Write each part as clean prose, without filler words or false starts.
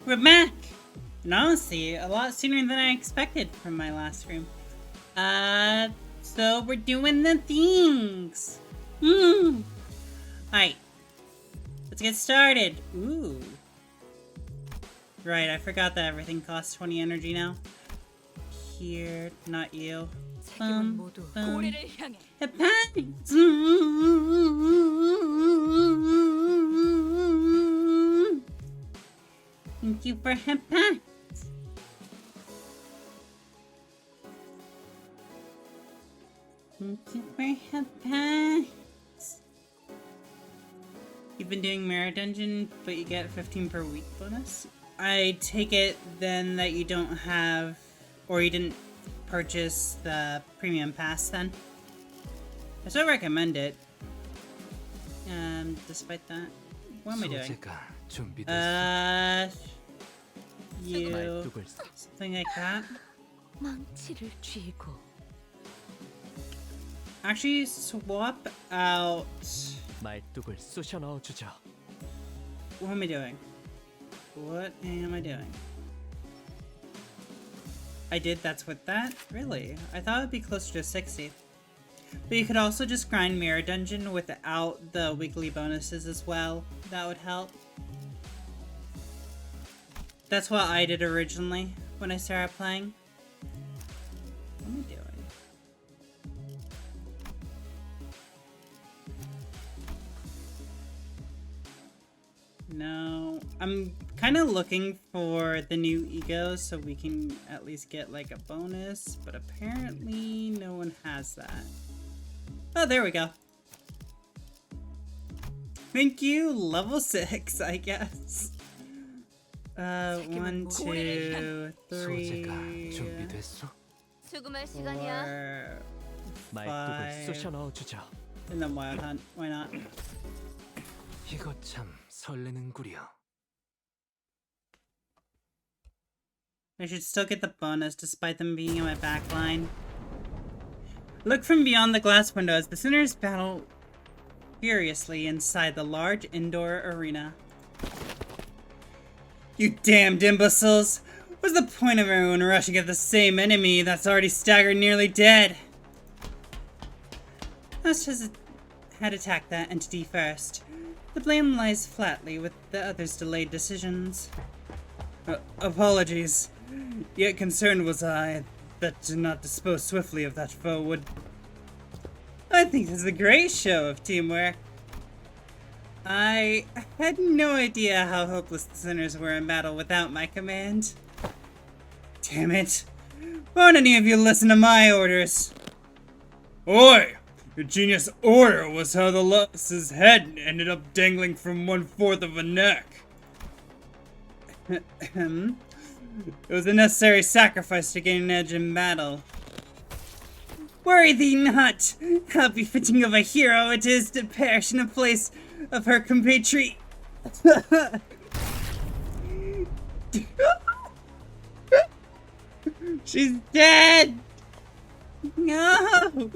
We're back! And honestly, a lot sooner than I expected from my last stream. So we're doing the things! Alright. Let's get started. Ooh. Right, I forgot that everything costs 20 energy now. Here, not you. Thank you for hepat. Thank you for hepat. You've been doing Mirror Dungeon, but you get 15 per week bonus. I take it then that you don't have, or you didn't purchase the premium pass then. I still recommend it. Despite that, what am I doing? You something like that. Actually, swap out. What am I doing? What am I doing? I did that's with that? Really? I thought it'd be closer to 60. But you could also just grind Mirror Dungeon without the weekly bonuses as well. That would help. That's what I did originally when I started playing. What am I doing? No, I'm kind of looking for the new egos so we can at least get like a bonus, but apparently no one has that. Oh, there we go. Thank you, level 6, I guess. 1, 2, 3, 4, 5. And then Wild Hunt, why not? I should still get the bonus despite them being in my back line. Look from beyond the glass window as the sinners battle furiously inside the large indoor arena. You damned imbeciles! What's the point of everyone rushing at the same enemy that's already staggered nearly dead? Us had attacked that entity first. The blame lies flatly with the others' delayed decisions. Apologies. Yet concerned was I that did not dispose swiftly of that foe would... I think this is a great show of teamwork. I had no idea how hopeless the sinners were in battle without my command. Damn it. Won't any of you listen to my orders? Oi! Your genius order was how the Lux's head ended up dangling from 1/4 of a neck. It was a necessary sacrifice to gain an edge in battle. Worry thee not! How befitting of a hero it is to perish in the place of her compatriot. She's dead! No!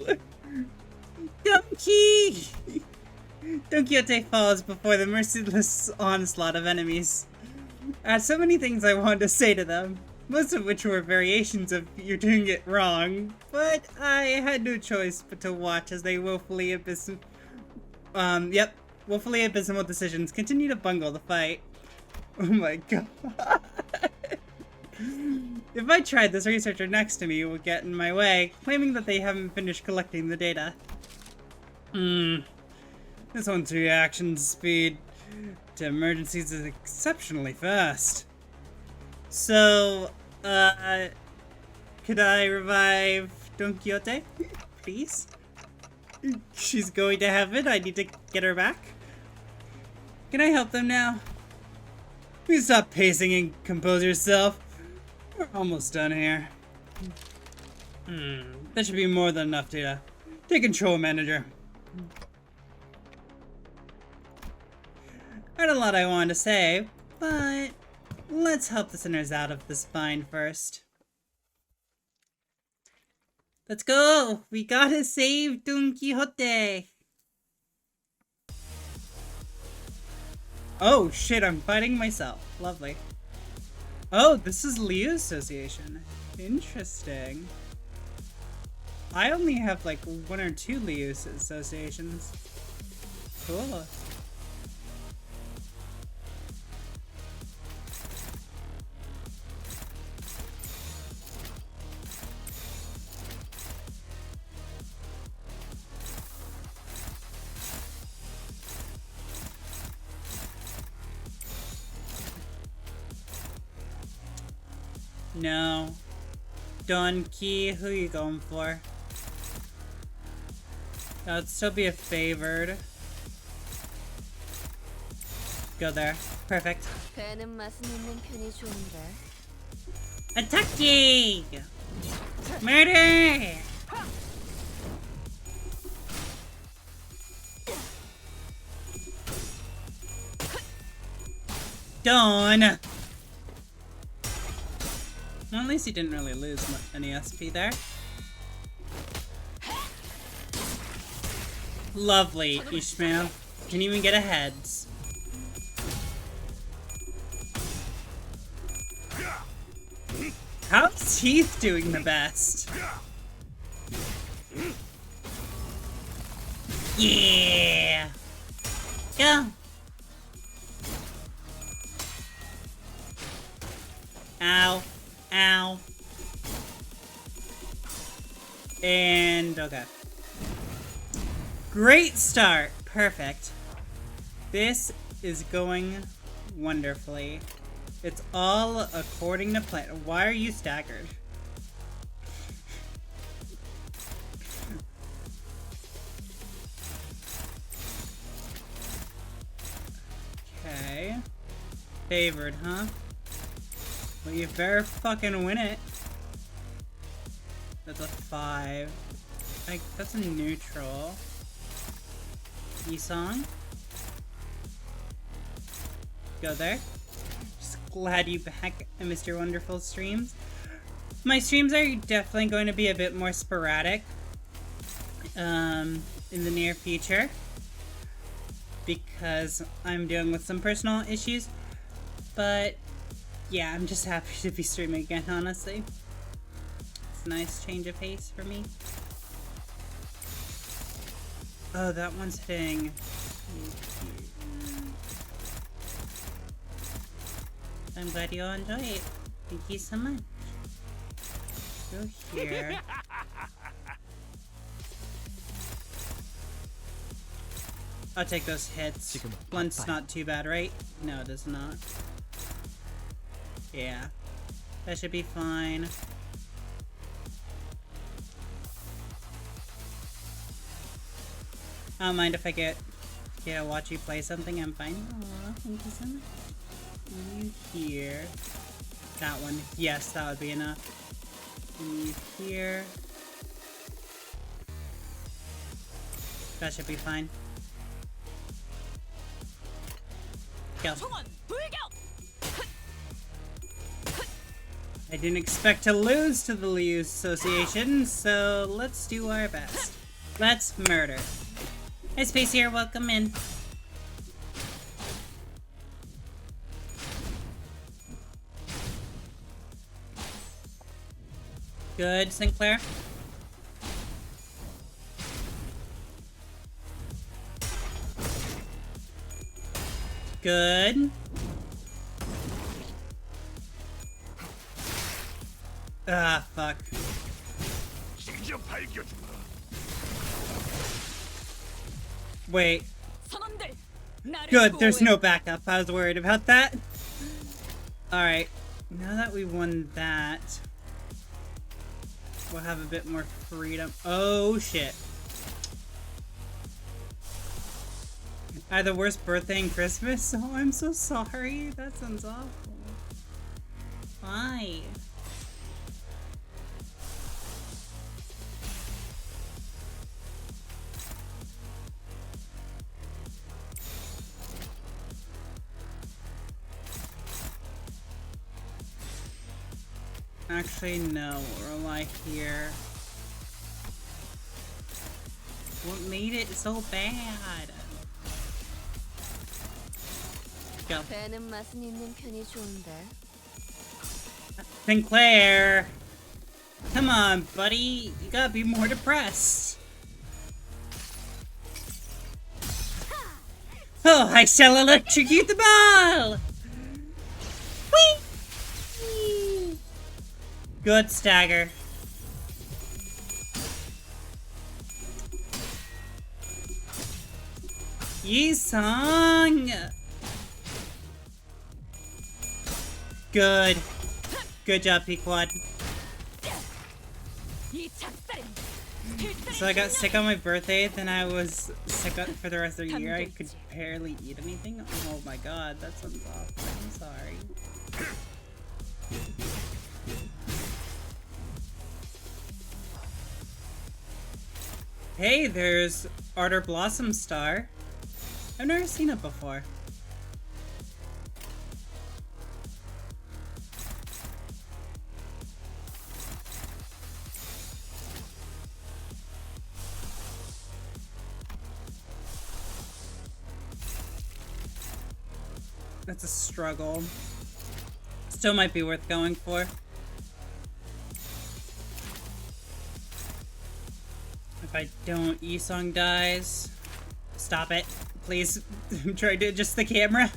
Donkey! Don Quixote falls before the merciless onslaught of enemies. I had so many things I wanted to say to them, most of which were variations of "you're doing it wrong," but I had no choice but to watch as they woefully abysmal decisions continue to bungle the fight. Oh my god. If I tried, this researcher next to me would get in my way, claiming that they haven't finished collecting the data. This one's reaction speed to emergencies is exceptionally fast. So, could I revive Don Quixote, please? She's going to heaven, I need to get her back. Can I help them now? Please stop pacing and compose yourself. We're almost done here. That should be more than enough data. Take control, manager. I had a lot I wanted to say, but let's help the sinners out of this bind first. Let's go! We gotta save Don Quixote! Oh shit, I'm fighting myself. Lovely. Oh, this is Liu Association. Interesting. I only have like 1 or 2 Liu associations. Cool. No. Donkey, who you going for? That would still be a favored. Go there. Perfect. Attacking! Murder! Done! Well, at least he didn't really lose any SP there. Lovely, Ishmael. Can even get a heads. How's Teeth doing the best? Yeah! Go! Ow. Ow. And okay. Great start. Perfect. This is going wonderfully. It's all according to plan. Why are you staggered? Okay. Favored, huh? Well, you better fucking win it. That's a 5. Like, that's a neutral. E-song. Go there. Just glad you back at Mr. Wonderful streams. My streams are definitely going to be a bit more sporadic in the near future because I'm dealing with some personal issues, but yeah, I'm just happy to be streaming again, honestly. It's a nice change of pace for me. Oh, that one's hitting. I'm glad you all enjoy it. Thank you so much. Go here. I'll take those hits. Blunt's not too bad, right? No, it is not. Yeah. That should be fine. I don't mind if I watch you play something, I'm fine. Aw, thank you so much. You here. That one. Yes, that would be enough. And you here. That should be fine. Go. I didn't expect to lose to the Liu Association, so let's do our best. Let's murder. Hey, Space here, welcome in. Good, Sinclair. Good. Ah, fuck. Wait. Good, there's no backup. I was worried about that. Alright. Now that we won that, we'll have a bit more freedom. Oh, shit. I had the worst birthday and Christmas? Oh, I'm so sorry. That sounds awful. Why? Actually, no. We'll lie here. What made it so bad? Go. Sinclair! Come on, buddy. You gotta be more depressed. Oh, I shall electrocute the ball! Whee! Good stagger. Yi-song! Good. Good job, Pequod. So I got sick on my birthday, then I was sick for the rest of the year. I could barely eat anything. Oh my god, that sounds awful. I'm sorry. Hey, there's Ardor Blossom Star. I've never seen it before. That's a struggle. Still might be worth going for. If I don't, Yi-song dies. Stop it, please. I'm trying to adjust the camera.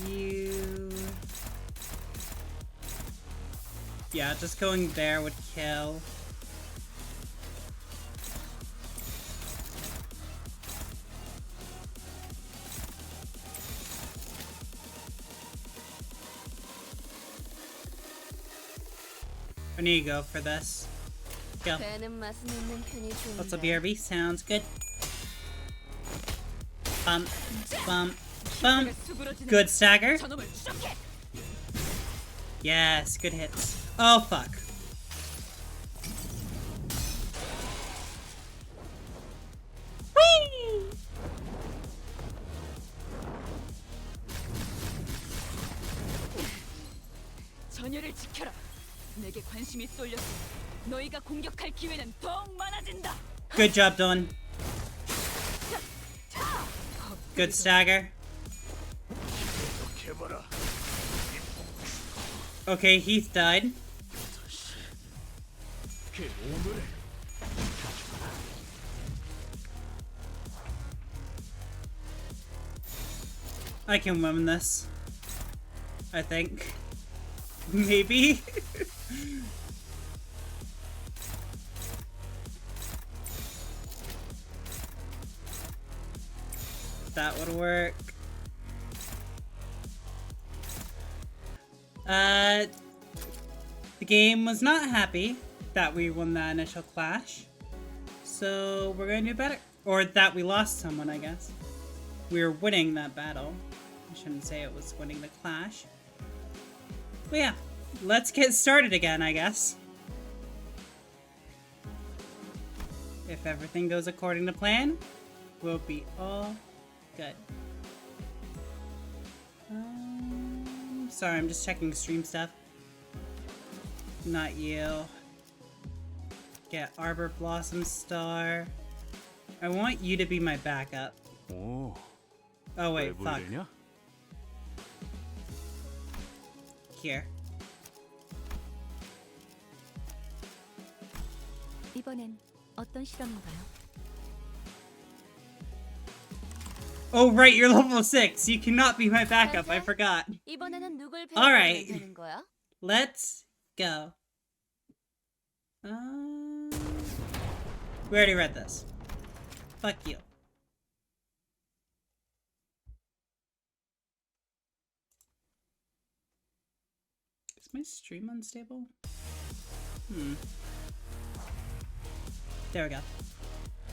You... Yeah, just going there would kill. I need to go for this. Go. Lots of BRB. Sounds good. Bump, bump, bump. Good stagger. Yes, good hits. Oh, fuck. Whee! Good job, Dylan. Good stagger. Okay, Heath died. I can win this. I think. Maybe? That would work. The game was not happy that we won that initial clash. So we're gonna do better. Or that we lost someone, I guess. We were winning that battle. I shouldn't say it was winning the clash. But yeah, let's get started again, I guess. If everything goes according to plan, we'll be all good. Sorry, I'm just checking stream stuff. Not you. Get Arbor Blossom Star. I want you to be my backup. Oh wait, fuck. Here. 이번엔 어떤 실험인가요? Oh right, you're level 6. You cannot be my backup. I forgot. 이번에는 누굴 Alright. 배우는 거야? Let's go. We already read this. Fuck you. Is my stream unstable? There we go.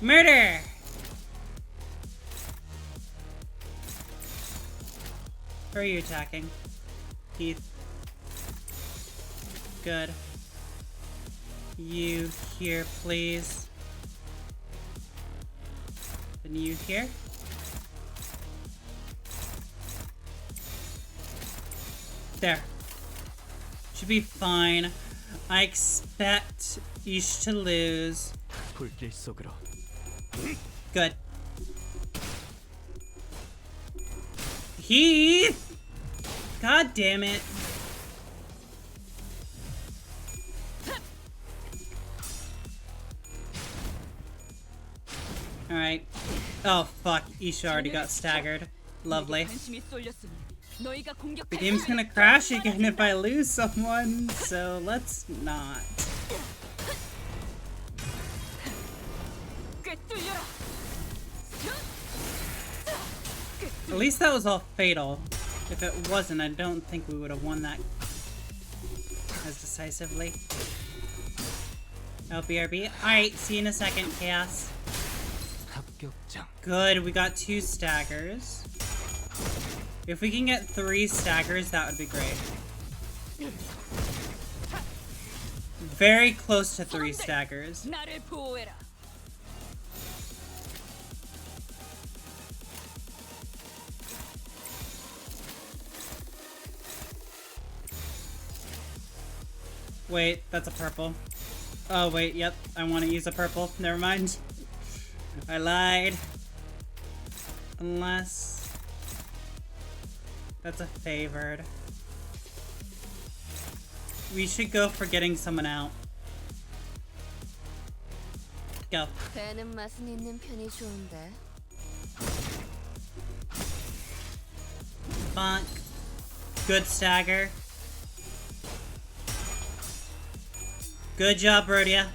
Murder! Who are you attacking? Heath. Good. You here, please. And you here? There. Should be fine. I expect Ish to lose. Good. Heath! God damn it. Alright. Oh, fuck. Isha already got staggered. Lovely. The game's gonna crash again if I lose someone, so let's not. At least that was all fatal. If it wasn't, I don't think we would have won that as decisively. Oh, BRB. Alright, see you in a second, Chaos. Good, we got 2 staggers. If we can get 3 staggers, that would be great. Very close to 3 staggers. Wait, that's a purple. Oh, wait, yep. I want to use a purple. Never mind. I lied. Unless... that's a favored. We should go for getting someone out. Go. Bonk. Good stagger. Good job, Rhodia.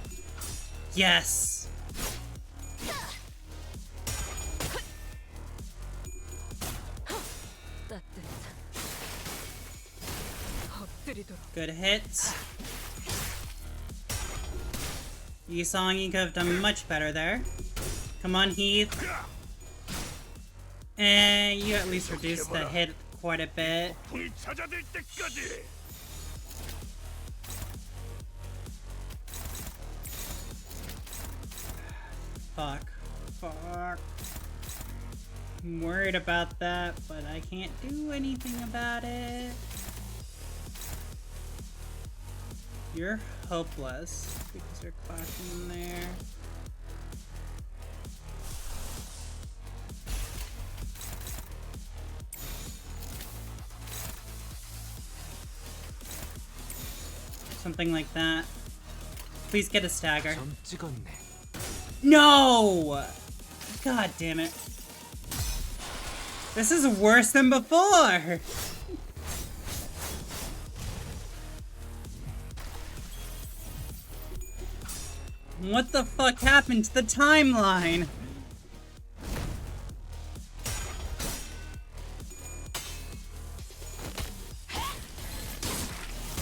Yes. Good hits. Yisong, you could have done much better there. Come on, Heath. And you at least reduced the hit quite a bit. Fuck. Fuck. I'm worried about that, but I can't do anything about it. You're hopeless because you're clashing there. Something like that. Please get a stagger. No! God damn it. This is worse than before! What the fuck happened to the timeline?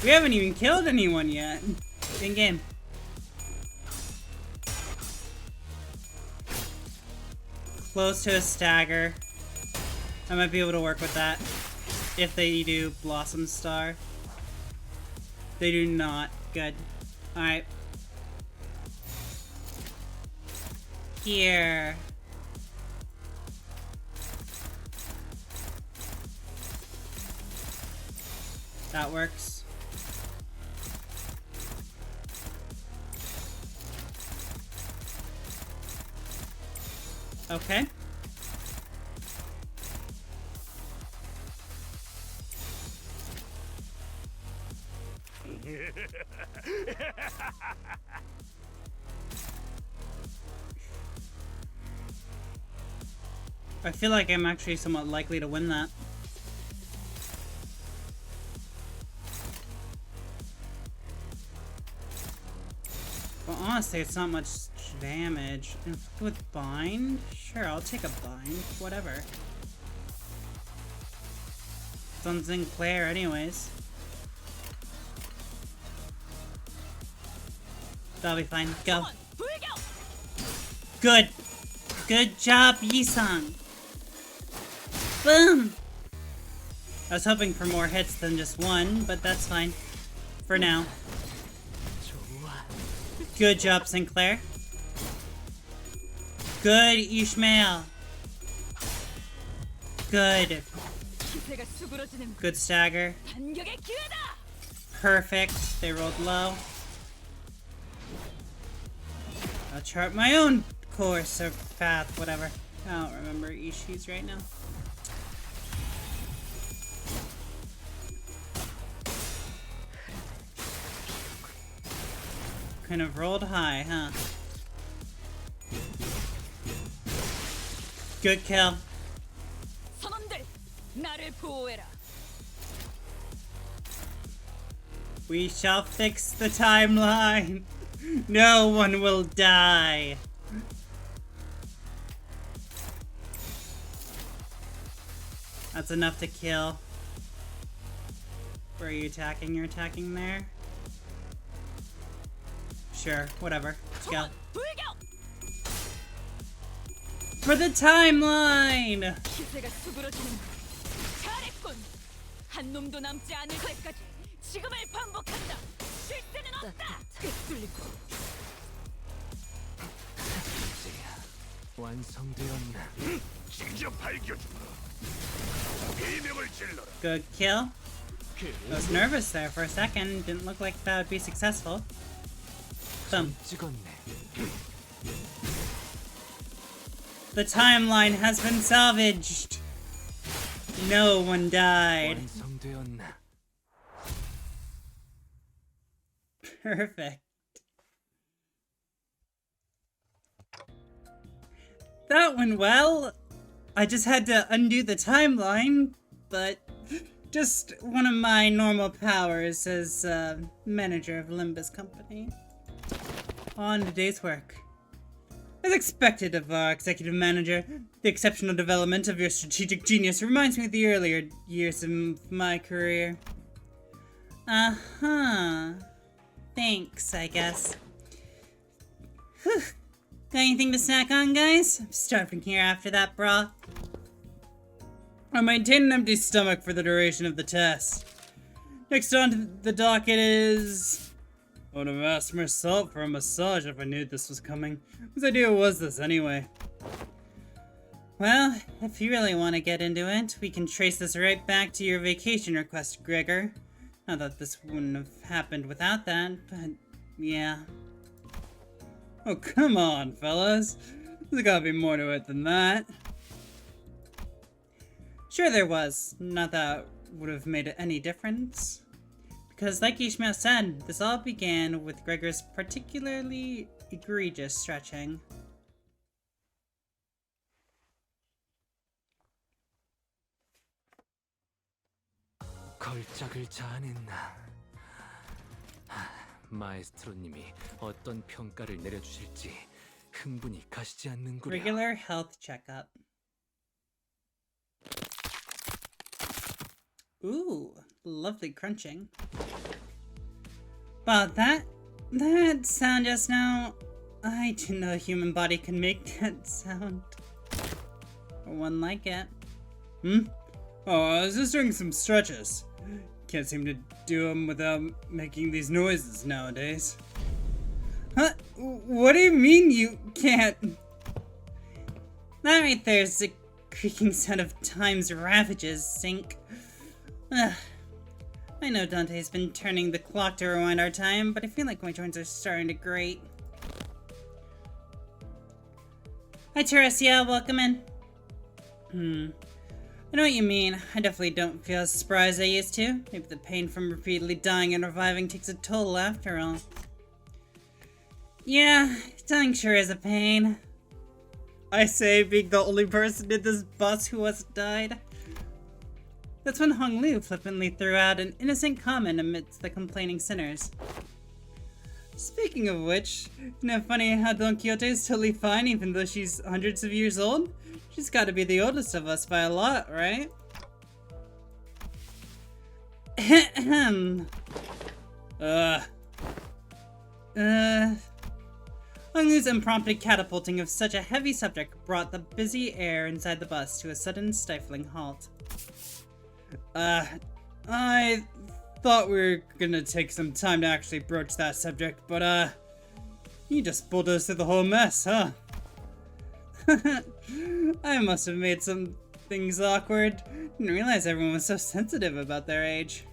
We haven't even killed anyone yet. In game. Close to a stagger. I might be able to work with that. If they do Blossom Star. They do not. Good. Alright. Here. That works. Okay. I feel like I'm actually somewhat likely to win that. But honestly, it's not much damage. And with bind? Sure, I'll take a bind. Whatever. It's on Sinclair anyways. That'll be fine. Go. Good. Good job, Yisong. Boom! I was hoping for more hits than just one, but that's fine. For now. Good job, Sinclair. Good, Ishmael. Good. Good stagger. Perfect. They rolled low. I'll chart my own course or path, whatever. I don't remember Ishi's right now. Kind of rolled high, huh? Good kill. 선원들, 나를 보호해라. We shall fix the timeline. No one will die. That's enough to kill. Where are you attacking? You're attacking there? Sure, whatever. Let's go. 불격! For the timeline! 기세가 수그러지는 잘했군. 한 놈도 남지 않을 때까지 지금을 반복한다. 쉴 새는 없다. 뚫리고. 완성되었나? 직접 밝혀주마. 비명을 질러라. Good kill. I was nervous there for a second. Didn't look like that would be successful. Boom. 찍었네. The timeline has been salvaged. No one died. 완성되었나? Perfect. That went well. I just had to undo the timeline, but just one of my normal powers as manager of Limbus company. On today's work. As expected of our executive manager, the exceptional development of your strategic genius reminds me of the earlier years of my career. Uh-huh. Thanks, I guess. Whew. Got anything to snack on, guys? I'm starving here after that broth. I maintain an empty stomach for the duration of the test. Next on the docket is... I would have asked myself for a massage if I knew this was coming. Whose idea was this, anyway? Well, if you really want to get into it, we can trace this right back to your vacation request, Gregor. Not that this wouldn't have happened without that, but yeah. Oh, come on, fellas. There's gotta be more to it than that. Sure there was. Not that would have made any difference. Because like Ishmael said, this all began with Gregor's particularly egregious stretching. 걸작을 자아냈나? 마에스트로님이 어떤 평가를 내려주실지 흥분이 가시지 않는구려. Regular health checkup. Ooh, lovely crunching. Wow, that sound just now, I didn't know a human body can make that sound. Or one like it. Oh, I was just doing some stretches. Can't seem to do them without making these noises nowadays. Huh? What do you mean you can't? That right there's the creaking sound of time's ravages, Sink. Ugh. I know Dante's been turning the clock to rewind our time, but I feel like my joints are starting to grate. Hi Teresia, welcome in. I know what you mean. I definitely don't feel as surprised as I used to. Maybe the pain from repeatedly dying and reviving takes a toll after all. Yeah, dying sure is a pain. I say, being the only person in this bus who hasn't died. That's when Hong Lu flippantly threw out an innocent comment amidst the complaining sinners. Speaking of which, isn't it funny how Don Quixote is totally fine even though she's hundreds of years old? She's gotta be the oldest of us by a lot, right? Ahem. Hong Lu's impromptu catapulting of such a heavy subject brought the busy air inside the bus to a sudden stifling halt. I thought we were gonna take some time to actually broach that subject, but, you just bulldozed through the whole mess, huh? I must have made some things awkward. Didn't realize everyone was so sensitive about their age.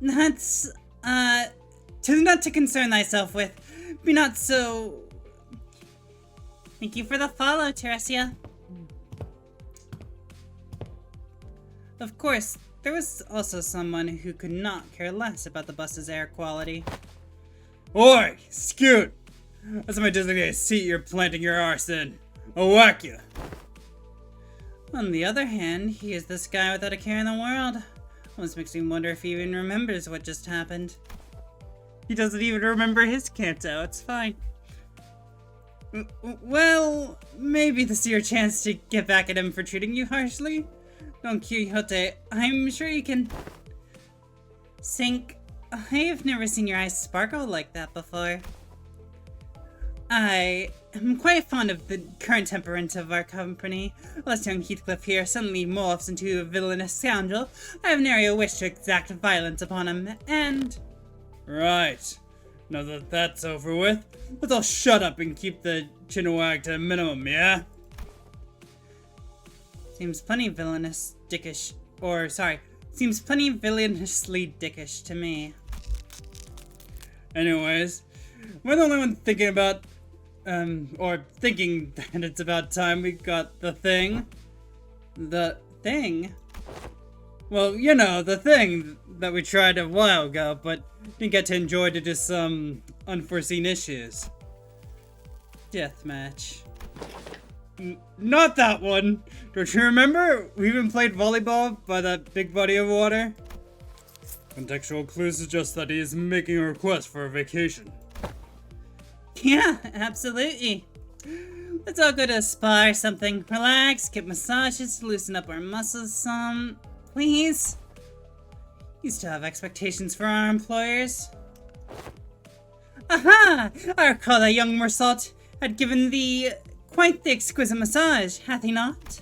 That's, not to concern thyself with. Be not so... Thank you for the follow, Teresia. Of course, there was also someone who could not care less about the bus's air quality. Oi, Scoot! That's my designated seat you're planting your arse in. I'll whack you. On the other hand, he is this guy without a care in the world. Almost makes me wonder if he even remembers what just happened. He doesn't even remember his Kanto, it's fine. Well, maybe this is your chance to get back at him for treating you harshly? Don Quixote, I'm sure you can... Sink, I have never seen your eyes sparkle like that before. I am quite fond of the current temperament of our company. Unless young Heathcliff here suddenly morphs into a villainous scoundrel, I have nary a wish to exact violence upon him, and... Right. Now that that's over with, let's all shut up and keep the chinwag to a minimum, yeah? Seems plenty villainous dickish, or sorry, seems plenty villainously dickish to me. Anyways, we're the only one thinking about, or thinking that it's about time we got the thing. The thing? Well, you know, the thing that we tried a while ago, but didn't get to enjoy due to some unforeseen issues. Deathmatch. Not that one! Don't you remember? We even played volleyball by that big body of water. Contextual clues suggest that he is making a request for a vacation. Yeah, absolutely. Let's all go to a spa or something. Relax, get massages, loosen up our muscles some. Please? Used to have expectations for our employers. Aha! I recall that young Mersault had given thee quite the exquisite massage, hath he not?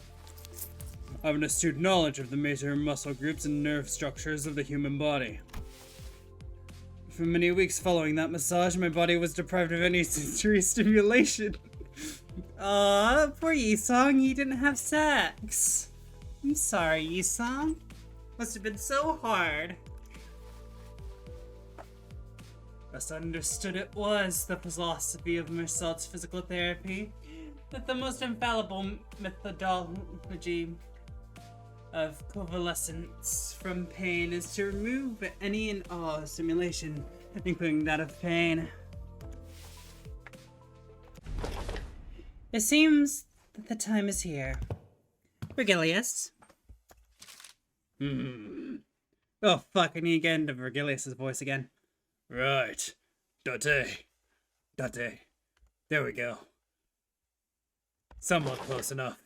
I have an astute knowledge of the major muscle groups and nerve structures of the human body. For many weeks following that massage, my body was deprived of any sensory stimulation. Aw, poor Yisong, he didn't have sex. I'm sorry, Yisong. Must have been so hard. Best understood it was the philosophy of Mersault's physical therapy, that the most infallible methodology of convalescence from pain is to remove any and all stimulation, including that of pain. It seems that the time is here. Virgilius. Oh fuck, I need to get into Virgilius' voice again. Right. Date. There we go. Somewhat close enough.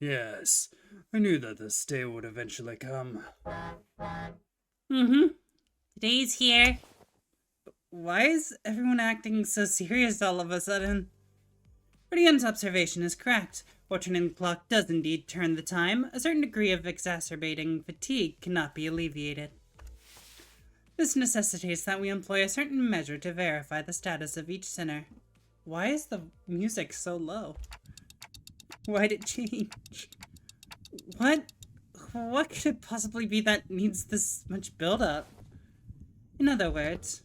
Yes, I knew that this day would eventually come. The day's here. Why is everyone acting so serious all of a sudden? Radiant's observation is correct. While turning the clock does indeed turn the time, a certain degree of exacerbating fatigue cannot be alleviated. This necessitates that we employ a certain measure to verify the status of each sinner. Why is the music so low? Why'd it change? What could it possibly be that needs this much build-up? In other words,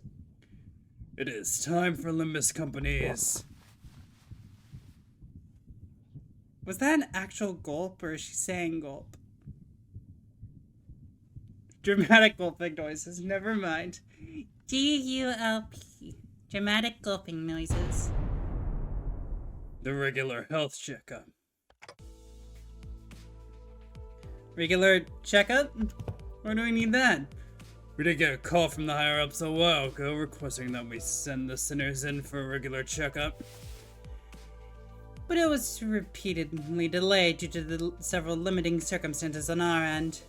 it is time for Limbus companies. Was that an actual gulp, or is she saying gulp? Dramatic gulping noises, never mind. G-U-L-P. Dramatic gulping noises. The regular health checkup. Regular checkup? Why do we need that? We did get a call from the higher-ups a while ago requesting that we send the sinners in for a regular checkup. But it was repeatedly delayed due to the several limiting circumstances on our end.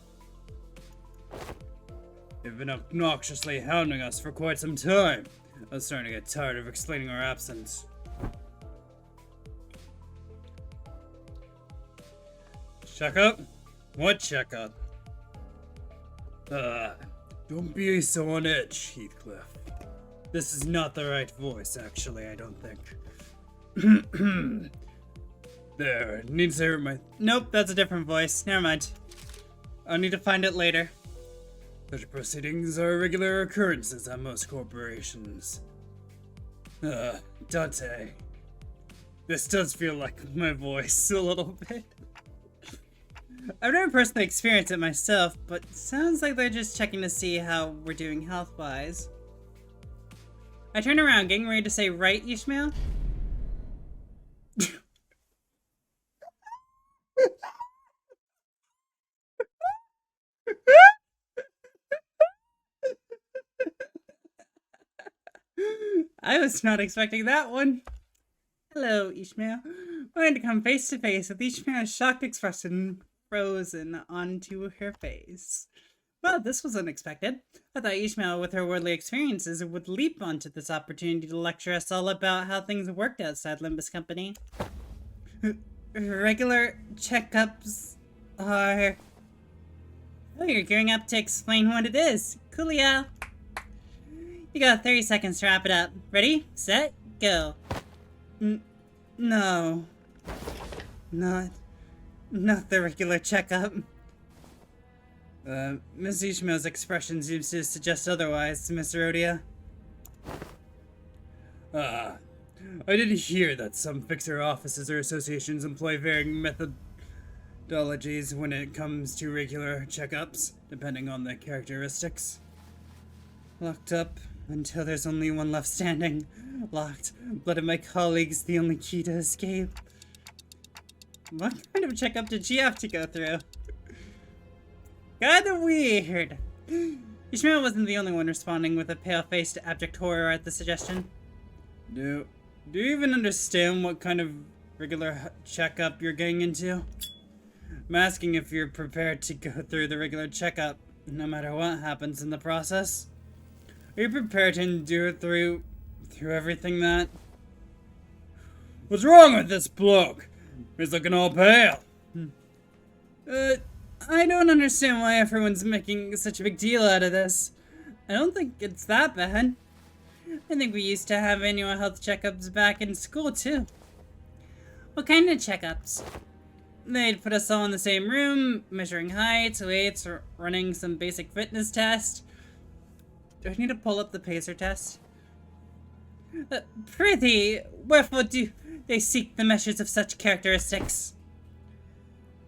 They've been obnoxiously hounding us for quite some time. I was starting to get tired of explaining our absence. Checkup? What checkup? Don't be so on edge, Heathcliff. This is not the right voice, actually, I don't think. There, needs to hear my... Nope, that's a different voice. Never mind. I'll need to find it later. Such proceedings are regular occurrences at most corporations. Dante. This does feel like my voice a little bit. I've never personally experienced it myself, but sounds like they're just checking to see how we're doing health-wise. I turn around, getting ready to say, right, Ishmael? I was not expecting that one. Hello, Ishmael. Going to come face to face with Ishmael's shocked expression frozen onto her face. Well, this was unexpected. I thought Ishmael, with her worldly experiences, would leap onto this opportunity to lecture us all about how things worked outside Limbus Company. Regular checkups are... Oh, you're gearing up to explain what it is. Coolio. You got 30 seconds to wrap it up. Ready, set, go. No. Not the regular checkup. Miss Ishmael's expression seems to suggest otherwise, Miss Rhodia. I did hear that some fixer offices or associations employ varying methodologies when it comes to regular checkups, depending on the characteristics. Locked up until there's only one left standing. Locked. Blood of my colleagues, the only key to escape. What kind of checkup did she have to go through? Kinda weird. Ishmael wasn't the only one responding with a pale-faced, abject horror at the suggestion. Do you even understand what kind of regular checkup you're getting into? I'm asking if you're prepared to go through the regular checkup, no matter what happens in the process. Are you prepared to endure through everything that... What's wrong with this bloke? He's looking all pale. I don't understand why everyone's making such a big deal out of this. I don't think it's that bad. I think we used to have annual health checkups back in school, too. What kind of checkups? They'd put us all in the same room, measuring heights, weights, or running some basic fitness test. Do I need to pull up the pacer test? Prithee, wherefore do they seek the measures of such characteristics?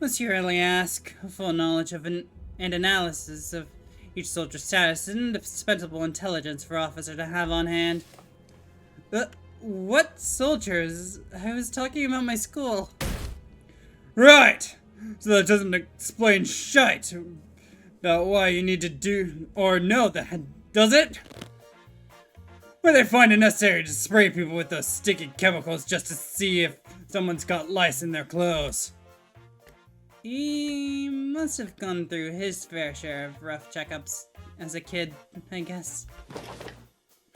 Must you really ask? A full knowledge of and analysis of each soldier's status is indispensable intelligence for officer to have on hand. What soldiers? I was talking about my school. Right! So that doesn't explain shite about why you need to do or know that, does it? Where they find it necessary to spray people with those sticky chemicals just to see if someone's got lice in their clothes. He must have gone through his fair share of rough checkups as a kid, I guess.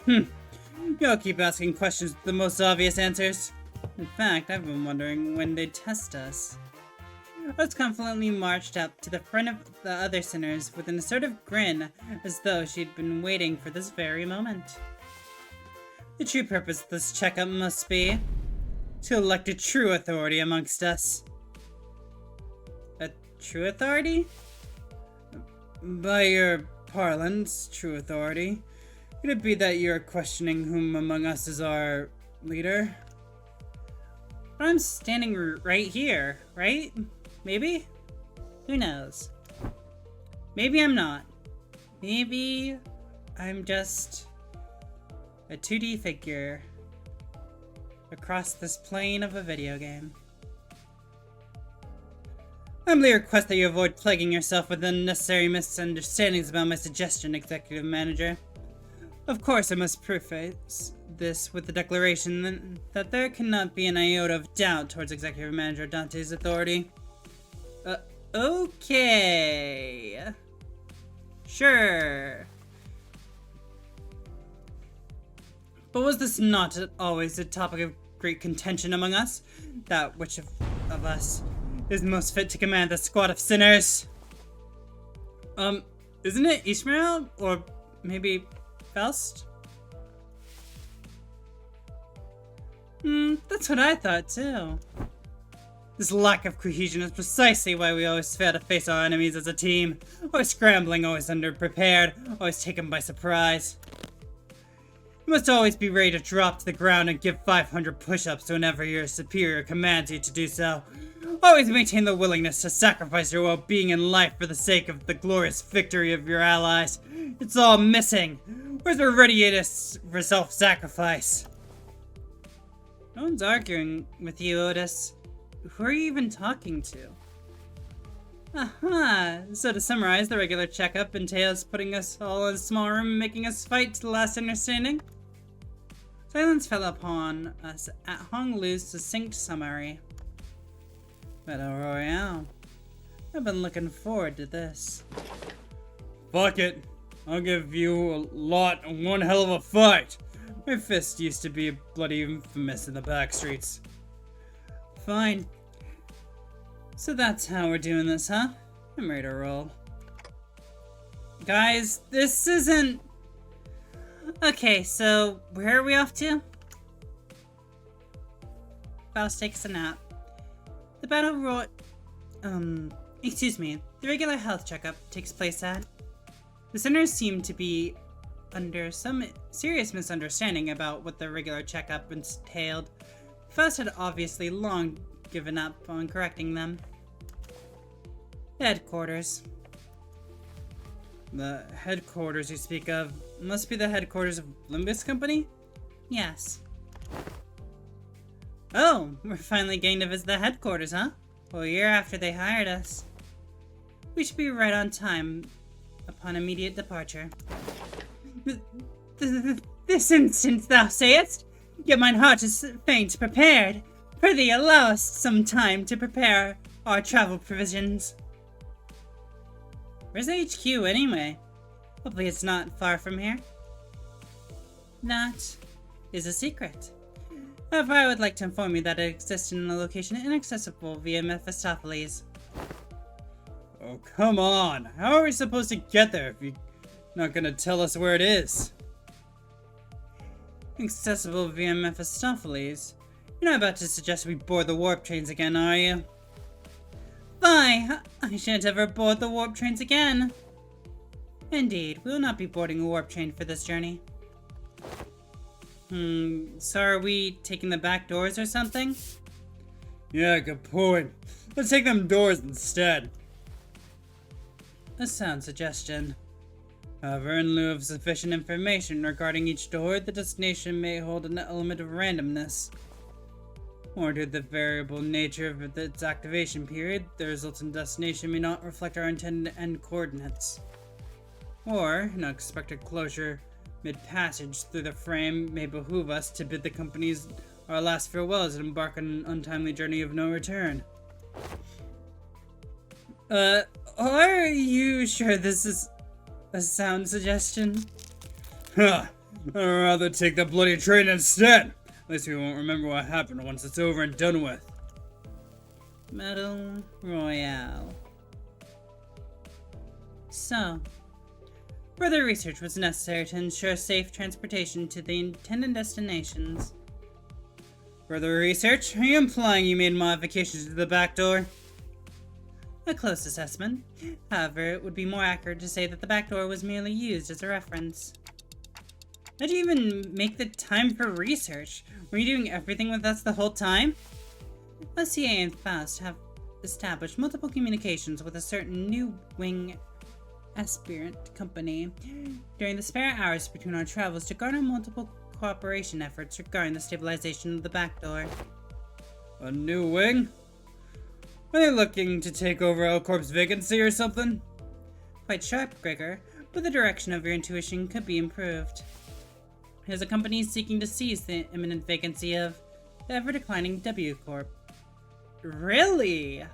Y'all keep asking questions with the most obvious answers. In fact, I've been wondering when they'd test us. I was confidently marched up to the front of the other sinners with an assertive grin, as though she'd been waiting for this very moment. The true purpose of this checkup must be to elect a true authority amongst us. A true authority? By your parlance, true authority, could it be that you're questioning whom among us is our leader? But I'm standing right here, right? Maybe? Who knows? Maybe I'm not. Maybe I'm just a 2D figure across this plane of a video game. I humbly request that you avoid plaguing yourself with unnecessary misunderstandings about my suggestion, Executive Manager. Of course, I must preface this with the declaration that there cannot be an iota of doubt towards Executive Manager Dante's authority. Okay. Sure. But was this not always a topic of great contention among us? That which of us is most fit to command the squad of sinners? Isn't it Ishmael? Or maybe Faust? That's what I thought too. This lack of cohesion is precisely why we always fail to face our enemies as a team. Always scrambling, always underprepared, always taken by surprise. You must always be ready to drop to the ground and give 500 push-ups whenever your superior commands you to do so. Always maintain the willingness to sacrifice your well-being and life for the sake of the glorious victory of your allies. It's all missing. Where's the readiness for self-sacrifice? No one's arguing with you, Otis. Who are you even talking to? Aha! So to summarize, the regular checkup entails putting us all in a small room and making us fight to the last understanding? Silence fell upon us at Hong Lu's succinct summary. Battle Royale. I've been looking forward to this. Fuck it. I'll give you a lot and one hell of a fight. My fist used to be bloody infamous in the back streets. Fine. So that's how we're doing this, huh? I'm ready to roll. Guys, this isn't... Okay, so where are we off to? Faust takes a nap. The battle royal... excuse me. The regular health checkup takes place at... The sinners seem to be under some serious misunderstanding about what the regular checkup entailed. Faust had obviously long given up on correcting them. Headquarters. The headquarters you speak of must be the headquarters of Limbus Company? Yes. Oh, we're finally getting to visit the headquarters, huh? Well, a year after they hired us. We should be right on time upon immediate departure. This instant thou sayest, yet mine heart is faint prepared. Prithee allow us some time to prepare our travel provisions. Where's HQ anyway? Hopefully it's not far from here. That is a secret. However, I would like to inform you that it exists in a location inaccessible via Mephistopheles. Oh, come on! How are we supposed to get there if you're not gonna tell us where it is? Accessible via Mephistopheles? You're not about to suggest we board the warp trains again, are you? Fie! I shan't ever board the warp trains again. Indeed, we will not be boarding a warp train for this journey. So are we taking the back doors or something? Yeah, good point. Let's take them doors instead. A sound suggestion. However, in lieu of sufficient information regarding each door, the destination may hold an element of randomness. Or due to the variable nature of its activation period, the resultant destination may not reflect our intended end coordinates. Or, an unexpected closure mid-passage through the frame may behoove us to bid the companies our last farewells and embark on an untimely journey of no return. Are you sure this is a sound suggestion? Huh, I'd rather take the bloody train instead. At least we won't remember what happened once it's over and done with. Battle Royale. So, further research was necessary to ensure safe transportation to the intended destinations. Further research? Are you implying you made modifications to the back door? A close assessment. However, it would be more accurate to say that the back door was merely used as a reference. How'd you even make the time for research? Were you doing everything with us the whole time? LCA and Faust have established multiple communications with a certain new wing aspirant company during the spare hours between our travels to garner multiple cooperation efforts regarding the stabilization of the back door. A new wing? Are they looking to take over L-Corp's vacancy or something? Quite sharp, Gregor, but the direction of your intuition could be improved. It is a company seeking to seize the imminent vacancy of the ever-declining W Corp. Really?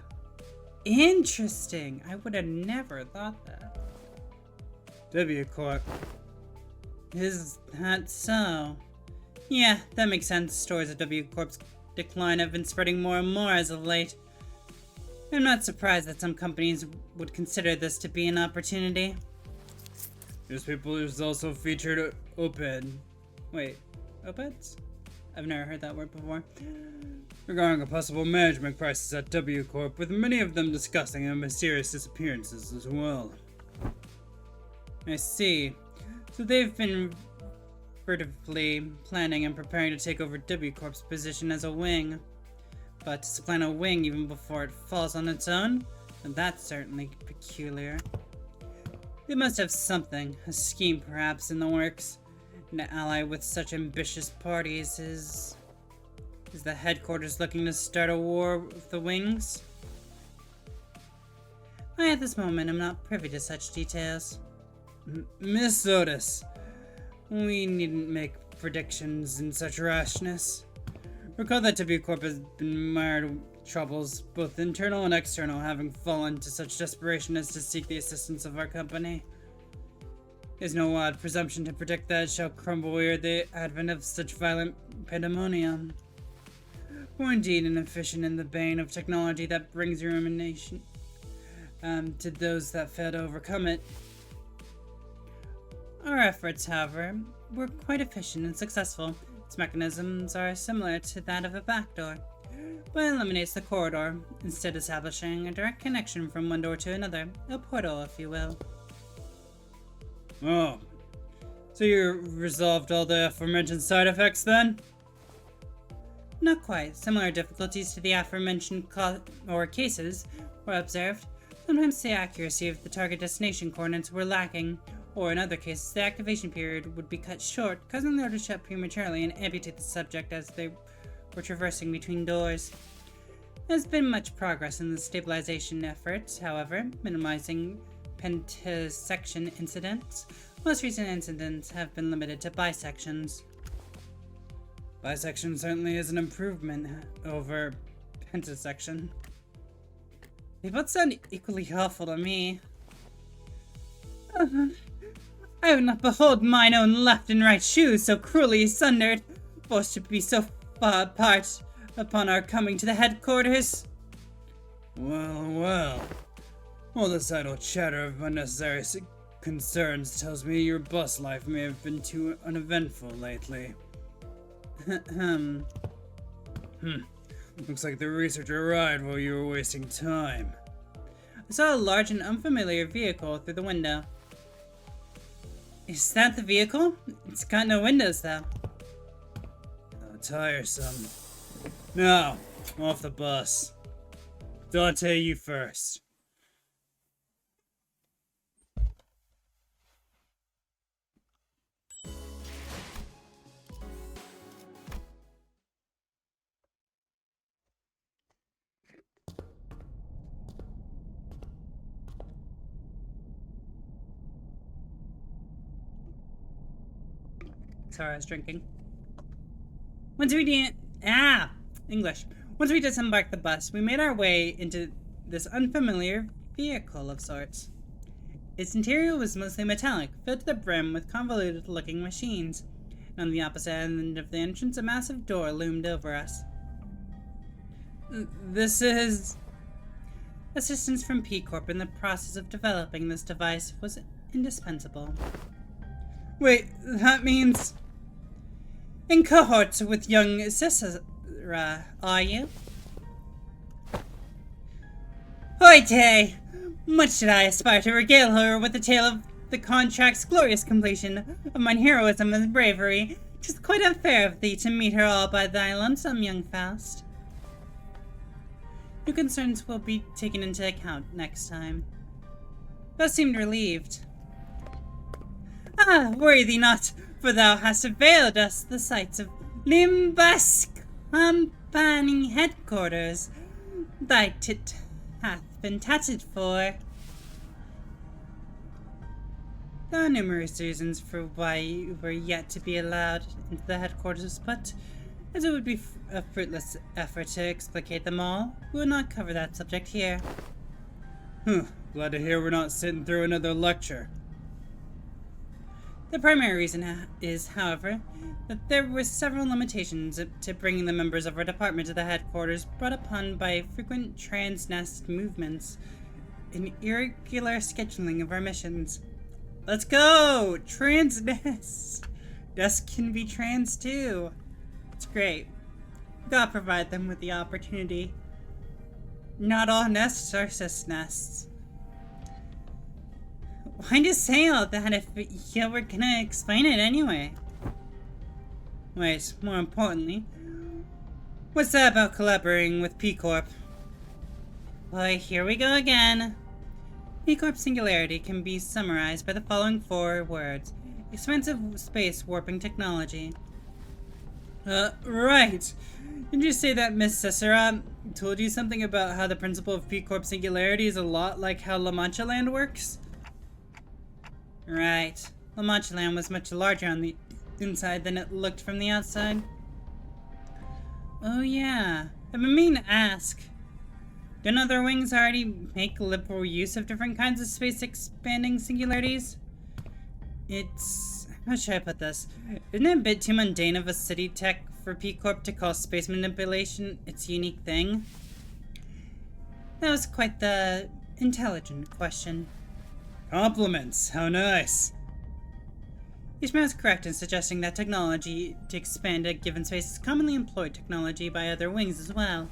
Interesting. I would have never thought that. W Corp. Is that so? Yeah, that makes sense. Stories of W Corp's decline have been spreading more and more as of late. I'm not surprised that some companies would consider this to be an opportunity. Newspaper is also featured OPED. Wait, OPEDs? I've never heard that word before. Regarding a possible management crisis at W Corp, with many of them discussing their mysterious disappearances as well. I see. So they've been furtively planning and preparing to take over W Corp's position as a wing. But to supplant a wing even before it falls on its own? And that's certainly peculiar. They must have something, a scheme perhaps, in the works. An ally with such ambitious parties is the headquarters looking to start a war with the wings? I at this moment am not privy to such details. Miss Otis, we needn't make predictions and such rashness. Recall that Tibu Corp has been mired with troubles, both internal and external, having fallen to such desperation as to seek the assistance of our company. It is no odd presumption to predict that it shall crumble ere the advent of such violent pandemonium. Or indeed inefficient in the bane of technology that brings ruination to those that fail to overcome it. Our efforts, however, were quite efficient and successful. Its mechanisms are similar to that of a backdoor, but it eliminates the corridor, instead establishing a direct connection from one door to another, a portal, if you will. Oh, so you resolved all the aforementioned side effects then? Not quite. Similar difficulties to the aforementioned cases were observed. Sometimes the accuracy of the target destination coordinates were lacking, or in other cases the activation period would be cut short, causing the door to shut prematurely and amputate the subject as they were traversing between doors. There has been much progress in the stabilization efforts, however, minimizing pentasection incidents. Most recent incidents have been limited to bisections. Bisection certainly is an improvement over pentasection. They both sound equally awful to me. I would not behold mine own left and right shoes so cruelly sundered, forced to be so far apart upon our coming to the headquarters. Well. All this idle chatter of unnecessary concerns tells me your bus life may have been too uneventful lately. Looks like the researcher arrived while you were wasting time. I saw a large and unfamiliar vehicle through the window. Is that the vehicle? It's got no windows, though. Oh, tiresome. Now, off the bus. Dante, you first. Sorry, I was drinking. Once we disembarked the bus, we made our way into this unfamiliar vehicle of sorts. Its interior was mostly metallic, filled to the brim with convoluted-looking machines, and on the opposite end of the entrance, a massive door loomed over us. This is... Assistance from P-Corp in the process of developing this device was indispensable. Wait, that means... In cohorts with young Cicera, are you? Hoity! Much did I aspire to regale her with the tale of the contract's glorious completion, of mine heroism and bravery. 'Tis quite unfair of thee to meet her all by thy lonesome, young Faust. Your concerns will be taken into account next time. Thou seemed relieved. Ah, worry thee not, for thou hast availed us the sights of Limbus Company headquarters. Thy tit hath been tatted for. There are numerous reasons for why you were yet to be allowed into the headquarters, but as it would be a fruitless effort to explicate them all, we will not cover that subject here. Glad to hear we're not sitting through another lecture. The primary reason is, however, that there were several limitations to bringing the members of our department to the headquarters, brought upon by frequent transnest movements and irregular scheduling of our missions. Let's go! Transnest! Desks can be trans too. It's great. Gotta provide them with the opportunity. Not all nests are cis nests. Why just say all that if you were gonna explain it anyway? Wait, more importantly, what's that about collaborating with P-Corp? Why, here we go again. P-Corp singularity can be summarized by the following 4 words. Expensive space warping technology. Right. Didn't you say that Miss Cicera told you something about how the principle of P-Corp singularity is a lot like how La Mancha Land works? Right. La Mancha Land was much larger on the inside than it looked from the outside. Oh yeah, I've been meaning to ask. Don't other wings already make liberal use of different kinds of space-expanding singularities? It's... how should I put this? Isn't it a bit too mundane of a city tech for P-Corp to call space manipulation its unique thing? That was quite the intelligent question. Compliments, how nice. Ishmael is correct in suggesting that technology to expand a given space is commonly employed technology by other wings as well.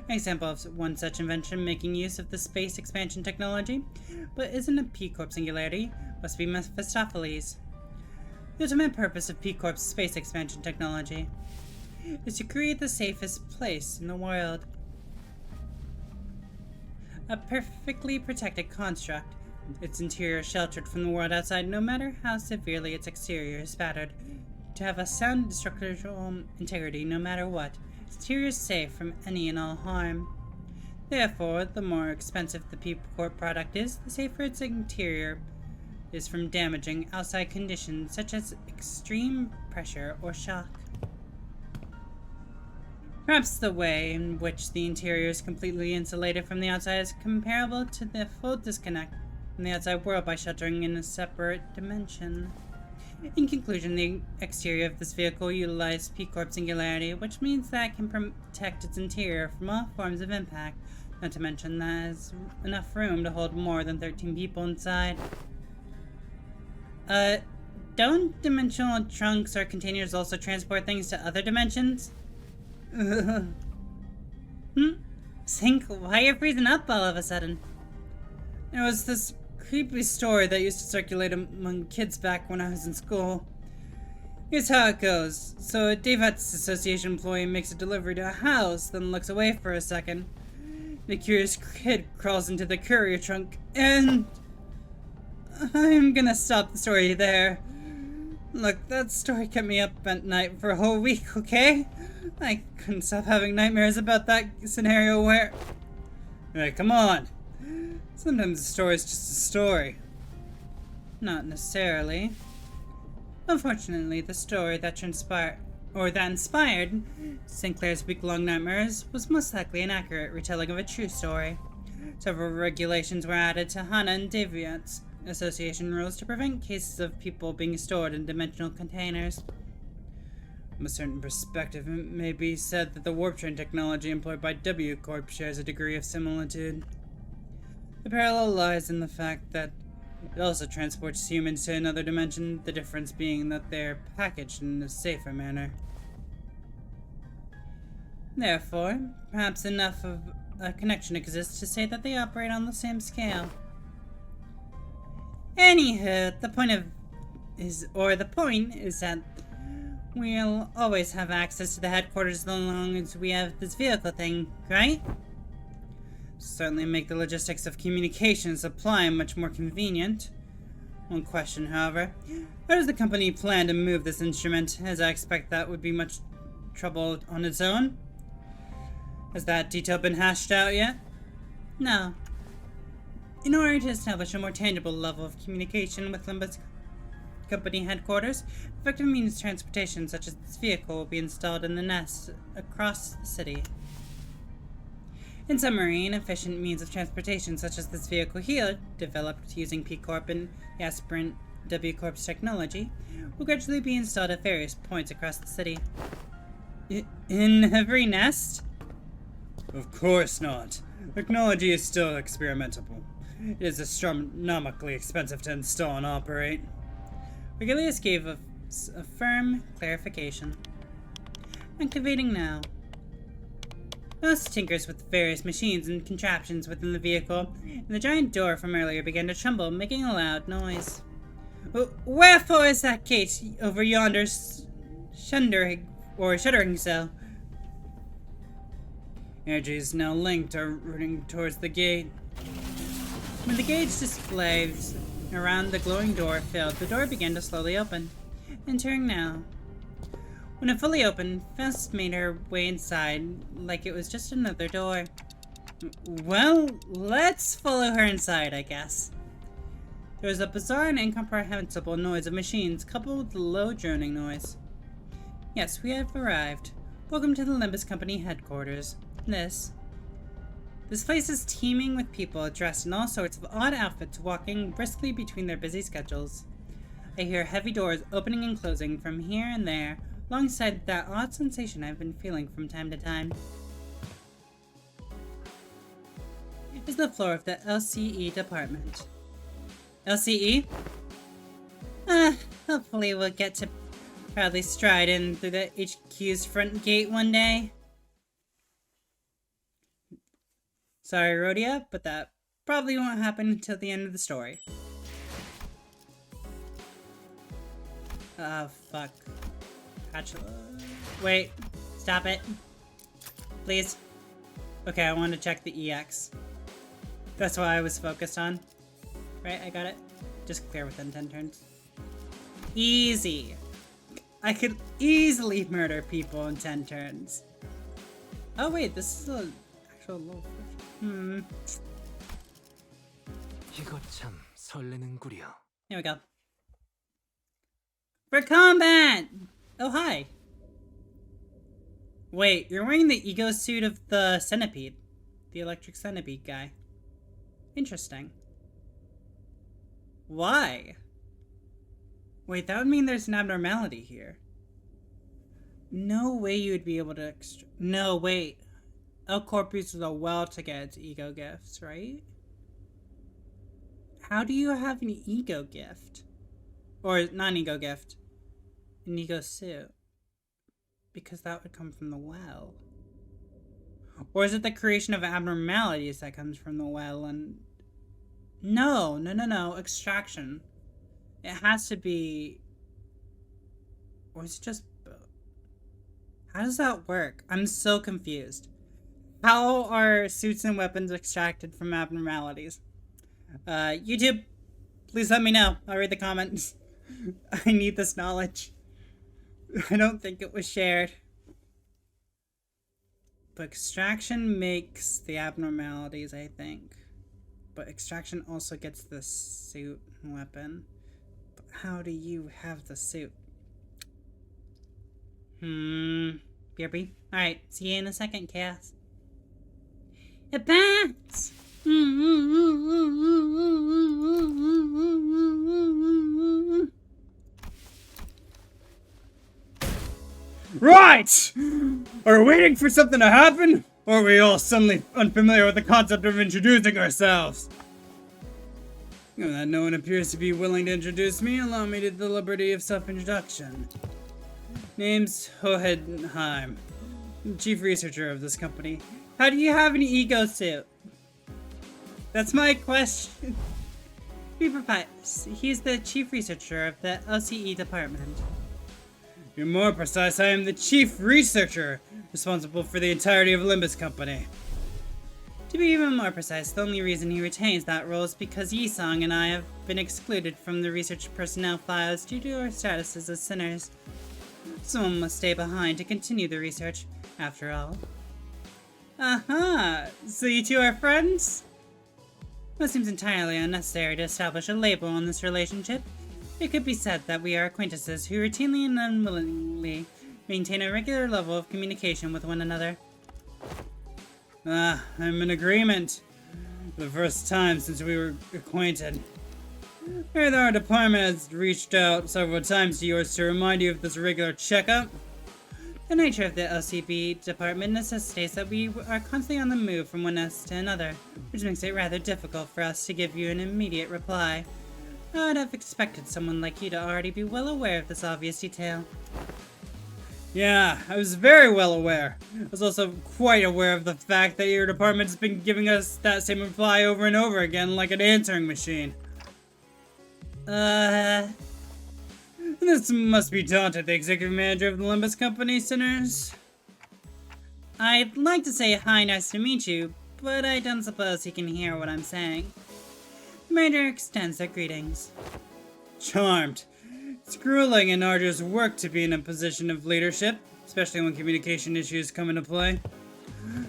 An example of one such invention making use of the space expansion technology, but isn't a P-Corp singularity, must be Mephistopheles. The ultimate purpose of P-Corp's space expansion technology is to create the safest place in the world. A perfectly protected construct, its interior sheltered from the world outside no matter how severely its exterior is battered, to have a sound structural integrity no matter what. Its interior is safe from any and all harm. Therefore, the more expensive the P-Corp product is, the safer its interior is from damaging outside conditions such as extreme pressure or shock. Perhaps the way in which the interior is completely insulated from the outside is comparable to the full disconnect from the outside world by sheltering in a separate dimension. In conclusion, the exterior of this vehicle utilizes P-Corp singularity, which means that it can protect its interior from all forms of impact, not to mention that it has enough room to hold more than 13 people inside. Don't dimensional trunks or containers also transport things to other dimensions? Sink, why are you freezing up all of a sudden? There was this creepy story that used to circulate among kids back when I was in school. Here's how it goes. So a Davettes Association employee makes a delivery to a house, then looks away for a second. The curious kid crawls into the courier trunk, and... I'm gonna stop the story there. Look, that story kept me up at night for a whole week, okay? I couldn't stop having nightmares about that scenario where... Hey, come on. Sometimes a story is just a story. Not necessarily. Unfortunately, the story that inspired Sinclair's week-long nightmares was most likely an accurate retelling of a true story. Several regulations were added to HANA and Davettes Association rules to prevent cases of people being stored in dimensional containers. From a certain perspective, it may be said that the warp train technology employed by W Corp shares a degree of similitude. The parallel lies in the fact that it also transports humans to another dimension, the difference being that they're packaged in a safer manner. Therefore, perhaps enough of a connection exists to say that they operate on the same scale. Anywho, the point is that we'll always have access to the headquarters as long as we have this vehicle thing, right? Certainly make the logistics of communication and supply much more convenient. One question, however, how does the company plan to move this instrument, as I expect that would be much trouble on its own? Has that detail been hashed out yet? No. In order to establish a more tangible level of communication with Limbus company headquarters, effective means of transportation such as this vehicle will be installed in the nest across the city. In summary, an efficient means of transportation such as this vehicle here, developed using P-Corp and the aspirant W-Corp's technology, will gradually be installed at various points across the city. In every nest? Of course not. Technology is still experimentable. It is astronomically expensive to install and operate. Regulus gave a firm clarification. Activating now. Mouse tinkers with various machines and contraptions within the vehicle, and the giant door from earlier began to tremble, making a loud noise. Wherefore is that gate over yonder shuddering cell? Energy is now linked or running towards the gate. When the gauge displays around the glowing door filled, the door began to slowly open. Entering now. When it fully opened, Fest made her way inside like it was just another door. Well, let's follow her inside, I guess. There was a bizarre and incomprehensible noise of machines coupled with a low droning noise. Yes, we have arrived. Welcome to the Limbus Company headquarters. This place is teeming with people dressed in all sorts of odd outfits walking briskly between their busy schedules. I hear heavy doors opening and closing from here and there, alongside that odd sensation I've been feeling from time to time. Is the floor of the LCE department. LCE? Hopefully we'll get to proudly stride in through the HQ's front gate one day. Sorry, Rhodia, but that probably won't happen until the end of the story. Oh, fuck. Wait. Stop it. Please. Okay, I want to check the EX. That's what I was focused on. Right, I got it. Just clear within 10 turns. Easy. I could easily murder people in 10 turns. Oh wait, this is an actual low version. 이거 참 설레는구려. Here we go. For combat! Oh, hi. Wait, you're wearing the ego suit of the centipede. The electric centipede guy. Interesting. Why? Wait, that would mean there's an abnormality here. No way you would be able to No, wait. El Corp uses a well to get its ego gifts, right? How do you have an ego gift? Or not an ego gift. An ego suit. Because that would come from the well. Or is it the creation of abnormalities that comes from the well and... No. Extraction. It has to be... Or is it just... How does that work? I'm so confused. How are suits and weapons extracted from abnormalities? YouTube, please let me know. I'll read the comments. I need this knowledge. I don't think it was shared. But extraction makes the abnormalities, I think. But extraction also gets the suit and weapon. But how do you have the suit? BRB? Alright, see you in a second, Chaos. It bats! Right! Are we waiting for something to happen? Or are we all suddenly unfamiliar with the concept of introducing ourselves? Given that no one appears to be willing to introduce me, allow me the liberty of self-introduction. Name's Hohenheim, chief researcher of this company. How do you have an ego suit? That's my question. Be precise. He's the chief researcher of the LCE department. You're more precise. I am the chief researcher, responsible for the entirety of Limbus Company. To be even more precise, the only reason he retains that role is because Yisong and I have been excluded from the research personnel files due to our statuses as sinners. Someone must stay behind to continue the research, after all. Aha! So you two are friends? Well, it seems entirely unnecessary to establish a label on this relationship. It could be said that we are acquaintances who routinely and unwillingly maintain a regular level of communication with one another. I'm in agreement. For the first time since we were acquainted. Heard our department has reached out several times to yours to remind you of this regular checkup. The nature of the LCB department necessitates that we are constantly on the move from one nest to another, which makes it rather difficult for us to give you an immediate reply. I would have expected someone like you to already be well aware of this obvious detail. Yeah, I was very well aware. I was also quite aware of the fact that your department's been giving us that same reply over and over again like an answering machine. This must be daunting, the executive manager of the Limbus Company, sinners. I'd like to say hi, nice to meet you, but I don't suppose he can hear what I'm saying. The manager extends their greetings. Charmed. It's grueling and arduous work to be in a position of leadership, especially when communication issues come into play.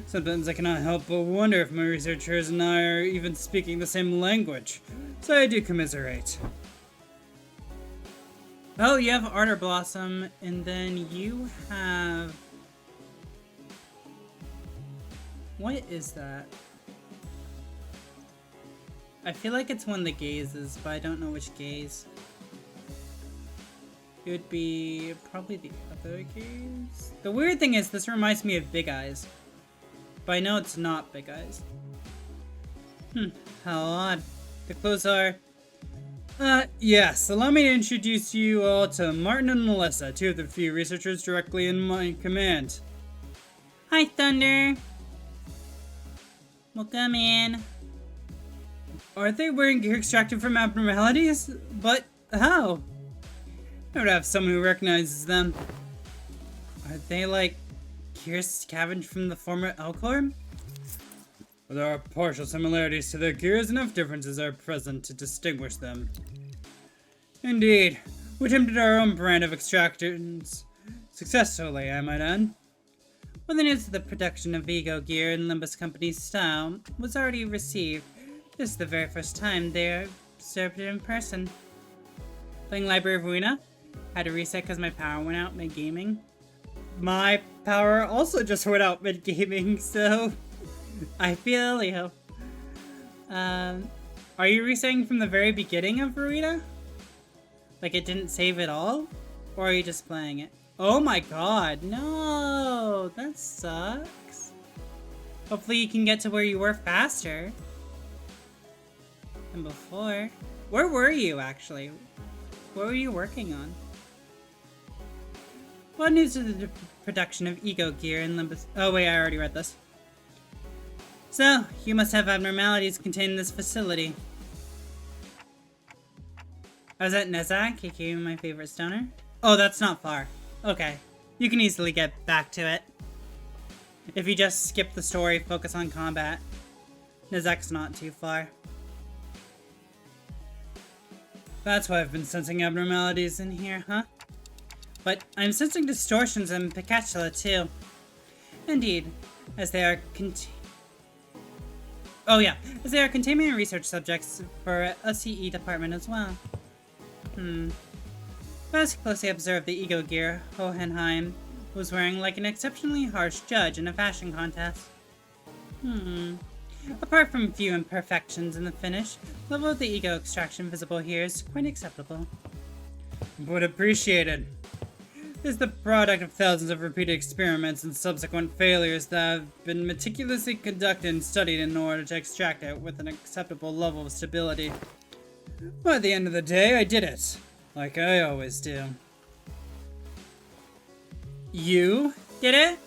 Sometimes I cannot help but wonder if my researchers and I are even speaking the same language. So I do commiserate. Oh, you have Ardor Blossom, and then you have... What is that? I feel like it's one of the gazes, but I don't know which gaze. It would be probably the other gaze. The weird thing is, this reminds me of Big Eyes. But I know it's not Big Eyes. How odd. The clothes are... yes, allow me to introduce you all to Martin and Melissa, two of the few researchers directly in my command. Hi, Thunder. Welcome in. Are they wearing gear extracted from abnormalities? But how? I would have someone who recognizes them. Are they like gear scavenged from the former Elcor? Well, there are partial similarities to their gears, enough differences are present to distinguish them. Indeed, we attempted our own brand of extractions successfully, I might add. When the news of the production of Ego gear in Limbus Company's style was already received, this is the very first time they observed it in person. Playing Library of Ruina? Had to reset because my power went out mid-gaming. My power also just went out mid-gaming, so... I feel Leo. Are you resetting from the very beginning of Ruina? Like it didn't save at all? Or are you just playing it? Oh my god, no! That sucks. Hopefully you can get to where you were faster than before. Where were you, actually? What were you working on? What news of the production of Ego gear in Limbus? Oh wait, I already read this. So, you must have abnormalities contained in this facility. I was at Nezak, aka my favorite stoner. Oh, that's not far. Okay. You can easily get back to it. If you just skip the story, focus on combat. Nezak's not too far. That's why I've been sensing abnormalities in here, huh? But I'm sensing distortions in Picatula too. Indeed, as they are as they are containment and research subjects for a CE department as well. As closely observed the Ego gear Hohenheim was wearing like an exceptionally harsh judge in a fashion contest. Apart from a few imperfections in the finish, the level of the Ego extraction visible here is quite acceptable. Would appreciate it. It is the product of thousands of repeated experiments and subsequent failures that have been meticulously conducted and studied in order to extract it with an acceptable level of stability. But at the end of the day, I did it. Like I always do. You did it?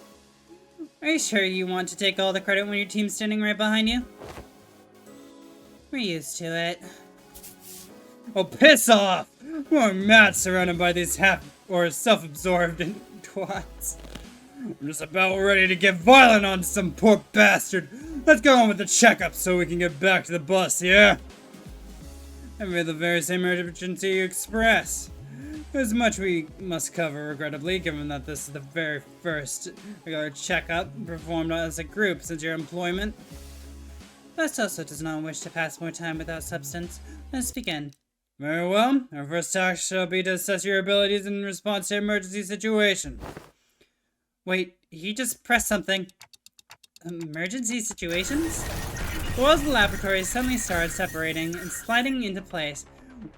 Are you sure you want to take all the credit when your team's standing right behind you? We're used to it. Oh, piss off! We're mad surrounded by these self-absorbed twats. I'm just about ready to get violent on some poor bastard. Let's go on with the checkup so we can get back to the bus, yeah? I made the very same emergency you express. There's much we must cover, regrettably, given that this is the very first regular checkup performed as a group since your employment. Best also does not wish to pass more time without substance. Let's begin. Very well. Our first task shall be to assess your abilities in response to emergency situation. Wait, he just pressed something. Emergency situations? The walls of the laboratory suddenly started separating and sliding into place.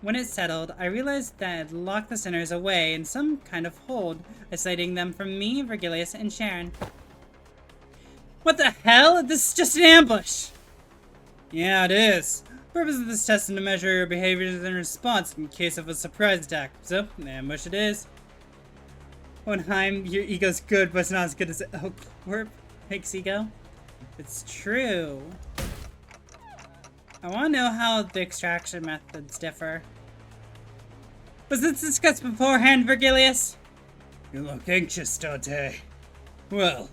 When it settled, I realized that it locked the sinners away in some kind of hold, isolating them from me, Virgilius, and Sharon. What the hell? This is just an ambush! Yeah, it is. The purpose of this test is to measure your behaviors in response in case of a surprise attack. So, an ambush it is. Hohenheim, your ego's good, but it's not as good as Elcor makes ego. It's true. I want to know how the extraction methods differ. Was this discussed beforehand, Virgilius? You look anxious, Dante. Well,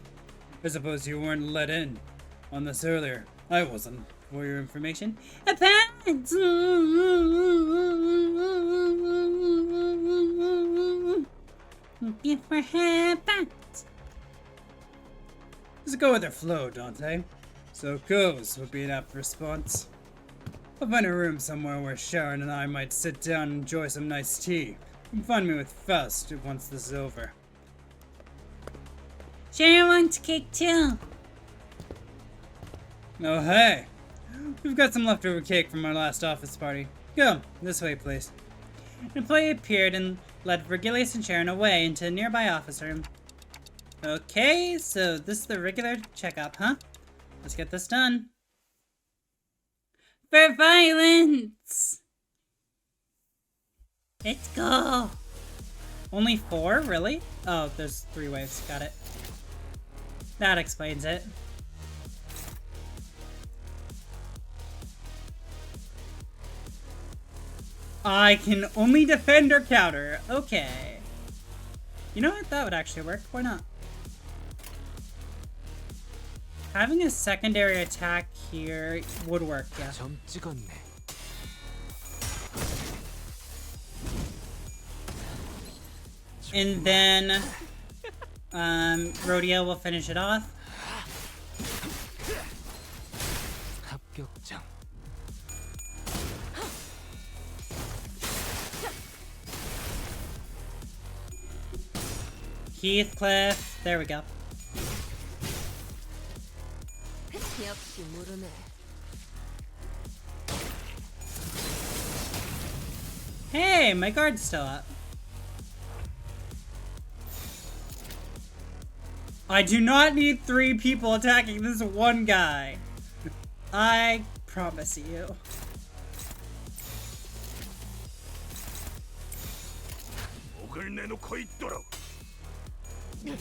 I suppose you weren't let in on this earlier. I wasn't, for your information. A pants! Give her her pants! Just go with the flow, Dante. So it goes would be an apt response. I'll find a room somewhere where Sharon and I might sit down and enjoy some nice tea. You can find me with Faust once this is over. Sharon wants cake too. Oh hey! We've got some leftover cake from our last office party. Go, this way please. An employee appeared and led Regulus and Sharon away into a nearby office room. Okay, so this is the regular checkup, huh? Let's get this done. For violence! Let's go! Only 4? Really? Oh, there's 3 waves. Got it. That explains it. I can only defend or counter. Okay. You know what? That would actually work. Why not? Having a secondary attack here would work, yeah. 점 찍었네. And then, Rodeo will finish it off. 합격장. Heathcliff. There we go. 역시 모르네. Hey, my guard's still up. I do not need 3 people attacking this one guy. I promise you.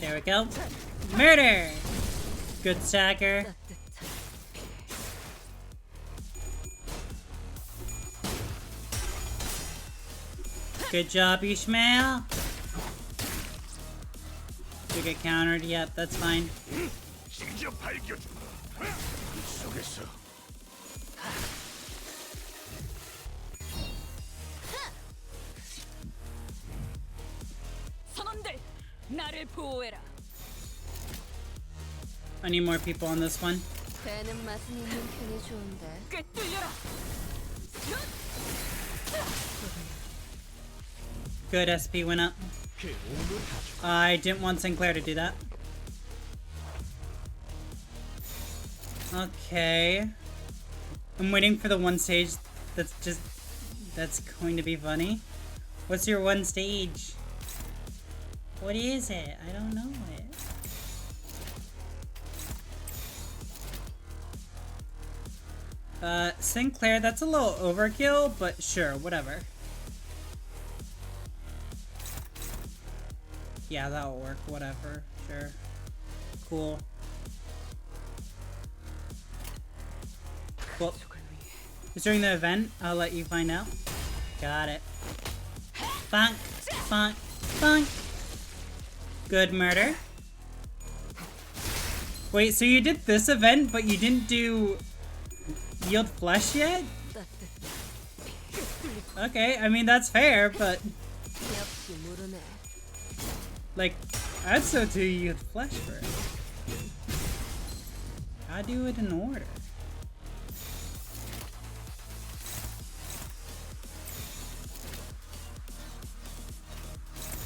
There we go. Murder! Good stagger. Good job, Ishmael. You get countered. Yep, that's fine. 선원들, 나를 보호해라. I need more people on this one. 배는 맛은 있는 편이 좋은데. 꽤 뚫려라. Good, SP went up. I didn't want Sinclair to do that. Okay. I'm waiting for the one stage that's going to be funny. What's your one stage? What is it? I don't know it. Sinclair, that's a little overkill, but sure, whatever. Yeah, that'll work, whatever, sure. Cool. Well, it's during the event, I'll let you find out. Got it. Bonk, bonk, bonk. Good murder. Wait, so you did this event, but you didn't do yield flesh yet? Okay, I mean, that's fair, but... 역시 모르네. Like, I'd still do yield flesh first. I do it in order.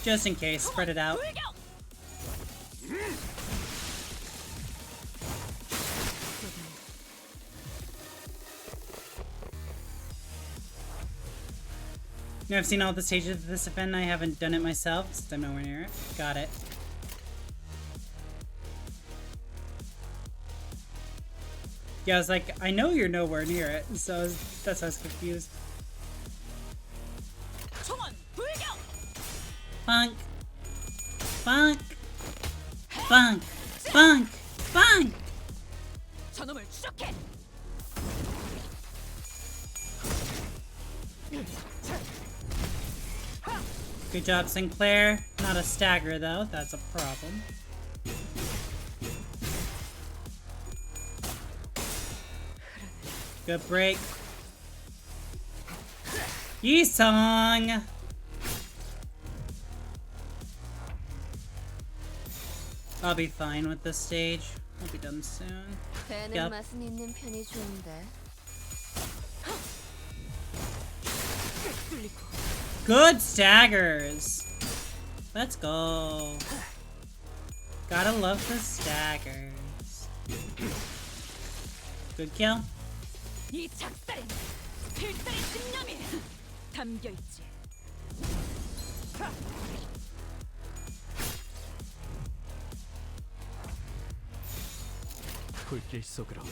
Just in case, spread it out. Now I've seen all the stages of this event. I haven't done it myself since I'm nowhere near it. Got it. Yeah, I was like, I know you're nowhere near it, so that's why I was confused. Funk. Funk. Funk. Funk. Funk. 저놈을 추적해. Good job, Sinclair. Not a stagger, though. That's a problem. Good break. Yisong! I'll be fine with this stage. I'll be done soon. 배는 Yep. 맛은 있는 편이 좋은데. 뚫리고. Good staggers! Let's go. Gotta love the staggers. Good kill. 이 작살엔 필살의 신념이 담겨 있지. 불길 속으로.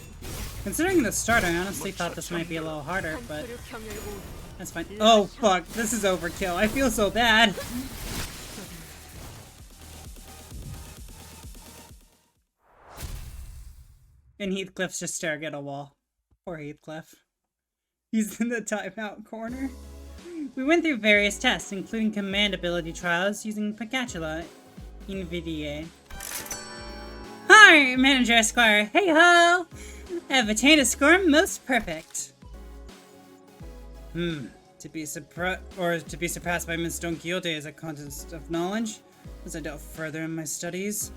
Considering the start, I honestly thought this might be a little harder, but 한표를 경멸고 that's fine. Oh fuck, this is overkill. I feel so bad. And Heathcliff's just staring at a wall. Poor Heathcliff. He's in the timeout corner. We went through various tests, including command ability trials using Picatula in VDA. Hi, Manager Esquire. Hey ho! I have attained a score most perfect. To be surpassed by Miss Don Quixote is a contest of knowledge, as I delve further in my studies.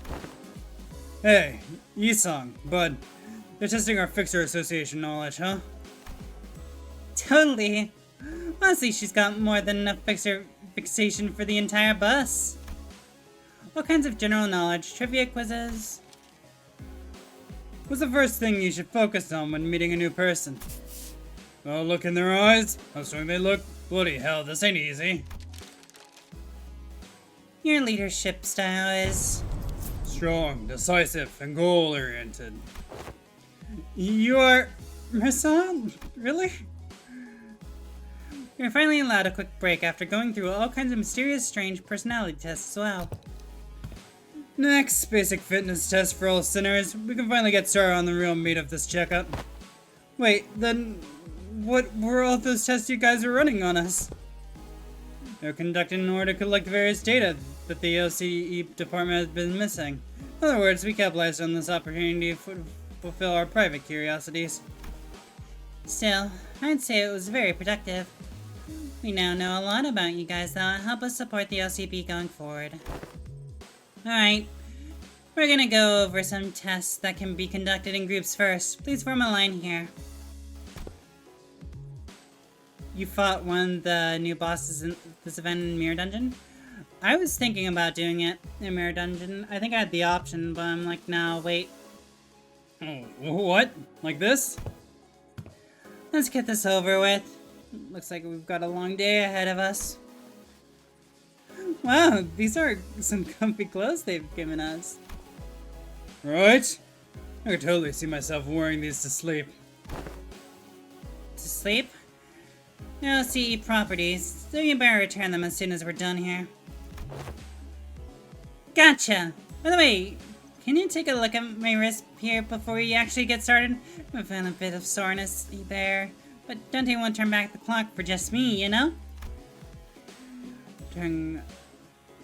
Hey, Yisong, bud. They're testing our Fixer Association knowledge, huh? Totally. Honestly, she's got more than enough fixation for the entire bus. What kinds of general knowledge, trivia quizzes? What's the first thing you should focus on when meeting a new person? Oh, look in their eyes. How strong they look. Bloody hell, this ain't easy. Your leadership style is strong, decisive, and goal-oriented. You are Marcel? Really? You're finally allowed a quick break after going through all kinds of mysterious, strange personality tests as well. Next, basic fitness test for all sinners. We can finally get started on the real meat of this checkup. Wait, then what were all those tests you guys were running on us? They're conducted in order to collect various data that the LCB department has been missing. In other words, we capitalized on this opportunity to fulfill our private curiosities. Still, I'd say it was very productive. We now know a lot about you guys that'll help us support the LCB going forward. Alright, we're gonna go over some tests that can be conducted in groups first. Please form a line here. You fought one of the new bosses in this event in Mirror Dungeon? I was thinking about doing it in Mirror Dungeon. I think I had the option, but I'm like, no, wait. Oh, what? Like this? Let's get this over with. Looks like we've got a long day ahead of us. Wow, these are some comfy clothes they've given us. Right? I could totally see myself wearing these to sleep. To sleep? No CE properties, so you better return them as soon as we're done here. Gotcha! By the way, can you take a look at my wrist here before we actually get started? I found a bit of soreness there, but don't you want to turn back the clock for just me, you know? Turning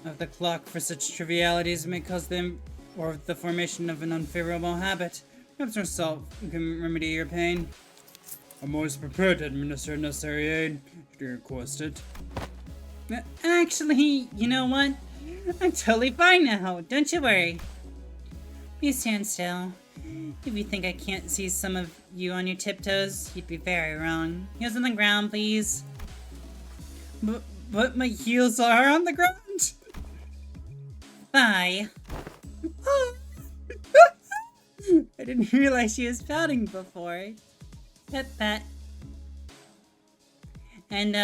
of the clock for such trivialities may cause them or the formation of an unfavorable habit. Perhaps yourself can remedy your pain. I'm always prepared to administer necessary aid if you request it. Actually, you know what? I'm totally fine now, don't you worry. You stand still. If you think I can't see some of you on your tiptoes, you'd be very wrong. Heels on the ground, please. But my heels are on the ground? Bye. I didn't realize she was pouting before. Pet pet. And,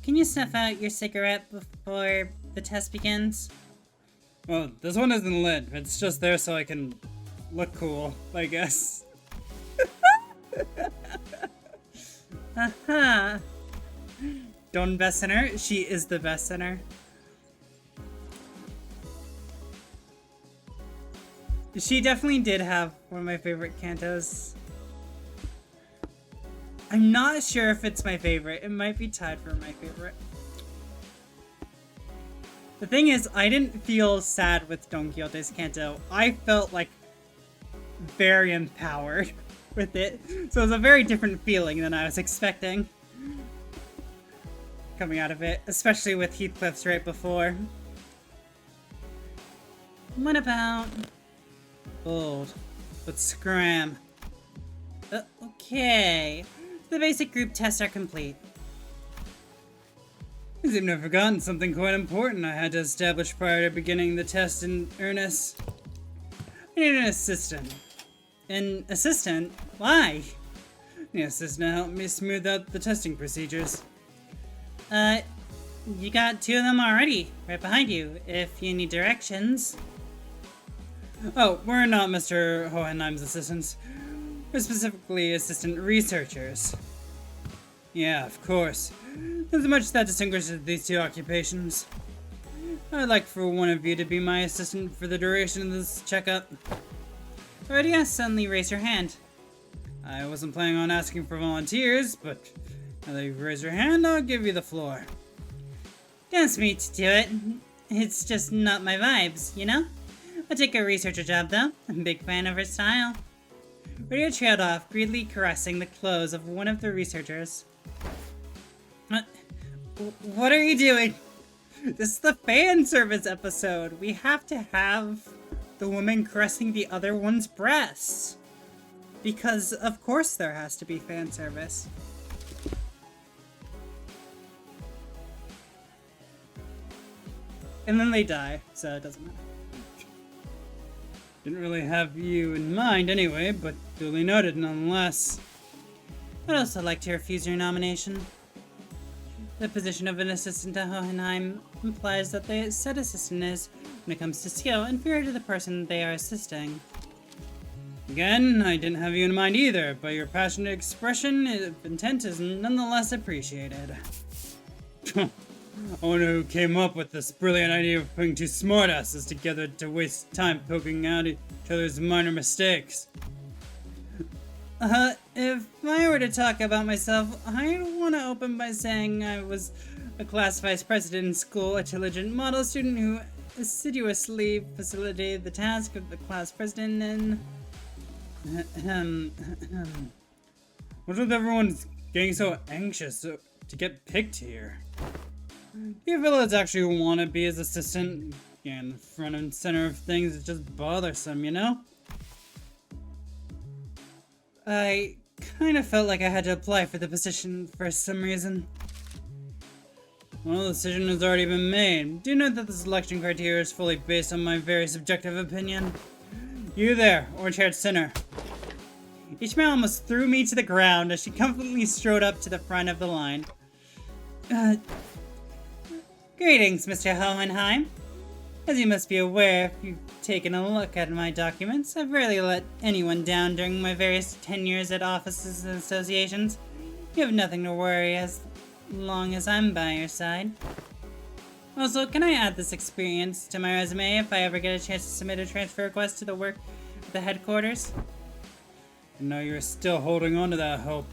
can you snuff out your cigarette before the test begins? Well, this one isn't lit. It's just there so I can look cool, I guess. Aha! Don't best sinner. She is the best sinner. She definitely did have one of my favorite cantos. I'm not sure if it's my favorite. It might be tied for my favorite. The thing is, I didn't feel sad with Don Quixote's canto. I felt like very empowered with it. So it was a very different feeling than I was expecting coming out of it, especially with Heathcliff's right before. What about Bold? but scram. Okay. The basic group tests are complete. I seem to have forgotten something quite important I had to establish prior to beginning the test in earnest. I need an assistant. An assistant? Why? The assistant helped me smooth out the testing procedures. You got 2 of them already, right behind you, if you need directions. Oh, we're not Mr. Hohenheim's assistants. We're specifically assistant researchers. Yeah, of course. There's much that distinguishes these 2 occupations. I'd like for one of you to be my assistant for the duration of this checkup. Already suddenly raise your hand. I wasn't planning on asking for volunteers, but now that you've raised your hand, I'll give you the floor. Don't me to do it. It's just not my vibes, you know? I'll take a researcher job, though. I'm a big fan of her style. Radio trailed off, greedily caressing the clothes of one of the researchers. What are you doing? This is the fan service episode. We have to have the woman caressing the other one's breasts. Because, of course, there has to be fan service. And then they die, so it doesn't matter. Didn't really have you in mind anyway, but duly noted nonetheless. I'd also like to refuse your nomination. The position of an assistant to Hohenheim implies that the said assistant is, when it comes to skill, inferior to the person they are assisting. Again, I didn't have you in mind either, but your passionate expression of intent is nonetheless appreciated. I wonder who came up with this brilliant idea of putting 2 smartasses together to waste time poking out each other's minor mistakes. If I were to talk about myself, I'd want to open by saying I was a class vice president in school, a diligent model student who assiduously facilitated the task of the class president, and... What's with everyone getting so anxious to get picked here? You fellas actually want to be his assistant? Again, front and center of things is just bothersome, you know? I kind of felt like I had to apply for the position for some reason. Well, the decision has already been made. Do note that the selection criteria is fully based on my very subjective opinion. You there, orange-haired sinner. Ishmael almost threw me to the ground as she comfortably strode up to the front of the line. Greetings, Mr. Hohenheim. As you must be aware, if you've taken a look at my documents, I've rarely let anyone down during my various tenures at offices and associations. You have nothing to worry as long as I'm by your side. Also, can I add this experience to my resume if I ever get a chance to submit a transfer request to the work at the headquarters? I know you're still holding on to that hope.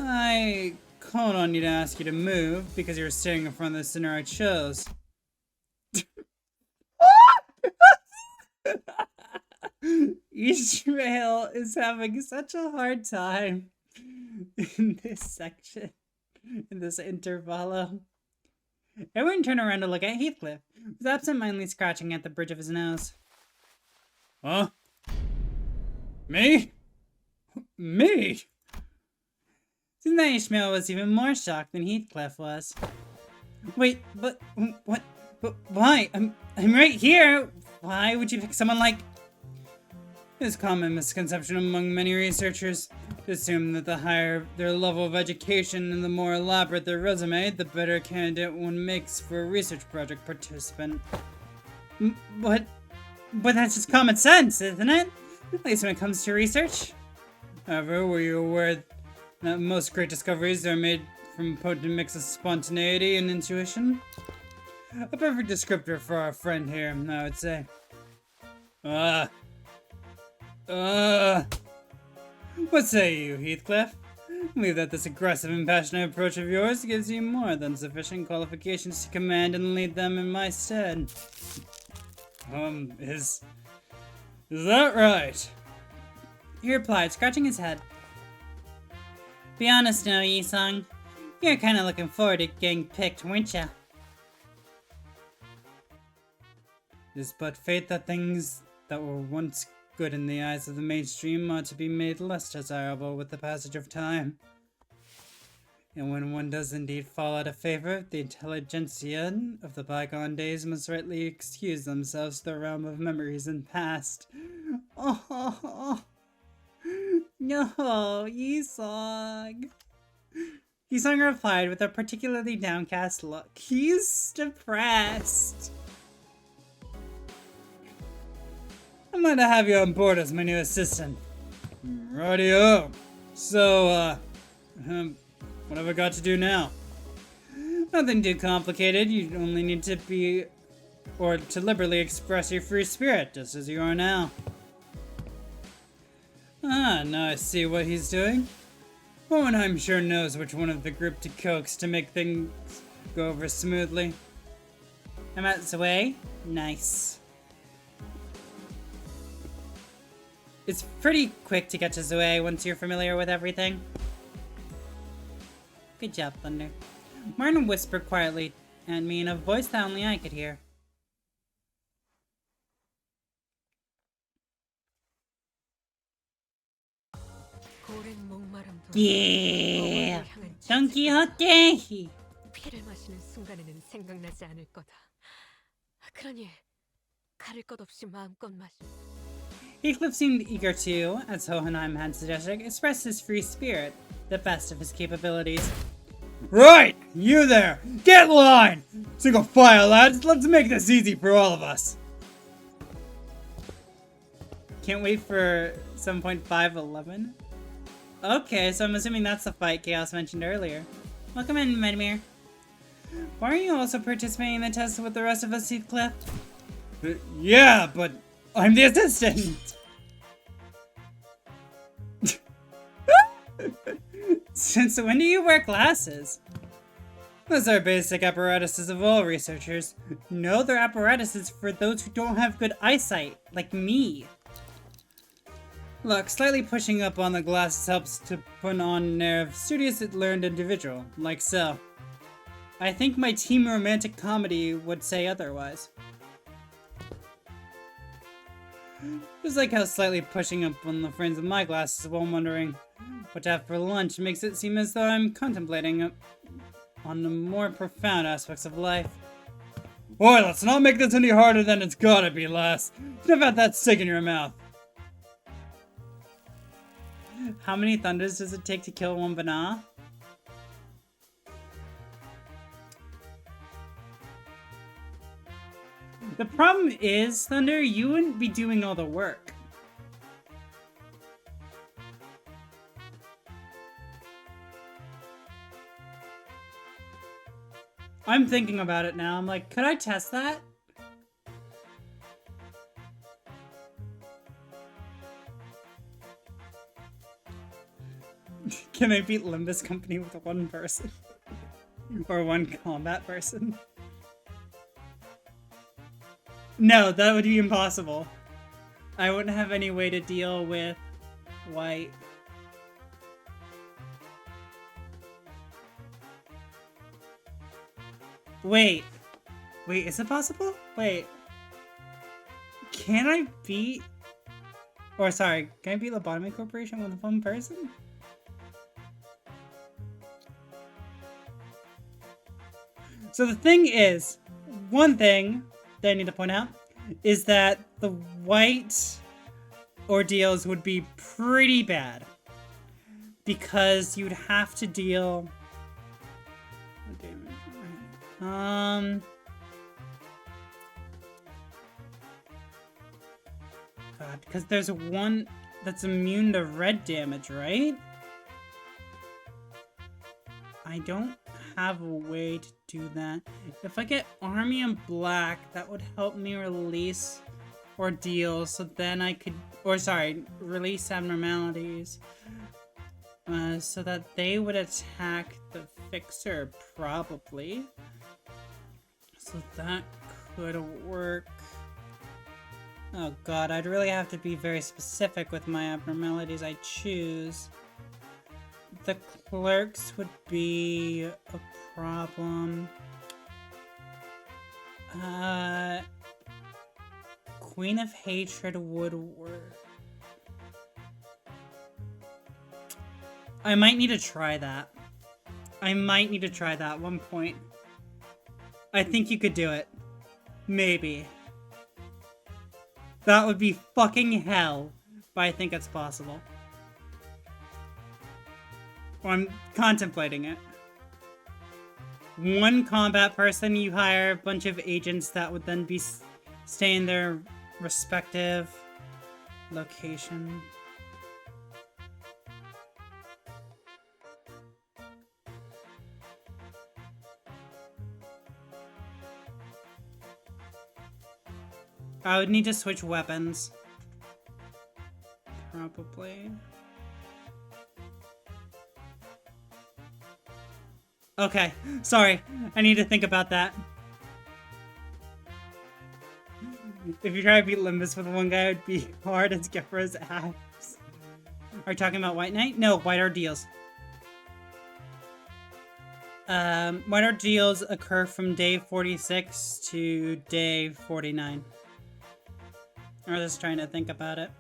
I called on you to ask you to move because you were sitting in front of the center I chose. Ishmael is having such a hard time in this section, in this intervallo. Everyone turned around to look at Heathcliff, who was absent-mindedly scratching at the bridge of his nose. Huh? Me? Me? Seemed that Ishmael was even more shocked than Heathcliff was. Wait, but what? But why? I'm right here. Why would you pick someone like? It's a common misconception among many researchers to assume that the higher their level of education and the more elaborate their resume, the better candidate one makes for a research project participant. But that's just common sense, isn't it? At least when it comes to research. However, were you aware that most great discoveries are made from a potent mix of spontaneity and intuition? A perfect descriptor for our friend here, I would say. What say you, Heathcliff? I believe that this aggressive and passionate approach of yours gives you more than sufficient qualifications to command and lead them in my stead. Is that right? He replied, scratching his head. Be honest now, Yi-sung. You're kinda looking forward to getting picked, weren't ya? It's but fate that things that were once good in the eyes of the mainstream ought to be made less desirable with the passage of time. And when one does indeed fall out of favor, the intelligentsia of the bygone days must rightly excuse themselves to the realm of memories and past. Oh, no, Yisong. Yisong replied with a particularly downcast look. He's depressed. I'm glad to have you on board as my new assistant. Rightio. So, what have I got to do now? Nothing too complicated. You only need to be, or to liberally express your free spirit, just as you are now. Ah, now I see what he's doing. Hohenheim sure knows which one of the group to coax to make things go over smoothly. I'm out the way. Nice. It's pretty quick to get to Zoe once you're familiar with everything. Good job, Thunder. Martin whispered quietly at me in a voice that only I could hear. Yeah! Don Quixote! 피를 마시는 순간에는 생각나지 않을 거다. 그러니 가릴 것 없이 마음껏 마시. Heathcliff seemed eager to, as Hohenheim had suggested, express his free spirit, the best of his capabilities. Right! You there! Get in line! Single file, lads! Let's make this easy for all of us! Can't wait for 7.511. Okay, so I'm assuming that's the fight Chaos mentioned earlier. Welcome in, Medimir. Why are you also participating in the test with the rest of us, Heathcliff? Yeah, but I'm the assistant! Since when do you wear glasses? Those are basic apparatuses of all researchers. No, they're apparatuses for those who don't have good eyesight, like me. Look, slightly pushing up on the glasses helps to put on an air of studious and learned individual, like so. I think my team romantic comedy would say otherwise. Just like how slightly pushing up on the frames of my glasses while wondering what to have for lunch makes it seem as though I'm contemplating on the more profound aspects of life. Boy, let's not make this any harder than it's gotta be, lass. Sniff out that stick in your mouth. How many thunders does it take to kill one banana? The problem is, Thunder, you wouldn't be doing all the work. I'm thinking about it now. I'm like, could I test that? Can I beat Limbus Company with one person? Or one combat person? No, that would be impossible. I wouldn't have any way to deal with white. Wait, is it possible? Wait. Can I beat... Or sorry, can I beat Lobotomy Corporation with one person? So the thing is, one thing that I need to point out is that the white ordeals would be pretty bad. Because you'd have to deal... God, because there's one that's immune to red damage, right? I don't have a way to do that. If I get Army in black, that would help me release ordeals, so then I could, or sorry, release abnormalities, so that they would attack the fixer, probably. So that could work. Oh god, I'd really have to be very specific with my abnormalities I choose. The clerks would be a problem. Queen of Hatred would work. I might need to try that. I might need to try that at one point. I think you could do it. Maybe. That would be fucking hell, but I think it's possible. Or I'm contemplating it. One combat person, you hire a bunch of agents that would then be stay in their respective location. I would need to switch weapons. Probably. Okay, sorry. I need to think about that. If you try to beat Limbus with one guy, it would be hard as get for his ass. Are you talking about White Knight? No, White Ordeals. White Ordeals occur from day 46 to day 49. I was just trying to think about it.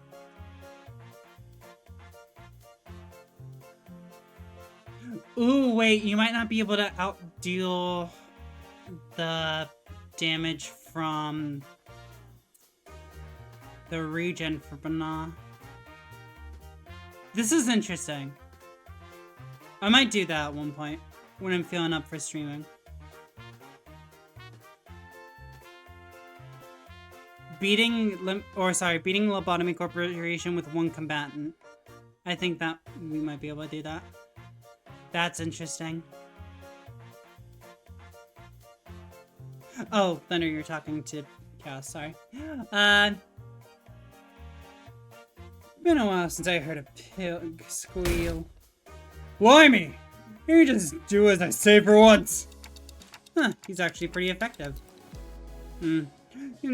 Ooh, wait, you might not be able to outdeal the damage from the regen for Bana. This is interesting. I might do that at one point when I'm feeling up for streaming. Beating Lobotomy Corporation with one combatant. I think that we might be able to do that. That's interesting. Oh, Thunder, you're talking to Chaos, sorry. Been a while since I heard a pig squeal. Blimey! You just do as I say for once. Huh, he's actually pretty effective. Seems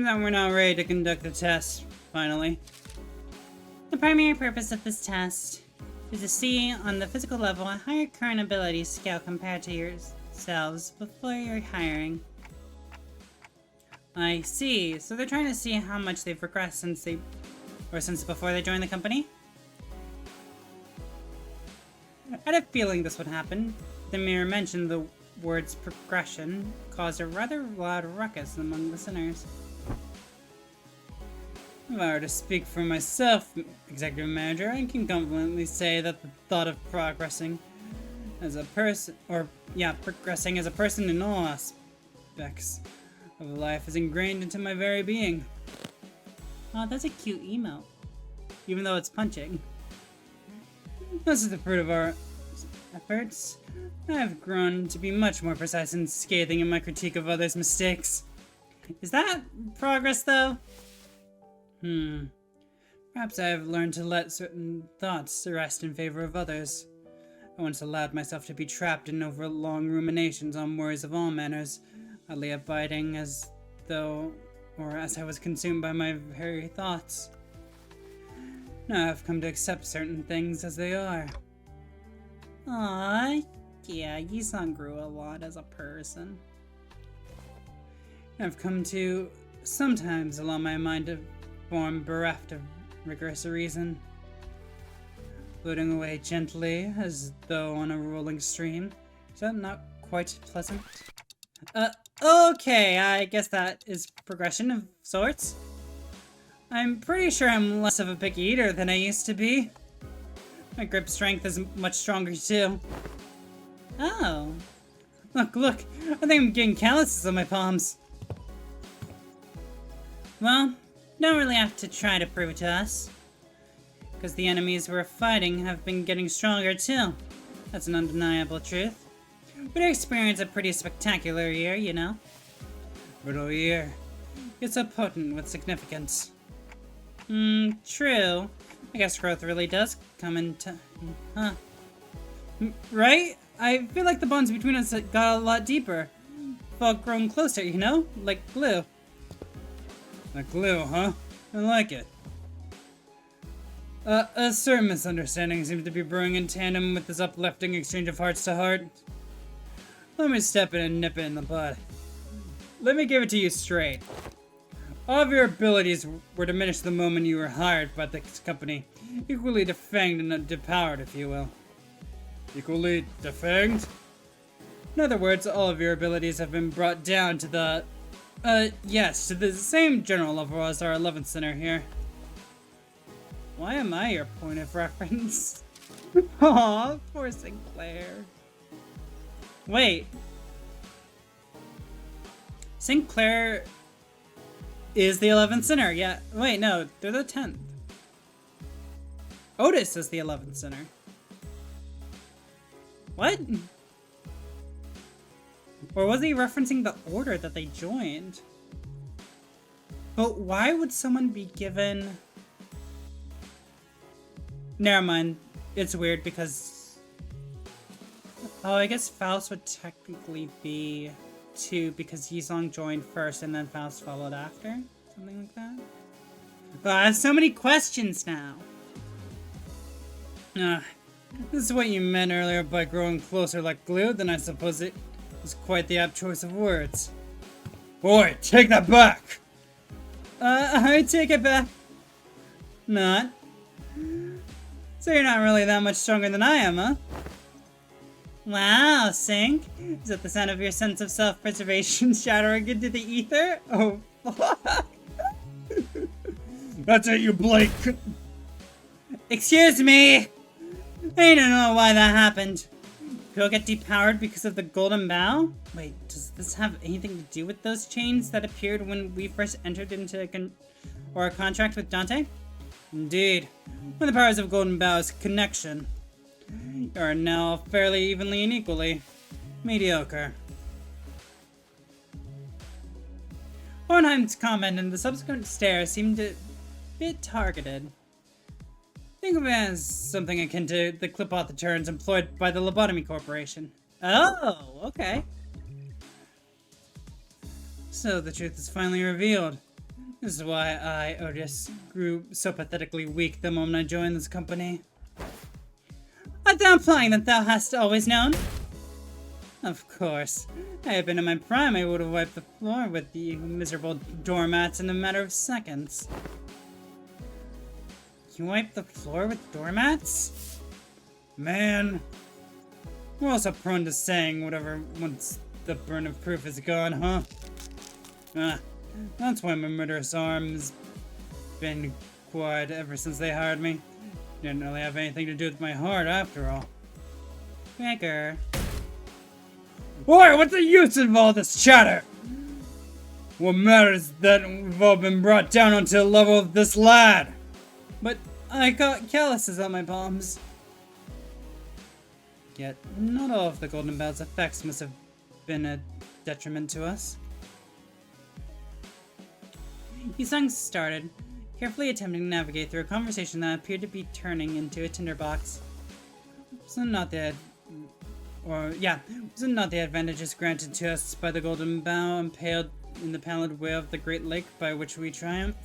that we're not ready to conduct the test, finally. The primary purpose of this test is to see on the physical level how your current abilities scale compared to yourselves before your hiring. I see. So they're trying to see how much they've progressed since before they joined the company? I had a feeling this would happen. The mere mention of the words progression caused a rather loud ruckus among listeners. If I were to speak for myself, Executive Manager, I can confidently say that the thought of progressing as a person in all aspects of life is ingrained into my very being. Oh, that's a cute emote. Even though it's punching. This is the fruit of our efforts. I have grown to be much more precise and scathing in my critique of others' mistakes. Is that progress, though? Perhaps I have learned to let certain thoughts rest in favor of others. I once allowed myself to be trapped in overlong ruminations on worries of all manners, oddly abiding as I was consumed by my very thoughts. Now I've come to accept certain things as they are. Aww, yeah, Yi-san grew a lot as a person. I've come to sometimes allow my mind to form bereft of rigorous reason, floating away gently as though on a rolling stream. Is that not quite pleasant? Okay, I guess that is progression of sorts. I'm pretty sure I'm less of a picky eater than I used to be. My grip strength is much stronger too. Oh. Look, I think I'm getting calluses on my palms. Well, don't really have to try to prove it to us. Because the enemies we're fighting have been getting stronger too. That's an undeniable truth. We experienced a pretty spectacular year, you know. Brutal year. It's so potent with significance. True. I guess growth really does come into... Huh. Right? I feel like the bonds between us got a lot deeper. Felt grown closer, you know? Like glue. Like glue, huh? I like it. A certain misunderstanding seems to be brewing in tandem with this uplifting exchange of hearts to heart. Let me step in and nip it in the bud. Let me give it to you straight. All of your abilities were diminished the moment you were hired by this company. Equally defanged and depowered, if you will. Equally defanged? In other words, all of your abilities have been brought down to the... yes, to the same general level as our 11th center here. Why am I your point of reference? Aw, poor Sinclair. Wait. Sinclair is the 11th center, yeah. Wait, no, they're the 10th. Otis is the 11th center. What? Or was he referencing the order that they joined? But why would someone be given... Never mind. It's weird because... Oh, I guess Faust would technically be 2 because Yizong joined first and then Faust followed after? Something like that? Oh, I have so many questions now. This is what you meant earlier by growing closer like glue, then I suppose it was quite the apt choice of words. Boy, take that back! I take it back. Not. So you're not really that much stronger than I am, huh? Wow, Sink. Is that the sound of your sense of self-preservation shattering into the ether? Oh, fuck. That's it, you Blake. Excuse me! I don't know why that happened. People get depowered because of the golden bow? Wait, does this have anything to do with those chains that appeared when we first entered into a contract with Dante? Indeed. One of the powers of golden bow is connection. You are now fairly evenly and equally mediocre. Hohenheim's comment and the subsequent stare seemed a bit targeted. Think of it as something akin to the clip-off the turns employed by the Lobotomy Corporation. Oh, okay. So the truth is finally revealed. This is why I, Otis, grew so pathetically weak the moment I joined this company. Art thou implying that thou hast always known? Of course. Had I been in my prime, I would have wiped the floor with the miserable doormats in a matter of seconds. You wipe the floor with doormats? Man. We're also prone to saying whatever once the burn of proof is gone, huh? That's why my murderous arm's been quiet ever since they hired me. Didn't really have anything to do with my heart after all. Gregor. Boy, what's the use of all this chatter? What matters is that we've all been brought down onto the level of this lad. But I got calluses on my palms. Yet, not all of the Golden Bow's effects must have been a detriment to us. Yizong started, carefully attempting to navigate through a conversation that appeared to be turning into a tinderbox. Wasn't not the advantages granted to us by the Golden Bow impaled in the pallid whale of the Great Lake by which we triumph?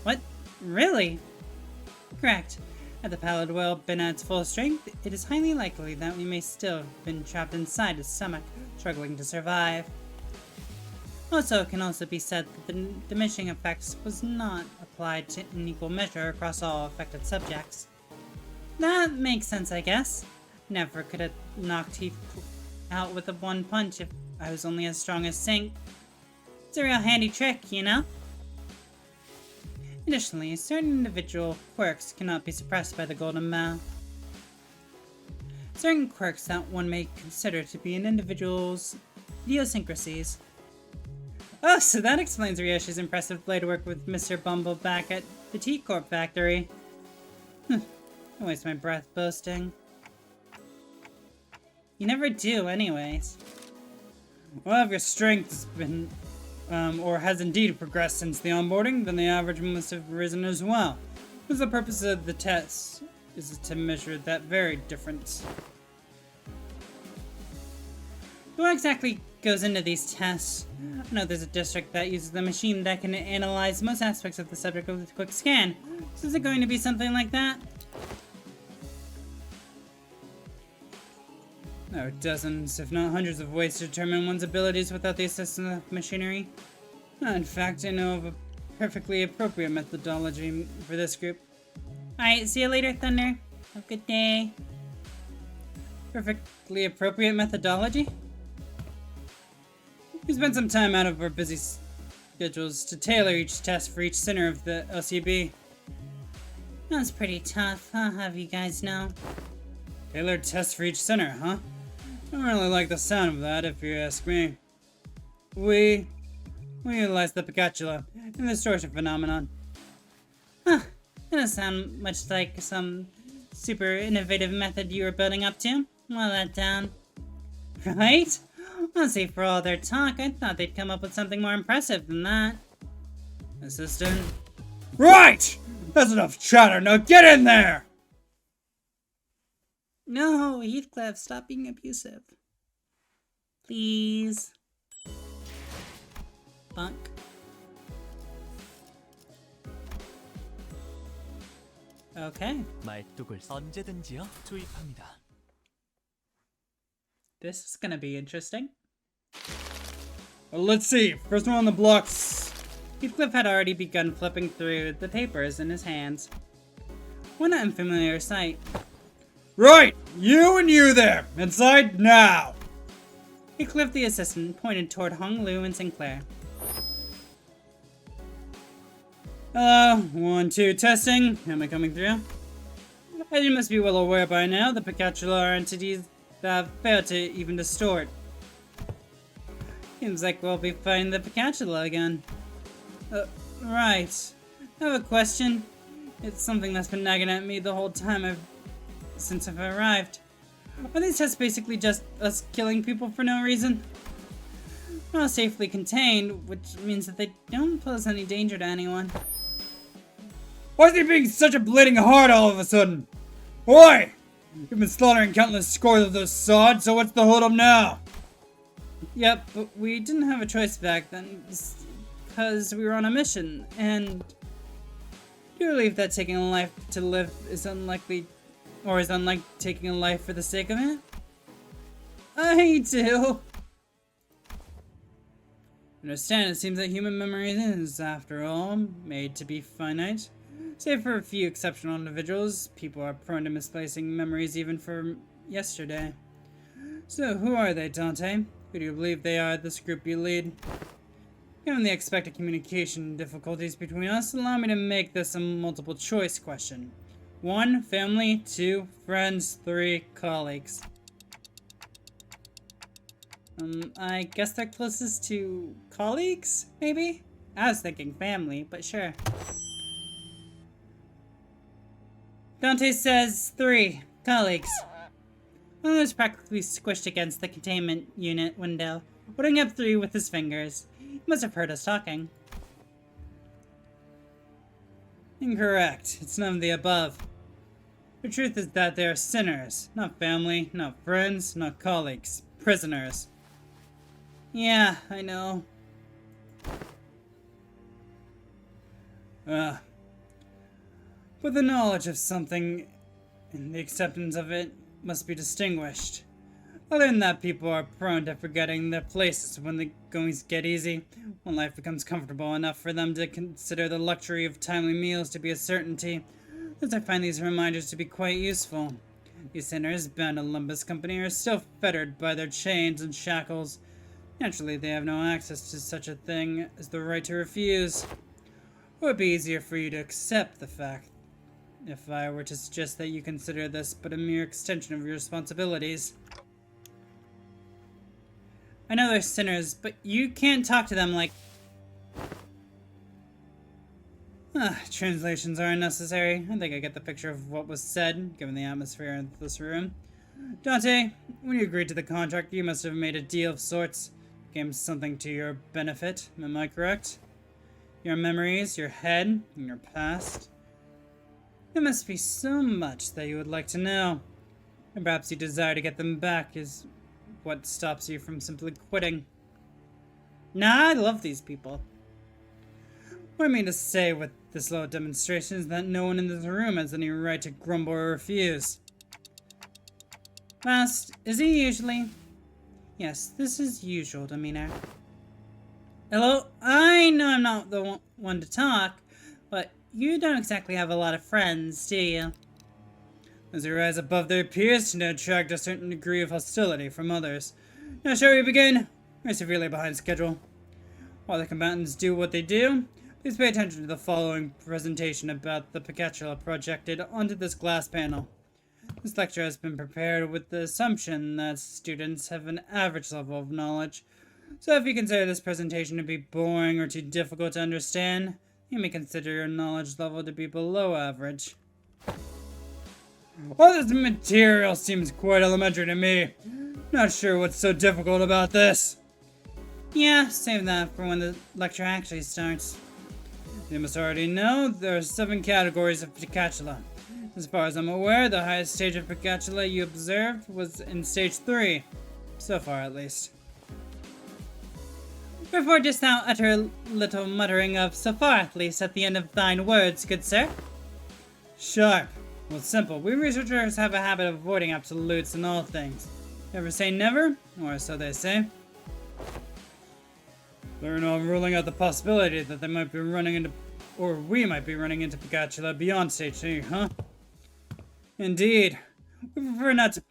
What? Really? Correct. Had the pallid whale been at its full strength, it is highly likely that we may still have been trapped inside its stomach, struggling to survive. Also, it can also be said that the diminishing effects was not applied in equal measure across all affected subjects. That makes sense, I guess. Never could have knocked Heath out with a one punch if I was only as strong as Sink. It's a real handy trick, you know? Additionally, certain individual quirks cannot be suppressed by the Golden Bow. Certain quirks that one may consider to be an individual's idiosyncrasies. Oh, so that explains Ryoshi's impressive blade work with Mr. Bumble back at the T-Corp factory. I waste my breath boasting. You never do, anyways. Well, if your strength has been, or has indeed progressed since the onboarding, then the average must have risen as well. Because the purpose of the test is to measure that very difference. What exactly goes into these tests? I know there's a district that uses the machine that can analyze most aspects of the subject with a quick scan. So is it going to be something like that? There are dozens, if not hundreds of ways to determine one's abilities without the assistance of machinery. In fact, I know of a perfectly appropriate methodology for this group. Alright, see you later, Thunder. Have a good day. Perfectly appropriate methodology? We spent some time out of our busy schedules to tailor each test for each center of the LCB. That's pretty tough, I'll have you guys know. Tailored tests for each center, huh? I don't really like the sound of that, if you ask me. We utilize the Picatula and the distortion phenomenon. Huh, that doesn't sound much like some super innovative method you were building up to. Well, that down. Right? Honestly, for all their talk, I thought they'd come up with something more impressive than that. Assistant? Right! That's enough chatter, now get in there! No, Heathcliff, stop being abusive. Please. Bunk. Okay. 말뚝을 언제든지요. 투입합니다. This is gonna be interesting. Well, let's see. First one on the blocks. Heathcliff had already begun flipping through the papers in his hands. What an unfamiliar sight. Right! You and you there! Inside now! Heathcliff, the assistant, pointed toward Hong Lu and Sinclair. Hello, 1, 2, testing. Am I coming through? As you must be well aware by now, the Picatula are entities that have failed to even distort. Seems like we'll be fighting the Picatula again. Right. I have a question. It's something that's been nagging at me the whole time since I've arrived. Are these tests basically just us killing people for no reason? Not safely contained, which means that they don't pose any danger to anyone. Why is he being such a bleeding heart all of a sudden? Oi! You've been slaughtering countless scores of those sods, so what's the hold-up now? Yep, but we didn't have a choice back then, because we were on a mission, and do you believe that taking a life to live is unlikely, or is unlike taking a life for the sake of it? I do. Understand, it seems that human memory is, after all, made to be finite. Save for a few exceptional individuals, people are prone to misplacing memories even for yesterday. So, who are they, Dante? Who do you believe they are, this group you lead? Given the expected communication difficulties between us, allow me to make this a multiple choice question. 1, family. 2, friends. 3, colleagues. I guess they're closest to colleagues, maybe? I was thinking family, but sure. Dante says 3, colleagues. One was practically squished against the containment unit window, putting up 3 with his fingers. He must have heard us talking. Incorrect. It's none of the above. The truth is that they are sinners. Not family, not friends, not colleagues. Prisoners. Yeah, I know. But the knowledge of something and the acceptance of it must be distinguished. I learned that people are prone to forgetting their places when the goings get easy, when life becomes comfortable enough for them to consider the luxury of timely meals to be a certainty. Thus I find these reminders to be quite useful. These sinners, bound to Limbus Company, are still fettered by their chains and shackles. Naturally, they have no access to such a thing as the right to refuse. It would be easier for you to accept the fact if I were to suggest that you consider this but a mere extension of your responsibilities. I know they're sinners, but you can't talk to them like... Translations are unnecessary. I think I get the picture of what was said, given the atmosphere in this room. Dante, when you agreed to the contract, you must have made a deal of sorts. Gave something to your benefit, am I correct? Your memories, your head, and your past. There must be so much that you would like to know. And perhaps you desire to get them back is what stops you from simply quitting. Nah, I love these people. What I mean to say with this little demonstration is that no one in this room has any right to grumble or refuse. Last, is he usually? Yes, this is usual demeanor. Hello? I know I'm not the one to talk, but you don't exactly have a lot of friends, do you? Those who rise above their peers tend to attract a certain degree of hostility from others. Now, shall we begin? We're severely behind schedule. While the combatants do what they do, please pay attention to the following presentation about the Picatula projected onto this glass panel. This lecture has been prepared with the assumption that students have an average level of knowledge. So if you consider this presentation to be boring or too difficult to understand, you may consider your knowledge level to be below average. All this material seems quite elementary to me. Not sure what's so difficult about this. Yeah, save that for when the lecture actually starts. You must already know there are 7 categories of Picatula. As far as I'm aware, the highest stage of Picatula you observed was in stage 3. So far, at least. Wherefore dost thou utter a little muttering of so far at least at the end of thine words, good sir? Sharp. Well, it's simple. We researchers have a habit of avoiding absolutes in all things. Never say never, or so they say. There are no ruling out the possibility that they might be running into, or we might be running into Picatula beyond stage 3, huh? Indeed. We prefer not to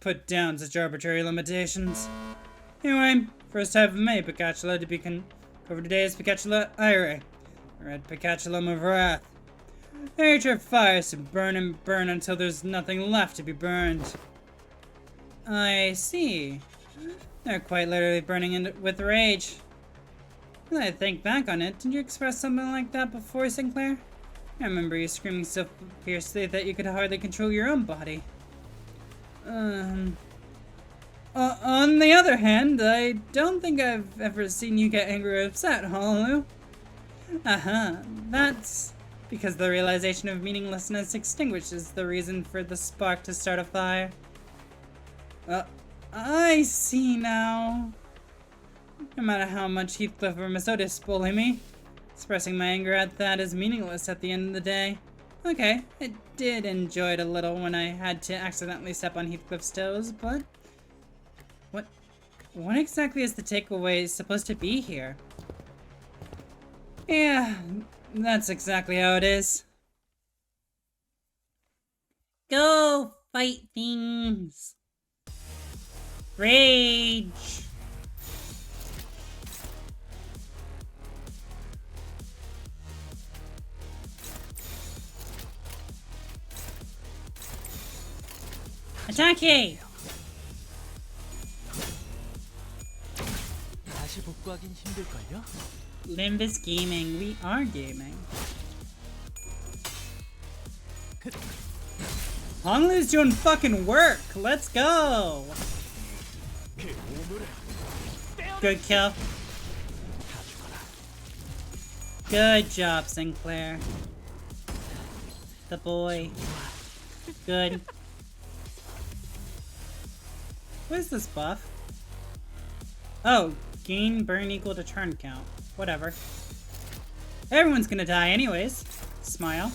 put down such arbitrary limitations. Anyway, first type of May Picatula to be covered today is Picatula Ire, Red Picatula of Wrath. Their nature of fire is to burn and burn until there's nothing left to be burned. I see. They're quite literally burning with rage. When I think back on it, did you express something like that before, Sinclair? I remember you screaming so fiercely that you could hardly control your own body. On the other hand, I don't think I've ever seen you get angry or upset, Honolulu. That's because the realization of meaninglessness extinguishes the reason for the spark to start a fire. I see now. No matter how much Heathcliff or Miss Otis bully me, expressing my anger at that is meaningless at the end of the day. Okay, I did enjoy it a little when I had to accidentally step on Heathcliff's toes, but what exactly is the takeaway supposed to be here? Yeah, that's exactly how it is. Go fight things. Rage. Attack! 다시 복구하긴 힘들걸요? Limbus gaming. We are gaming. Honglu's doing fucking work. Let's go. Good kill. Good job, Sinclair. The boy. Good. What is this buff? Oh, gain burn equal to turn count. Whatever. Everyone's gonna die anyways. Smile.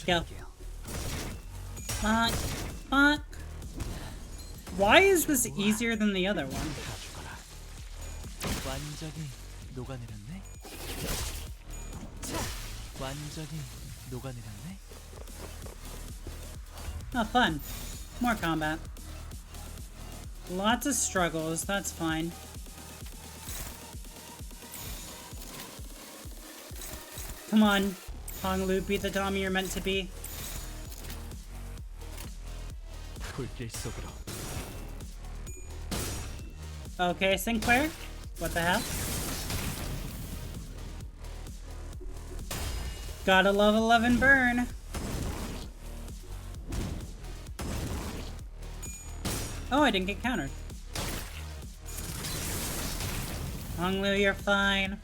Go. Fuck. Fuck. Why is this easier than the other one? 완전히 녹아내렸네. 완전히 녹아내렸네. Oh, fun. More combat. Lots of struggles, that's fine. Come on, Honglu, be the Tommy you're meant to be. 불길 속으로. Okay, Sinclair? What the hell? Gotta love 11 burn. Oh, I didn't get countered. Honglu, you're fine.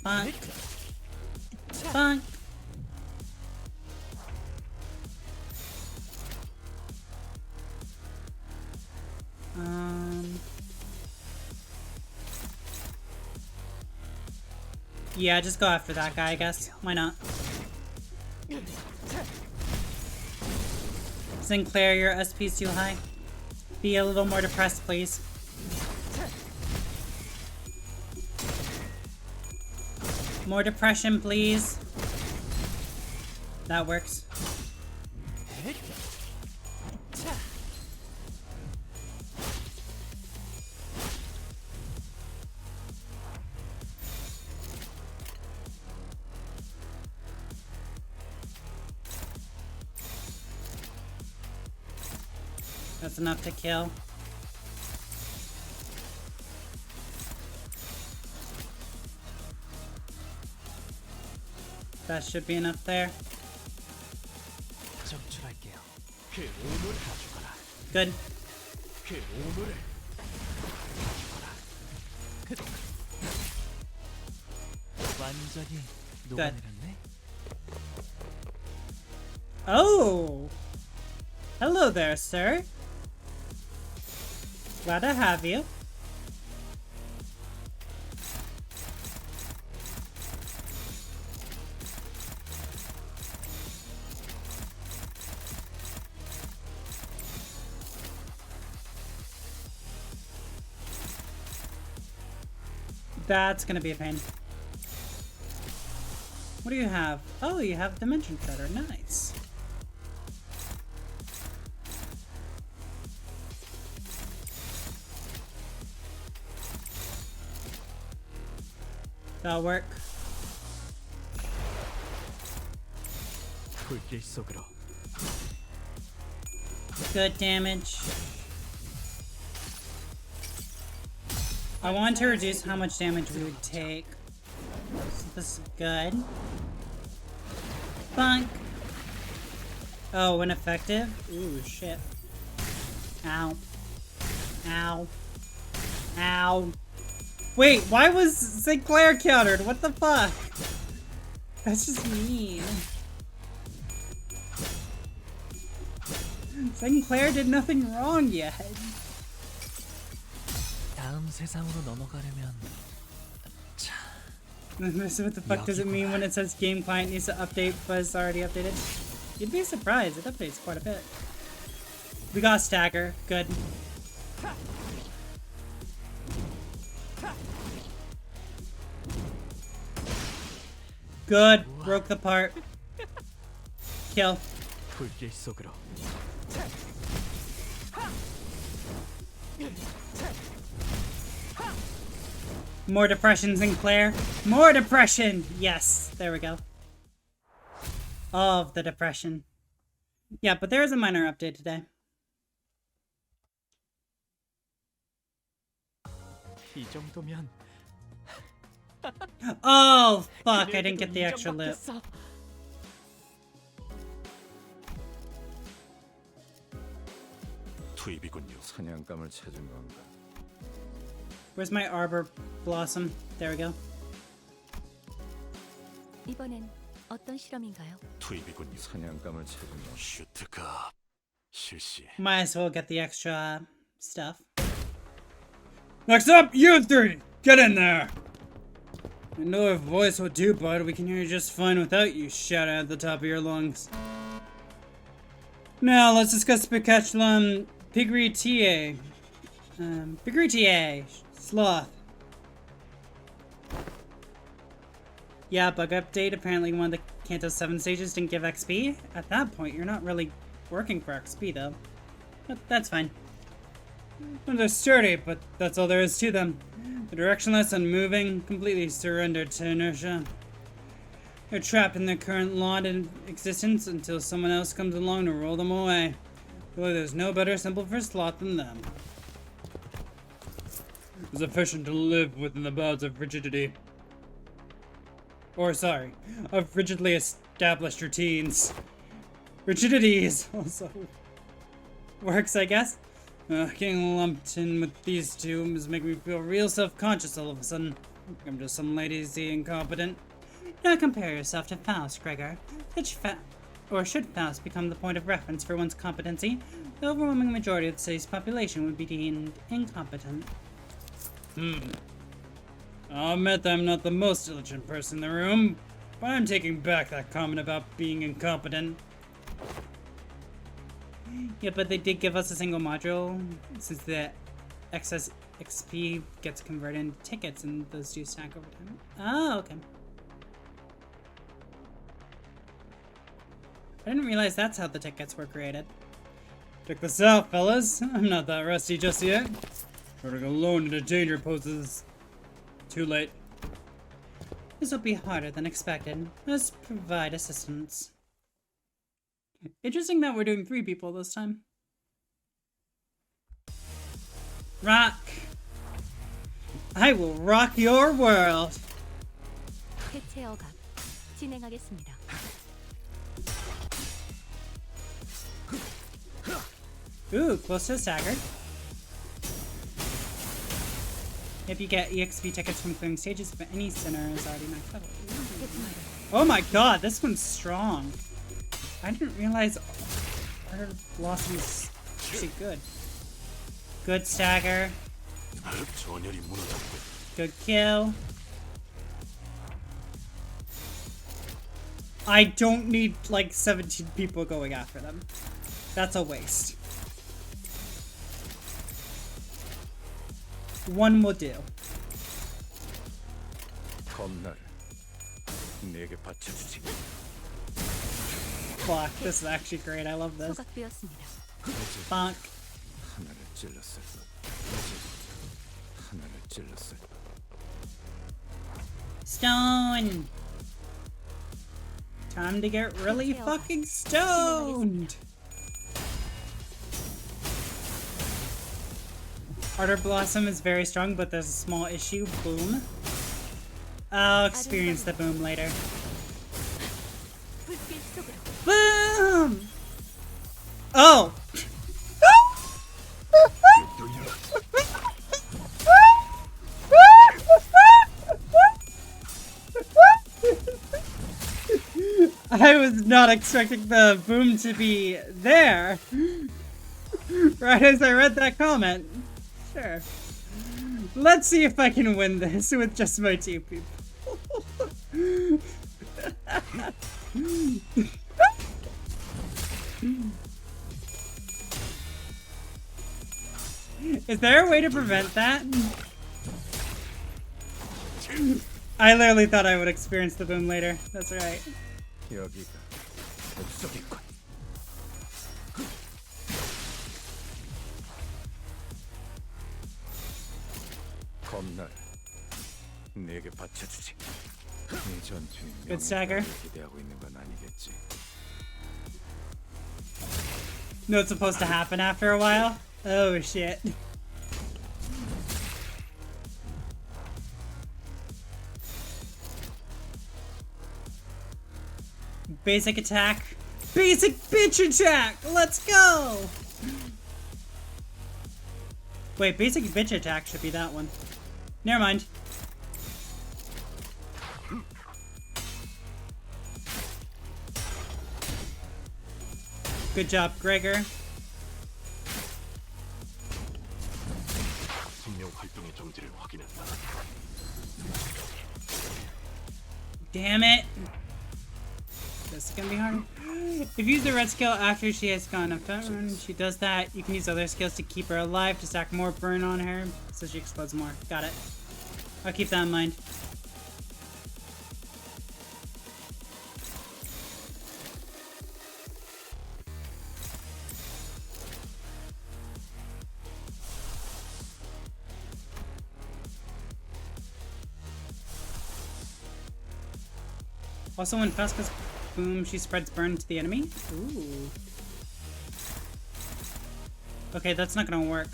Bonk. Bonk. Yeah, just go after that guy, I guess. Why not? Sinclair, your SP's too high. Be a little more depressed, please. More depression, please. That works. That's enough to kill. That should be enough there. 정출할게요. 그 오물을 가져가라. Good. 그 오물을 가져가라. 완전히 녹아내렸네. Oh! Hello there, sir. Glad to have you. That's gonna be a pain. What do you have? Oh, you have Dimension Cutter. Nice. That'll work. 불길 속으로. Good damage. I want to reduce how much damage we would take. So this is good. Bonk. Oh, ineffective? Ooh, shit. Ow. Ow. Ow. Wait, why was Sinclair countered? What the fuck? That's just mean. Sinclair did nothing wrong yet. 다음 세상으로 넘어가려면 So what the fuck does it mean when it says game client needs to update but it's already updated? You'd be surprised, it updates quite a bit. We got a stagger, good. Good, broke the part. Kill. 불길 속으로. More depression, Sinclair. More depression! Yes, there we go. All of the depression. Yeah, but there is a minor update today. 이 정도면 Oh, fuck, I didn't get the extra loot. 투입이군요. 사냥감을 찾은 건가? Where's my Arbor Blossom? There we go. 이번엔 어떤 실험인가요? 투입이군요. 사냥감을 찾은 건 슈트가 실시. Might as well get the extra stuff. Next up, you three! Get in there! I know if voice will do, bud. We can hear you just fine without you shouting at the top of your lungs. Now, let's discuss Spectaculum Pigretia. Pigretia. Sloth. Yeah, bug update. Apparently one of the Kanto 7 stages didn't give XP. At that point, you're not really working for XP, though. But that's fine. They're sturdy, but that's all there is to them. They're directionless and moving, completely surrendered to inertia. They're trapped in their current lot in existence until someone else comes along to roll them away. Really, there's no better symbol for sloth than them. It's efficient to live within the bounds of rigidity. Or, sorry, of rigidly established routines. Rigidities also works, I guess. Getting lumped in with these two is making me feel real self-conscious all of a sudden. I'm just some lazy incompetent. Don't compare yourself to Faust, Gregor. Should Faust become the point of reference for one's competency, the overwhelming majority of the city's population would be deemed incompetent. I'll admit that I'm not the most diligent person in the room, but I'm taking back that comment about being incompetent. Yeah, but they did give us a single module since the excess XP gets converted into tickets and those do stack over time. Oh, okay. I didn't realize that's how the tickets were created. Check this out, fellas. I'm not that rusty just yet. Running alone into danger poses. Too late. This will be harder than expected. Let's provide assistance. Interesting that we're doing 3 people this time. Rock! I will rock your world! 해체 억압 진행하겠습니다. Ooh, close to a stagger. If you get EXP tickets from clearing stages, but any sinner is already maxed level. Oh my god, this one's strong. I didn't realize our Blossom is actually good. Good stagger. Good kill. I don't need like 17 people going after them. That's a waste. One will do. 검날 내게 바쳐주지. Fuck, this is actually great. I love this. 소각되었습니다. Bonk. 하나를 찔렀을 뿐. 하나를 찔렀을 뿐. Stone. Time to get really fucking stoned. Ardor Blossom is very strong, but there's a small issue. Boom. I'll experience the boom later. 불길 속으로. Boom! Oh! I was not expecting the boom to be there. Right as I read that comment. Sure. Let's see if I can win this with just my 2 people. Is there a way to prevent that? I literally thought I would experience the boom later. That's right. 여기가 옥석이군. 검날 내게 바쳐주지. 네 전투에 Good stagger. 명예를 기대하고 있는 건 아니겠지. No, it's supposed to happen after a while? Oh shit. Basic attack. Basic bitch attack! Let's go! Wait, basic bitch attack should be that one. Never mind. Good job, Gregor. 생명 활동의 정지를 확인했다. Damn it. This is gonna be hard. If you use the red skill after she has gone up burn, she does that. You can use other skills to keep her alive to stack more burn on her so she explodes more. Got it. I'll keep that in mind. Also, when Fast goes boom, she spreads burn to the enemy. Ooh. Okay, that's not gonna work.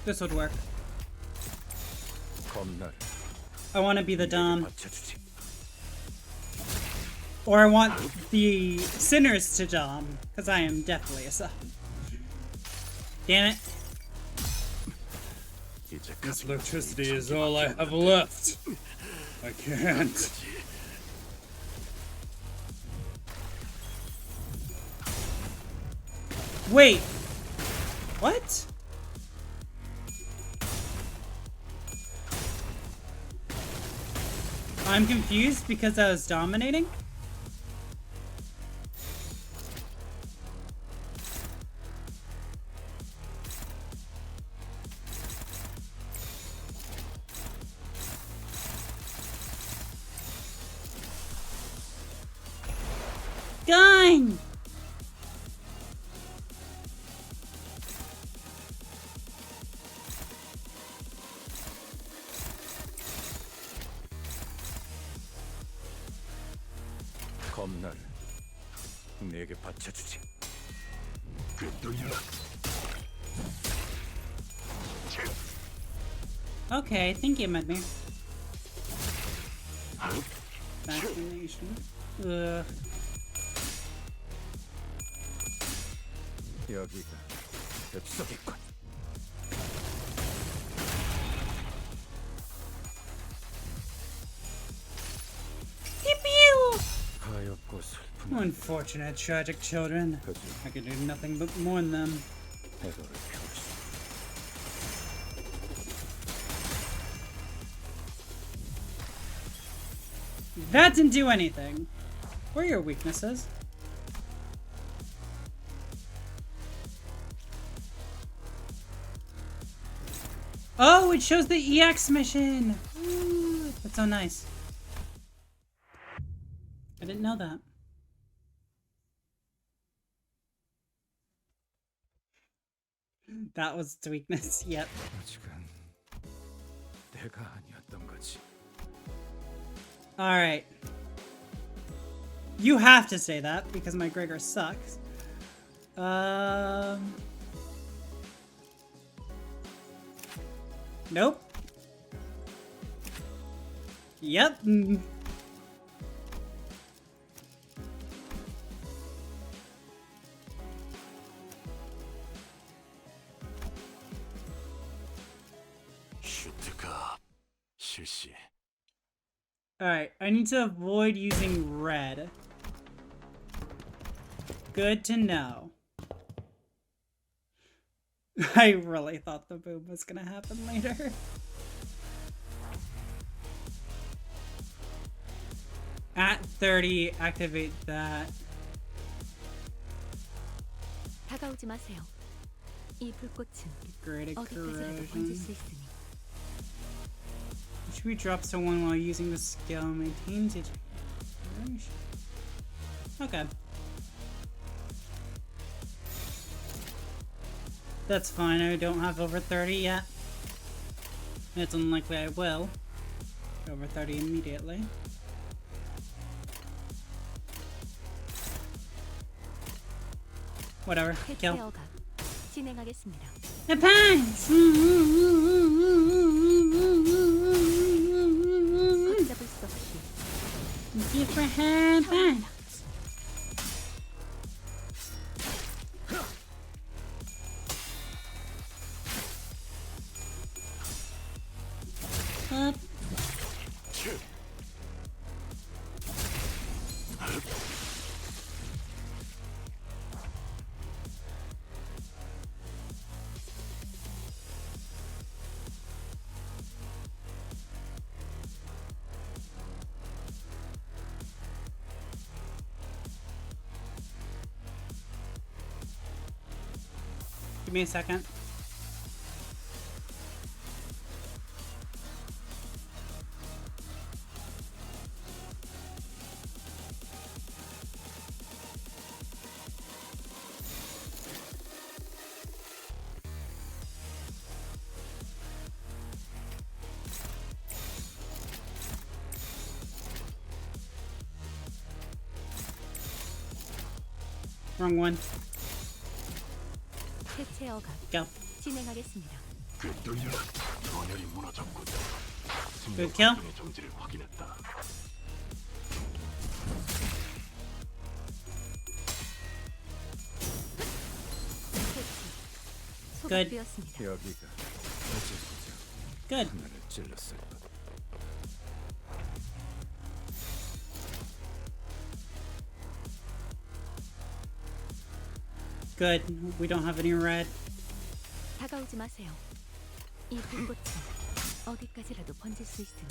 This would work. 검날 I want to be the Dom. 바쳐주지. Or I want the sinners to Dom. Because I am definitely a sub. Damn it. 이제 This 가슴이 electricity is 이쪽밖에 all I have 없는데. left. I can't. Wait. What? I'm confused because I was dominating? Gun! 겁나를 내게 바쳐주지. Okay, thank you, Mudmere. Fascination. Ugh. 여기가 엽석이군. Pew pew! 가엾고 슬픈 Unfortunate, tragic children. 그저 I could do nothing but mourn them. 해도를 피우지. That didn't do anything. What are your weaknesses? Oh, it shows the EX mission! Ooh, that's so nice. I didn't know that. That was the weakness, yep. 아직은 내가 아니었던 거지. Alright. You have to say that because my Gregor sucks. Nope. Yep. 슈트가 실시. Alright, I need to avoid using red. Good to know. I really thought the boom was gonna happen later. At 30, activate that. 다가오지 마세요. 이 불꽃은 Great 어디까지라도 번질 corrosion. 수 있으니. Should we drop someone while using the skill? Maintains it. Okay. That's fine, I don't have over 30 yet. It's unlikely I will. Over 30 immediately. Whatever, kill. 해체어가 진행하겠습니다. Depends! 걷잡을 수 없이 Different happen. Up. Give me a second. Wrong one. 해체어가 Go. 진행하겠습니다. 꿰뚫려. 원혈이 무너졌군. Good kill. 생명의 정지를 확인했다. 해체. Good. 소급되었습니다. 여기가 어제보자. Good. 하늘을 찔렀을 뿐. Good. We don't have any red. 다가오지 마세요. 이 불꽃은 어디까지라도 번질 수 있으니.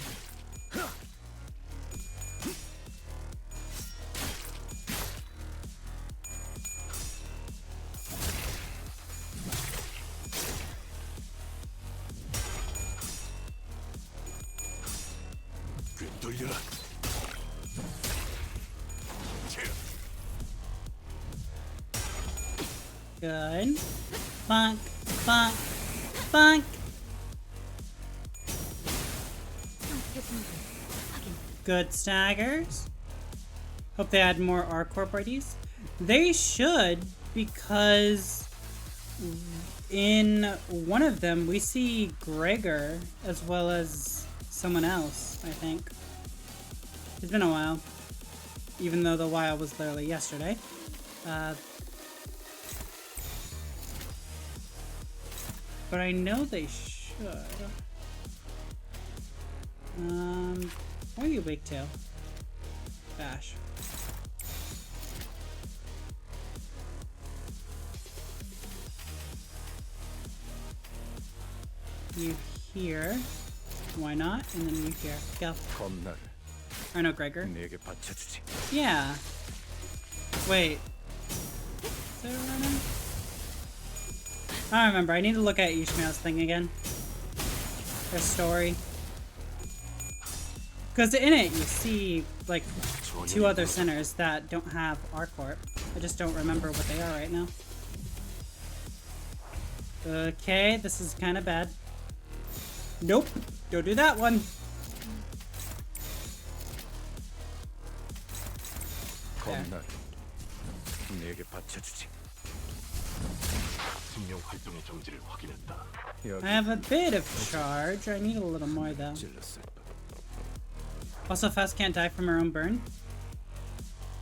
꽤 돌려라. Good. Bonk. Bonk. Bonk. 상태분들 확인. Good staggers. Hope they add more R-Corp IDs. They should, because in one of them we see Gregor as well as someone else, I think. It's been a while. Even though the while was literally yesterday. But I know they should. Where are you, Big Tail? Bash. You here. Why not? And then you here. Go. 겁나를 Or no, Gregor. 내게 바쳐주지. Yeah. Wait. Is there a run-in? I don't remember. I need to look at Ishmael's thing again. Their story. Because in it, you see, like, 2 other sinners that don't have R-Corp. I just don't remember what they are right now. Okay, this is kind of bad. Nope. Don't do that one. 겁나를 내게 바쳐주지. 생명 활동의 정지를 확인했다. I have a bit of charge. I need a little more, though. 찔렀을 뿐. Also, Fast can't die from her own burn.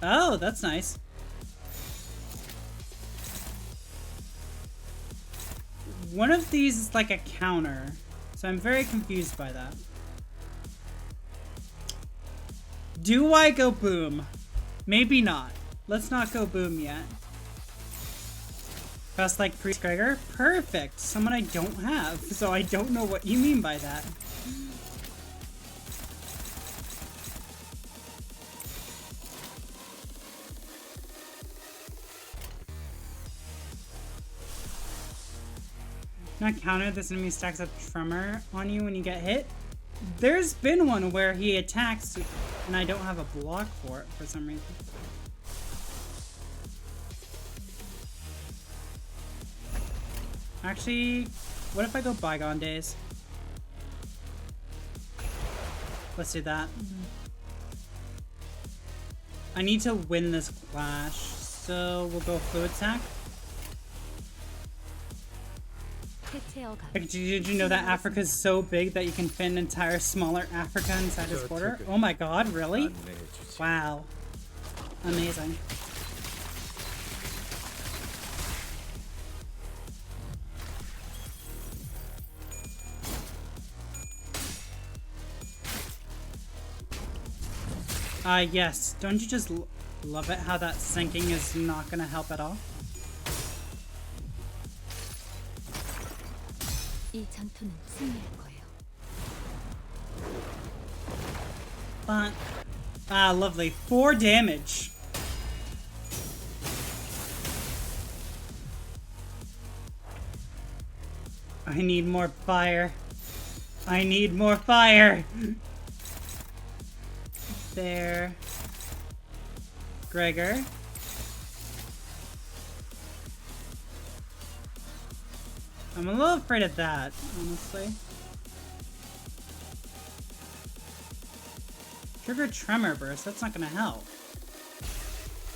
Oh, that's nice. One of these is like a counter, so I'm very confused by that. Do I go boom? Maybe not. Let's not go boom yet. Fast like Priest Gregor? Perfect! Someone I don't have, so I don't know what you mean by that. Not counter, this enemy stacks up Tremor on you when you get hit. There's been one where he attacks and I don't have a block for it for some reason. Actually, what if I go Bygone Days? Let's do that. I need to win this clash, so we'll go Fluid Sack. Like, did you know that Africa is so big that you can fit an entire smaller Africa inside its border? Oh my god, really? 안내해주지. Wow. Amazing. Yes. Don't you just love it how that sinking is not gonna help at all? 이 전투는 승리할 거예요. But, lovely. 4 damage. I need more fire. I need more fire. There. Gregor. I'm a little afraid of that, honestly. Trigger Tremor Burst, that's not gonna help.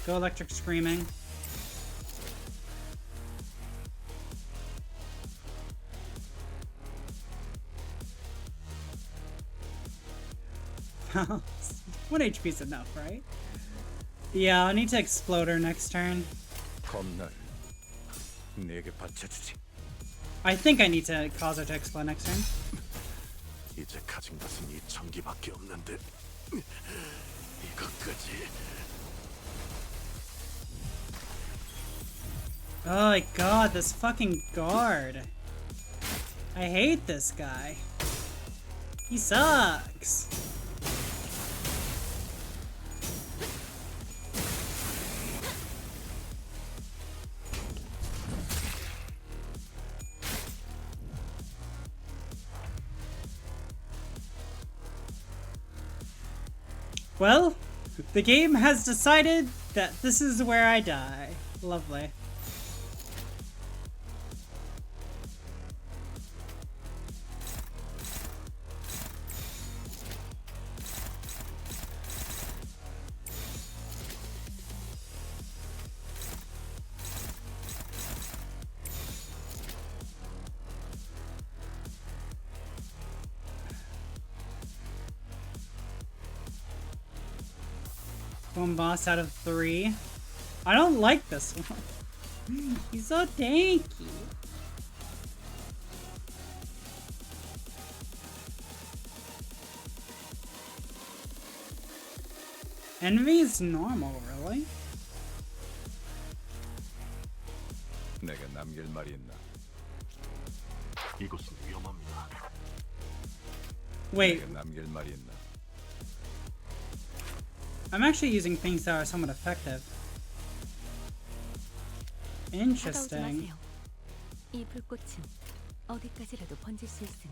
Go Electric Screaming. One HP is enough, right? Yeah, I'll need to explode her next turn. 겁나를 내게 바쳐주지. I think I need to cause her to explode next turn. 이제 가진 것은 이 전기밖에 없는데 이것까지. Oh my god, this fucking guard. I hate this guy. He sucks. Well, the game has decided that this is where I die. Lovely. One boss out of 3. I don't like this one. He's so tanky. Envy is normal, really? 내가 남길 말이 있나? 이곳은 위험합니다. Wait, 내가 남길 말이 있나? I'm actually using things that are somewhat effective. 다가오지 Interesting. 마세요. 이 불꽃은 어디까지라도 번질 수 있으니.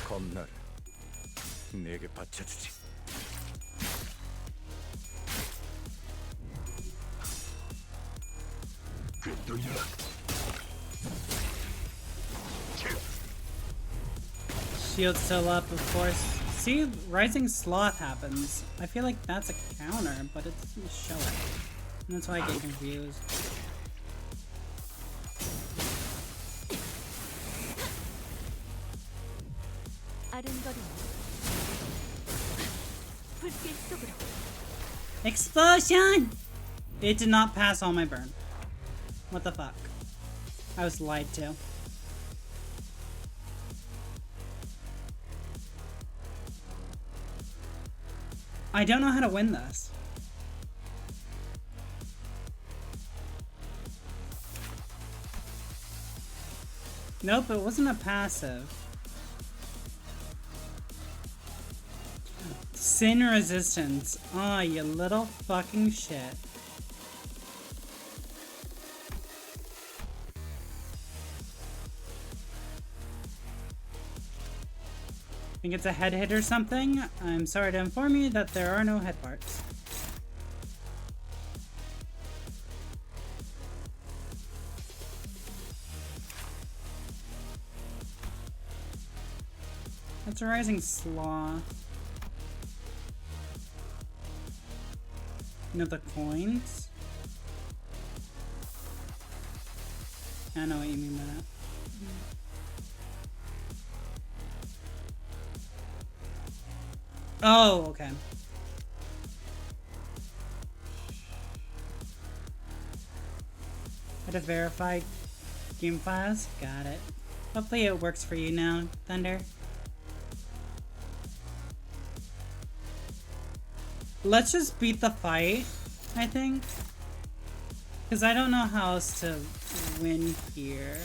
겁나를 내게 바쳐주지. 궤도야. Shield still up, of course. See, Rising Sloth happens. I feel like that's a counter, but it doesn't show it. And that's why I get confused. 아른거리는 불길 속으로. Explosion! It did not pass all my burn. What the fuck? I was lied to. I don't know how to win this. Nope, it wasn't a passive. Sin resistance. Aw, you little fucking shit. Think it's a head hit or something? I'm sorry to inform you that there are no head parts. That's a Rising Sloth. You know the coins? I know what you mean by that. Oh, okay. How to verify game files? Got it. Hopefully it works for you now, Thunder. Let's just beat the fight, I think. Because I don't know how else to win here.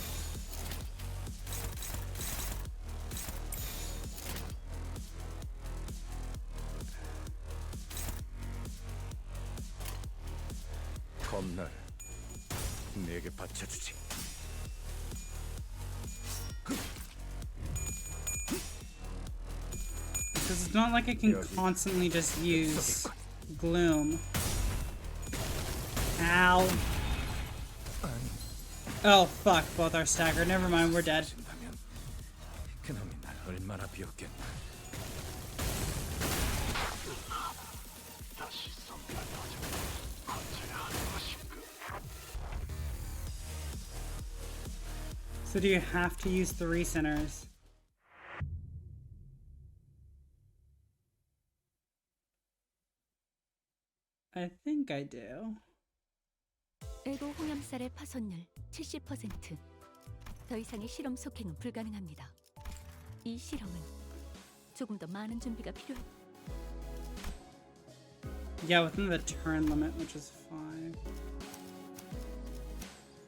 겁나를 내게 바쳐주지. Because it's not like I can constantly just use Gloom. Ow. Oh fuck, both are staggered. Never mind, we're dead. 진다면 그놈이 날 얼마나 비웠겠나. 다시 선별하자. 거쳐야 하는 것인가. So do you have to use 3 centers? I think I do. 에고 홍염살의 파손율 70%. 더 이상의 실험 속행은 불가능합니다. 이 실험은 조금 더 많은 준비가 필요해. Yeah, within the turn limit, which is 5.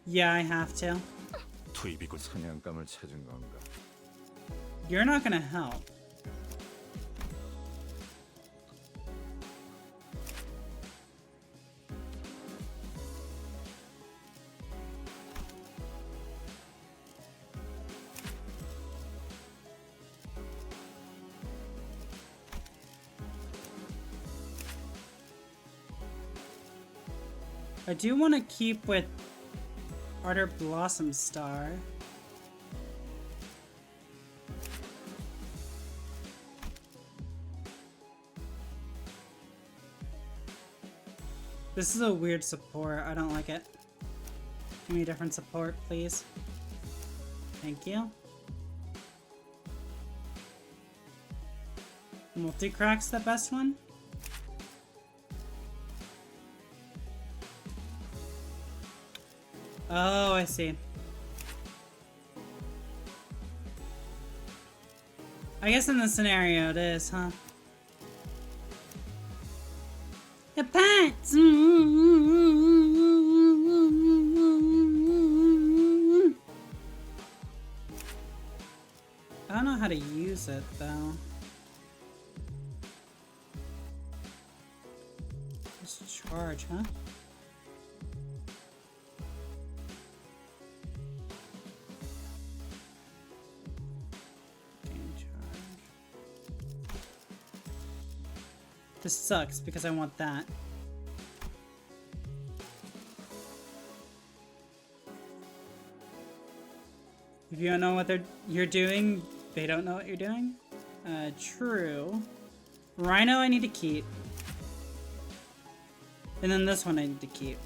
Yeah, I have to. 투입이군. 사냥감을 찾은 건가? You're not gonna help. I do want to keep with Ardor Blossom Star. This is a weird support. I don't like it. Give me a different support, please. Thank you. Multi-crack's the best one? Oh, I see. I guess in this scenario it is, huh? The pants! I don't know how to use it, though. Just charge, huh? This sucks because I want that. If you don't know what you're doing, they don't know what you're doing. True. Rhino I need to keep. And then this one I need to keep.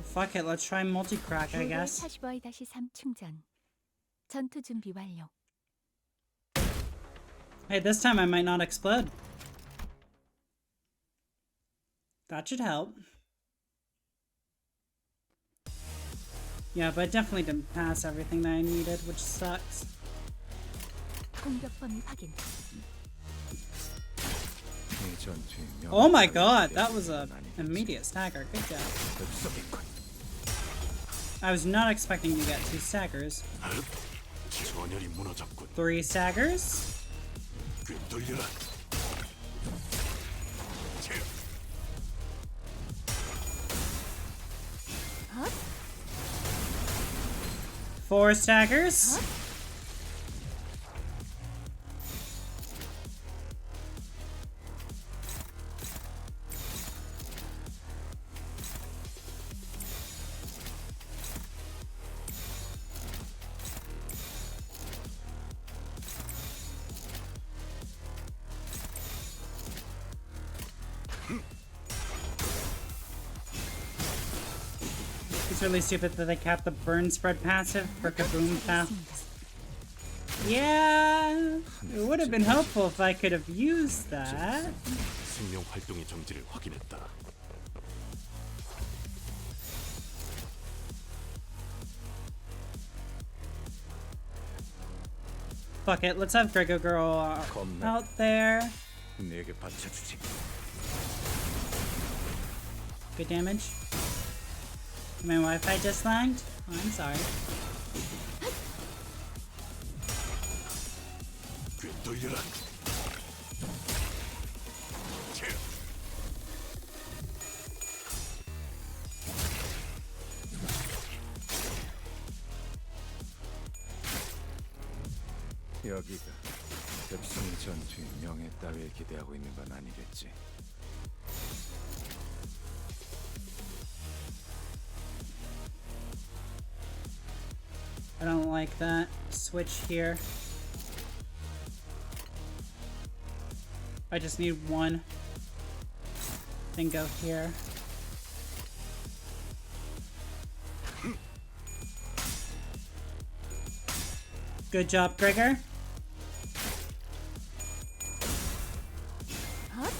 Fuck it, let's try multi-crack, I guess. 45-3 충전. 전투 준비 완료. Hey, this time I might not explode. That should help. Yeah, but I definitely didn't pass everything that I needed, which sucks. 공격 범위 확인. Oh my god, that was a immediate stagger. Good job. I was not expecting to get 2 staggers. 3 staggers? Huh? 4 staggers? Huh? It's really stupid that they capped the burn spread passive for Kaboom Path. Yeah, it would have been helpful if I could have used that. 생명 활동의 정지를 확인했다. Fuck it, let's have Grego Girl out there. 내게 바쳐주지. Good damage. My Wi-Fi just lagged? Oh, I'm sorry. 돌려라. 여기가 백성 전투의 명예 따위에 기대하고 있는 건 아니겠지. I don't like that. Switch here. I just need one. Then go here. Good job, Gregor. Huh?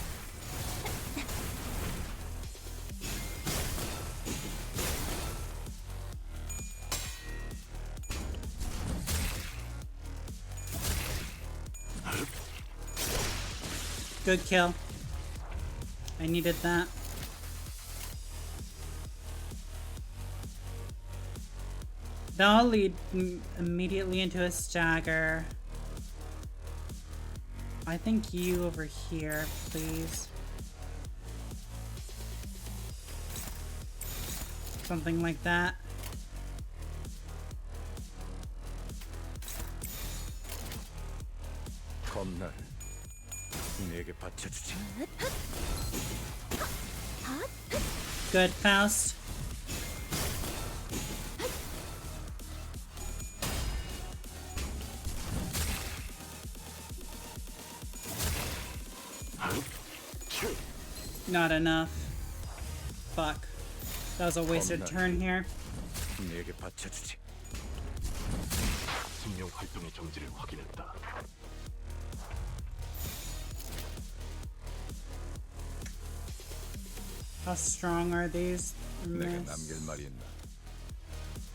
Good kill. I needed that. That'll lead immediately into a stagger. I think you over here, please. Something like that. 겁날. 내게 바쳐주지. Good, Faust. Not enough. Fuck. That was a wasted turn here. 내게 바쳐주지. 생명 활동의 정지를 확인했다. How strong are these? 내가 Miss. 남길 말이 있나?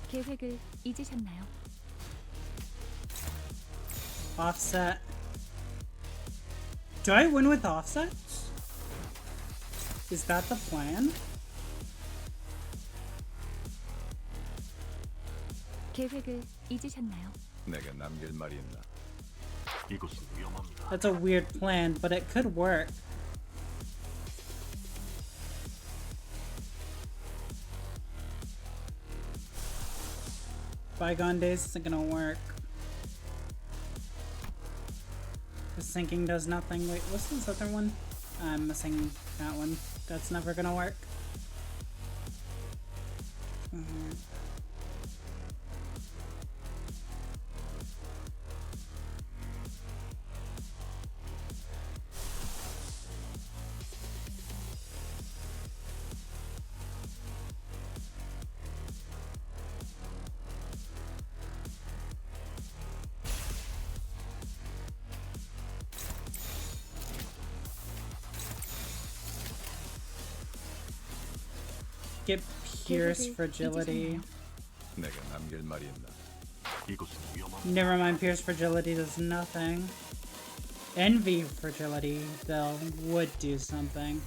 계획을 잊으셨나요? Offset. Do I win with offsets? Is that the plan? 계획을 잊으셨나요? 내가 남길 말이 있나? 이곳은 위험합니다. That's a weird plan, but it could work. Bygone days isn't gonna work. The sinking does nothing. Wait, what's this other one? I'm missing that one. That's never gonna work. Get Pierce Fragility. 내가 남길 말이 있나? 이곳은 위험합니다. Never mind, Pierce Fragility does nothing. Envy Fragility, though, would do something.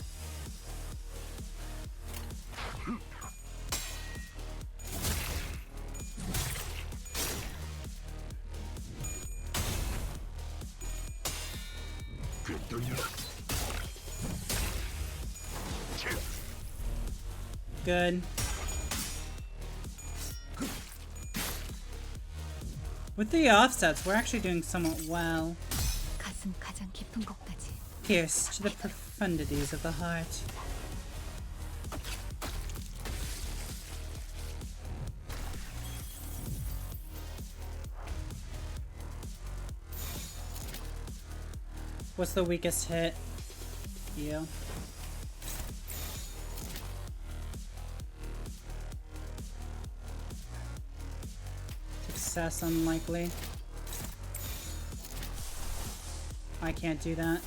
Good. With the offsets, we're actually doing somewhat well. 가슴 가장 깊은 곳까지. Pierce to the profundities of the heart. What's the weakest hit? You. Success unlikely. I can't do that.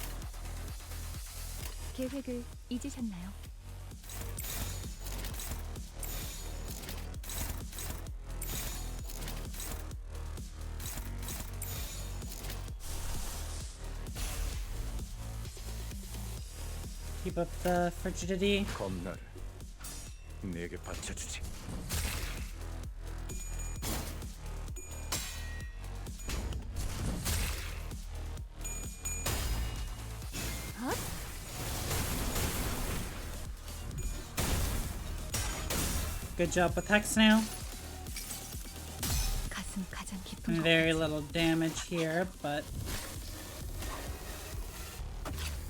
계획을 잊으셨나요? Keep up the frigidity. 겁날. 내게 바쳐주지. Good job with Hexnail. 가슴 가장 깊은 Very 곳까지. little damage here, but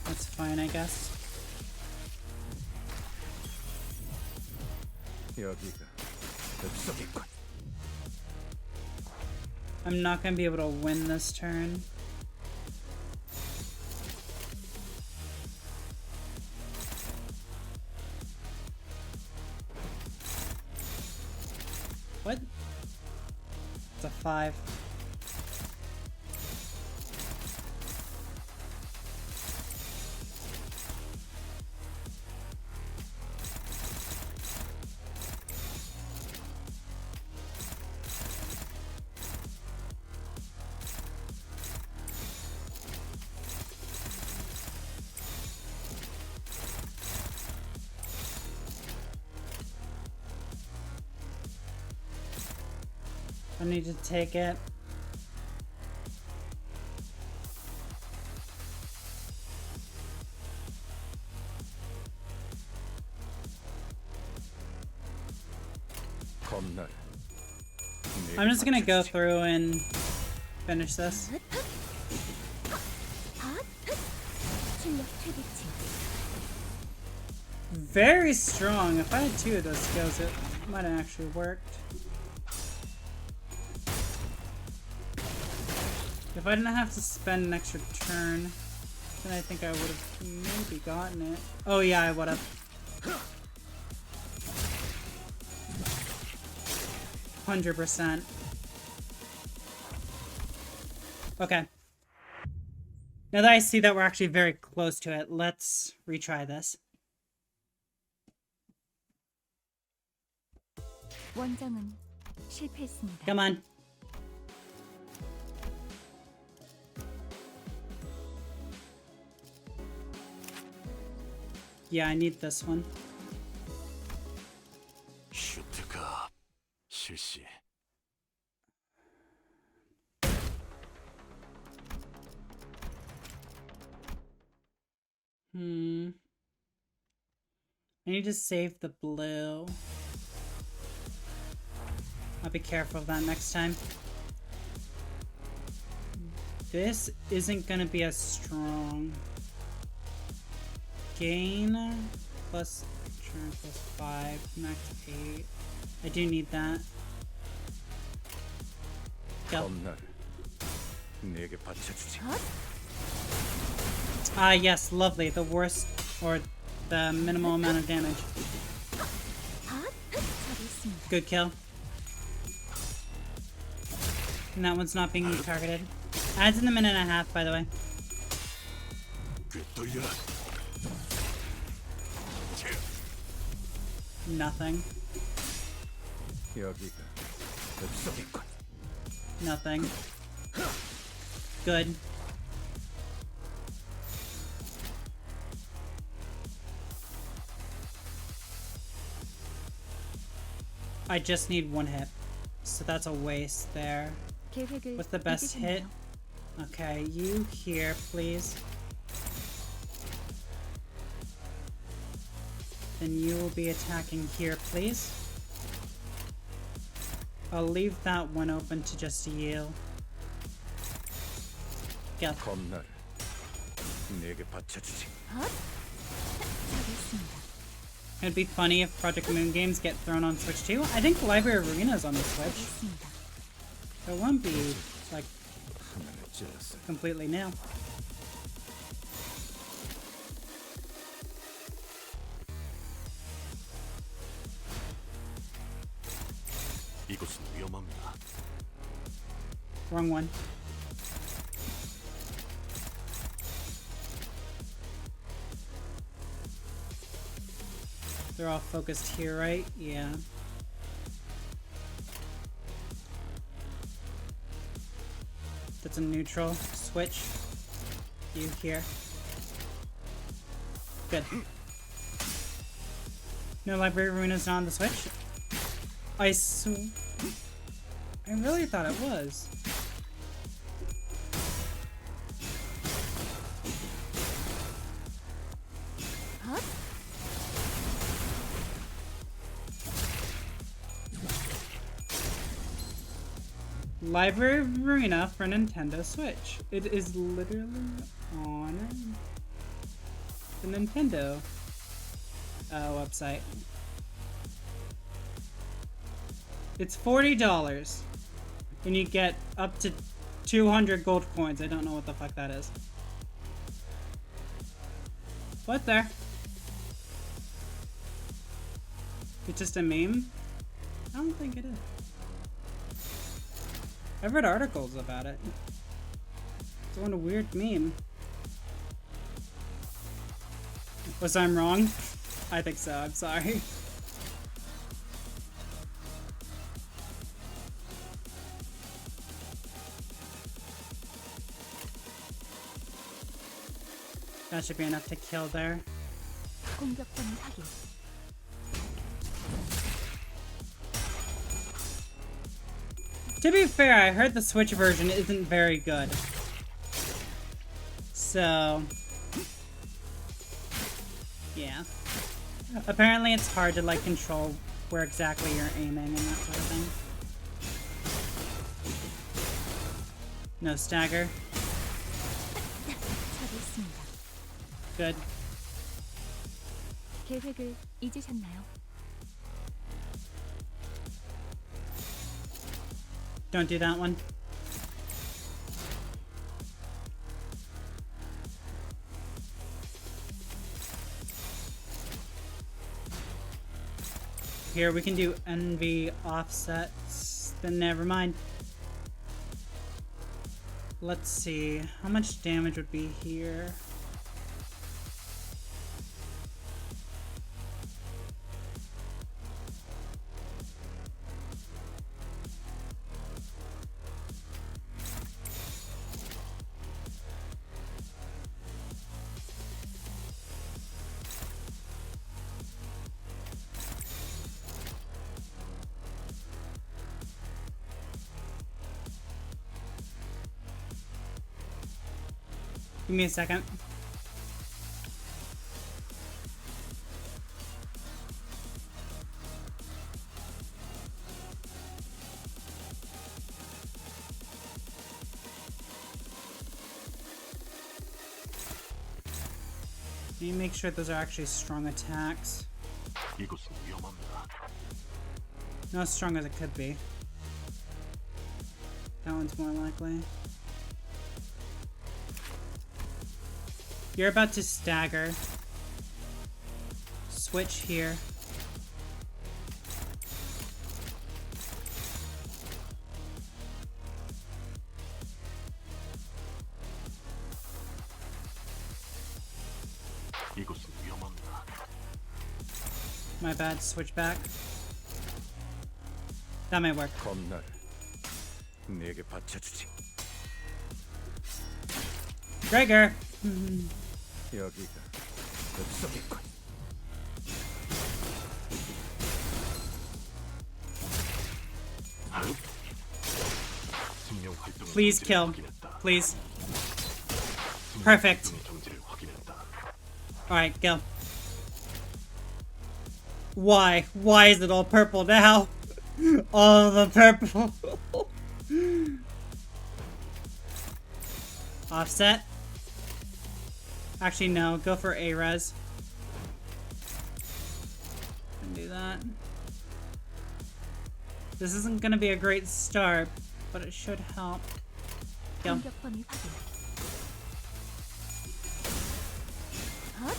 that's fine, I guess. 여기가 흡속이군. I'm not gonna be able to win this turn. What? It's a 5. I need to take it. 겁날. I'm just gonna go through and finish this. 출력 최대치. Very strong. If I had 2 of those skills, it might have actually worked. If I didn't have to spend an extra turn, then I think I would have maybe gotten it. Oh yeah, I would have. 100%. Okay. Now that I see that we're actually very close to it, let's retry this. 원장은 실패했습니다. Come on. Yeah, I need this one. 슈트가 실시. I need to save the blue. I'll be careful of that next time. This isn't gonna be as strong. Gain plus turn plus 5, max 8. I do need that. Go. 겁날. 내게 바쳐주지. Ah, yes, lovely. The worst, or the minimal amount of damage. Good kill. And that one's not being targeted. Adds in a minute and a half, by the way. 꿰뚫려. Nothing. 여기가 엽석이군. Nothing. Good. I just need 1 hit. So that's a waste there. 계획을 What's the best hit? 잊으셨나요? Okay, you here, please. Then you will be attacking here, please. I'll leave that one open to just you. Go. 겁날. 내게 바쳐주지. 잘했습니다. It'd be funny if Project Moon games get thrown on Switch too. I think Library Arena is on the Switch. 잘했습니다. So it won't be, like, 하늘을 찔렀어. completely new. 이곳은 위험합니다. Wrong one. They're all focused here, right? Yeah. That's a neutral. Switch. You here. Good. No, Library Arena's not on the Switch? I really thought it was. Library Arena for Nintendo Switch. It is literally on the Nintendo website. It's $40, and you get up to 200 gold coins. I don't know what the fuck that is. What there? It's just a meme? I don't think it is. I've read articles about it. It's one a weird meme. Was I wrong? I think so, I'm sorry. That should be enough to kill there. 공격권 확인. To be fair, I heard the Switch version isn't very good. So... yeah. Apparently it's hard to, like, control where exactly you're aiming and that sort of thing. No stagger. 처리했습니다. Good. 계획을 잊으셨나요? Don't do that one. Here we can do NV offsets. Then never mind. Let's see. How much damage would be here? Give me a second. Let me make sure those are actually strong attacks. 이곳은 위험합니다. Not as strong as it could be. That one's more likely. You're about to stagger. Switch here. 이곳은 위험합니다. My bad, switch back. That might work. 검날 내게 바쳐주지. Gregor! 여기가 급속이군. 생명 활동의 Please 정지를 kill. 확인했다. Please. 생명 Perfect. 활동의 정지를 확인했다. Alright, go. Why? Why is it all purple now? All the purple. Offset. Actually, no. Go for A-Res. And do that. This isn't gonna be a great start, but it should help. Go. 공격 범위 확인. 헛!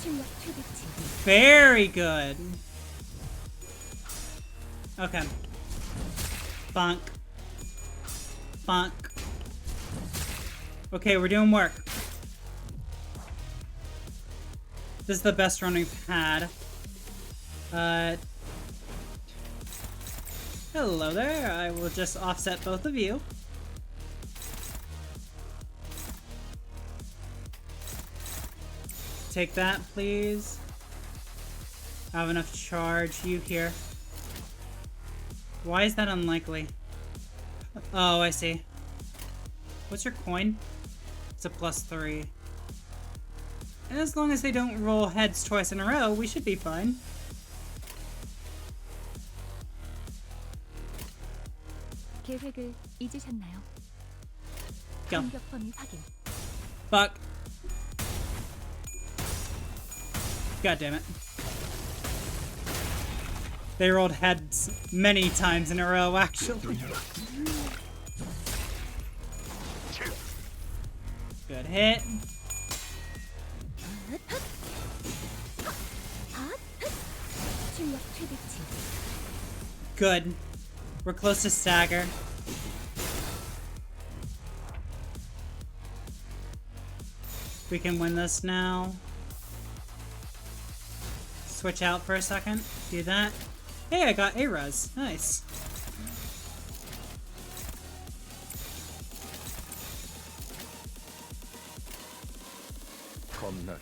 출력 최대치. Very good. Okay. Bonk. Bonk. Okay, we're doing work. This is the best run we've had. Hello there. I will just offset both of you. Take that, please. I have enough charge. You here. Why is that unlikely? Oh, I see. What's your coin? It's a +3. And as long as they don't roll heads twice in a row, we should be fine. 계획을 잊으셨나요? Go. 공격 범위 확인. Fuck. God damn it. They rolled heads many times in a row, actually. Good hit. 출력 최대치. Good. We're close to stagger. We can win this now. Switch out for a second. Do that. Hey, I got A-Res. Nice. 엄나게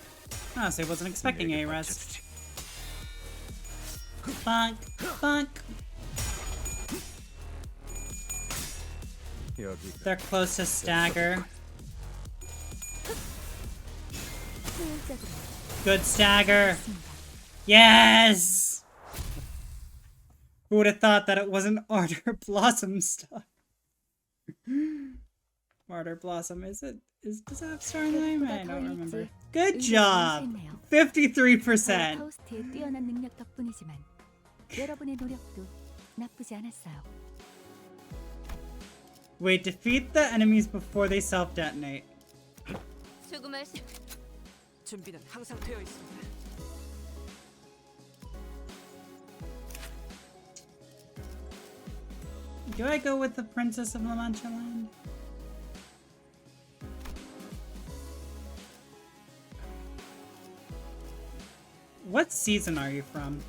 Honestly, wasn't expecting a 내게 rest. 바쳐주지. Bonk, bonk. 여기가 They're close to stagger. 효율적으로 Good stagger. 있습니다. Yes! Who would have thought that it wasn't Ardor Blossom stuff? Ardor Blossom, does it have star name? I don't remember. Good job! 53%! 파우스트의 뛰어난 능력 덕분이지만 여러분의 노력도 나쁘지 않았어요. Wait, defeat the enemies before they self-detonate. 수고말 수. 준비는 항상 되어 있습니다. Do I go with the Princess of La Mancha Land? What season are you from?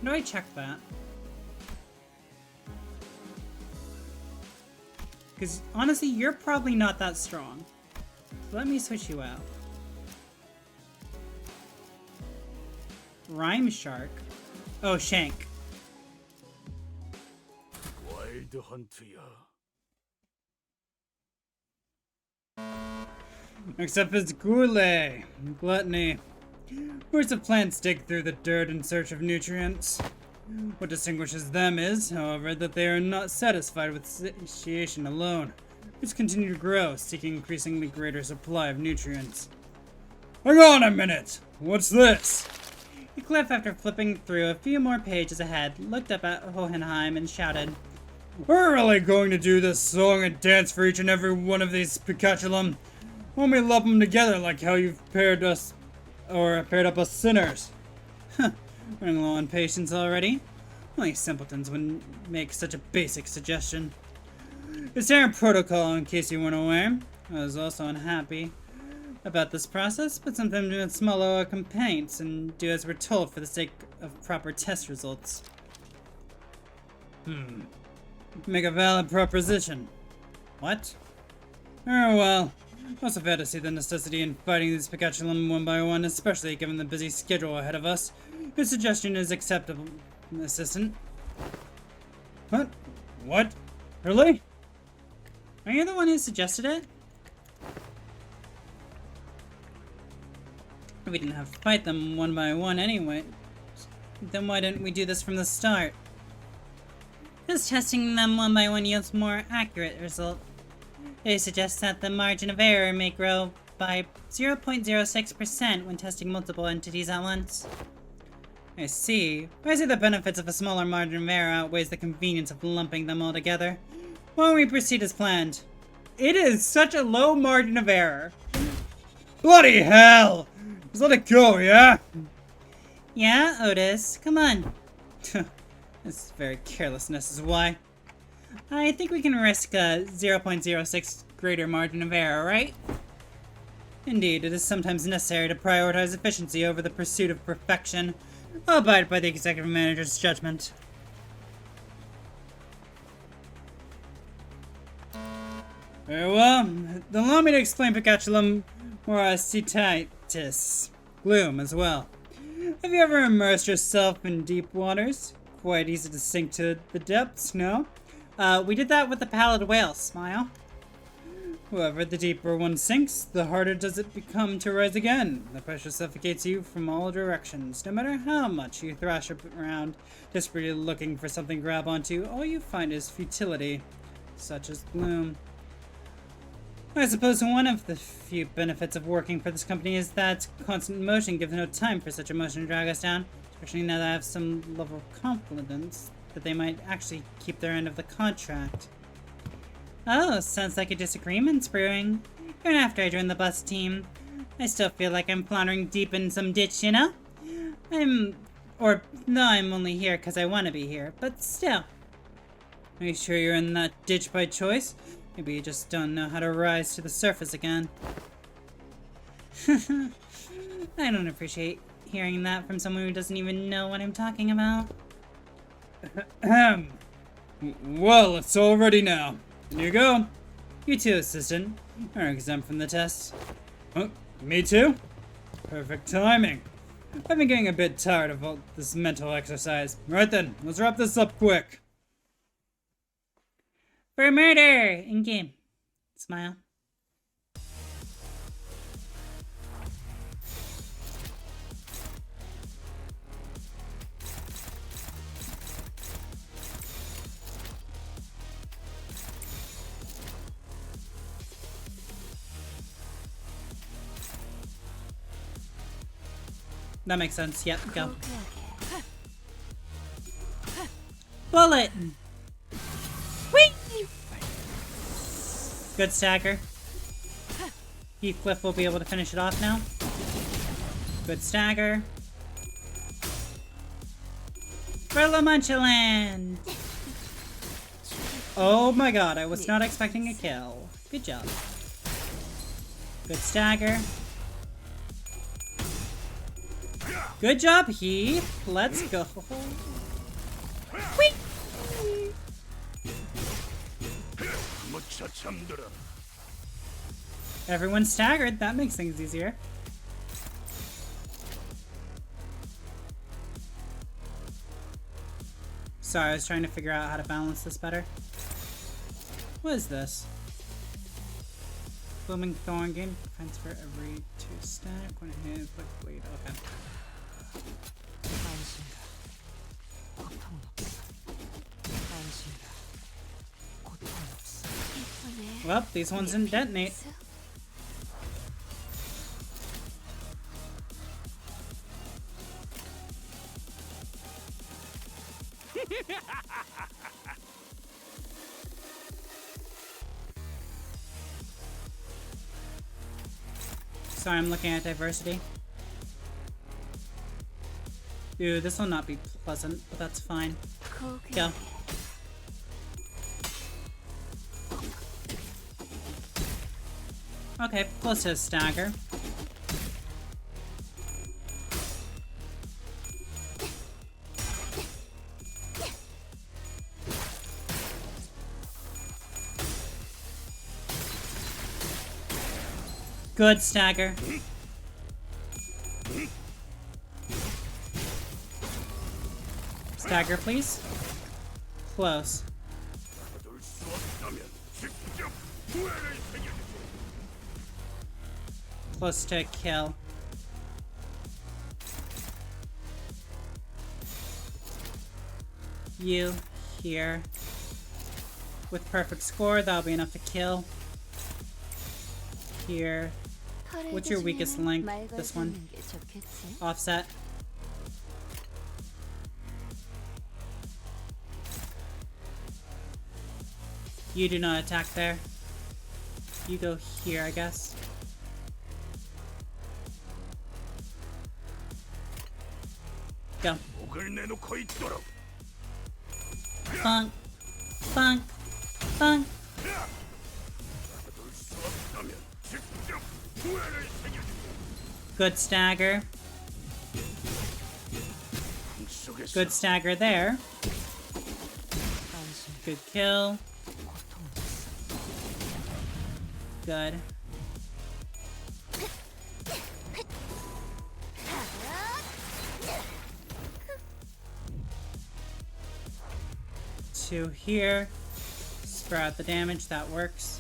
How do I check that? Because honestly, you're probably not that strong. So let me switch you out. Rhyme Shark. Oh, Shank. 와일드 헌트야. Next up is Gourlay, Gluttony. Where's the plants dig through the dirt in search of nutrients? What distinguishes them is, however, that they are not satisfied with satiation alone, but continue to grow, seeking increasingly greater supply of nutrients. Hang on a minute! What's this? Cliff, after flipping through a few more pages ahead, looked up at Hohenheim and shouted, We're really going to do this song and dance for each and every one of these Pikachulam? When we lump them together like how you've paired up us sinners? running low on patience already? Only simpletons wouldn't make such a basic suggestion. It's standard protocol, in case you weren't aware. I was also unhappy About this process, but sometimes we must swallow our complaints and do as we're told for the sake of proper test results. Make a valid proposition. What? Oh well. Also fair to see the necessity in fighting these Pikachulam one by one, especially given the busy schedule ahead of us. Your suggestion is acceptable, Assistant. What? What? Really? Are you the one who suggested it? We didn't have to fight them one by one anyway. Then why didn't we do this from the start? Just testing them one by one yields more accurate result. They suggest that the margin of error may grow by 0.06% when testing multiple entities at once. I see. I see the benefits of a smaller margin of error outweighs the convenience of lumping them all together. Why don't we proceed as planned? It is such a low margin of error. Bloody hell! Just let it go, yeah? Yeah, Otis, come on. This very carelessness is why. I think we can risk a 0.06 greater margin of error, right? Indeed, it is sometimes necessary to prioritize efficiency over the pursuit of perfection. I'll abide by the executive manager's judgment. Very well. Then allow me to explain Pikachulam morositatis. Gloom as well. Have you ever immersed yourself in deep waters? Quite easy to sink to the depths, no? We did that with the pallid whale, Smile. However, the deeper one sinks, the harder does it become to rise again. The pressure suffocates you from all directions. No matter how much you thrash around, desperately looking for something to grab onto, all you find is futility, such as gloom. I suppose one of the few benefits of working for this company is that constant motion gives no time for such emotion to drag us down, especially now that I have some level of confidence that they might actually keep their end of the contract. Oh, sounds like a disagreement's brewing. Even after I joined the bus team, I still feel like I'm floundering deep in some ditch, you know? I'm only here because I want to be here, but still. Are you sure you're in that ditch by choice? Maybe you just don't know how to rise to the surface again. I don't appreciate hearing that from someone who doesn't even know what I'm talking about. Well, it's all ready now. Here you go. You too, Assistant. Are exempt from the test. Huh? Me too? Perfect timing. I've been getting a bit tired of all this mental exercise. Right then, let's wrap this up quick. For murder! In game. Smile. That makes sense. Yep, go. Bullet! Whee! Good stagger. Heathcliff will be able to finish it off now. Good stagger. For La Manchaland! Oh my god, I was not expecting a kill. Good job. Good stagger. Good job, Heath. Let's go. Whee! Everyone's staggered. That makes things easier. Sorry, I was trying to figure out how to balance this better. What is this? Blooming Thorn gain defense for every 2 stack when it hits with bleed. Okay. Well, these ones didn't detonate. Sorry, I'm looking at diversity. Ooh, this will not be pleasant, but that's fine. Go. Okay, close to a stagger. Good stagger. Stagger, please. Close. Close to a kill. You here. With perfect score, that'll be enough to kill. Here. What's your weakest link? This one. Offset. You do not attack there. You go here, I guess. Go. Funk. Funk. Funk. Good stagger. Good stagger there. Good kill. Good. Two here. Spread out the damage, that works.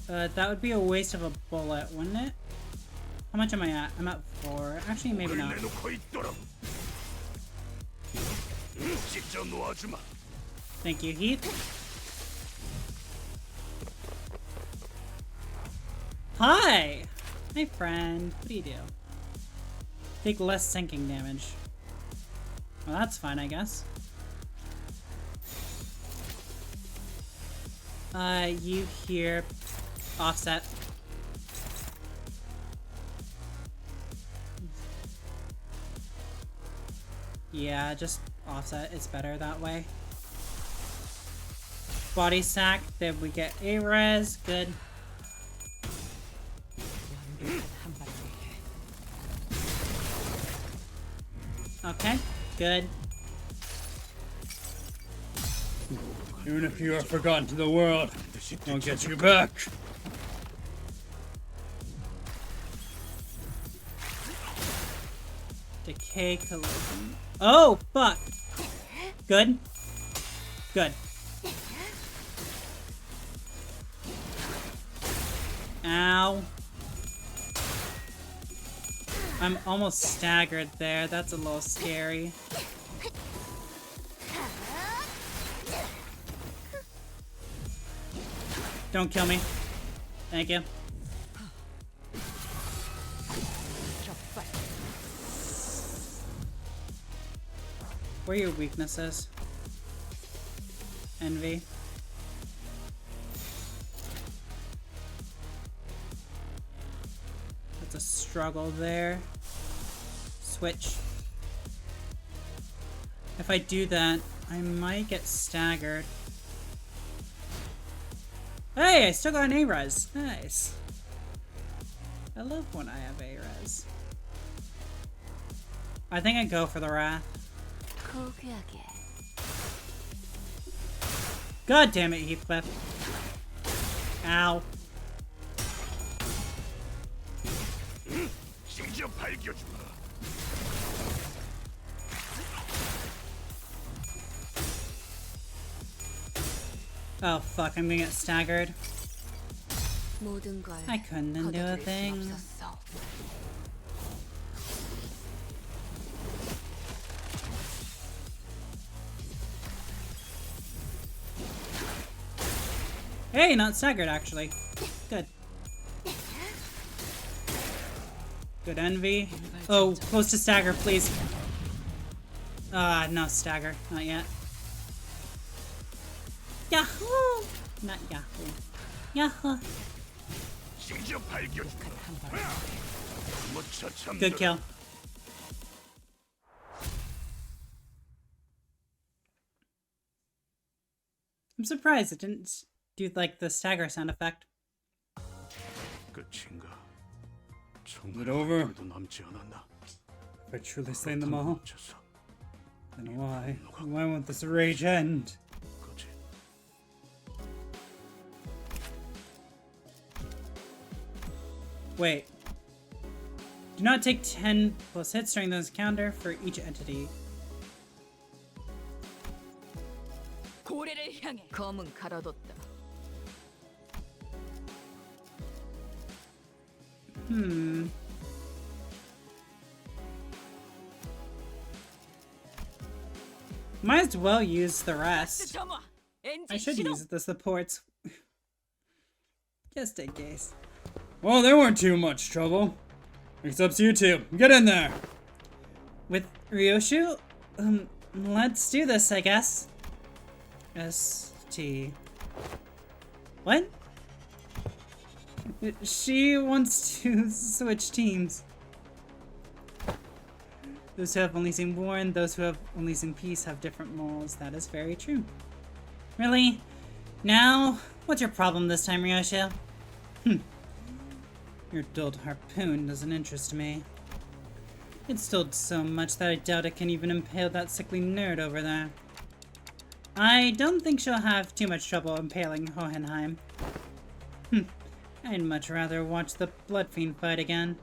That would be a waste of a bullet, wouldn't it? How much am I at? I'm at 4. Actually, maybe not. Thank you, Heath. Hi! Hi, friend. What do you do? Take less sinking damage. Well, that's fine, I guess. You here. Offset. Yeah, just offset. It's better that way. Body sack. Then we get a res. Good. Okay. Good. Even if you are forgotten to the world, I'll get you back. okay collision. Oh, fuck. Good. Good. Ow. I'm almost staggered there. That's a little scary. Don't kill me. Thank you. What are your weaknesses? Envy. That's a struggle there. Switch. If I do that, I might get staggered. Hey, I still got an A-res. Nice. I love when I have A-res. I think I go for the Wrath. God damn it, Heathcliff. Ow. 직접 밝혀주마. Oh fuck, I'm gonna get staggered. 모든 걸 I couldn't do a 거둬들일 순 thing. 없었어. Hey, not staggered actually. Good. Good envy. Oh, close to stagger, please. No stagger. Not yet. Yahoo! Not Yahoo. Yahoo! 직접 밝혀주마. Good kill. I'm surprised it didn't do like the stagger sound effect. 끝인가? Is it over? 도 남지 않았나? If I truly slain them all, 멈춰서 then why? Why won't this rage end? 거지. Wait. Do not take 10 plus hits during this counter for each entity. 고래를 향해 검은 갈아뒀다. Might as well use the rest. 점화. 엔진 I should 시동. use the supports. Just in case. Well, they weren't too much trouble. Except you two. Get in there! With Ryoshu? Let's do this, I guess. ST. What? She wants to switch teams. Those who have only seen war and those who have only seen peace have different morals. That is very true. Really? Now, what's your problem this time, Ryoshu? Your dulled harpoon doesn't interest me. It's dulled so much that I doubt it can even impale that sickly nerd over there. I don't think she'll have too much trouble impaling Hohenheim. I'd much rather watch the Blood Fiend fight again.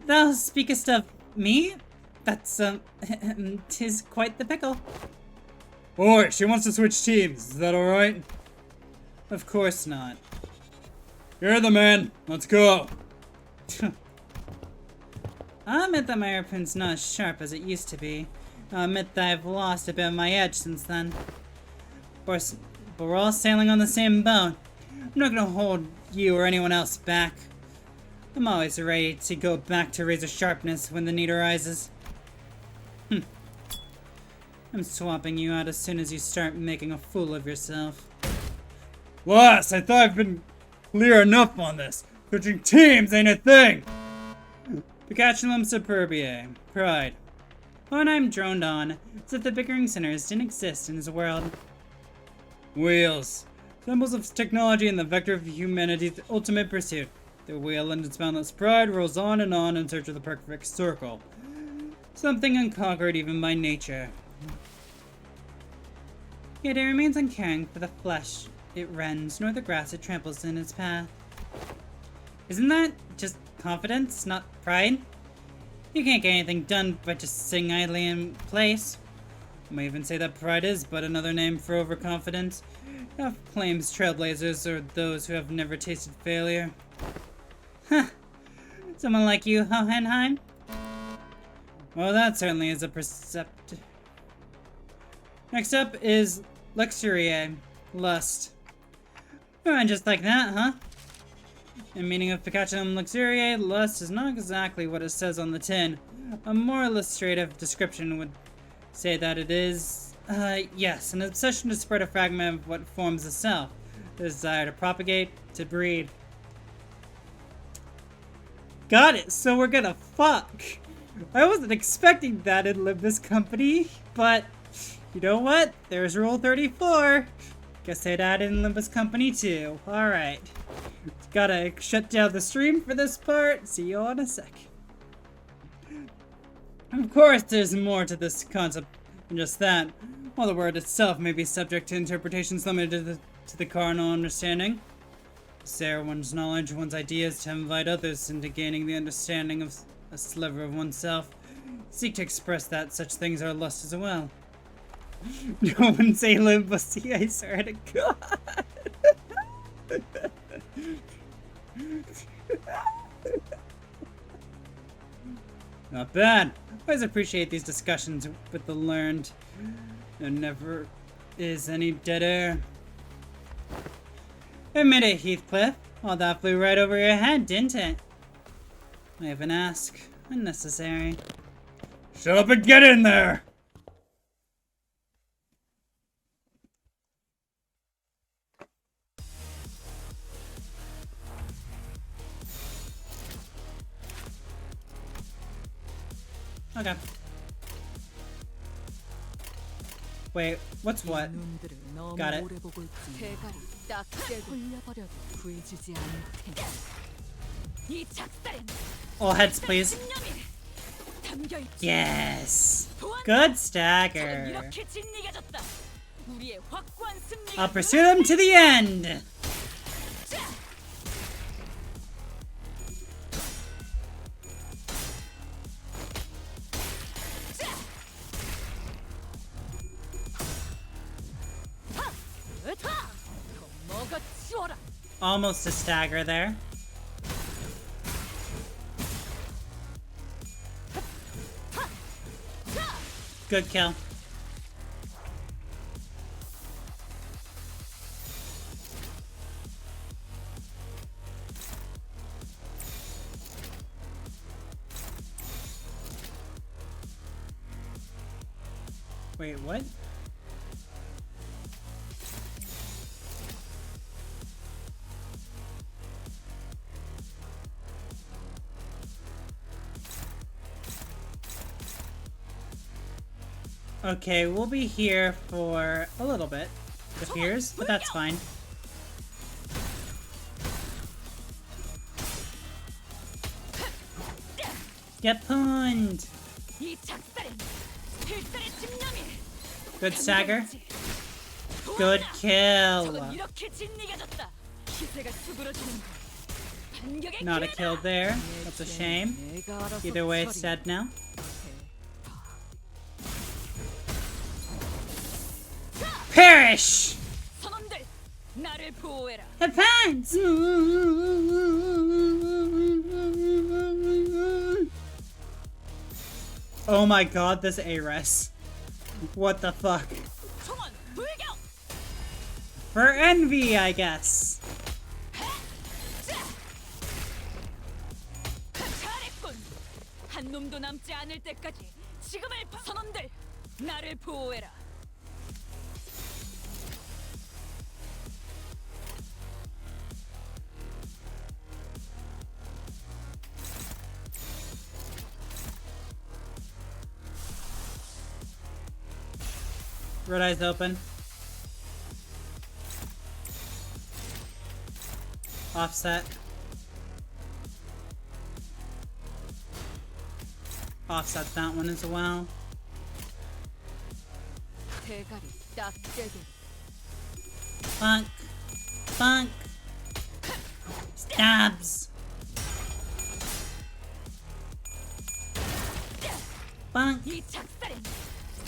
Thou speakest of me? That's, 'tis quite the pickle. Oi, she wants to switch teams. Is that alright? Of course not. You're the man. Let's go. I'll admit that my harpoon's not as sharp as it used to be. I'll admit that I've lost a bit of my edge since then. Of course, but we're all sailing on the same boat. I'm not gonna hold you or anyone else back. I'm always ready to go back to razor sharpness when the need arises. I'm swapping you out as soon as you start making a fool of yourself. Lass, I thought I've been clear enough on this. Switching teams ain't a thing. Picatulum superbiae. Pride. When I'm droned on, as if the bickering sinners didn't exist in his world. Wheels. Symbols of technology and the vector of humanity's ultimate pursuit. The wheel and its boundless pride rolls on in search of the perfect circle. Something unconquered even by nature. Yet it remains uncaring for the flesh it rends, nor the grass it tramples in its path. Isn't that just confidence, not pride? You can't get anything done by just sitting idly in place. You might even say that pride is but another name for overconfidence. Who claims trailblazers are those who have never tasted failure. Huh. Someone like you, Hohenheim? Well, that certainly is a percept. Next up is Luxuriae, lust. Oh, and just like that, huh? The meaning of Pikachu Luxuriae, lust is not exactly what it says on the tin. A more illustrative description would say that it is, yes, an obsession to spread a fragment of what forms a cell. The desire to propagate, to breed. Got it, so we're gonna fuck. I wasn't expecting that in Limbus Company, but you know what? There's Rule 34. Guess they'd add in Limbus Company too. Alright. Gotta shut down the stream for this part. See you in a sec. Of course, there's more to this concept than just that. While the word itself may be subject to interpretations limited to the carnal understanding, share one's knowledge, one's ideas, to invite others into gaining the understanding of a sliver of oneself. Seek to express that such things are lust as well. No one say Limbus, I swear to God. Not bad. I always appreciate these discussions with the learned. There never is any dead air. Admit it, Heathcliff. All that flew right over your head, didn't it? I have an ask. Unnecessary. Shut up and get in there! Okay. Wait, what's what? 놈들을 너무 Got it. 오래 보고 있지. 대가리 딱 떼고 홀려버려도 구해주지 않을 테니. 이 작살엔 All heads, please. 신념이 담겨있지. Yes. Good stagger. 이렇게 진리가졌다. 우리의 확고한 승리가 I'll pursue them to the end. Almost a stagger there. Good kill. Wait, what? Okay, we'll be here for a little bit, it appears, but that's fine. Get punned! Good stagger. Good kill. Not a kill there. That's a shame. Either way, it's dead now. Perish! Advance! Oh my god, this A-Res. What the fuck? For envy, I guess. 한 놈도 남지 않을 때까지 지금을 선원들 나를 보호해라. Red eyes open. Offset. Offset that one as well. Funk. Funk. Stabs. Bonk, 이 작살엔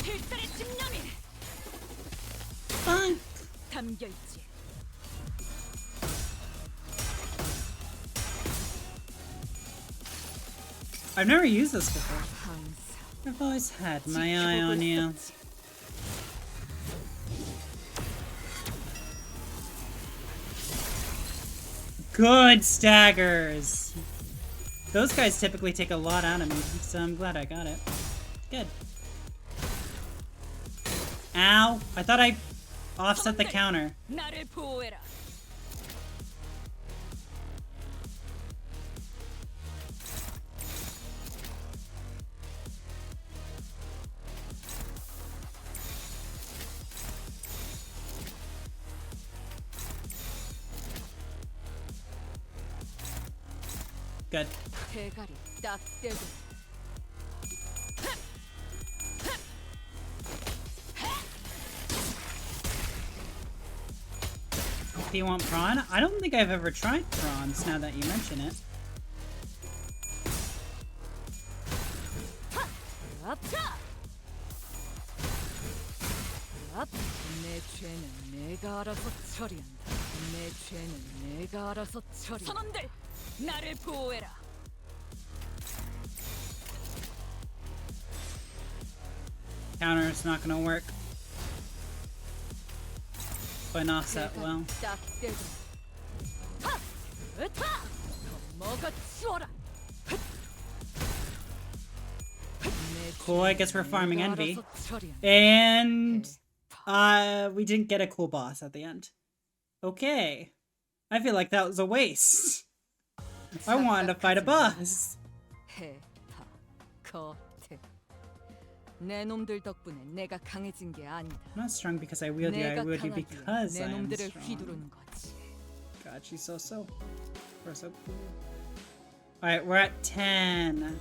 필살의 집념이 bonk. 담겨 있지. I've never used this before. 항상 I've always had my eye on you. 있었지. Good staggers. Those guys typically take a lot out of me, so I'm glad I got it. Good. Ow! I thought I offset the counter. 나를 보호해라. Good. 대가리 딱 떼고 Do you want prawn? I don't think I've ever tried prawns now that you mention it. 앞차. 내 죄는 내가 알아서 처리한다. 내 죄는 내가 알아서 처리. 선원들, 나를 보호해라. Counter's not gonna work. But an offset well. 딱 떼고. 하! 으타! 더 먹어치워라. Cool, I guess we're farming envy. And we didn't get a cool boss at the end. Okay. I feel like that was a waste. I wanted to fight a boss. 해파 거태. 내 놈들 덕분에 내가 강해진 게 아니다. I'm not strong because I wield you, I 내가 wield you 강하기에 because 내 I am 놈들을 strong. 휘두르는 거지. God, she's so we're so cool. Alright, we're at 10.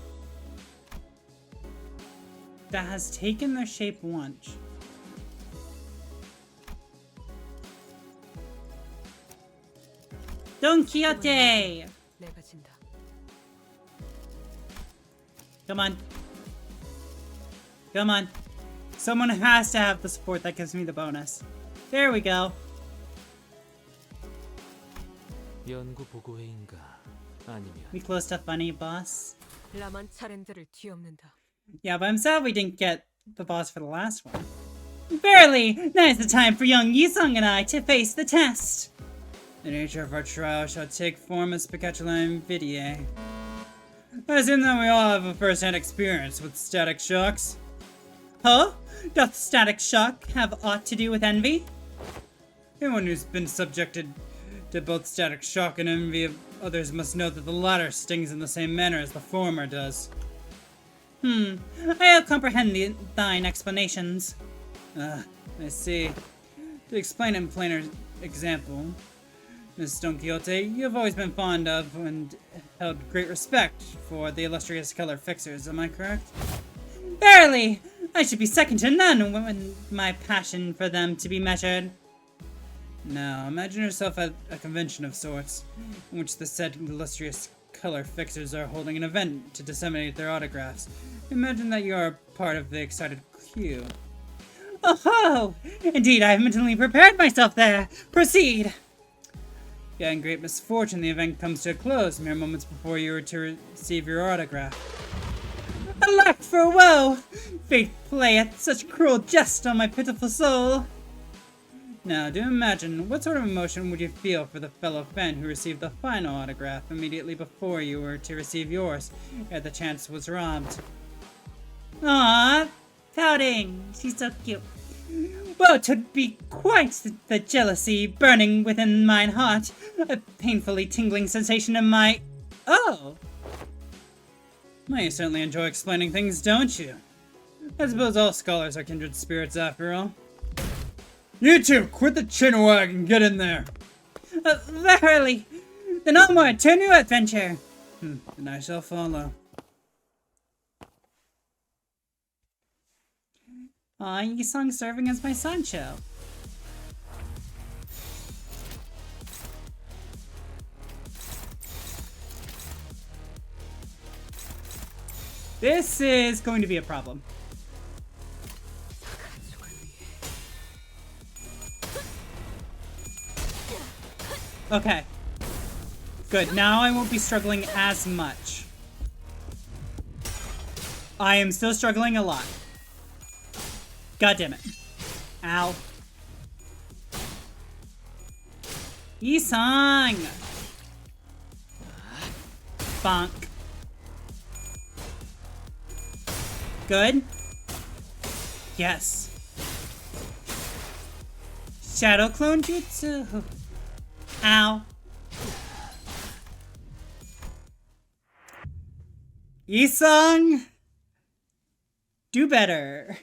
That has taken their shape once. Don Quixote! 내가 진다. Come on. Come on. Someone has to have the support that gives me the bonus. There we go. 연구 보고회인가 아니면 We close to funny boss. 라만 차렌드를 뒤엎는다. Yeah, but I'm sad we didn't get the boss for the last one. Barely! Now is the time for young Yisung and I to face the test! The nature of our trial shall take form as spectacular invidiae. I assume that we all have a first-hand experience with static shocks. Huh? Doth static shock have aught to do with envy? Anyone who's been subjected to both static shock and envy of others must know that the latter stings in the same manner as the former does. I'll comprehend thine explanations. I see. To explain in plainer example, Miss Don Quixote, you have always been fond of and held great respect for the illustrious color fixers, am I correct? Barely! I should be second to none when my passion for them to be measured. Now, imagine yourself at a convention of sorts, in which the said illustrious color fixers are holding an event to disseminate their autographs. Imagine that you are part of the excited queue. Oh ho! Indeed, I have mentally prepared myself there! Proceed! Yeah, in great misfortune, the event comes to a close mere moments before you are to receive your autograph. Alack for woe! Fate playeth such cruel jest on my pitiful soul! Now, do imagine, what sort of emotion would you feel for the fellow fan who received the final autograph immediately before you were to receive yours, ere the chance was robbed? Aww, pouting! She's so cute. Well, 'twould be quite the jealousy burning within mine heart, a painfully tingling sensation in my... Oh! Well, you certainly enjoy explaining things, don't you? I suppose all scholars are kindred spirits after all. You two, quit the chinwag and get in there! Verily! Then onward to a new adventure! And I shall follow. Aw, Yisung serving as my Sancho. This is going to be a problem. Okay. Good, now I won't be struggling as much. I am still struggling a lot. God damn it. Ow. Isang! Bonk. Good. Yes. Shadow clone jutsu. Ow. Isang! Do better.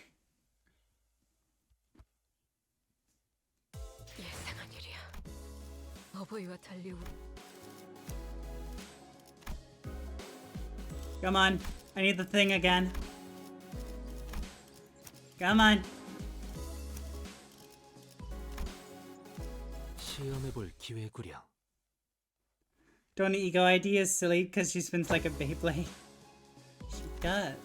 예상한 일이야. 어버이와 달리 우리 Come on. I need the thing again. Come on. 시험해볼 기회구려. Don't ego ID is silly because she spins like a Beyblade. She does.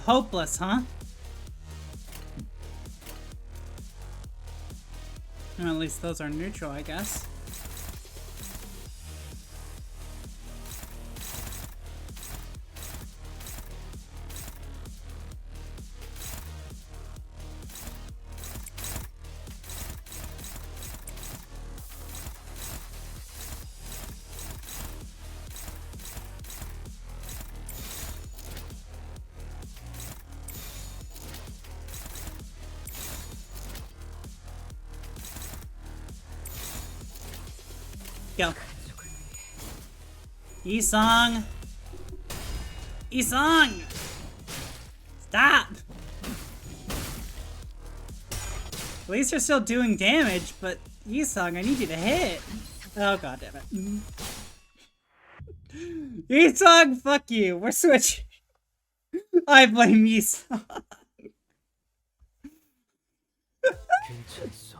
Hopeless, huh? Well, at least those are neutral, I guess. Go. Isang! Isang! Stop! At least you're still doing damage, but Isang, I need you to hit. Oh god damn it. Isang, fuck you. We're switching. I blame Isang. 괜찮소.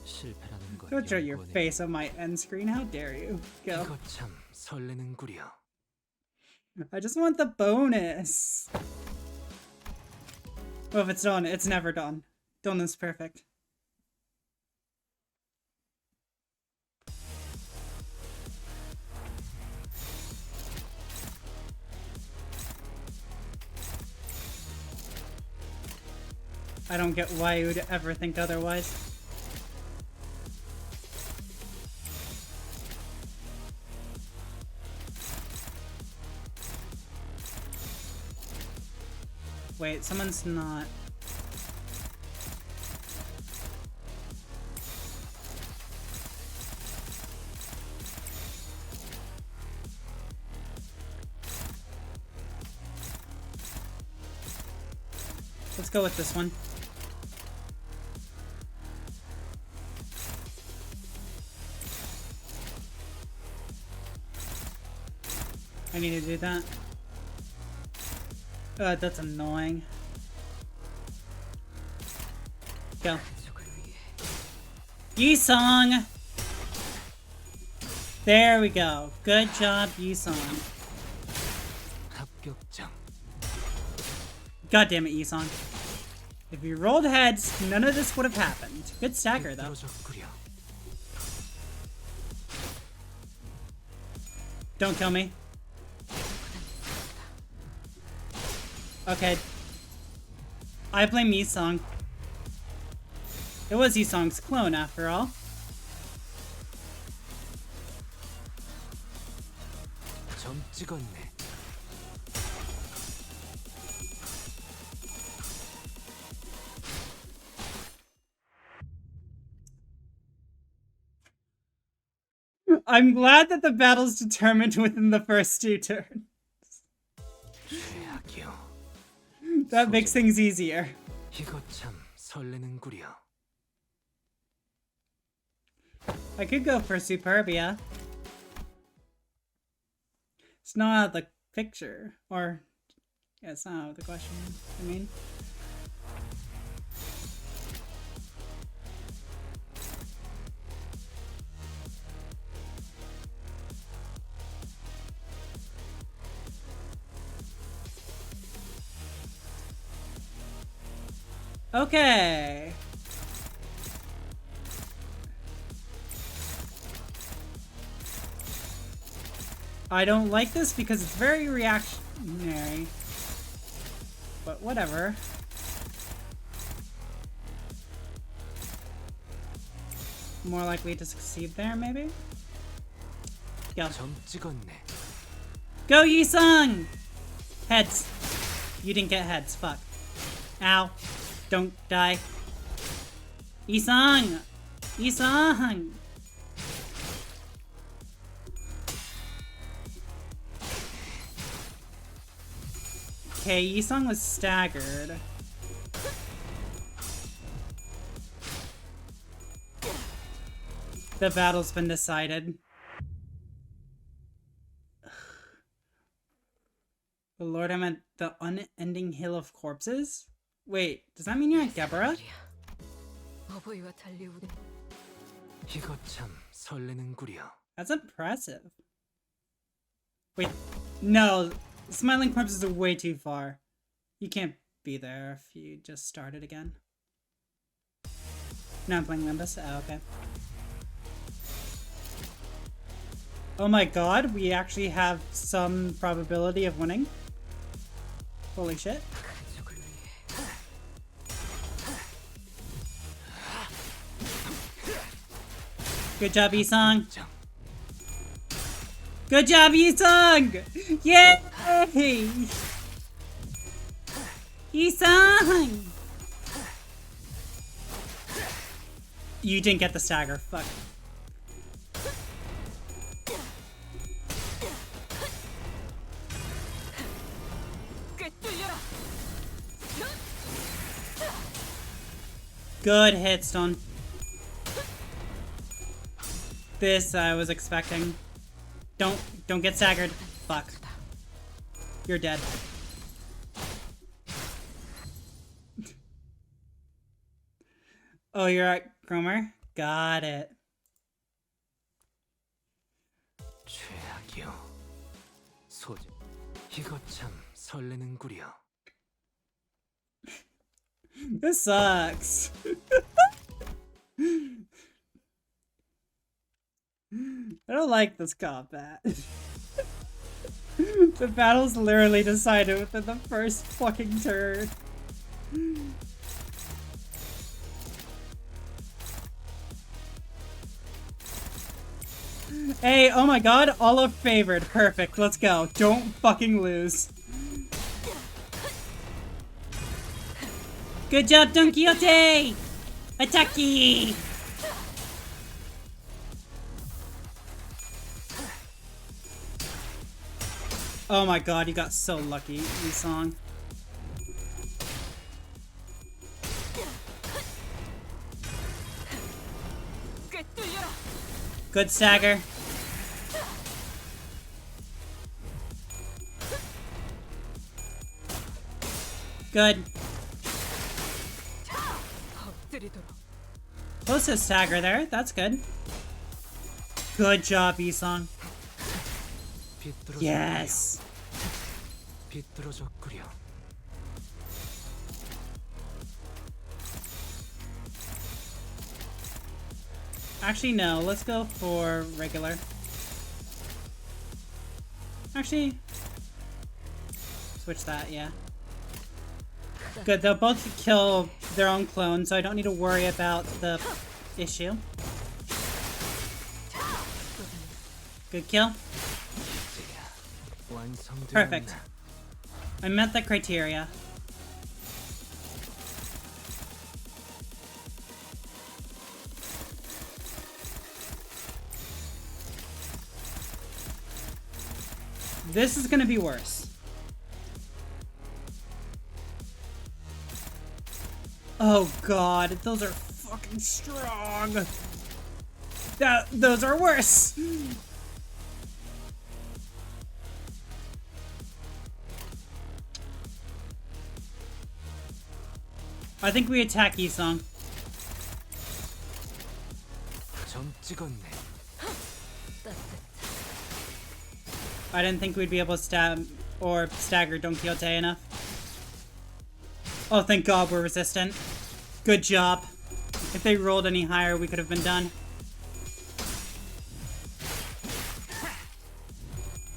실패라는 건 Don't show your 연구원의 face on my end screen. How dare you? Go. 이거 참 설레는구려. I just want the bonus. Well, if it's done, it's never done. Done is perfect. I don't get why you would ever think otherwise. Wait, someone's not. Let's go with this one. I need to do that. That's annoying. Go. Yisong! There we go. Good job, Yisong. 합격장. God damn it, Yisong. If you rolled heads, none of this would have happened. Good stagger, though. 떨어졌구려. Don't kill me. Okay. I blame Yisong. It was Yisong's clone, after all. 점 찍었네. I'm glad that the battle's determined within the first 2 turns. 최악이요. That makes things easier. 이거 참 설레는구려. I could go for Superbia. It's not out of the picture. Or, yeah, it's not out of the question. I mean, Okay. I don't like this because it's very reactionary. But whatever. More likely to succeed there, maybe? Go. 점 찍었네. Go, Yi-sung! Heads. You didn't get heads. Fuck. Ow. Don't die. Yi-sung! Yi-sung! Okay, Yi-sung was staggered. The battle's been decided. The Lord, I'm at the unending hill of corpses? Wait, does that mean you're at Deborah? 어버이와 달리 우린 이거 참 설레는구려. That's impressive. Wait, no. Smiling corpses are way too far. You can't be there if you just started again. No, I'm playing Limbus. Oh, okay. Oh my god, we actually have some probability of winning. Holy shit. 가족을 위해 Good job, Yi-sung. Good job, Yi-sung! Yay! Yi-sung! You didn't get the stagger. Fuck. 꿰뚫려라. Good hit, Stone. This I was expecting. Don't get staggered. Fuck. You're dead. Oh, you're at Cromer? Got it. 최악이요. 소재. 이거 참 설레는구려. This sucks. I don't like this combat. The battle's literally decided within the first fucking turn. Hey, oh my god, Olive favored. Perfect, let's go. Don't fucking lose. Good job, Don Quixote! Attacky! Oh my god, you got so lucky, Yi-sung. 꿰뚫려라. Good stagger. Good. 엎드리도록. Close to stagger there, that's good. Good job, Yi-sung. Yes! 비뚤어졌구려. Actually, no, let's go for regular. Actually, switch that, yeah. Good, they'll both kill their own clone, so I don't need to worry about the issue. Good kill. Perfect. I met the criteria. This is gonna be worse. Oh god, those are fucking strong. Those are worse. I think we attack Yi-sung. 점 찍었네. I didn't think we'd be able to stab or stagger Don Quixote enough. Oh, thank God we're resistant. Good job. If they rolled any higher, we could have been done.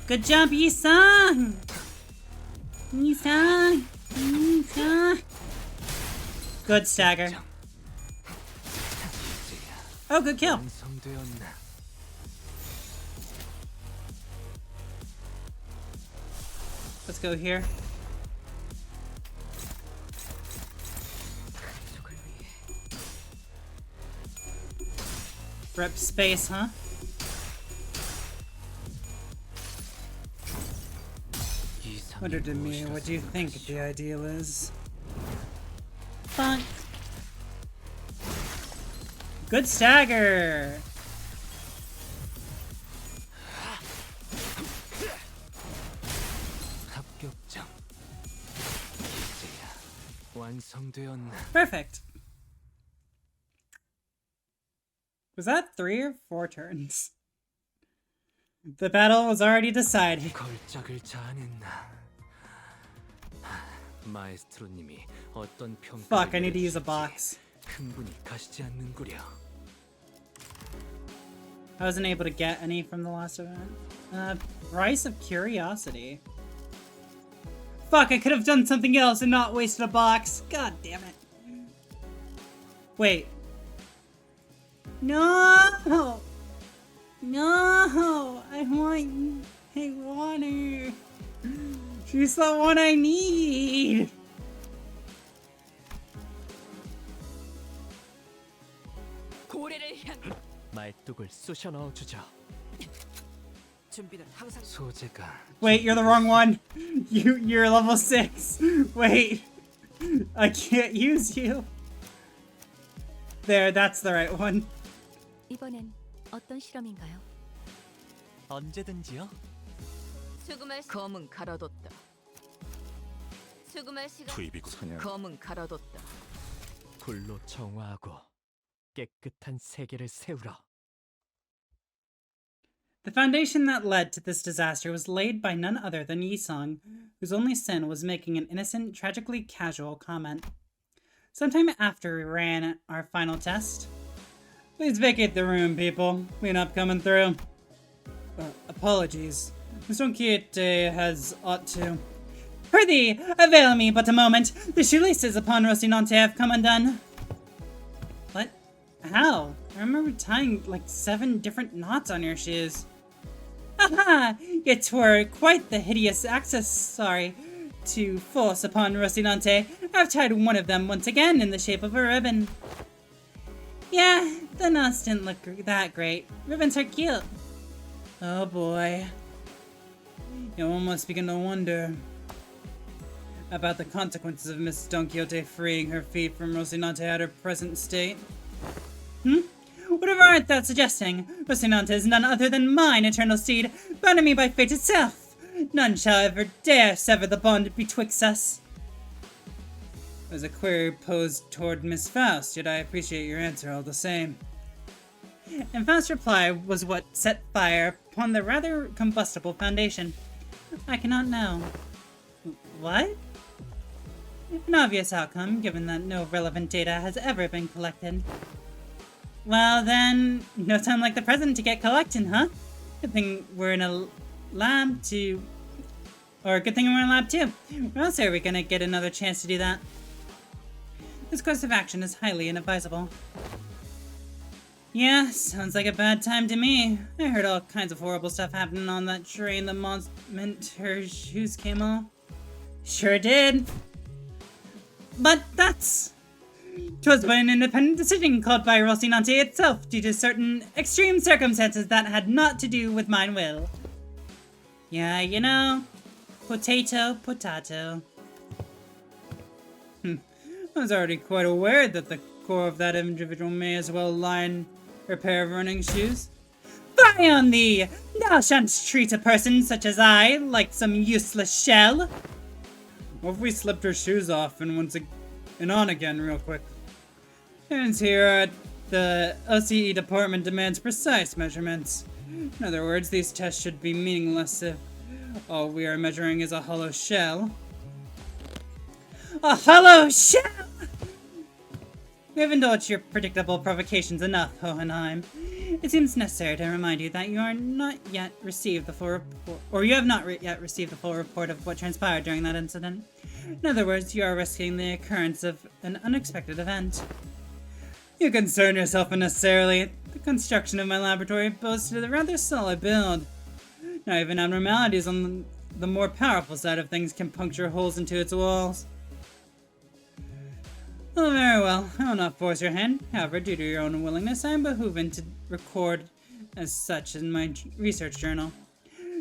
Good job, Yi-san! Yi-san! Yi-san! Good stagger. Oh, good kill. 완성되었나? Let's go here. Rep space, huh? Wonder to me, what do you think the ideal is? Fun. Good stagger! 합격점. 이제야 완성되었나? Perfect. Was that 3 or 4 turns? The battle was already decided. 걸작을 자아냈나? 마에스트로님이 어떤 평가를 Fuck, I need to use a 내려주실지 box. 흥분이 가시지 않는구려. I wasn't able to get any from the last event. Rice of Curiosity. Fuck, I could have done something else and not wasted a box. God damn it. Wait. No! No! I want her. She's the one I need. 고래를 향 말뚝을 쑤셔 넣어주죠. 준비는 항상 소재가 Wait, you're the wrong one. You're level 6. Wait. I can't use you. There, that's the right one. 이번엔 어떤 실험인가요? 언제든지요. 검은 갈아뒀다. 투입이 사냥 검은 갈아뒀다. 불로 정화하고 깨끗한 세계를 세우라. The foundation that led to this disaster was laid by none other than Yi-sung, whose only sin was making an innocent, tragically casual comment. Sometime after we ran our final test. Please vacate the room, people. Clean up coming through. Apologies. Miss Onkiete has ought to. Prithee, avail me but a moment. The shoelaces upon Rocinante have come undone. What? How? I remember tying like 7 different knots on your shoes. Aha! It were quite the hideous accessory to force upon Rocinante. I've tied one of them once again in the shape of a ribbon. Yeah, the knots didn't look that great. Ribbons are cute. Oh boy. You almost begin to wonder about the consequences of Miss Don Quixote freeing her feet from Rocinante at her present state. Whatever art thou suggesting? Rocinante is none other than mine eternal steed, bound to me by fate itself. None shall ever dare sever the bond betwixt us. It was a query posed toward Miss Faust, yet I appreciate your answer all the same. And Faust's reply was what set fire upon the rather combustible foundation. I cannot know. What? An obvious outcome, given that no relevant data has ever been collected. Well then, no time like the present to get collecting, huh? Good thing we're in a lab to... Or good thing we're in a lab too. Or else are we gonna get another chance to do that? This course of action is highly inadvisable. Yeah, sounds like a bad time to me. I heard all kinds of horrible stuff happening on that train the moment her shoes came off. Sure did. But that's... 'Twas but an independent decision called by Rocinante itself due to certain extreme circumstances that had naught to do with mine will. Yeah, you know, potato, potato. I was already quite aware that the core of that individual may as well lie in her pair of running shoes. Fie on thee! Thou shan't treat a person such as I like some useless shell. What if we slipped her shoes off and on again real quick? Parents here at the LCE department demands precise measurements. In other words, these tests should be meaningless if all we are measuring is a hollow shell. A hollow shell! We have indulged your predictable provocations enough, Hohenheim. It seems necessary to remind you that you are not yet received the full report, or you have not yet received the full report of what transpired during that incident. In other words, you are risking the occurrence of an unexpected event. You concern yourself unnecessarily. The construction of my laboratory boasted a rather solid build. Not even abnormalities on the more powerful side of things can puncture holes into its walls. Oh, very well. I will not force your hand. However, due to your own willingness, I am behooven to record as such in my research journal.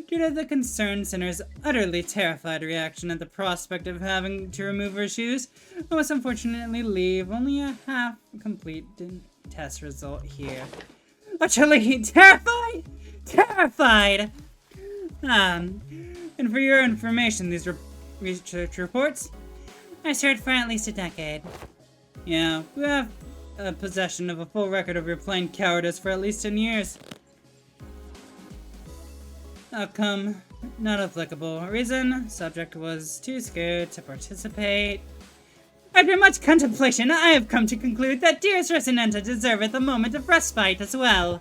Due to the concerned sinner's utterly terrified reaction at the prospect of having to remove her shoes, I must unfortunately leave only a half-complete test result here. Utterly terrified! Terrified! And for your information, these research reports, I served for at least a decade. Yeah, we have possession of a full record of your plain cowardice for at least 10 years. Outcome, not applicable. Reason, subject was too scared to participate. After much contemplation, I have come to conclude that dearest Rocinante deserveth a moment of respite as well.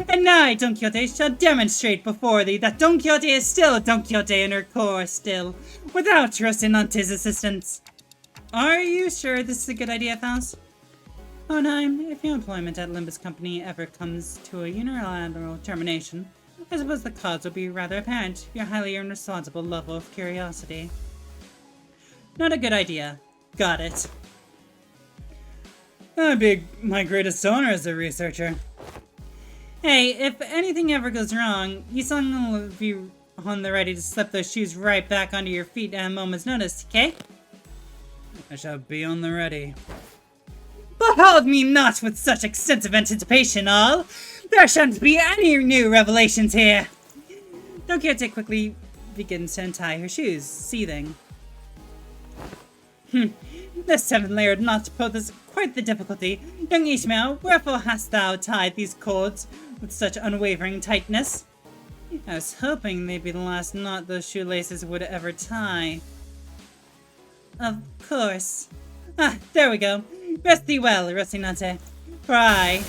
And I, Don Quixote, shall demonstrate before thee that Don Quixote is still Don Quixote in her core still, without Rocinante's assistance. Are you sure this is a good idea, Faust? Oh, Nine, if your employment at Limbus Company ever comes to a unilateral termination, I suppose the cause will be rather apparent, your highly irresponsible level of curiosity. Not a good idea. Got it. That'd be my greatest honor as a researcher. Hey, if anything ever goes wrong, you son will be on the ready to slip those shoes right back onto your feet at a moment's notice, okay? I shall be on the ready. Behold me not with such extensive anticipation, all! There shan't be any new revelations here! Don Quixote quickly begins to untie her shoes, seething. This seven-layered knot poses quite the difficulty. Young Ishmael, wherefore hast thou tied these cords with such unwavering tightness? I was hoping they'd be the last knot those shoelaces would ever tie. Of course. Ah, there we go. Rest thee well, Rocinante. For I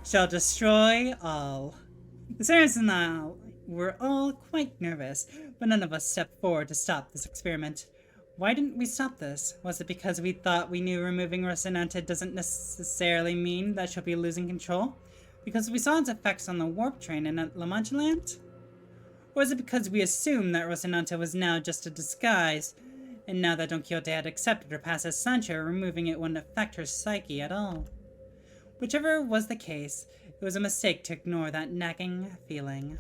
shall destroy all. The Saracens and I were all quite nervous, but none of us stepped forward to stop this experiment. Why didn't we stop this? Was it because we thought we knew removing Rocinante doesn't necessarily mean that she'll be losing control? Because we saw its effects on the warp train in La Mancha Land? Or was it because we assumed that Rocinante was now just a disguise, and now that Don Quixote had accepted her past as Sancho, removing it wouldn't affect her psyche at all? Whichever was the case, it was a mistake to ignore that nagging feeling.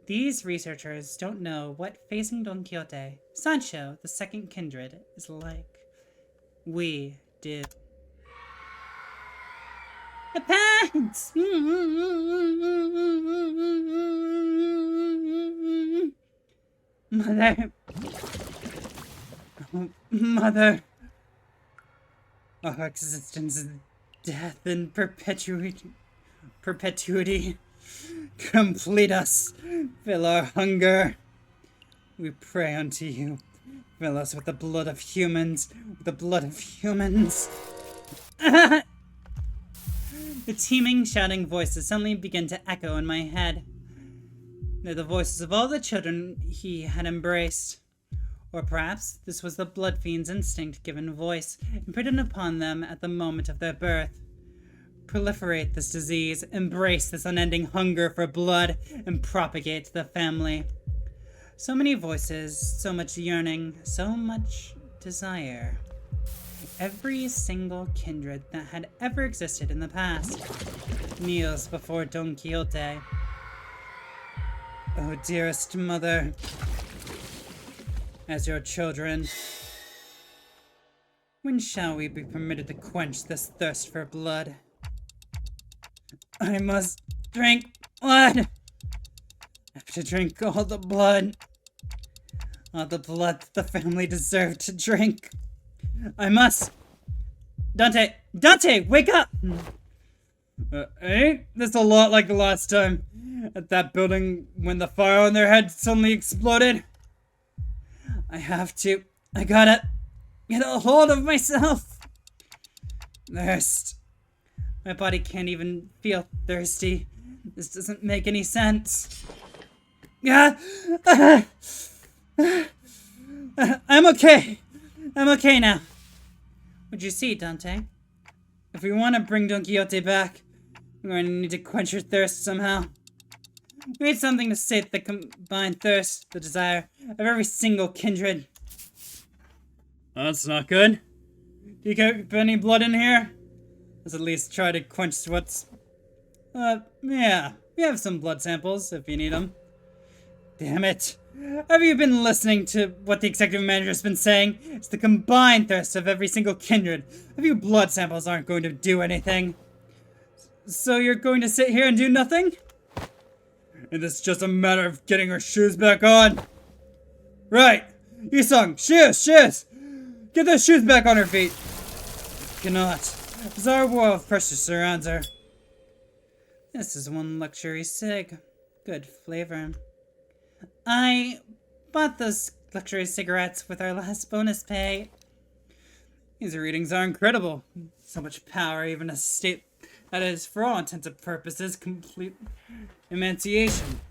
These researchers don't know what facing Don Quixote, Sancho, the second kindred, is like. We do. The pants! Mother. Oh, Mother. Our existence is death and perpetuity. Complete us. Fill our hunger. We pray unto you. Fill us with the blood of humans. With the blood of humans. The teeming, shouting voices suddenly began to echo in my head. They're the voices of all the children he had embraced. Or perhaps this was the blood fiend's instinct given voice, imprinted upon them at the moment of their birth. Proliferate this disease, embrace this unending hunger for blood, and propagate the family. So many voices, so much yearning, so much desire. Every single kindred that had ever existed in the past kneels before Don Quixote. Oh, dearest mother, as your children, when shall we be permitted to quench this thirst for blood? I must drink blood! I have to drink all the blood that the family deserved to drink. I must! Dante! Dante, wake up! Ain't this a lot like the last time at that building when the fire on their head suddenly exploded? I have to. I gotta. get a hold of myself. Thirst. My body can't even feel thirsty. This doesn't make any sense. Yeah. I'm okay. I'm okay now. What'd you see, Dante? If we want to bring Don Quixote back, we're going to need to quench your thirst somehow. We need something to sate the combined thirst, the desire of every single kindred. That's not good. Do you keep any blood in here? Let's at least try to quench what's... yeah. We have some blood samples, if you need them. Damn it. Have you been listening to what the executive manager's been saying? It's the combined thirst of every single kindred. A few blood samples aren't going to do anything. So you're going to sit here and do nothing? And it's just a matter of getting her shoes back on. Right. Yisung, shoes! Get those shoes back on her feet. Cannot. A bizarre wall of pressure surrounds her. This is one luxury cig. Good flavor. I bought those luxury cigarettes with our last bonus pay. These readings are incredible. So much power, even a state that is, for all intents and purposes, complete emanciation.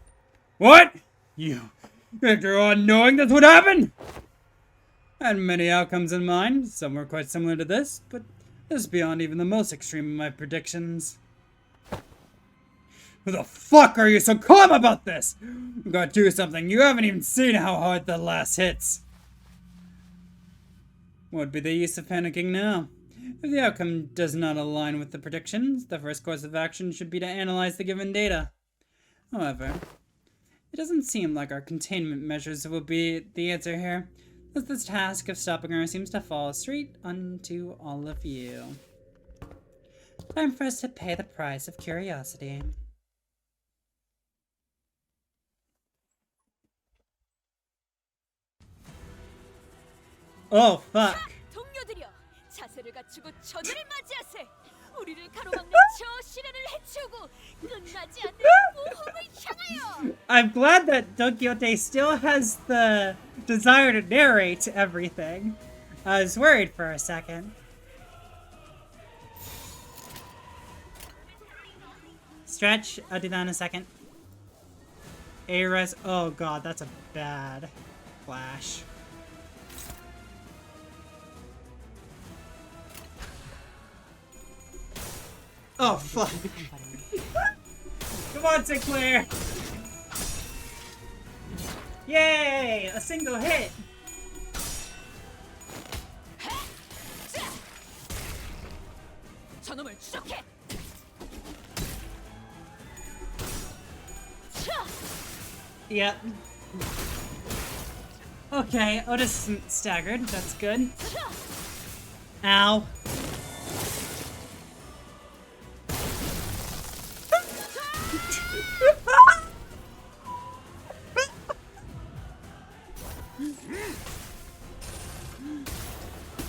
What? You think they're all knowing this would happen? I had many outcomes in mind. Some were quite similar to this, but this is beyond even the most extreme of my predictions. Who the fuck are you so calm about this? You gotta do something. You haven't even seen how hard the last hits. What would be the use of panicking now? If the outcome does not align with the predictions, the first course of action should be to analyze the given data. However, it doesn't seem like our containment measures will be the answer here, as this task of stopping her seems to fall straight onto all of you. Time for us to pay the price of curiosity. Oh, fuck. 동료들이여, 자세를 갖추고 저들을 맞이하세. 우리를 가로막는 저 시련을 해치우고 끝나지 않는 모험을 향하여. I'm glad that Don Quixote still has the desire to narrate everything. I was worried for a second. Stretch, I'll do that in a second. A-res, oh god, that's a bad flash. Oh, fuck. Come on, Sinclair! Yay! A single hit! 저놈을 추적해. Yep. Okay, Otis isn't staggered. That's good. Ow.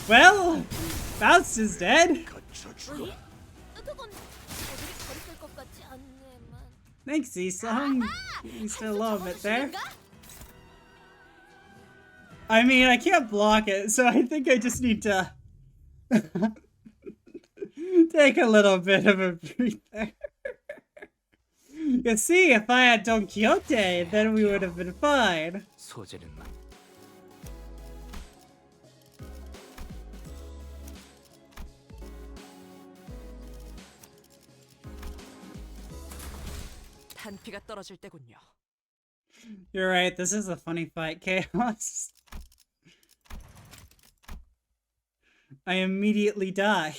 Well, Faust is dead. 갇혀 죽어. 그건 저들이 버릴 것 같지 않네만. Thanks, Isong. You still a little bit there. I mean, I can't block it, so I think I just need to take a little bit of a breather. You see, if I had Don Quixote, then we would have been fine. 소재는 단피가 떨어질 때군요. You're right, this is a funny fight, Chaos. I immediately die.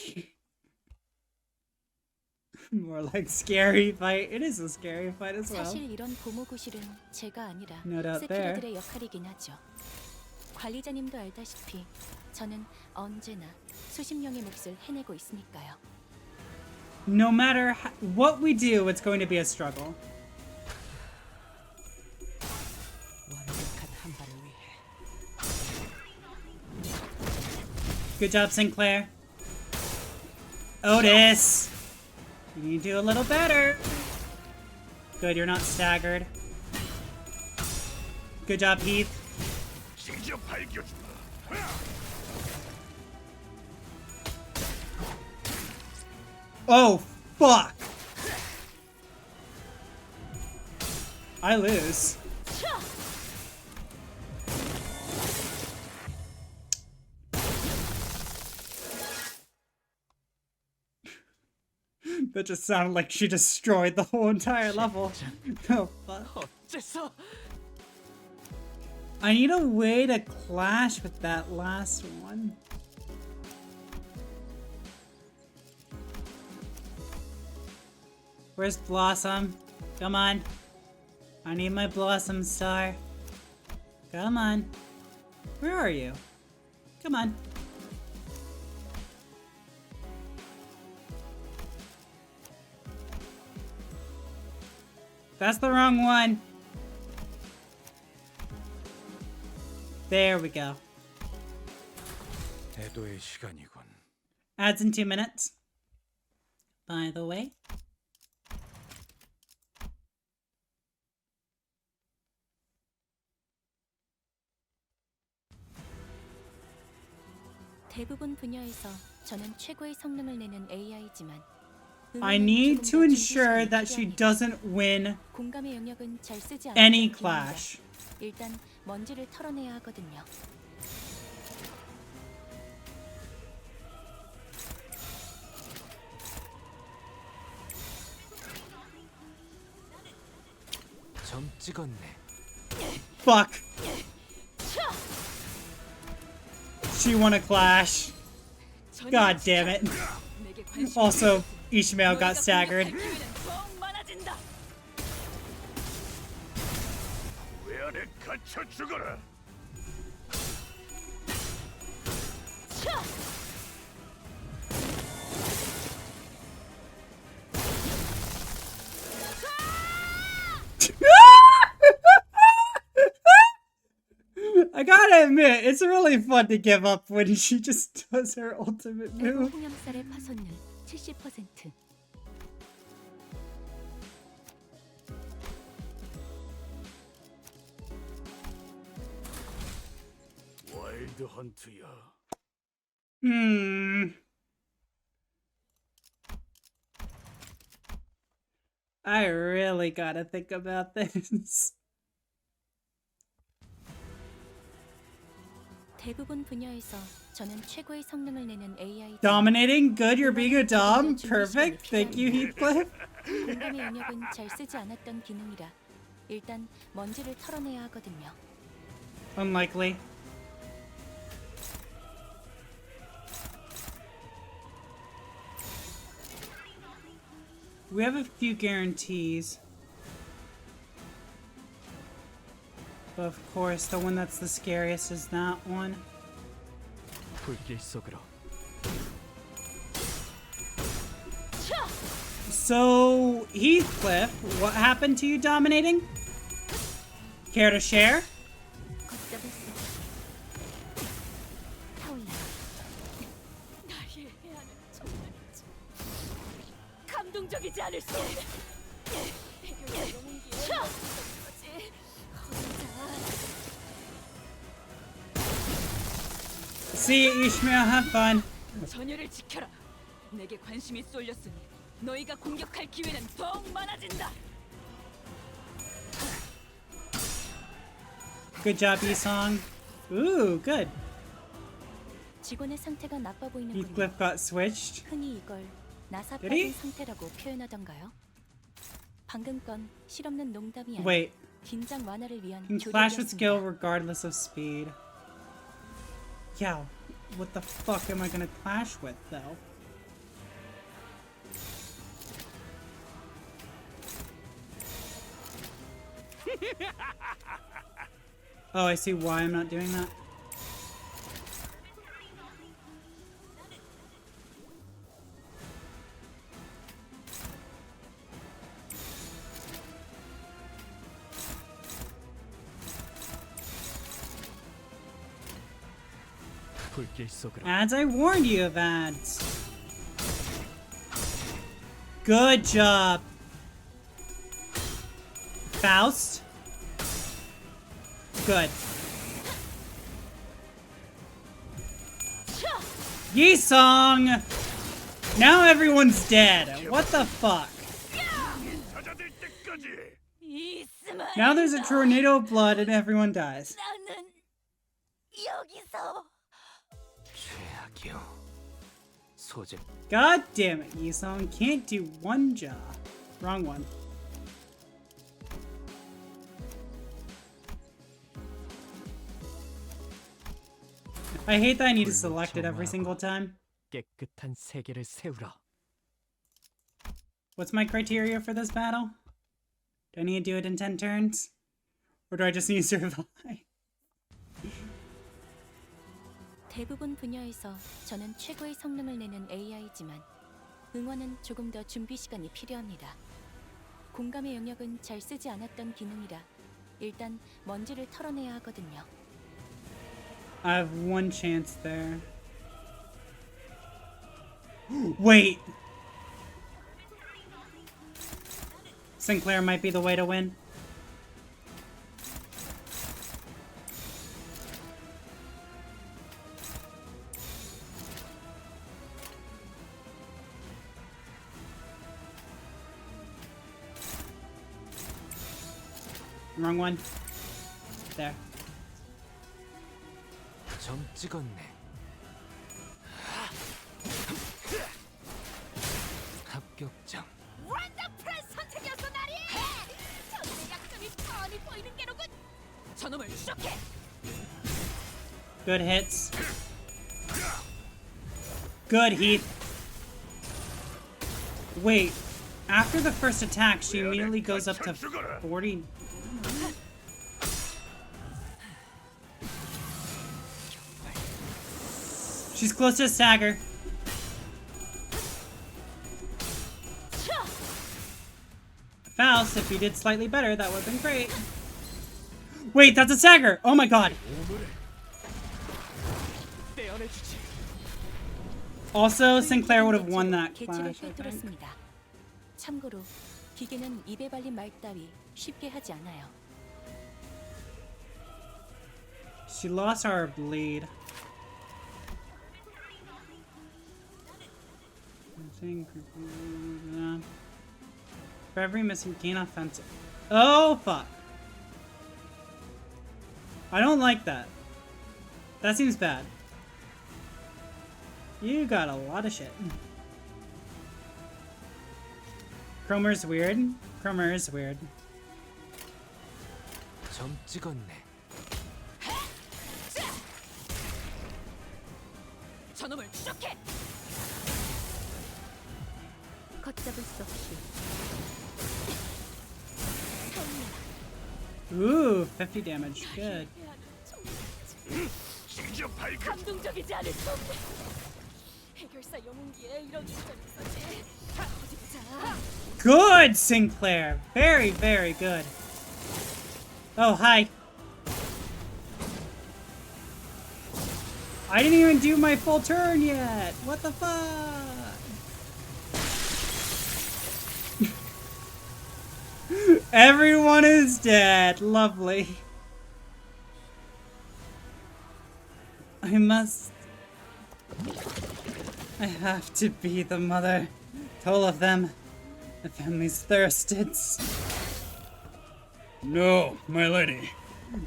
More like scary fight. It is a scary fight as well. 사실 이런 보모구실은 제가 아니라 No doubt there. 세피로들의 역할이긴 하죠. 관리자님도 알다시피 저는 언제나 수십 명의 몫을 해내고 있으니까요. No matter what we do, it's going to be a struggle. 완벽한 한 발을 위해. Good job, Sinclair. Otis! You need to do a little better. Good, you're not staggered. Good job, Heath. 직접 밝혀주마. Oh, fuck! I lose. That just sounded like she destroyed the whole entire level. Oh, fuck. 어째서? I need a way to clash with that last one. Where's Blossom? Come on. I need my Blossom star. Come on. Where are you? Come on. That's the wrong one. There we go. 애도의 시간이군. Ads in 2 minutes. By the way. 대부분 분야에서 저는 최고의 성능을 내는 AI지만 I need to ensure that she doesn't win 공감의 영역은 잘 쓰지 any 않는 clash. 일단 먼지를 털어내야 하거든요. 점 찍었네. Fuck. She won a clash. God damn it. Also, Ishmael got staggered. 왜 안에 갇혀 죽어라. I gotta admit, it's really fun to give up when she just does her ultimate 에고 move. 홍염살의 파손율 70%. 와일드 헌트야. I really gotta think about this. 대부분 분야에서 저는 최고의 성능을 내는 AI. Dominating? Good, you're being a dom? Perfect. Thank you, Heathcliff. 공감의 영역은 잘 쓰지 않았던 기능이라 일단 먼지를 털어내야 하거든요. Unlikely. We have a few guarantees. But of course, the one that's the scariest is that one. 불길 속으로. So, Heathcliff, what happened to you dominating? Care to share? 걷잡을수 타올라. 나의 해안은 정말이지 감동적이지 않을 수 없네. 해결의 용기에 거지. See you, Ishmael. Have fun. 전열을 지켜라. 내게 관심이 쏠렸으니 너희가 공격할 기회는 더욱 많아진다. Good job, Yisong. Ooh, good. 직원의 상태가 나빠 보이는군요. Heathcliff got switched. 흔히 이걸 나사 Did he? 빠진 상태라고 표현하던가요? 방금 건 실없는 농담이 아니라 Wait. 긴장 완화를 위한 Can clash with skill 조력이었습니다. regardless of speed. Yeah, what the fuck am I gonna clash with, though? Oh, I see why I'm not doing that. 불길 속으로. Ads, I warned you of ads. Good job. Faust. Good. Yisong! Now everyone's dead. What the fuck? 찾아낼 때까지. 이스마엘. Now there's a tornado of blood and everyone dies. 나는 여기서 최악이요. 소재 God damn it, Yusong can't do one job. Wrong one. I hate that I need to select it every single time. 깨끗한 세계를 세우라. What's my criteria for this battle? Do I need to do it in 10 turns? Or do I just need to survive? 대부분 분야에서 저는 최고의 성능을 내는 AI지만 응원은 조금 더 준비 시간이 필요합니다. 공감의 영역은 잘 쓰지 않았던 기능이라 일단 먼지를 털어내야 하거든요. I have one chance there. Wait! Sinclair might be the way to win. Wrong one. There. 점 찍었네. 합격장. 원더풀 선택이었어 나리! 전대 약점이 뻔히 보이는 게로군! 저놈을 쇼케! Good hits. Good, Heath. Wait. After the first attack, she immediately goes up to 40. She's close to a stagger. Faust, if you did slightly better, that would have been great. Wait, that's a stagger! Oh my god! 떼어내주지. Also, Sinclair would have won that 개체를 clash, I think. 꿰뚫었습니다. 참고로 기계는 입에 발린 말 따위 쉽게 하지 않아요. She lost our bleed. For every missing gain offensive. Oh fuck. I don't like that. That seems bad. You got a lot of shit. Cromer's weird. Cromer is weird. 점 찍었네. 저놈을 쇼케! 걷잡을 수 없이 Ooh, 50 damage. Good. 징저 발견. 감동적이지 않을 수 없네. 해결사 영웅기에 이런 시절이 있었지. 자, 어디 보자. Good, Sinclair. Very, very good. Oh, hi. I didn't even do my full turn yet. What the fuck? Everyone is dead. Lovely. I have to be the mother to all of them. The family's thirsted. No, my lady.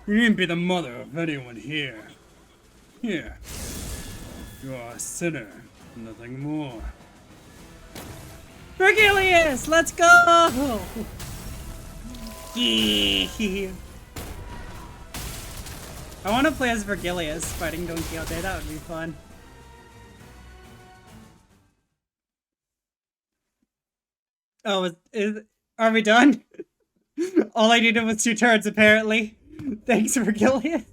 You needn't be the mother of anyone here. Here. You are a sinner, nothing more. Vergilius, let's go! Yeah. I want to play as Vergilius fighting Don Quixote. That would be fun. Oh, are we done? All I needed was 2 turns, apparently. Thanks, Vergilius.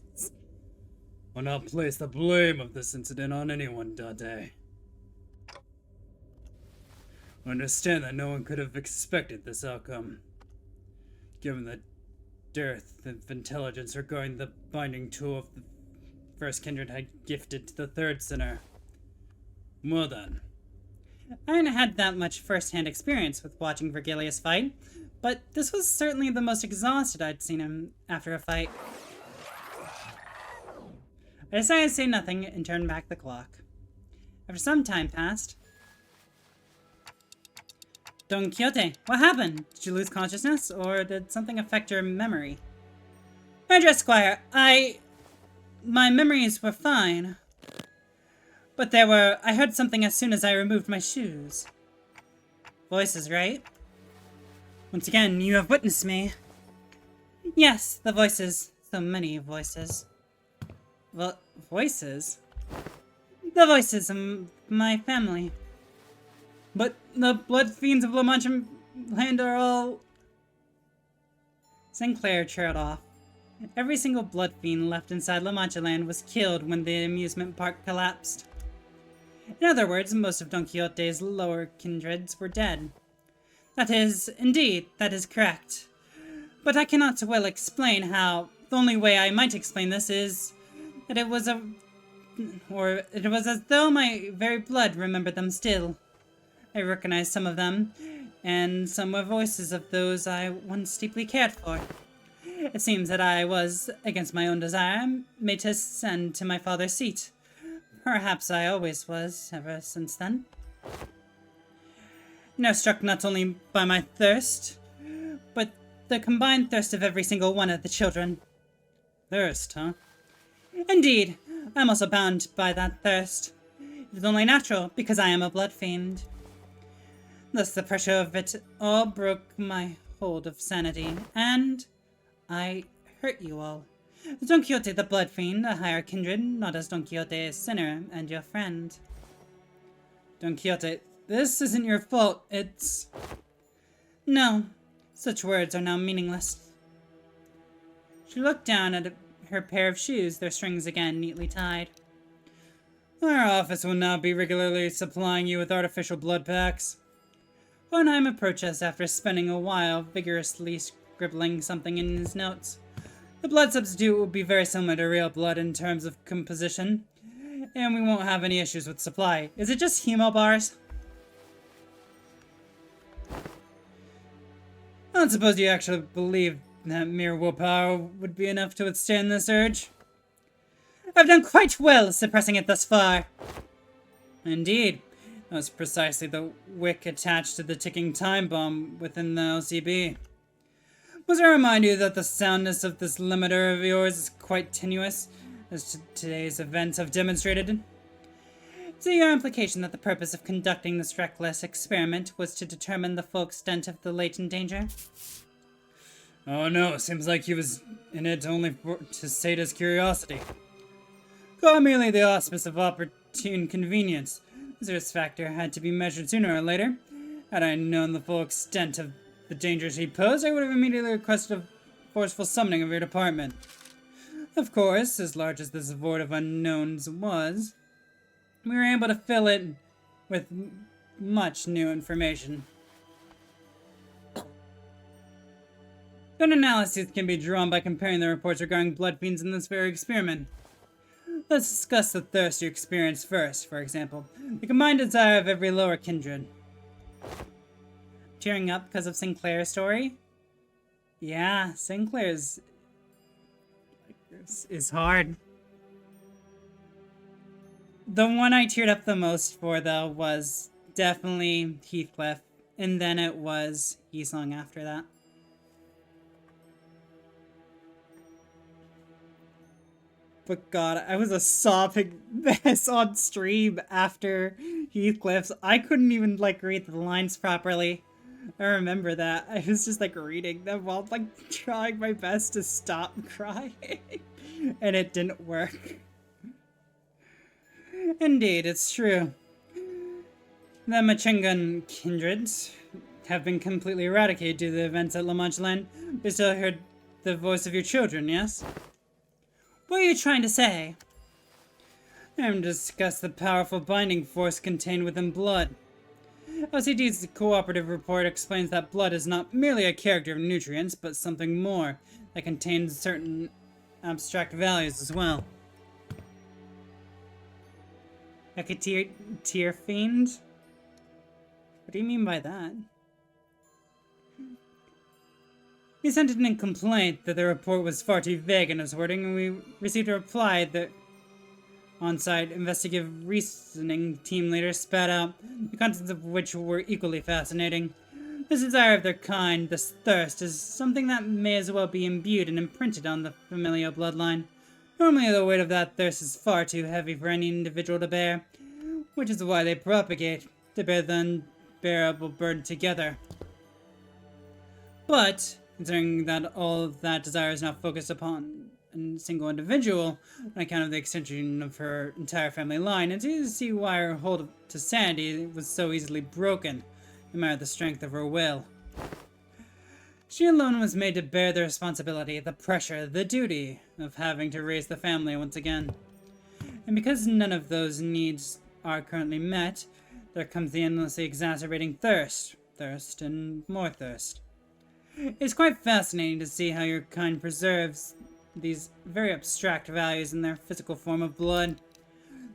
I'll not place the blame of this incident on anyone, Dante. I understand that no one could have expected this outcome, given the dearth of intelligence regarding the binding tool of the first kindred had gifted to the third sinner. Well then. I hadn't had that much first-hand experience with watching Vergilius fight, but this was certainly the most exhausted I'd seen him after a fight. I decided to say nothing and turn back the clock. After some time passed, Don Quixote, what happened? Did you lose consciousness, or did something affect your memory? My dear Squire, my memories were fine. But I heard something as soon as I removed my shoes. Voices, right? Once again, you have witnessed me. Yes, the voices. So many voices. Well, voices? The voices of my family. But the blood fiends of La Mancha land are all... Sinclair trailed off. Every single blood fiend left inside La Mancha land was killed when the amusement park collapsed. In other words, most of Don Quixote's lower kindreds were dead. That is, indeed, that is correct. But I cannot well explain how. The only way I might explain this is that it was as though my very blood remembered them still. I recognized some of them, and some were voices of those I once deeply cared for. It seems that I was, against my own desire, made to ascend to my father's seat. Perhaps I always was, ever since then. Now struck not only by my thirst, but the combined thirst of every single one of the children. Thirst, huh? Indeed, I am also bound by that thirst. It is only natural, because I am a blood fiend. Thus the pressure of it all broke my hold of sanity, and I hurt you all. Don Quixote the blood fiend, a higher kindred, not as Don Quixote a sinner and your friend. Don Quixote, this isn't your fault, it's... No, such words are now meaningless. She looked down at her pair of shoes, their strings again neatly tied. Our office will now be regularly supplying you with artificial blood packs. Hohenheim approached us after spending a while vigorously scribbling something in his notes. The blood substitute will be very similar to real blood in terms of composition, and we won't have any issues with supply. Is it just hemo bars? I don't suppose you actually believe that mere willpower would be enough to withstand this urge. I've done quite well suppressing it thus far. Indeed. That was precisely the wick attached to the ticking time bomb within the LCB. Must I remind you that the soundness of this limiter of yours is quite tenuous, as today's events have demonstrated? Is it your implication that the purpose of conducting this reckless experiment was to determine the full extent of the latent danger? Oh no, seems like he was in it only to sate his curiosity. Call merely the auspice of opportune convenience. This risk factor had to be measured sooner or later. Had I known the full extent of the dangers he posed, I would have immediately requested a forceful summoning of your department. Of course, as large as this void of unknowns was, we were able to fill it with much new information. Good analyses can be drawn by comparing the reports regarding blood fiends in this very experiment. Let's discuss the thirst you experienced first, for example. The combined desire of every lower kindred. Tearing up because of Sinclair's story? Yeah, Sinclair's is hard. The one I teared up the most for, though, was definitely Heathcliff, and then it was Yisong after that. But God, I was a sobbing mess on stream after Heathcliff's. I couldn't even, read the lines properly. I remember that. I was just, reading them while, trying my best to stop crying. And it didn't work. Indeed, it's true. The Machingan kindreds have been completely eradicated due to the events at La Mancha Land. They still heard the voice of your children, yes? What are you trying to say? I'm discuss the powerful binding force contained within blood. LCD's cooperative report explains that blood is not merely a character of nutrients, but something more that contains certain abstract values as well. Like a tear fiend? What do you mean by that? He sent in a complaint that the report was far too vague in his wording, and we received a reply that on-site investigative reasoning team leader spat out, the contents of which were equally fascinating. This desire of their kind, this thirst, is something that may as well be imbued and imprinted on the familial bloodline. Normally the weight of that thirst is far too heavy for any individual to bear, which is why they propagate, to bear the unbearable burden together. But, considering that all of that desire is not focused upon a single individual, on account of the extension of her entire family line, it's easy to see why her hold to sanity was so easily broken, no matter the strength of her will. She alone was made to bear the responsibility, the pressure, the duty of having to raise the family once again. And because none of those needs are currently met, there comes the endlessly exacerbating thirst. Thirst and more thirst. It's quite fascinating to see how your kind preserves these very abstract values in their physical form of blood.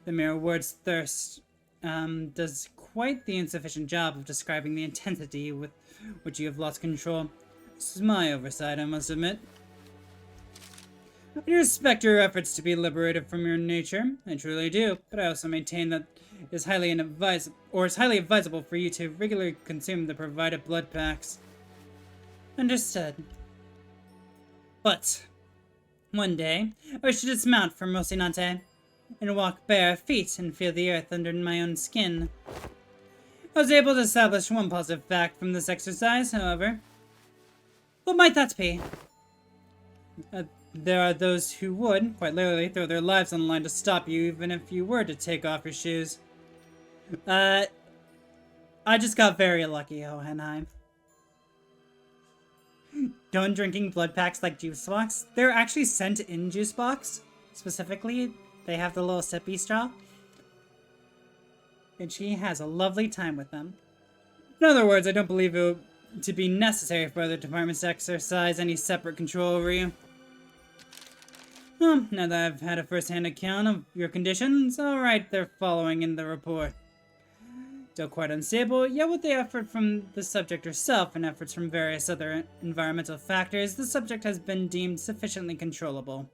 The mere word's thirst does quite the insufficient job of describing the intensity with which you have lost control. This is my oversight, I must admit. I respect your efforts to be liberated from your nature, I truly do, but I also maintain that it is highly advisable for you to regularly consume the provided blood packs. Understood. But one day, I wish to dismount from Rocinante and walk bare feet and feel the earth under my own skin. I was able to establish one positive fact from this exercise, however. What might that be? There are those who would, quite literally, throw their lives on the line to stop you, even if you were to take off your shoes. I just got very lucky, Hohenheim. Don't drinking blood packs like juice box? They're actually sent in juice box. Specifically, they have the little sippy straw. And she has a lovely time with them. In other words, I don't believe it to be necessary for other departments to exercise any separate control over you. Well, now that I've had a first-hand account of your conditions, alright, they're following in the report. Still quite unstable, yet with the effort from the subject herself and efforts from various other environmental factors, the subject has been deemed sufficiently controllable.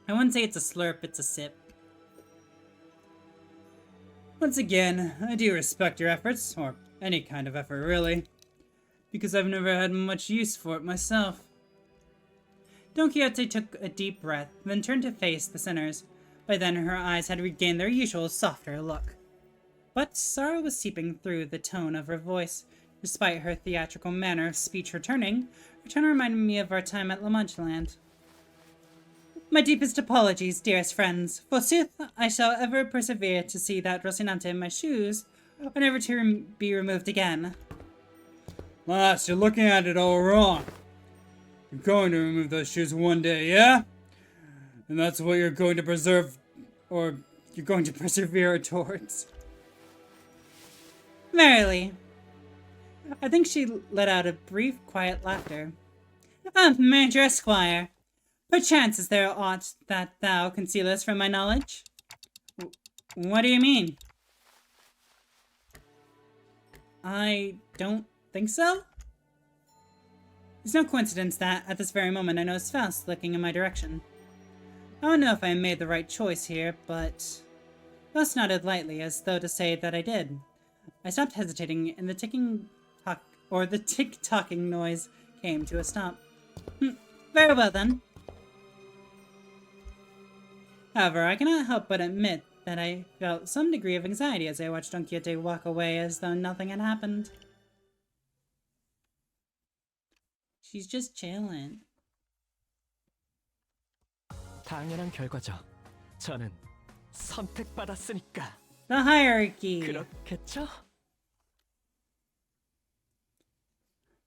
I wouldn't say it's a slurp, it's a sip. Once again, I do respect your efforts, or any kind of effort really, because I've never had much use for it myself. Don Quixote took a deep breath, then turned to face the sinners. By then her eyes had regained their usual softer look. But sorrow was seeping through the tone of her voice. Despite her theatrical manner of speech returning, her tone reminded me of our time at La Mancha Land. My deepest apologies, dearest friends. Forsooth, I shall ever persevere to see that Rocinante in my shoes, or never to be removed again. Lass, you're looking at it all wrong. You're going to remove those shoes one day, yeah? And that's what you're going to preserve, or you're going to persevere towards. Verily. I think she let out a brief, quiet laughter. Ah, Major Esquire. Perchance is there aught that thou concealest from my knowledge? What do you mean? I don't think so. It's no coincidence that, at this very moment, I notice Faust looking in my direction. I don't know if I made the right choice here, but Faust nodded lightly, as though to say that I did. I stopped hesitating, and the tick-tocking noise came to a stop. Very well, then. However, I cannot help but admit that I felt some degree of anxiety as I watched Don Quixote walk away as though nothing had happened. She's just chilling. 당연한 결과죠. 저는 선택받았으니까. The hierarchy. 그렇겠죠?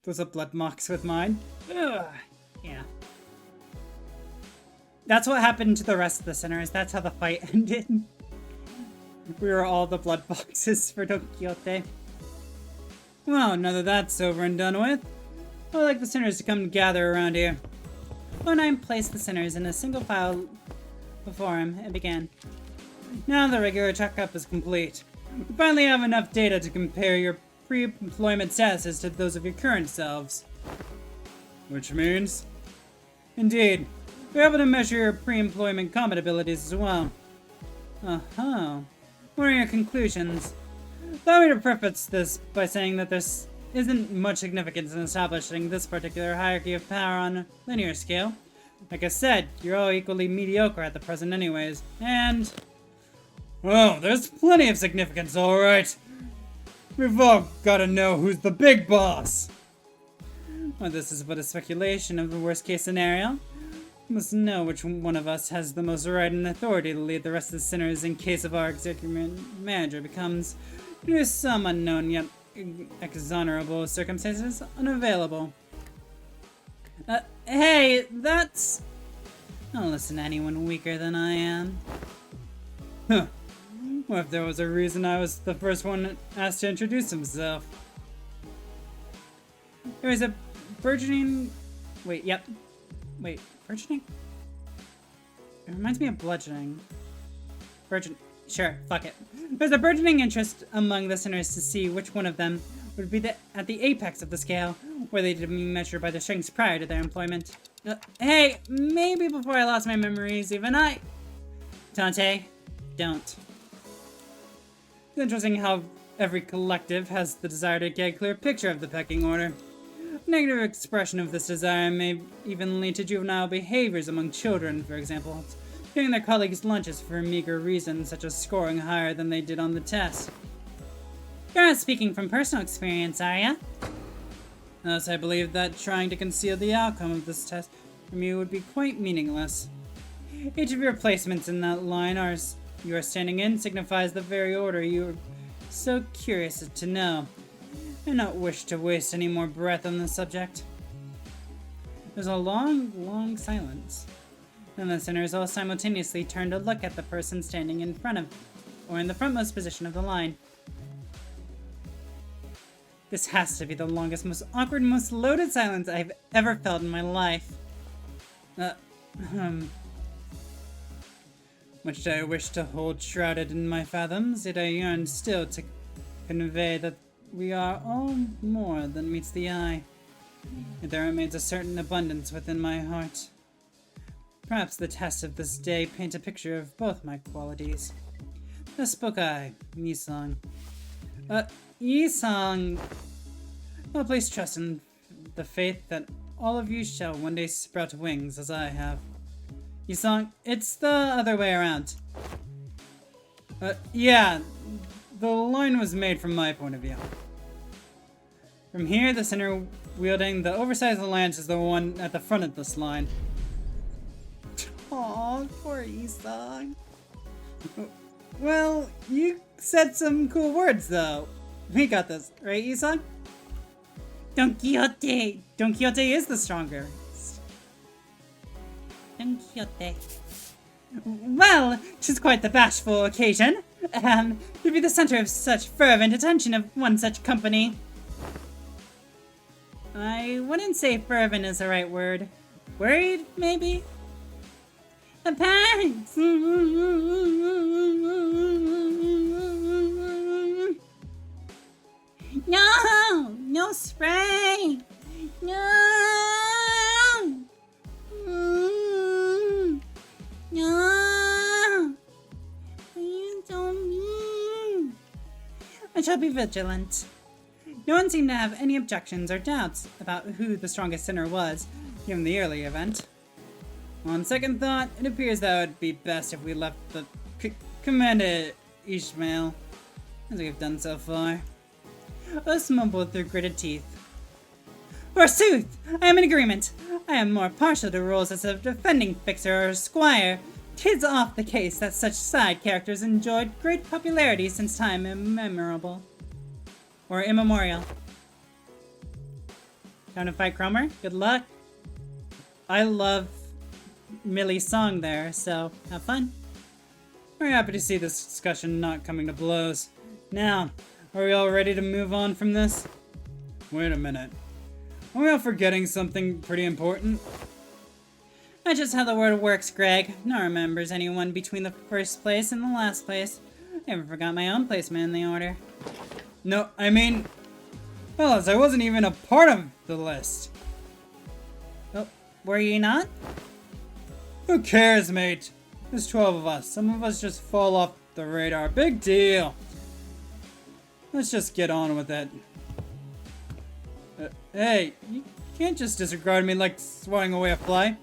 Those are blood marks with mine. Ugh. Yeah. That's what happened to the rest of the sinners. That's how the fight ended. We were all the blood boxes for Don Quixote. Well, now that that's over and done with, I would like the sinners to come gather around here. Hohenheim placed the sinners in a single file before him and began. Now the regular checkup is complete. We finally have enough data to compare your pre-employment statuses to those of your current selves. Which means? Indeed. We're able to measure your pre-employment combat abilities as well. Uh-huh. What are your conclusions? Allow me to preface this by saying that there isn't much significance in establishing this particular hierarchy of power on a linear scale. Like I said, you're all equally mediocre at the present anyways, and... well, there's plenty of significance, alright. We've all gotta know who's the big boss. Well, this is but a speculation of the worst case scenario. We must know which one of us has the most right and authority to lead the rest of the sinners in case of our executive manager becomes, due to some unknown yet exonerable circumstances, unavailable. Hey, that's... don't listen to anyone weaker than I am. Huh. What if there was a reason I was the first one asked to introduce himself? There was a burgeoning... wait, yep. Wait, burgeoning? It reminds me of bludgeoning. Sure, fuck it. There's a burgeoning interest among listeners to see which one of them would be at the apex of the scale, where they did be measured by their strengths prior to their employment. Hey, maybe before I lost my memories, even I... Tante, don't. It's interesting how every collective has the desire to get a clear picture of the pecking order. A negative expression of this desire may even lead to juvenile behaviors among children, for example, giving their colleagues lunches for meager reasons such as scoring higher than they did on the test. You're not speaking from personal experience, are ya? Thus, I believe that trying to conceal the outcome of this test from you would be quite meaningless. Each of your placements in that line you are standing in signifies the very order you are so curious to know. I do not wish to waste any more breath on the subject. There's a long, long silence. Then the listeners all simultaneously turn to look at the person standing in front of, or in the frontmost position of the line. This has to be the longest, most awkward, most loaded silence I've ever felt in my life. Much I wish to hold shrouded in my fathoms, yet I yearn still to convey that we are all more than meets the eye. Yet there remains a certain abundance within my heart. Perhaps the tests of this day paint a picture of both my qualities. Thus spoke I, Yi-song. Yi-song, I'll place trust in the faith that all of you shall one day sprout wings as I have. Yi-song, it's the other way around. Yeah, the line was made from my point of view. From here, the center wielding the oversized lance is the one at the front of this line. Aw, poor Yi-song. Well, you said some cool words, though. We got this, right, Yi-song? Don Quixote! Don Quixote is the stronger. Don Quixote. Well, 'tis quite the bashful occasion. To be the center of such fervent attention of one such company. I wouldn't say fervent is the right word. Worried, maybe? Thanks! No! No spray! No! No! Please don't mean. I shall be vigilant. No one seemed to have any objections or doubts about who the strongest sinner was, given the early event. On second thought, it appears that it would be best if we left the command to Ishmael, as we've done so far. Oath mumbled through gritted teeth. Forsooth! I am in agreement. I am more partial to roles as a defending fixer or squire. 'Tis off the case that such side characters enjoyed great popularity since time immemorial. Or immemorial. Time to fight Cromer? Good luck. I love Millie's song there, so have fun. We're happy to see this discussion not coming to blows. Now, are we all ready to move on from this? Wait a minute. Are we all forgetting something pretty important? That's just how the word works, Greg. No one remembers anyone between the first place and the last place. I even forgot my own placement in the order. No, I mean... fellas, I wasn't even a part of the list. Oh, were you not? Who cares, mate? There's 12 of us. Some of us just fall off the radar. Big deal. Let's just get on with it. Hey, you can't just disregard me like swatting away a fly.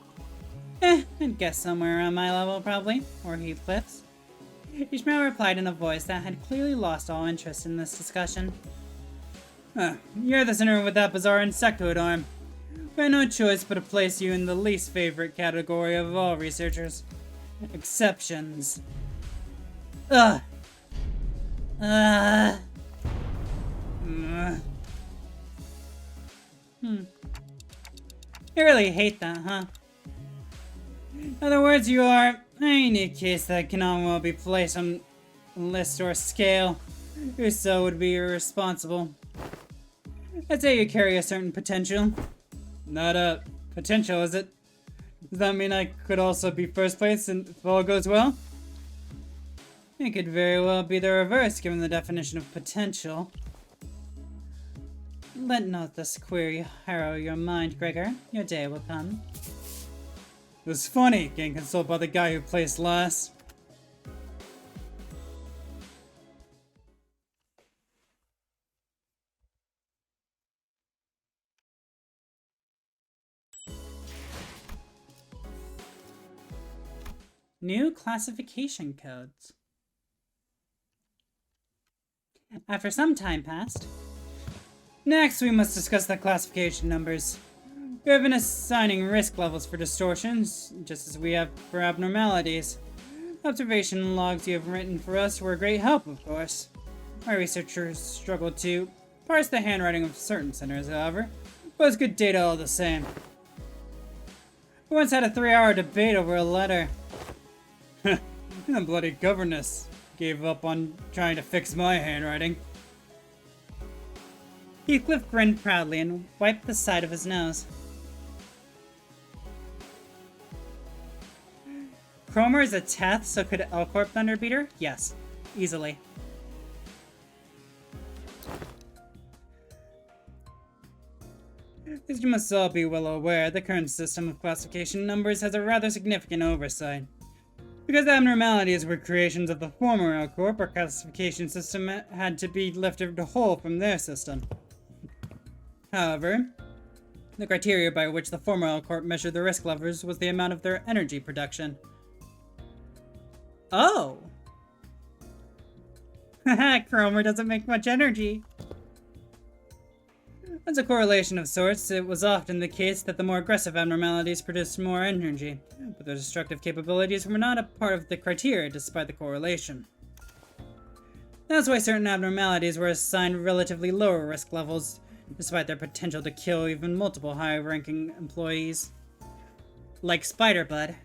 I'd guess somewhere around my level, probably. Or Heathcliff's. Ishmael replied in a voice that had clearly lost all interest in this discussion. You're the center with that bizarre insectoid arm. We had no choice but to place you in the least favorite category of all researchers. Exceptions. Ugh. You really hate that, huh? In other words, you are a unique case that cannot well be placed on a list or scale. Your so would be irresponsible. I'd say you carry a certain potential. Not a potential, is it? Does that mean I could also be first place if all goes well? It could very well be the reverse, given the definition of potential. Let not this query harrow your mind, Gregor. Your day will come. It was funny getting consoled by the guy who placed last. New classification codes. After some time passed, Next, we must discuss the classification numbers. We have been assigning risk levels for distortions, just as we have for abnormalities. Observation logs you have written for us were a great help, of course. My researchers struggled to parse the handwriting of certain centers, however, but it's good data all the same. We once had a 3-hour debate over a letter. The bloody governess gave up on trying to fix my handwriting. Heathcliff grinned proudly and wiped the side of his nose. Cromer is a Teth, so could Elcorp Thunderbeater? Yes, easily. As you must all be well aware, the current system of classification numbers has a rather significant oversight. Because the abnormalities were creations of the former Elcorp, our classification system had to be lifted whole from their system. However, the criteria by which the former Elcorp measured the risk levels was the amount of their energy production. Oh! Haha, Cromer doesn't make much energy. As a correlation of sorts, it was often the case that the more aggressive abnormalities produced more energy, but their destructive capabilities were not a part of the criteria despite the correlation. That's why certain abnormalities were assigned relatively lower risk levels, despite their potential to kill even multiple high-ranking employees. Like Spiderbud.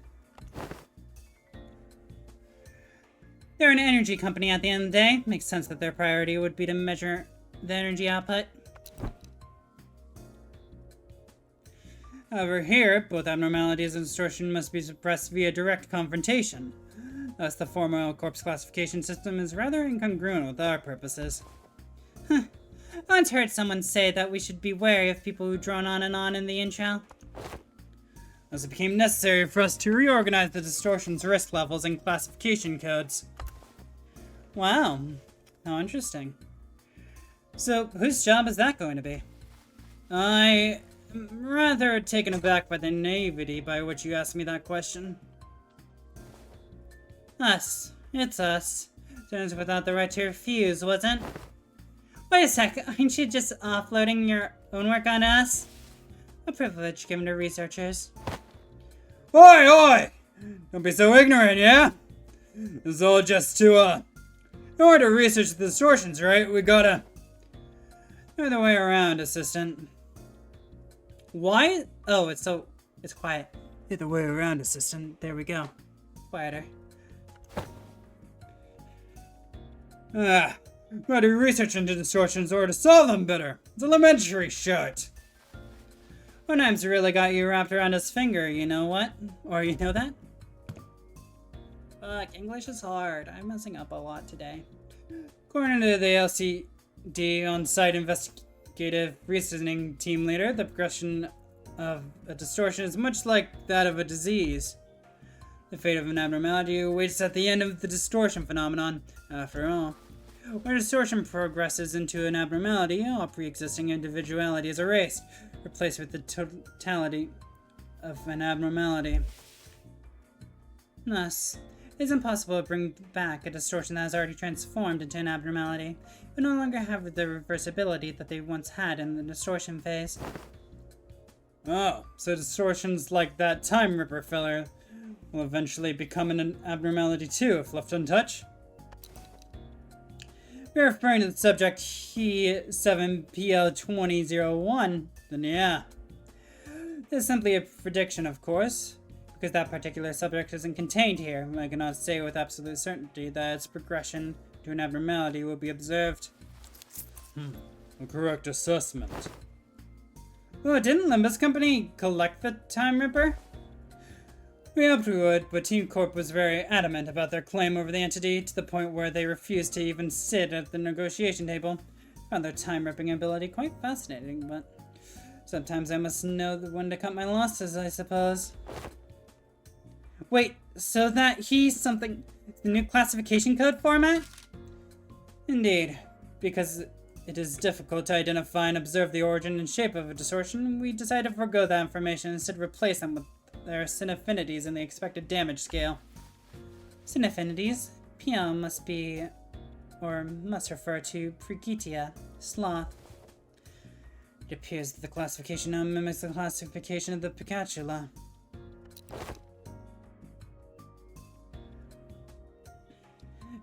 They're an energy company at the end of the day. Makes sense that their priority would be to measure the energy output. However, here, both abnormalities and distortion must be suppressed via direct confrontation. Thus, the former Elcorp's classification system is rather incongruent with our purposes. I once heard someone say that we should be wary of people who drone on and on in the intro. Thus, it became necessary for us to reorganize the distortion's risk levels and classification codes. Wow, how interesting. So, whose job is that going to be? I am rather taken aback by the naivety by which you asked me that question. Us. It's us. Students without the right to refuse, wasn't? Wait a sec, aren't you just offloading your own work on us? A privilege given to researchers. Oi, oi! Don't be so ignorant, yeah? This is all just to, in order to research the distortions, right? We gotta... The other way around, assistant. Why? Oh, it's quiet. The other way around, assistant. There we go. Quieter. Gotta do research into distortions or to solve them better. It's elementary shit. One time's really got you wrapped around his finger, you know what? Or you know that? Fuck, English is hard. I'm messing up a lot today. According to the LCD on-site investigative reasoning team leader, the progression of a distortion is much like that of a disease. The fate of an abnormality awaits at the end of the distortion phenomenon, after all. When distortion progresses into an abnormality, all pre-existing individuality is erased, replaced with the totality of an abnormality. Thus, it is impossible to bring back a distortion that has already transformed into an abnormality. It no longer have the reversibility that they once had in the distortion phase. Oh, so distortions like that Time Ripper filler will eventually become an abnormality too if left untouched? If you're referring to the subject He7PL2001, then yeah. This is simply a prediction, of course. Because that particular subject isn't contained here, I cannot say with absolute certainty that its progression to an abnormality will be observed. A correct assessment. Oh, didn't Limbus Company collect the Time Ripper? We hoped we would, but Team Corp was very adamant about their claim over the entity, to the point where they refused to even sit at the negotiation table. I found their time-ripping ability quite fascinating, but sometimes I must know when to cut my losses, I suppose. Wait, so that he's something... the new classification code format? Indeed. Because it is difficult to identify and observe the origin and shape of a distortion, we decided to forego that information and instead replace them with their synaffinities in the expected damage scale. Synaffinities? PL must be... or must refer to Prigitia, sloth. It appears that the classification now mimics the classification of the Picatula.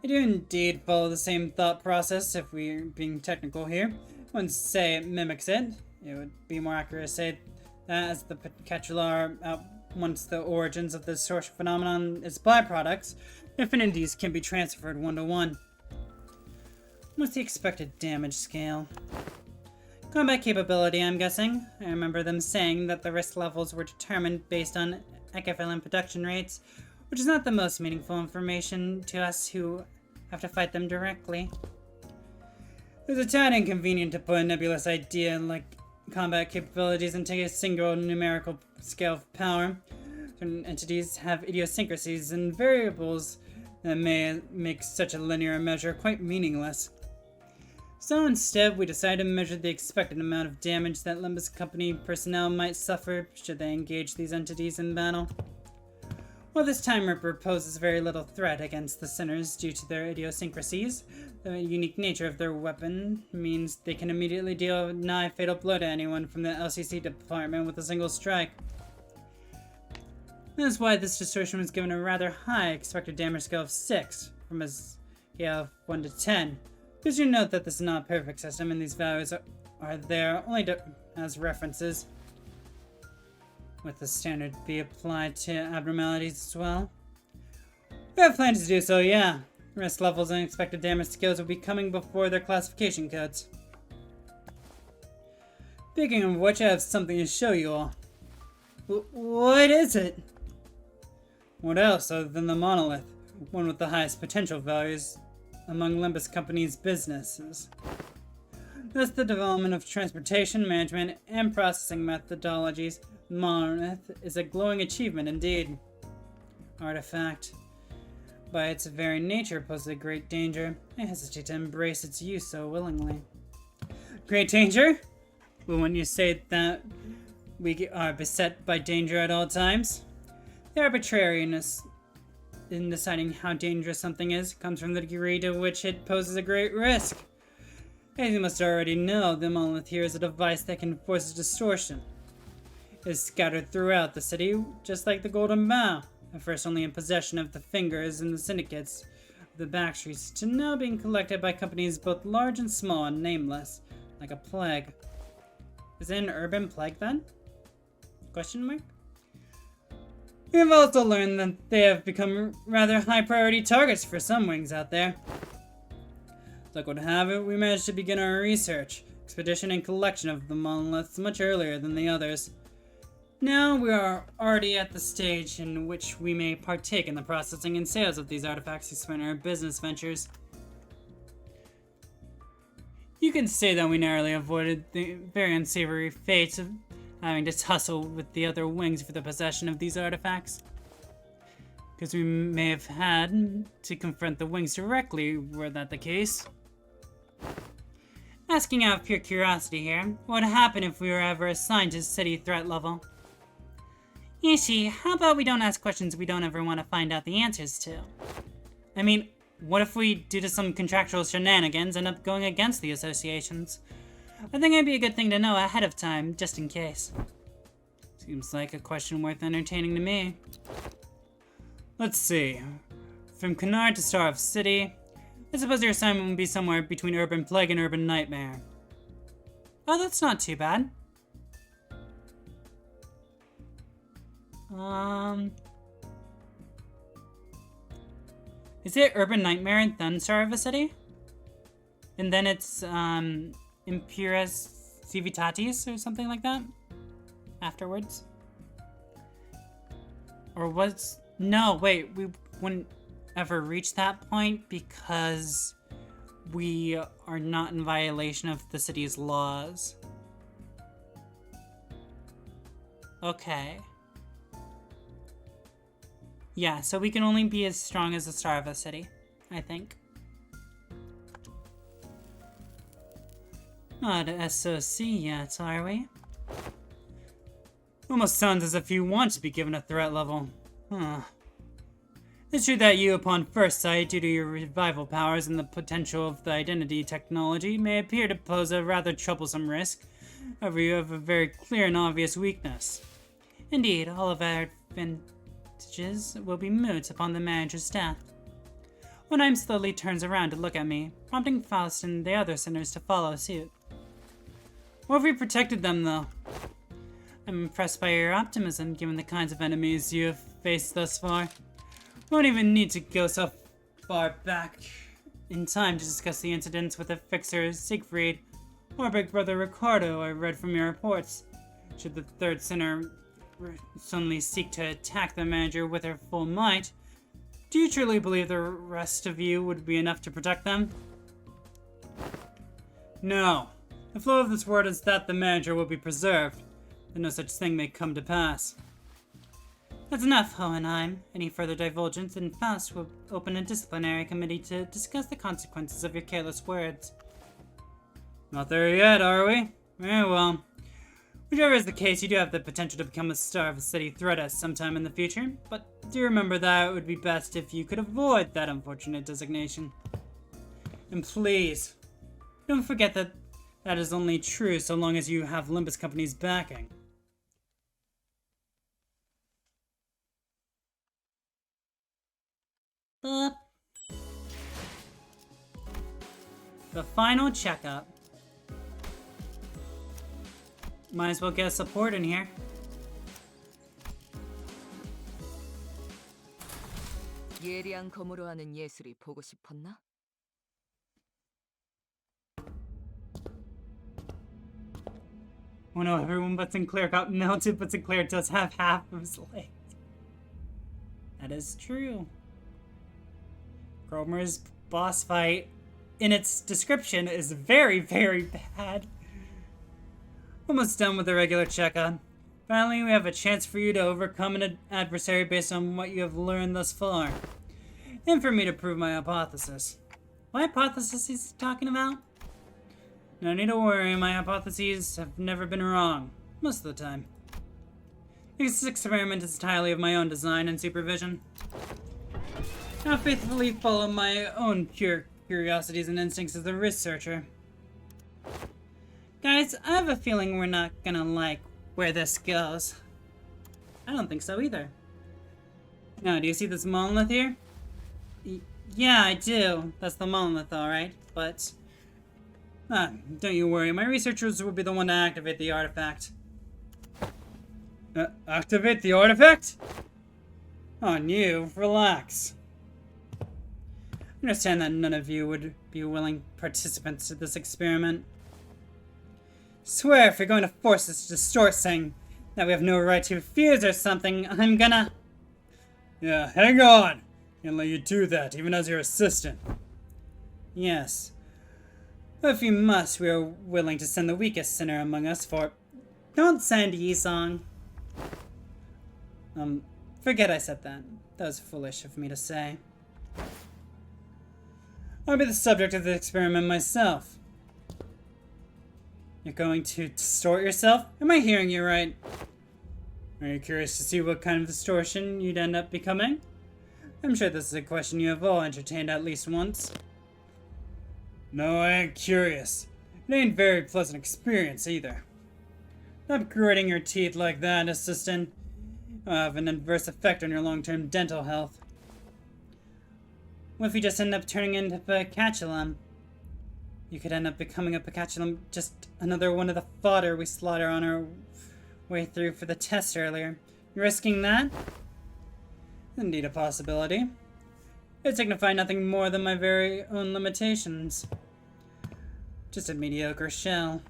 I do indeed follow the same thought process, if we're being technical here. I wouldn't say it mimics it. It would be more accurate to say that as the Picatula are once the origins of the distortion phenomenon is byproducts, affinities can be transferred one-to-one. What's the expected damage scale? Combat capability, I'm guessing. I remember them saying that the risk levels were determined based on ecophyllin production rates, which is not the most meaningful information to us who have to fight them directly. It's a tad inconvenient to put a nebulous idea like combat capabilities into a single numerical scale of power. Certain entities have idiosyncrasies and variables that may make such a linear measure quite meaningless. So instead, we decided to measure the expected amount of damage that Limbus Company personnel might suffer should they engage these entities in battle. While this Time Ripper poses very little threat against the sinners due to their idiosyncrasies, the unique nature of their weapon means they can immediately deal a nigh-fatal blow to anyone from the LCC department with a single strike. That is why this distortion was given a rather high expected damage scale of 6, from a scale of 1 to 10. Please do note that this is not a perfect system, and these values are there only as references, with the standard be applied to abnormalities as well. We have plans to do so, yeah. Risk levels and expected damage scales will be coming before their classification codes. Speaking of which, I have something to show you all. What is it? What else other than the monolith, one with the highest potential values among Limbus Company's businesses. Thus, the development of transportation management and processing methodologies, monolith is a glowing achievement indeed. Artifact, by its very nature, poses a great danger. I hesitate to embrace its use so willingly. Great danger? Well, when you say that we are beset by danger at all times, the arbitrariness in deciding how dangerous something is comes from the degree to which it poses a great risk. As you must already know, the monolith here is a device that can force a distortion. It is scattered throughout the city, just like the Golden Bough, at first only in possession of the fingers and the syndicates of the backstreets, to now being collected by companies both large and small and nameless, like a plague. Is it an urban plague then? Question mark? We have also learned that they have become rather high priority targets for some wings out there. Luck would have it, we managed to begin our research, expedition, and collection of the monoliths much earlier than the others. Now we are already at the stage in which we may partake in the processing and sales of these artifacts to expand our business ventures. You can say that we narrowly avoided the very unsavory fate of having to tussle with the other wings for the possession of these artifacts. Because we may have had to confront the wings directly were that the case. Asking out of pure curiosity here, what would happen if we were ever assigned to city threat level? Ishi, how about we don't ask questions we don't ever want to find out the answers to? I mean, what if we, due to some contractual shenanigans, end up going against the associations? I think it'd be a good thing to know ahead of time, just in case. Seems like a question worth entertaining to me. Let's see. From Canard to Star of City, I suppose your assignment would be somewhere between Urban Plague and Urban Nightmare. Oh, that's not too bad. Is it Urban Nightmare and then Star of a City? And then it's, Impuras Civitatis or something like that? Afterwards? Or was... No, wait, we wouldn't ever reach that point because we are not in violation of the city's laws. Okay. Yeah, so we can only be as strong as the Star of a City, I think. Not SOC yet, are we? Almost sounds as if you want to be given a threat level. Huh. It's true that you, upon first sight, due to your revival powers and the potential of the identity technology, may appear to pose a rather troublesome risk. However, you have a very clear and obvious weakness. Indeed, all of our advantages will be moot upon the manager's death. Onaim slowly turns around to look at me, prompting Faust and the other sinners to follow suit. What have we protected them, though? I'm impressed by your optimism, given the kinds of enemies you have faced thus far. Won't even need to go so far back in time to discuss the incidents with the fixer Siegfried or big brother Ricardo I read from your reports. Should the third sinner suddenly seek to attack the manager with her full might, do you truly believe the rest of you would be enough to protect them? No. The flow of this word is that the manager will be preserved, that no such thing may come to pass. That's enough, Hohenheim. Any further divulgence, and Faust will open a disciplinary committee to discuss the consequences of your careless words. Not there yet, are we? Very well. Whichever is the case, you do have the potential to become a Star of a City threat at some time in the future, but do remember that it would be best if you could avoid that unfortunate designation. And please, don't forget that that is only true so long as you have Limbus Company's backing. The final checkup. Might as well get support in here. 예리한 검으로 하는 예술이 보고 싶었나? Oh no, everyone but Sinclair got melted, but Sinclair does have half of his legs. That is true. Cromer's boss fight, in its description, is very, very bad. Almost done with the regular checkup. Finally, we have a chance for you to overcome an adversary based on what you have learned thus far. And for me to prove my hypothesis. What hypothesis is he talking about? No need to worry, my hypotheses have never been wrong. Most of the time. This experiment is entirely of my own design and supervision. I'll faithfully follow my own pure curiosities and instincts as a researcher. Guys, I have a feeling we're not gonna like where this goes. I don't think so either. Now, do you see this monolith here? Yeah, I do. That's the monolith, alright. But, don't you worry. My researchers will be the one to activate the artifact. Activate the artifact? On you, relax. I understand that none of you would be willing participants to this experiment. Swear if you're going to force us to distort saying that we have no right to refuse or something, I'm gonna... Yeah, hang on! Can't let you do that, even as your assistant. Yes. But if you must, we are willing to send the weakest sinner among us for... Don't send Yisong. Forget I said that. That was foolish of me to say. I'll be the subject of the experiment myself. You're going to distort yourself? Am I hearing you right? Are you curious to see what kind of distortion you'd end up becoming? I'm sure this is a question you have all entertained at least once. No, I ain't curious. It ain't a very pleasant experience either. Stop gritting your teeth like that, assistant. It'll have an adverse effect on your long-term dental health. What if you just end up turning into Pacatulum? You could end up becoming a Pacatulum, just another one of the fodder we slaughter on our way through for the test earlier. You risking that? Indeed a possibility. It would signify nothing more than my very own limitations. Just a mediocre shell.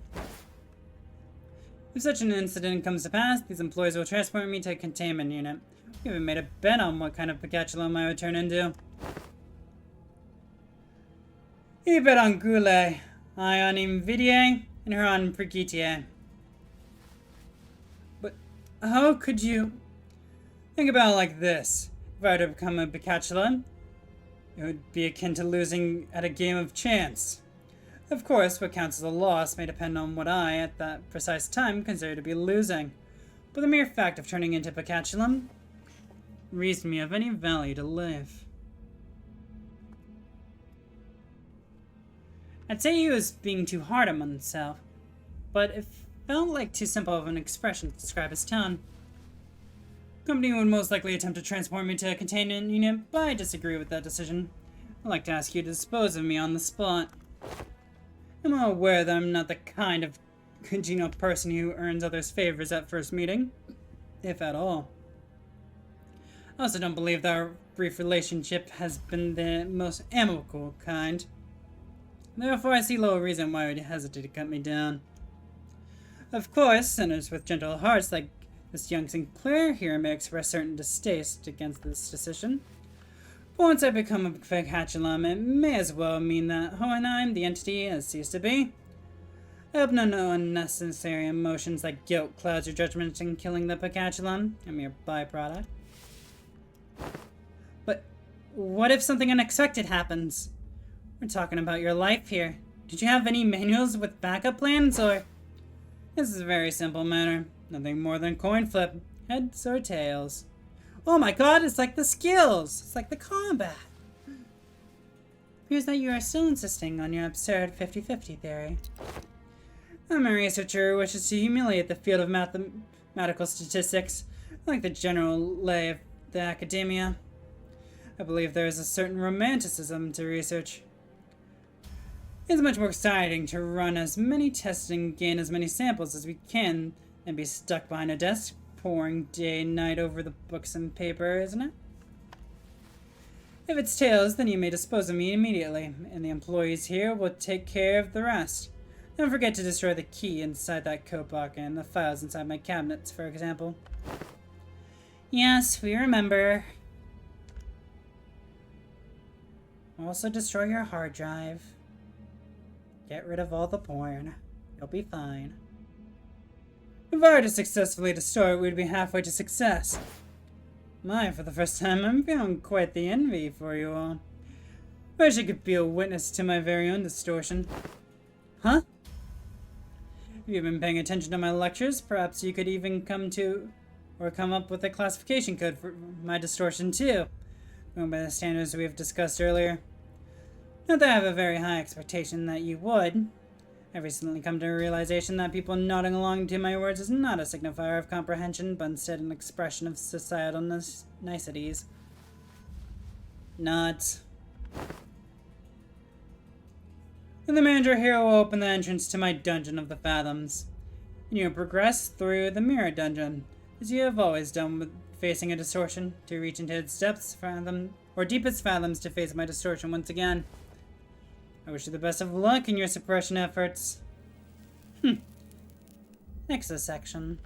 If such an incident comes to pass, these employees will transport me to a containment unit. We even made a bet on what kind of Pacatulum I would turn into. He bet on Goulet, I on Invidier, and her on Brigitte. But how could you... Think about it like this. If I were to become a Pacatulum, it would be akin to losing at a game of chance. Of course, what counts as a loss may depend on what I, at that precise time, consider to be losing. But the mere fact of turning into Pacatulum reasoned me of any value to live. I'd say he was being too hard on himself, but it felt like too simple of an expression to describe his tone. The company would most likely attempt to transport me to a containment unit, but I disagree with that decision. I'd like to ask you to dispose of me on the spot. I'm well aware that I'm not the kind of congenial person who earns others' favors at first meeting, if at all. I also don't believe that our brief relationship has been the most amicable kind. Therefore, I see little reason why you would hesitate to cut me down. Of course, sinners with gentle hearts like this young Sinclair here may express certain distaste against this decision. But once I become a Pacatulum, it may as well mean that Hohenheim, the entity, has ceased to be. I hope no unnecessary emotions like guilt clouds your judgment in killing the Pacatulum, a mere byproduct. But what if something unexpected happens? We're talking about your life here. Did you have any manuals with backup plans, or... This is a very simple matter. Nothing more than coin flip. Heads or tails. Oh my god, it's like the skills! It's like the combat! Appears that you are still insisting on your absurd 50-50 theory. I'm a researcher who wishes to humiliate the field of mathematical statistics, like the general lay of the academia. I believe there is a certain romanticism to research. It's much more exciting to run as many tests and gain as many samples as we can than be stuck behind a desk, poring day and night over the books and paper, isn't it? If it's tails, then you may dispose of me immediately, and the employees here will take care of the rest. Don't forget to destroy the key inside that coat pocket and the files inside my cabinets, for example. Yes, we remember. Also destroy your hard drive. Get rid of all the porn. You'll be fine. If I were to successfully destroy it, we'd be halfway to success. My, for the first time, I'm feeling quite the envy for you all. I wish I could be a witness to my very own distortion. Huh? If you've been paying attention to my lectures, perhaps you could even come up with a classification code for my distortion too, going by the standards we have discussed earlier. Not that I have a very high expectation that you would. I've recently come to a realization that people nodding along to my words is not a signifier of comprehension, but instead an expression of societal niceties. Nods. And the manager here will open the entrance to my dungeon of the fathoms, and you will progress through the mirror dungeon, as you have always done with facing a distortion, to reach into its depths fathom, or deepest fathoms to face my distortion once again. I wish you the best of luck in your suppression efforts. Next section.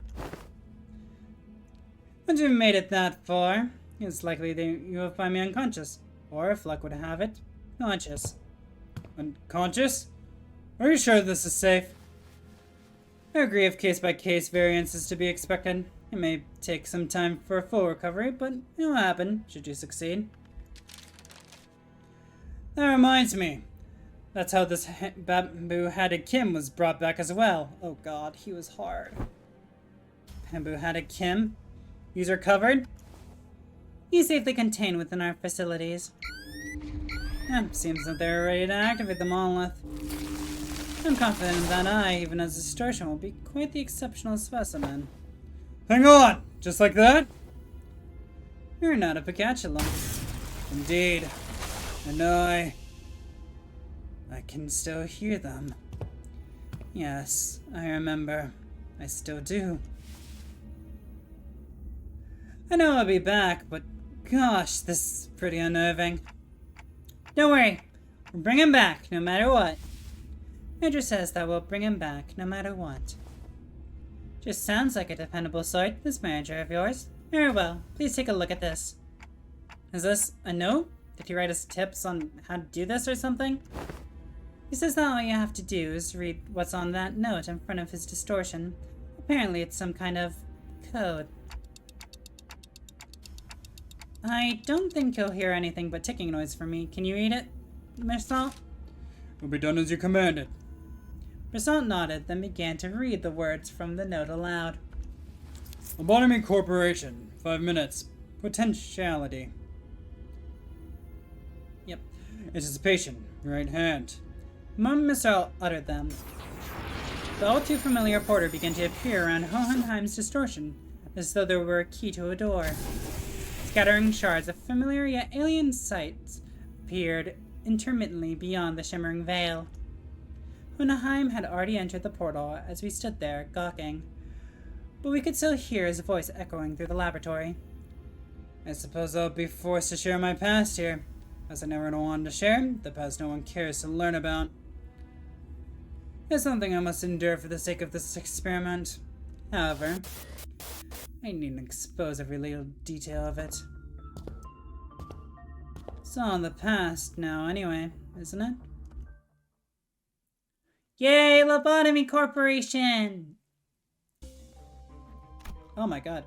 Once you've made it that far, it's likely that you will find me unconscious, or if luck would have it, conscious. Unconscious? Are you sure this is safe? I agree if case-by-case variance is to be expected. It may take some time for a full recovery, but it will happen should you succeed. That reminds me. That's how this bamboo-hatted Kim was brought back as well. Oh god, he was hard. Bamboo-hatted Kim? User covered? He's safely contained within our facilities. Seems that they're ready to activate the monolith. I'm confident that I, even as distortion, will be quite the exceptional specimen. Hang on! Just like that? You're not a Picatulum. Indeed. And I can still hear them. Yes, I remember. I still do. I know I'll be back, but gosh, this is pretty unnerving. Don't worry, we'll bring him back no matter what. Major says that we'll bring him back no matter what. Just sounds like a dependable sort, this manager of yours. Very well, please take a look at this. Is this a note? Did he write us tips on how to do this or something? He says that all you have to do is read what's on that note in front of his distortion. Apparently it's some kind of code. I don't think you'll hear anything but ticking noise from me. Can you read it, Mersalt? will be done as you commanded. Mersalt nodded, then began to read the words from the note aloud. Lobotomy Corporation. 5 minutes. Potentiality. Yep. Anticipation. Right hand. The moment Mersalt uttered them, the all too familiar porter began to appear around Hohenheim's distortion, as though there were a key to a door. Scattering shards of familiar yet alien sights appeared intermittently beyond the shimmering veil. Hohenheim had already entered the portal as we stood there, gawking, but we could still hear his voice echoing through the laboratory. I suppose I'll be forced to share my past here, as I never wanted to share, the past no one cares to learn about. It's something I must endure for the sake of this experiment. However, I needn't expose every little detail of it. It's all in the past now anyway, isn't it? Yay, Lobotomy Corporation! Oh my god.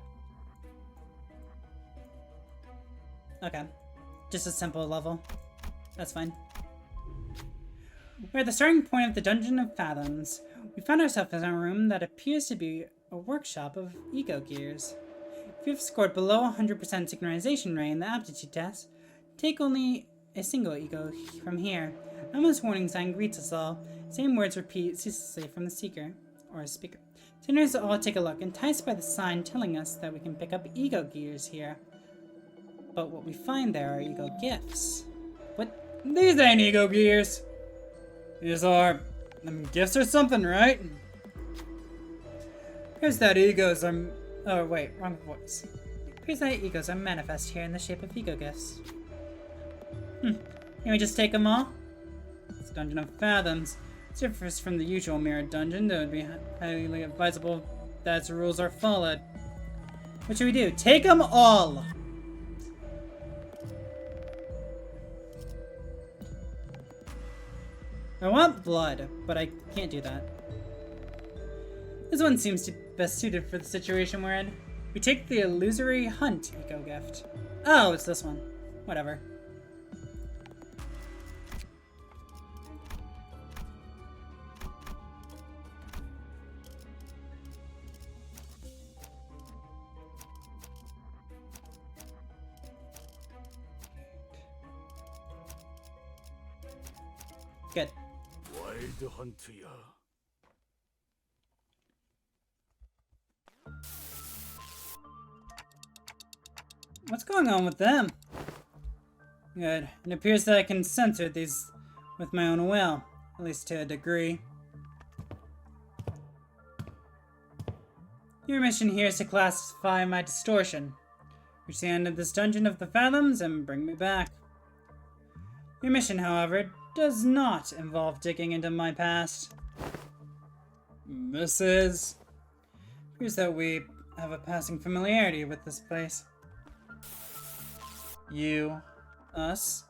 Okay. Just a simple level. That's fine. We're at the starting point of the Dungeon of Fathoms. We found ourselves in a room that appears to be a workshop of ego gears. If you have scored below 100% synchronization rate in the aptitude test, take only a single ego from here. Emma's warning sign greets us all. Same words repeat ceaselessly from the seeker, or speaker. Sinners all take a look, enticed by the sign telling us that we can pick up ego gears here. But what we find there are ego gifts. What? These ain't ego gears. These are gifts or something, right? Appears that egos are... Oh, wait, wrong voice. Appears that egos are manifest here in the shape of ego gifts. Can we just take them all? It's a Dungeon of Fathoms. It differs from the usual mirror dungeon, though it would be highly advisable that its rules are followed. What should we do? Take them all! I want blood, but I can't do that. This one seems to be best suited for the situation we're in. We take the illusory hunt eco gift. Oh, it's this one. Whatever. Good. 와일드 헌트야. What's going on with them? Good. It appears that I can censor these with my own will, at least to a degree. Your mission here is to classify my distortion, reach the end of this Dungeon of the Fathoms, and bring me back. Your mission, however, does not involve digging into my past. This is... Appears that we have a passing familiarity with this place. You, us.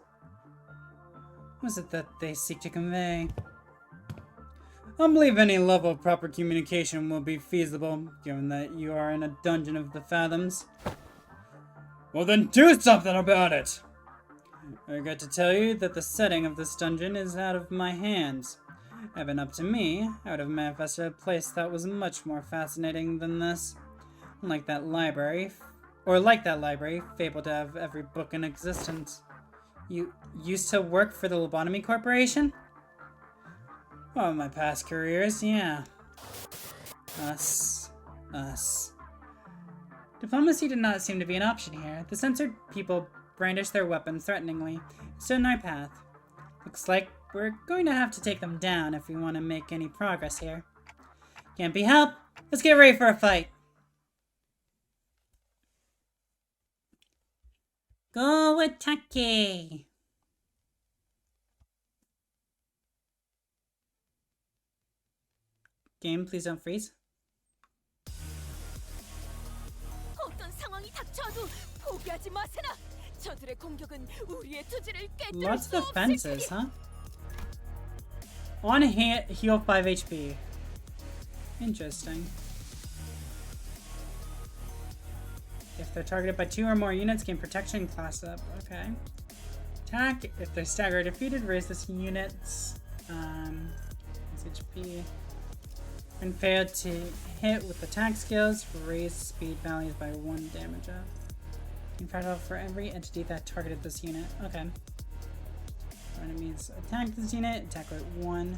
What is it that they seek to convey? I don't believe any level of proper communication will be feasible, given that you are in a Dungeon of the Fathoms. Well then do something about it! I got to tell you that the setting of this dungeon is out of my hands. Had it been up to me, I would have manifested a place that was much more fascinating than this. Like that library, fabled to have every book in existence. You used to work for the Lobotomy Corporation? Oh, my past careers, yeah. Us. Diplomacy did not seem to be an option here. The censored people brandished their weapons threateningly, stood in our path. Looks like we're going to have to take them down if we want to make any progress here. Can't be helped. Let's get ready for a fight. Go attack! Game, please don't freeze. 어떤 상황이 닥쳐도 포기하지 마세나. 저들의 공격은 우리의 투지를 깨뜨릴 Lots 수 of 없을 defenses, 테니. huh? On heal 5 HP. Interesting. If they're targeted by 2 or more units, gain protection class up. Okay. Attack. If they're staggered or defeated, raise this unit's HP. When failed to hit with attack skills, raise speed values by 1 damage up. Infernal for every entity that targeted this unit. Okay. Enemies attack this unit, attack rate 1.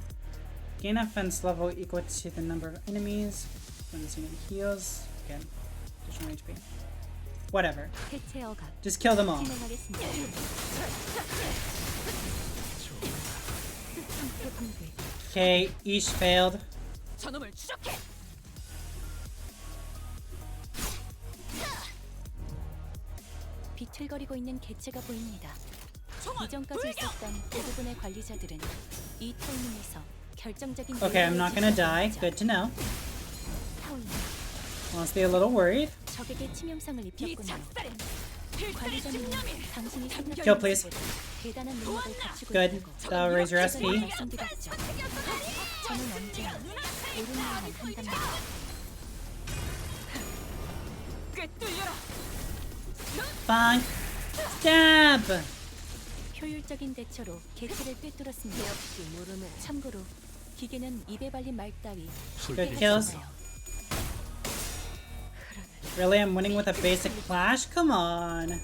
Gain offense level equal to the number of enemies when this unit heals. Okay. Additional HP. Whatever. Just kill them all. Okay, each failed. 저놈을 추적해. 비틀거리고 있는 개체가 보입니다. 이전까지 있었던 대부분의 관리자들은 이 타이밍에서 결정적인 Okay, I'm not gonna die. Good to know. Honestly, a little worried. 적에게 치명상을 입혔군요. 관리자는 당신이 Kill, please. 대단한 능력을 갖추고 Good. 있다고 That'll raise your 전에 SP. 말씀드렸죠. 저는 언제나 옳은 일만 한답니다. 꿰뚫려라. Fine. Stab! 효율적인 대처로 개체를 꿰뚫었습니다. 참고로 기계는 입에 발린 말 따위 Good kills. Really? I'm winning with a basic flash? Come on.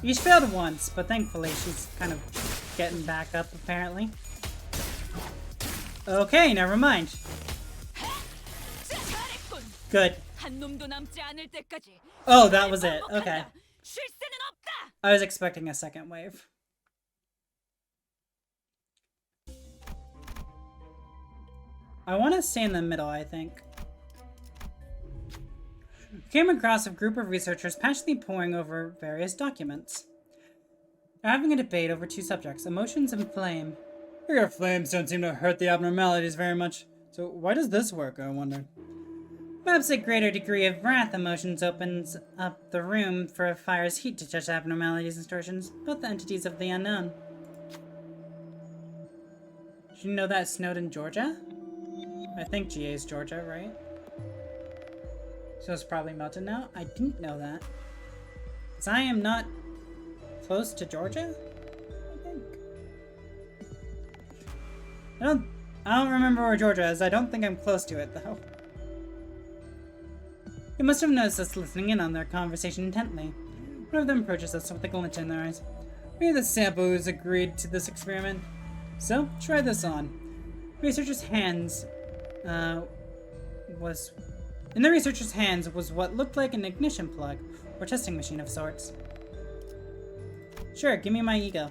Each failed once, but thankfully she's kind of getting back up, apparently. Okay, never mind. Good. 한 놈도 남지 않을 때까지. Oh, that was it. Okay. 쉴 새는 없다. I was expecting a second wave. I want to stay in the middle, I think. Came across a group of researchers passionately poring over various documents. They're having a debate over 2 subjects, emotions and flame. Your flames don't seem to hurt the abnormalities very much. So why does this work, I wonder? Perhaps a greater degree of wrath emotions opens up the room for a fire's heat to judge abnormalities and distortions, both the entities of the unknown. Did you know that it snowed in Georgia? I think GA is Georgia, right? So it's probably melted now? I didn't know that. Because I am not close to Georgia? I think. I don't remember where Georgia is. I don't think I'm close to it, though. You must have noticed us listening in on their conversation intently. One of them approaches us with a glint in their eyes. We are the sample who's agreed to this experiment. So, try this on. Researcher's hands, In the researcher's hands was what looked like an ignition plug, or testing machine of sorts. Sure, give me my ego.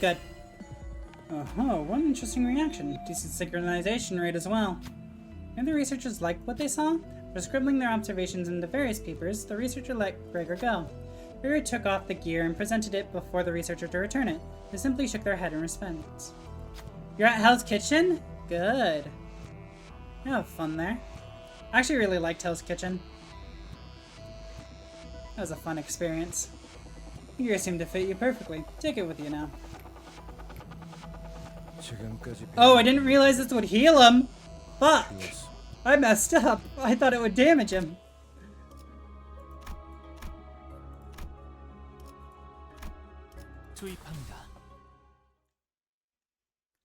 Good. Oh, what an interesting reaction. Decent synchronization rate as well. Maybe the researchers liked what they saw? For scribbling their observations into various papers, the researcher let Gregor go. Gregor took off the gear and presented it before the researcher to return it. They simply shook their head in response. You're at Hell's Kitchen? Good. You have fun there. I actually really liked Hell's Kitchen. That was a fun experience. The gear seemed to fit you perfectly. Take it with you now. 지금까지 Oh, I didn't realize this would heal him. Fuck. 비웠어. I messed up. I thought it would damage him. 투입합니다.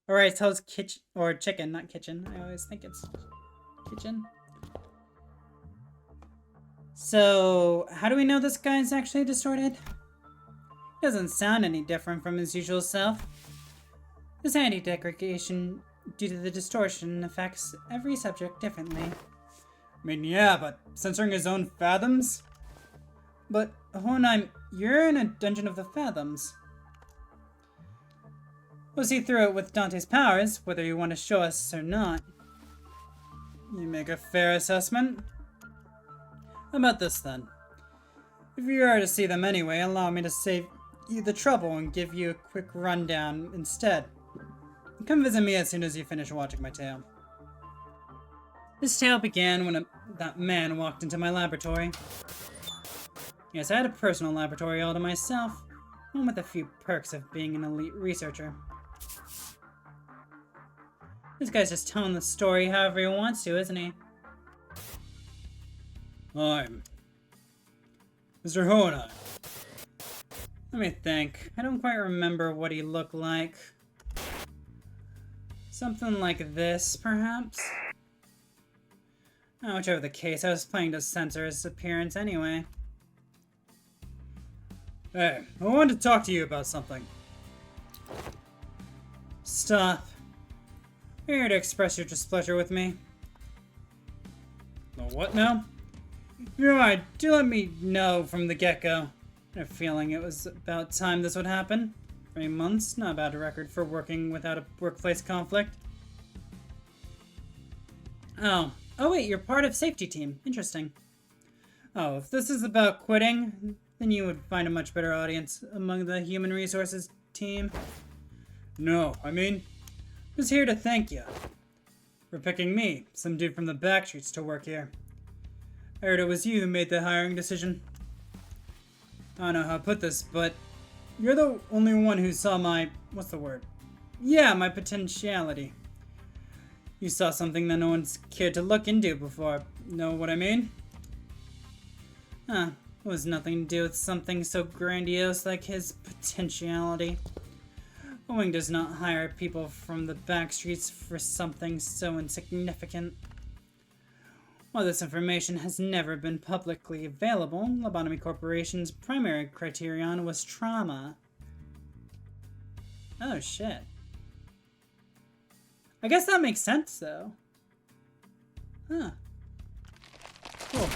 Alright, so it's kitchen or chicken, not kitchen. I always think it's kitchen. So, how do we know this guy's actually distorted? He doesn't sound any different from his usual self. This anti-degradation due to the distortion affects every subject differently. I mean, yeah, but censoring his own fathoms? But, Honheim, you're in a dungeon of the fathoms. We'll see through it with Dante's powers, whether you want to show us or not. You make a fair assessment. How about this then? If you are to see them anyway, allow me to save you the trouble and give you a quick rundown instead. Come visit me as soon as you finish watching my tale. This tale began when that man walked into my laboratory. Yes, I had a personal laboratory all to myself, one with a few perks of being an elite researcher. This guy's just telling the story however he wants to, isn't he? I'm Mr. Honai. Let me think. I don't quite remember what he looked like. Something like this, perhaps? Oh, whichever the case, I was planning to censor his appearance anyway. Hey, I wanted to talk to you about something. Stop. You're here to express your displeasure with me. The what now? You're right, do let me know from the get-go. I had a feeling it was about time this would happen. 3 months, not a bad record for working without a workplace conflict. Oh wait, you're part of safety team. Interesting. Oh, if this is about quitting, then you would find a much better audience among the human resources team. No, I mean, I was here to thank you for picking me, some dude from the backstreets, to work here. I heard it was you who made the hiring decision. I don't know how to put this, but you're the only one who saw my... what's the word? Yeah, my potentiality. You saw something that no one's cared to look into before. Know what I mean? Huh. It was nothing to do with something so grandiose like his potentiality. Owing does not hire people from the backstreets for something so insignificant. While this information has never been publicly available, Lobotomy Corporation's primary criterion was trauma. Oh shit. I guess that makes sense though. Huh. Cool.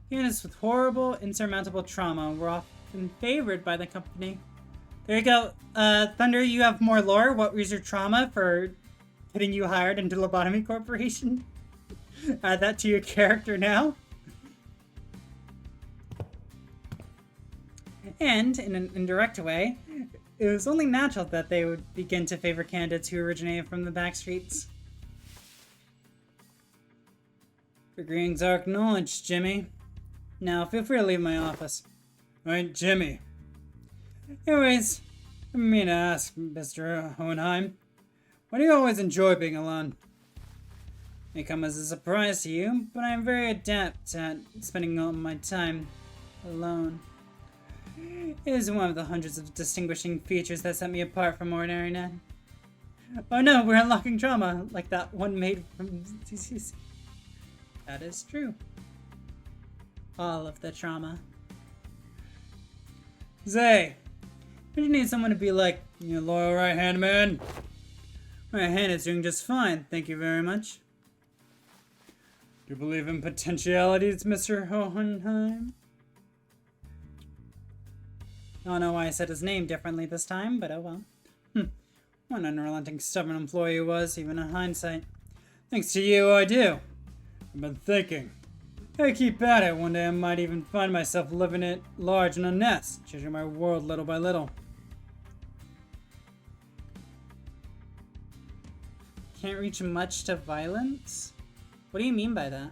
Units with horrible, insurmountable trauma were often favored by the company. There you go. Thunder, you have more lore. What was your trauma for getting you hired into Lobotomy Corporation? Add that to your character now. And, in an indirect way, it was only natural that they would begin to favor candidates who originated from the backstreets. Your greetings are acknowledged, Jimmy. Now, feel free to leave my office. Right, Jimmy. Anyways, I mean to ask, Mr. Hohenheim, why do you always enjoy being alone? It may come as a surprise to you, but I am very adept at spending all my time alone. It is one of the hundreds of distinguishing features that set me apart from ordinary men. Oh no, we're unlocking trauma, like that one made from CCC. That is true. All of the trauma. Zay, don't you need someone to be like, your loyal right-hand man? My hand is doing just fine, thank you very much. Do you believe in potentialities, Mr. Hohenheim? I don't know why I said his name differently this time, but oh well. What an unrelenting, stubborn employee he was, even in hindsight. Thanks to you, I do. I've been thinking. If I keep at it, one day I might even find myself living it large in a nest, changing my world little by little. Can't reach much to violence? What do you mean by that?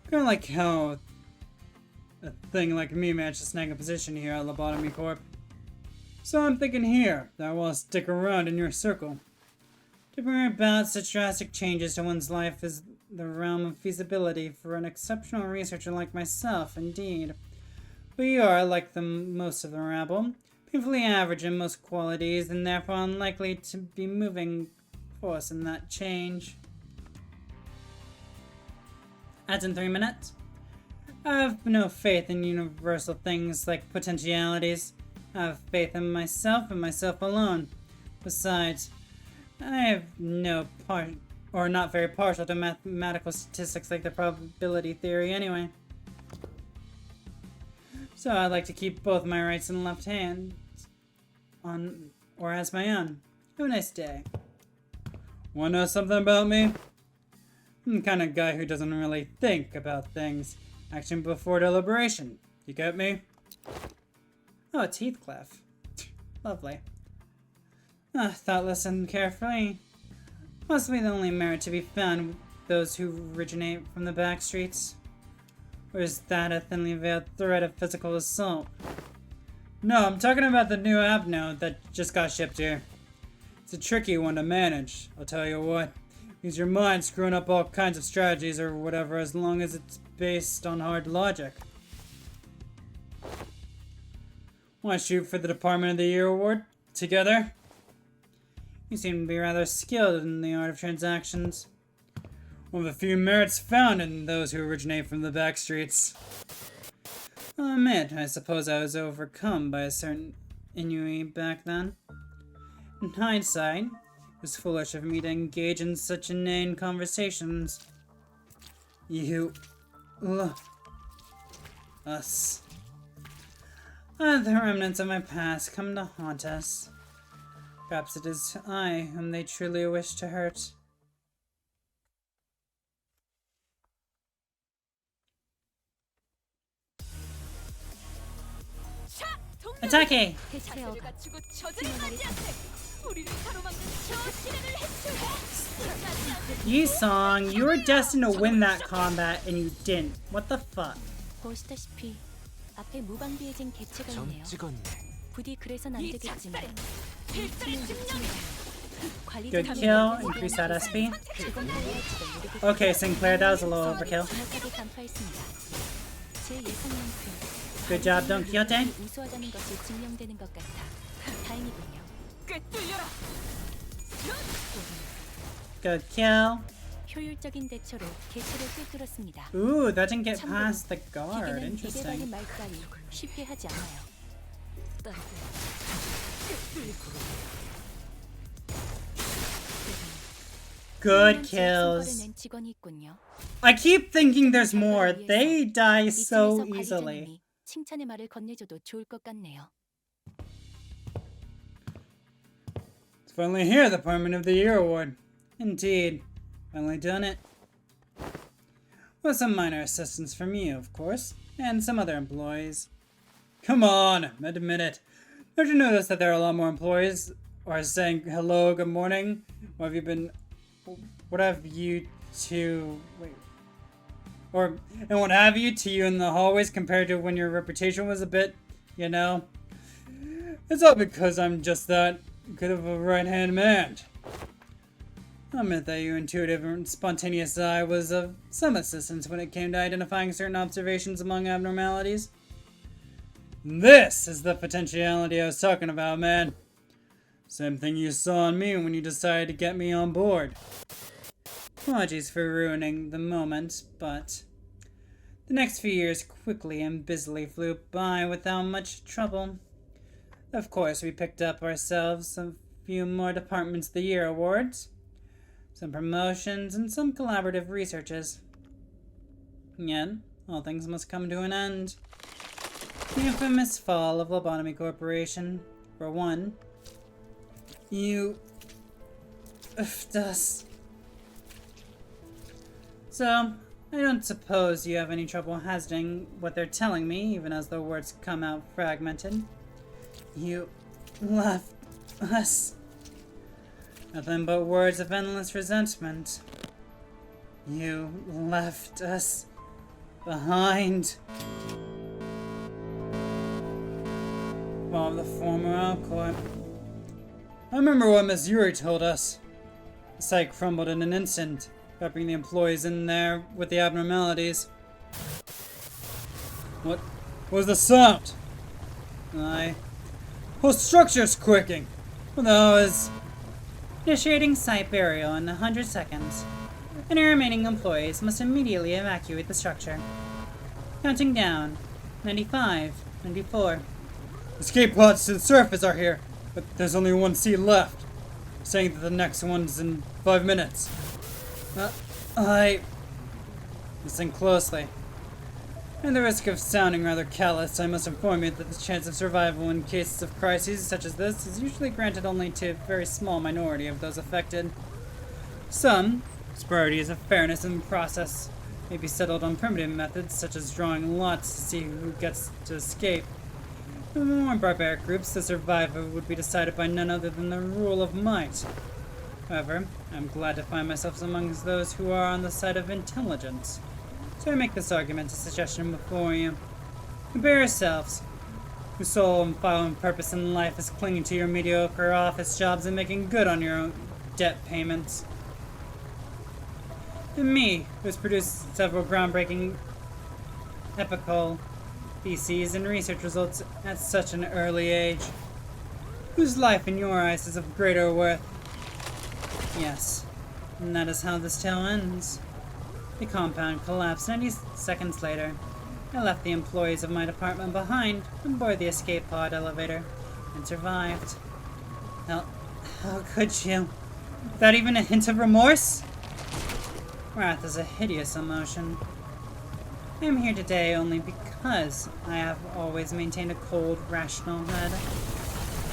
Kind of like how a thing like me managed to snag a position here at Lobotomy Corp. So I'm thinking here that I will stick around in your circle. To bring about such drastic changes to one's life is the realm of feasibility for an exceptional researcher like myself, indeed. But you are, like most of the rabble, painfully average in most qualities, and therefore unlikely to be moving force in that change. As in 3 minutes? I have no faith in universal things like potentialities. I have faith in myself and myself alone. Besides, I have no not very partial to mathematical statistics like the probability theory anyway. So I like to keep both my rights and left hands on, or as my own. Have a nice day. Wanna know something about me? I'm the kind of guy who doesn't really think about things. Action before deliberation. You get me? Oh, it's Heathcliff. Lovely. Thoughtless and carefree. Possibly the only merit to be found with those who originate from the back streets. Or is that a thinly veiled threat of physical assault? No, I'm talking about the new app node that just got shipped here. It's a tricky one to manage, I'll tell you what. Because your mind's screwing up all kinds of strategies or whatever as long as it's based on hard logic. Want to shoot for the Department of the Year award? Together? You seem to be rather skilled in the art of transactions. One of the few merits found in those who originate from the back streets. I'll admit, I suppose I was overcome by a certain ennui back then. In hindsight, it was foolish of me to engage in such inane conversations. You... us. The remnants of my past come to haunt us. Perhaps it is I whom they truly wish to hurt. Attack! You Song, you were destined to win that combat and you didn't. What the fuck? 보시다시피 앞에 무방비해진 개체가 점 있네요. 찍었네. 부디 그래선 안 되겠지만 Good kill, increase that SP. Okay, Sinclair, that was a little overkill. 정확하게 간파했습니다. 제 예상만큼 Good job, Don Quixote. 우수하다는 것이 증명되는 것 같아 다행이군요. 꿰뚫려라. Good kill. 효율적인 대처로 개체를 꿰뚫었습니다. Ooh, that didn't get past the guard. 기계는 Interesting. 이대박의 말 따위 쉽게 하지 않아요. Good kills. 낸 직원이 있군요. I keep thinking there's more. They die so 이쯤에서 easily. 관리자님이 칭찬의 말을 건네줘도 좋을 것 같네요. It's finally here, the Department of the Year award. Indeed. Finally done it. With some minor assistance from you, of course, and some other employees. Come on, admit it. Don't you notice that there are a lot more employees are saying hello, good morning? What have you to... Wait. And what have you to you in the hallways compared to when your reputation was a bit, you know? It's all because I'm just that good of a right-hand man. I'll admit that your intuitive and spontaneous eye was of some assistance when it came to identifying certain observations among abnormalities. This is the potentiality I was talking about, man. Same thing you saw in me when you decided to get me on board. Apologies for ruining the moment, but the next few years quickly and busily flew by without much trouble. Of course, we picked up ourselves a few more Departments of the Year awards, some promotions, and some collaborative researches. Yet, all things must come to an end. The infamous fall of Lobotomy Corporation, for one. You... us. So, I don't suppose you have any trouble hazarding what they're telling me, even as the words come out fragmented. You left us. Nothing but words of endless resentment. You left us behind. of the former outcourt. I remember what Miss Yuri told us. The site crumbled in an instant, trapping the employees in there with the abnormalities. What was the sound? Whole structure's quaking. What the hell is... Initiating site burial in 100 seconds. Any remaining employees must immediately evacuate the structure. Counting down. 95, 94. Escape pods to the surface are here, but there's only one seat left. Saying that the next one's in 5 minutes. Listen closely. At the risk of sounding rather callous, I must inform you that the chance of survival in cases of crises such as this is usually granted only to a very small minority of those affected. Some disparities of fairness in the process may be settled on primitive methods such as drawing lots to see who gets to escape. In the more barbaric groups, the survivor would be decided by none other than the rule of might. However, I'm glad to find myself amongst those who are on the side of intelligence. So I make this argument, a suggestion before you. Compare yourselves, whose sole and following purpose in life is clinging to your mediocre office jobs and making good on your own debt payments. And me, who has produced several groundbreaking epical theses and research results at such an early age. Whose life in your eyes is of greater worth? Yes, and that is how this tale ends. The compound collapsed 90 seconds later. I left the employees of my department behind on board the escape pod elevator and survived. How could you? Without even a hint of remorse? Wrath is a hideous emotion. I am here today only because I have always maintained a cold, rational head.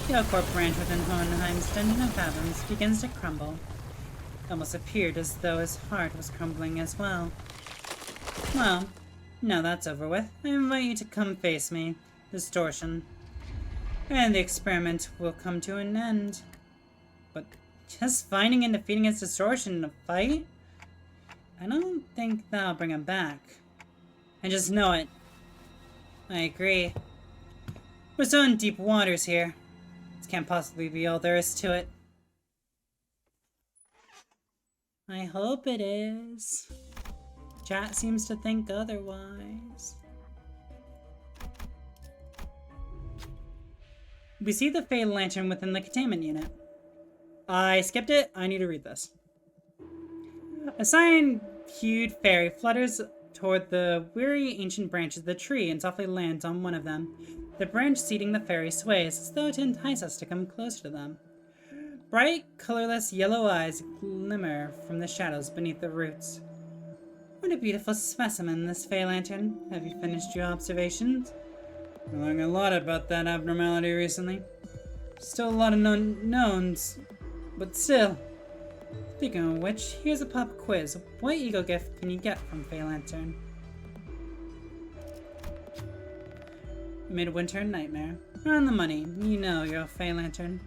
The Elcorp branch within Hohenheim's dungeon of fathoms begins to crumble. It almost appeared as though his heart was crumbling as well. Well, now that's over with, I invite you to come face me, Distortion. And the experiment will come to an end. But just finding and defeating its Distortion in a fight? I don't think that'll bring him back. I just know it. I agree. We're so in deep waters here. This can't possibly be all there is to it. I hope it is. Chat seems to think otherwise. We see the Fey Lantern within the containment unit. I skipped it. I need to read this. A cyan-hued fairy flutters toward the weary ancient branches of the tree and softly lands on one of them. The branch seating the fairy sways as though to entice us to come closer to them. Bright, colorless yellow eyes glimmer from the shadows beneath the roots. What a beautiful specimen, this Fey Lantern. Have you finished your observations? I learned a lot about that abnormality recently. Still a lot of unknowns, but still. Speaking of which, here's a pop quiz. What ego gift can you get from Fey Lantern? Midwinter Nightmare. On the money. You know you're a Fey Lantern.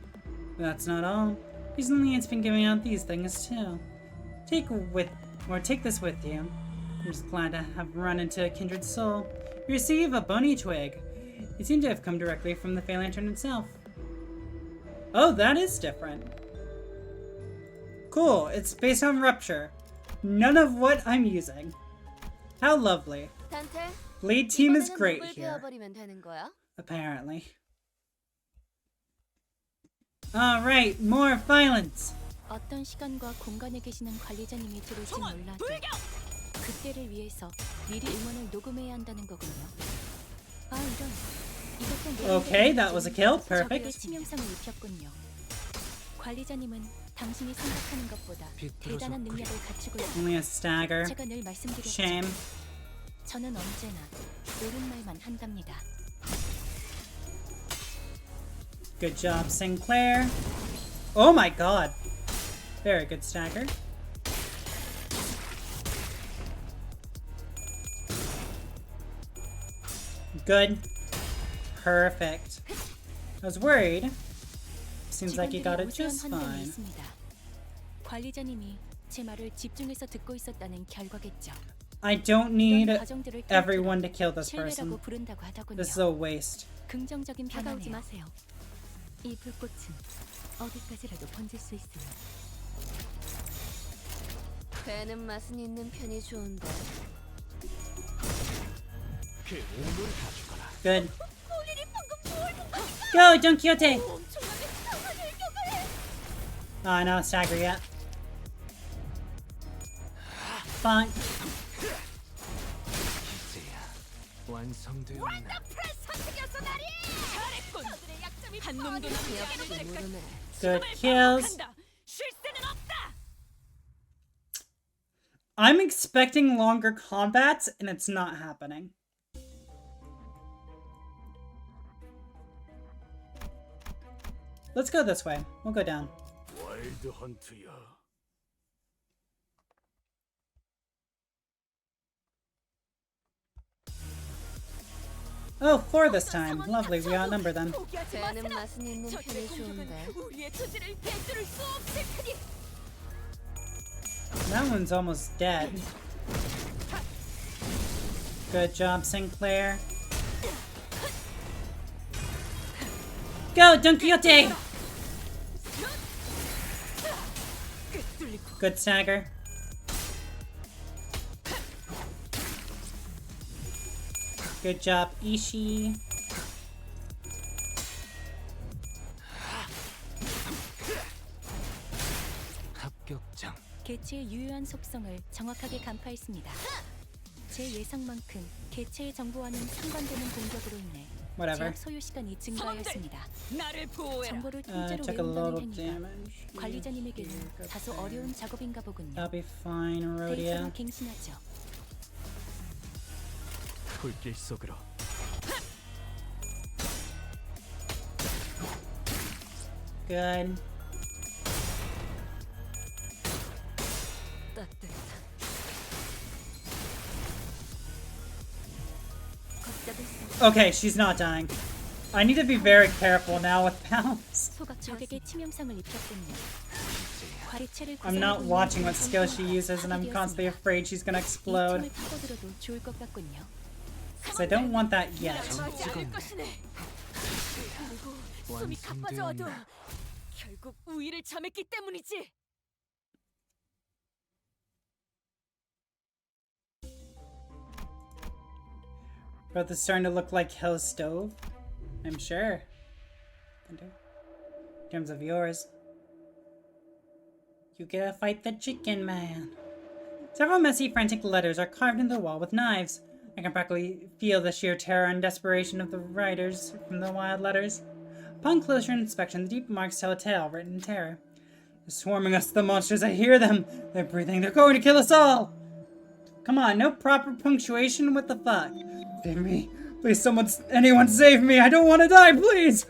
But that's not all. Recently it's been giving out these things too. Take this with you. I'm just glad to have run into a kindred soul. You receive a bony twig. It seemed to have come directly from the Fey Lantern itself. Oh, that is different. Cool, it's based on Rupture. None of what I'm using. How lovely. Blade team is great here. Apparently. Alright, more violence! 어떤 시간과 공간에 계시는 관리자님이 들을지 몰라도 그때를 위해서 미리 음원을 녹음해야 한다는 거군요. 아 이런 이것도 Okay, that was a kill. 적에게 Perfect. 치명상을 입혔군요. 관리자님은 당신이 생각하는 것보다 대단한 능력을 가지고 있고 Only a stagger. 제가 늘 말씀드렸죠. Shame. 저는 언제나 옳은 말만 한답니다. Good job, Sinclair. Oh my god. Very good stagger. Good. Perfect. I was worried. Seems like you got it just fine. 관리자님이 제 말을 집중해서 듣고 있었다는 결과겠죠. I don't need 이런 과정들을 everyone to kill this 신뢰라고 person. 부른다고 하더군요. This is a waste. 긍정적인 다가오지 변화네요. 마세요. 이 불꽃은 어디까지라도 번질 수 있으니. 배는 맛은 있는 편이 좋은데. 그 오물 다 죽어라. Good. Go, Don Quixote! Oh, no, stagger yet. Fine. 이제야 완성되었네. 한 놈도 남지 않을 때까지 Good kills. 간다. 쉴 새는 없다. I'm expecting longer combats, and it's not happening. Let's go this way. We'll go down. 와일드 헌트야. Oh, 4 this time. Lovely, we outnumber them. 포기하지 배는 마세요. 맛은 있는 저의 편이 공격은 좋은데. 우리의 처지를 되돌릴 수 없을 테니. That one's almost dead. Good job, Sinclair. Go, Don Quixote! Good stagger. Good job, Ishii. 합격장. 개체의 유효한 속성을 정확하게 간파했습니다. 제 예상만큼 개체의 정보와는 상관되는 공격으로 인해 Whatever. 제약 소요 시간이 증가하였습니다. 나를 보호해라. 정보를 통째로 Took a lot 외운다는 of 행위가 damage. 관리자님에게는 다소 어려운 작업인가 보군요. I'll be fine, Rhodia. 데이터는 갱신하죠. 불길 속으로. Good. 따뜻한 Okay, she's not dying. I need to be very careful now with balance. 적에게 치명상을 입혔군요. 개체를 I'm not 구성하고 watching 있는 what skill she 정보가 uses, and I'm constantly 파괴되었습니다. afraid she's gonna 이 explode. 틈을 파고들어도 좋을 것 같군요. Because I don't want that yet. 맞지 않을 것이네. 그리고 숨이 가빠져와도 완성되었네. 결국 우위를 점했기 때문이지. But this is starting to look like Hell's Stove. I'm sure. In terms of yours. You gotta fight the chicken man. Several messy, frantic letters are carved into the wall with knives. I can practically feel the sheer terror and desperation of the writers from the wild letters. Upon closer inspection, the deep marks tell a tale written in terror. They're swarming us, the monsters. I hear them. They're breathing. They're going to kill us all. Come on, no proper punctuation. What the fuck? Save me. Please, anyone save me. I don't want to die, please.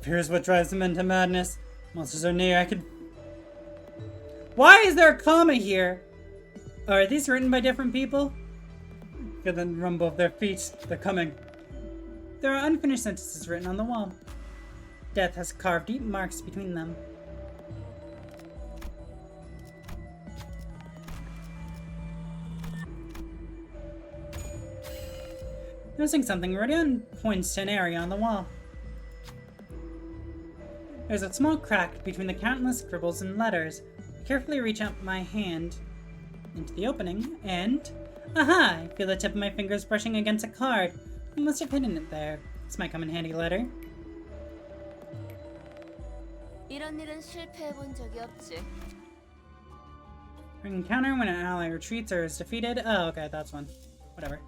Fear is what drives them into madness. Monsters are near. I could... Why is there a comma here? Are these written by different people? Hear the rumble of their feet. They're coming. There are unfinished sentences written on the wall. Death has carved deep marks between them. Noticing something, Rodion points to an area on the wall. There's a small crack between the countless scribbles and letters. I carefully reach out my hand into the opening, and... Aha! I feel the tip of my fingers brushing against a card. I must have hidden it there. This might come in handy later. 이런 일은 실패해본 적이 없지. Encounter when an ally retreats or is defeated. Oh, okay, that's one. Whatever.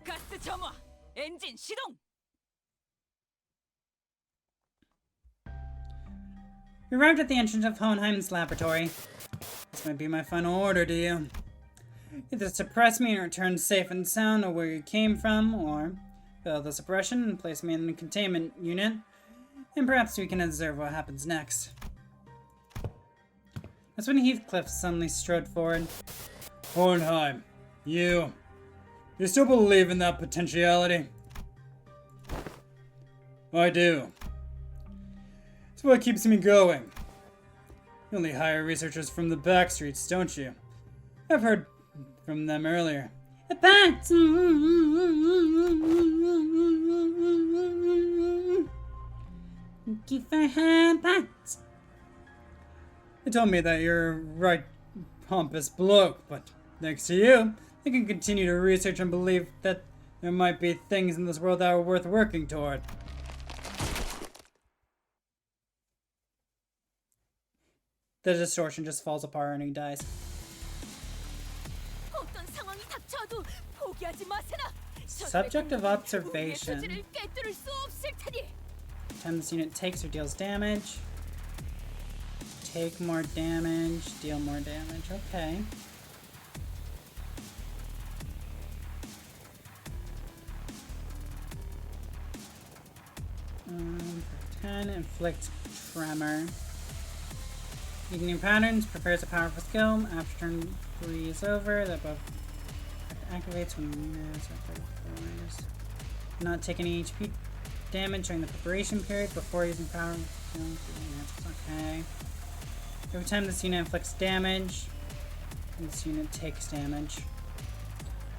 가스 점화. 엔진 시동. We arrived at the entrance of Hohenheim's laboratory. This might be my final order to you. Either suppress me and return safe and sound to where you came from, or fail the suppression and place me in the containment unit, and perhaps we can observe what happens next. That's when Heathcliff suddenly strode forward. Hohenheim, you still believe in that potentiality? I do. It's what keeps me going. You only hire researchers from the back streets, don't you? I've heard from them earlier. A bat! Thank you for her bat. They told me that you're a right pompous bloke, but thanks to you, I can continue to research and believe that there might be things in this world that are worth working toward. The distortion just falls apart and he dies. 어떤 상황이 닥쳐도 포기하지 마세나. Subject of observation. 조직을 깨뜨릴 수 없을 테니. Time this unit takes or deals damage. Take more damage, deal more damage. Okay. For 10, inflict tremor. Weakening patterns, prepares a powerful skill. After turn 3 is over, the above activates when not take any HP damage during the preparation period before using power. Okay. Every time this unit inflicts damage, this unit takes damage.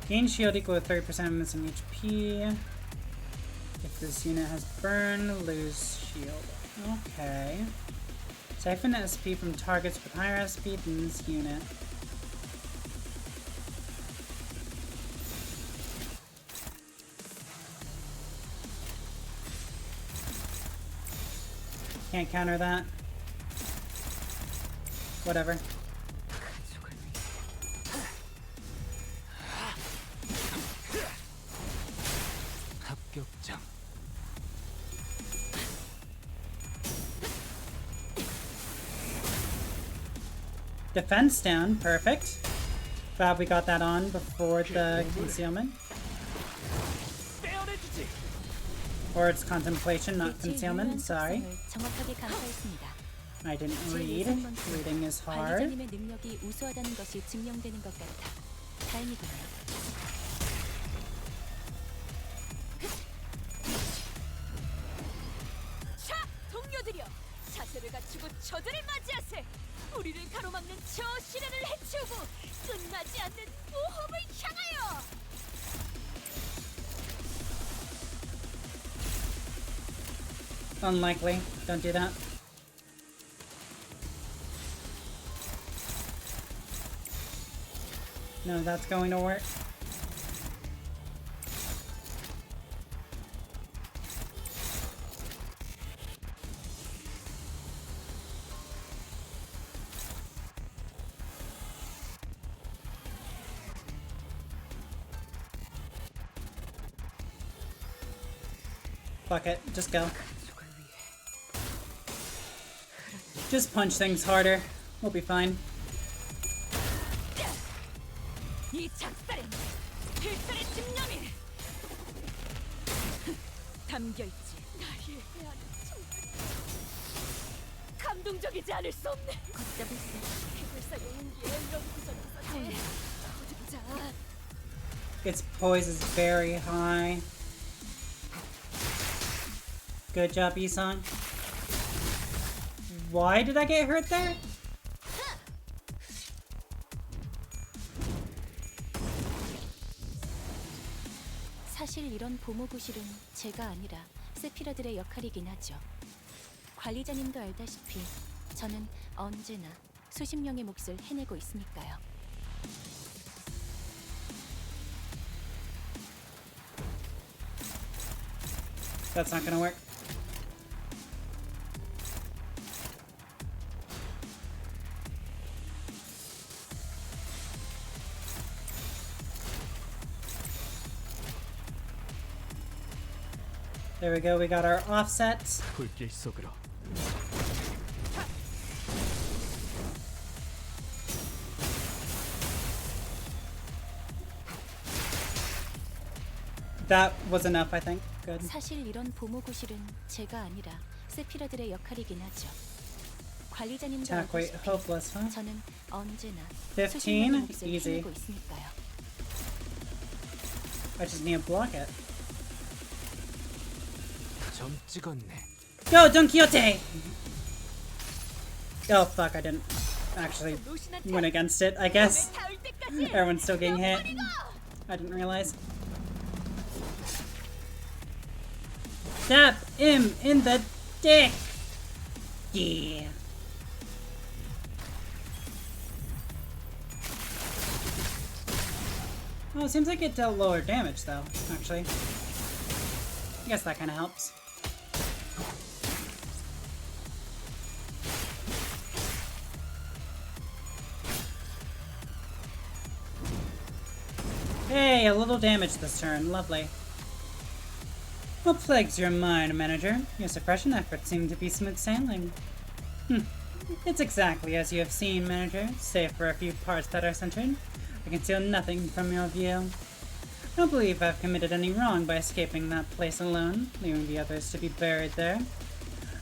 Gain shield equal to 30% of missing HP. If this unit has burn, lose shield. Okay. Siphon SP from targets with higher SP than this unit. Can't counter that. Whatever. 합격장. Defense down, perfect. Glad we got that on before the concealment. Or it's contemplation, not concealment, sorry. 정확하게 간파했습니다. I didn't read. Reading is hard. 관리자님의 능력이 우수하다는 것이 증명되는 것 같아 다행이군요. 자, 동료들이여, 자세를 갖추고 저들을 맞이하세. 우리를 가로막는 저 시련을 해치우고 끝나지 않는 모험을 향하여. Unlikely. Don't do that. No, that's going to work. Fuck it, just go. Just punch things harder. We'll be fine. 이 작살엔 필살의 집념이 담겨있지. 나의 해안은 정말 감동적이지 않을 수 없네. 걷잡을세. 해골사 용기의 연구전에서 거듭자. Its poise is very high. Good job, Isan. Why did I get hurt there? 사실 이런 보모구실은 제가 아니라 세피라들의 역할이긴 하죠. 관리자님도 알다시피 저는 언제나 수십 명의 몫을 해내고 있으니까요. That's not gonna work. There we go, we got our offsets. 불길 속으로. That was enough, I think. Good. 사실 이런 보모구실은 제가 아니라 세피라들의 역할이긴 하죠. 관리자님도 Attack weight 알다시피 hopeless, huh? 저는 언제나 15? 수십 명의 몫을 Easy. 해내고 있으니까요. I just need to block it. 점 찍었네. Go, Don Quixote! Oh, fuck, I didn't actually win against it, I guess. 닿을 때까지 Everyone's still getting hit. I didn't realize. Stab him in the dick! Yeah. Oh, it seems like it dealt lower damage though, actually. I guess that kind of helps. Hey, a little damage this turn. Lovely. What plagues your mind, Manager? Your suppression efforts seem to be smooth sailing. It's exactly as you have seen, Manager, save for a few parts that are centered. I conceal nothing from your view. I don't believe I've committed any wrong by escaping that place alone, leaving the others to be buried there.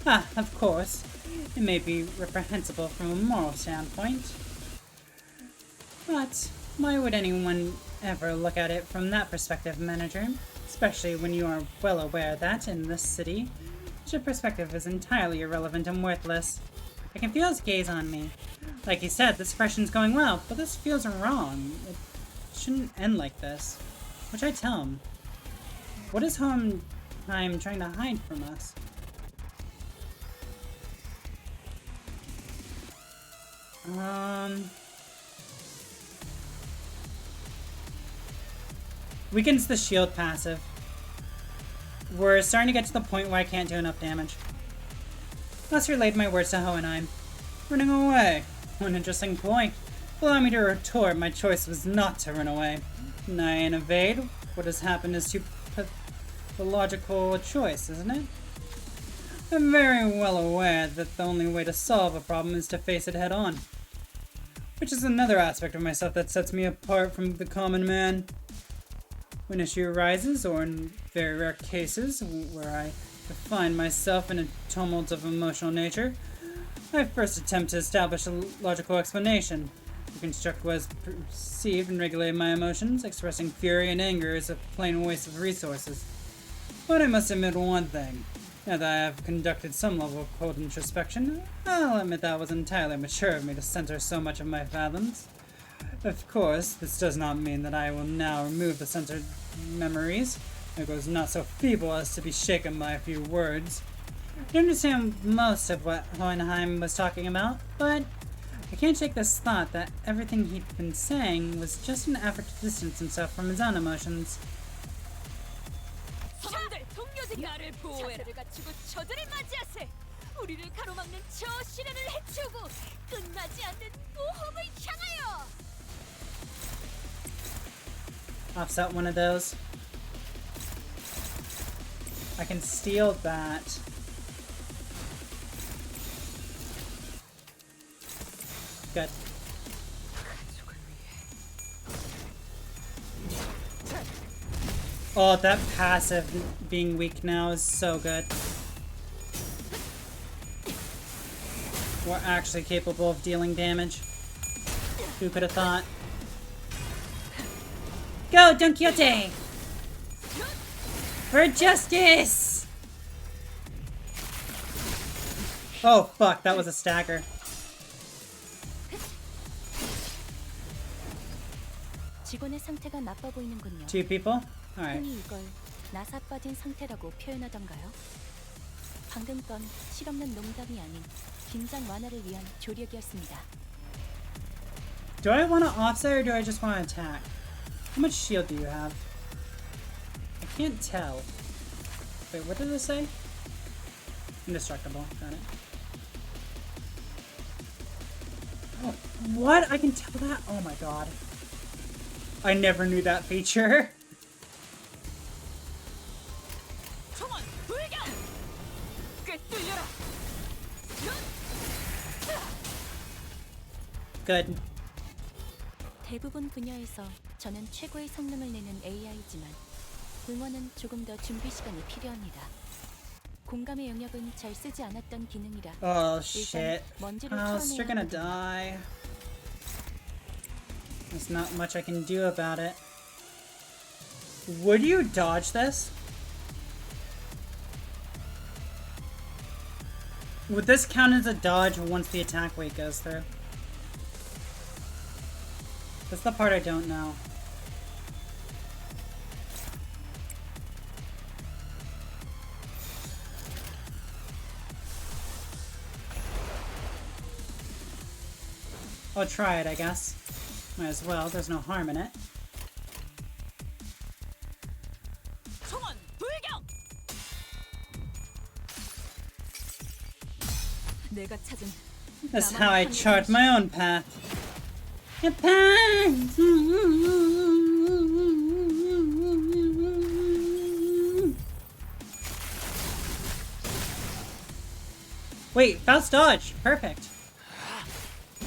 Ah, of course, it may be reprehensible from a moral standpoint. But why would anyone ever look at it from that perspective, Manager? Especially when you are well aware that, in this city, such a perspective is entirely irrelevant and worthless. I can feel his gaze on me. Like he said, this suppression's going well, but this feels wrong. It shouldn't end like this. Which I tell him. What is Hohenheim trying to hide from us? Weakens the shield passive. We're starting to get to the point where I can't do enough damage. Let's relate my words to Hohenheim. Running away. One interesting point. Allow me to retort, my choice was not to run away. Deny and evade. What has happened is too pathological a choice, isn't it? I'm very well aware that the only way to solve a problem is to face it head on. Which is another aspect of myself that sets me apart from the common man. When issue arises, or in very rare cases where I find myself in a tumult of emotional nature, I first attempt to establish a logical explanation. Reconstruct what is perceived and regulate my emotions. Expressing fury and anger is a plain waste of resources. But I must admit one thing. Now that I have conducted some level of cold introspection, I'll admit that it was entirely mature of me to center so much of my fathoms. Of course, this does not mean that I will now remove the censored memories. It was not so feeble as to be shaken by a few words. I understand most of what Hohenheim was talking about, but I can't shake this thought that everything he'd been saying was just an effort to distance himself from his own emotions. 나를 보호해라. 갖추고 저들을 맞이하세. 우리를 가로막는 저 시련을 해치우고 끝나지 않는 모험을 향하여. Offset one of those. I can steal that. Good. Oh, that passive being weak now is so good. We're actually capable of dealing damage. Who could have thought? Go, Don Quixote! For justice! Oh, fuck, that was a stagger. 직원의 상태가 나빠 보이는군요. 2 people? Alright. 흔히 이걸 나사 빠진 상태라고 표현하던가요? 방금 건 실없는 농담이 아닌 긴장 완화를 위한 조력이었습니다. Do I want to offset or do I just want to attack? How much shield do you have? I can't tell. Wait, what did it say? Indestructible. Got it. Oh, what? I can tell that? Oh my god. I never knew that feature. Good. 대부분 분야에서 저는 최고의 성능을 내는 AI지만 응원은 조금 더 준비 시간이 필요합니다. 공감의 영역은 잘 쓰지 않았던 기능이라 Oh shit. 먼지를 House, you're gonna 털어내야 die. There's not much I can do about it. Would you dodge this? Would this count as a dodge once the attack weight goes through? That's the part I don't know. I'll try it, I guess. Might as well, there's no harm in it. 총원 돌격! 내가 찾은 That's how I chart my own path. A path. Wait, Faust dodge. Perfect.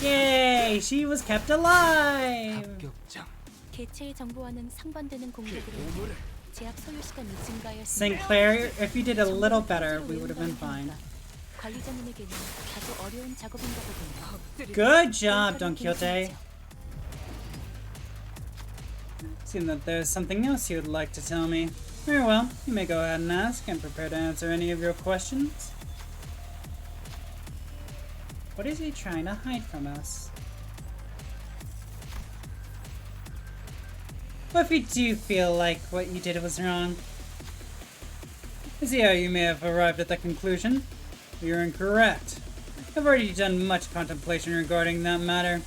Yay! She was kept alive. 합격장. 개체의 정보와는 상반되는 공격으로 제약 소요 시간이 증가하였습니다. Sinclair, if you did a little better, we would have been fine. 관리자님에게는 다소 어려운 작업인가 보군요. Good job, Don Quixote. Seems that there's something else you would like to tell me. Very well, you may go ahead and ask. I'm prepared to answer any of your questions. What is he trying to hide from us? What if you do feel like what you did was wrong? I see how you may have arrived at that conclusion. You're incorrect. I've already done much contemplation regarding that matter.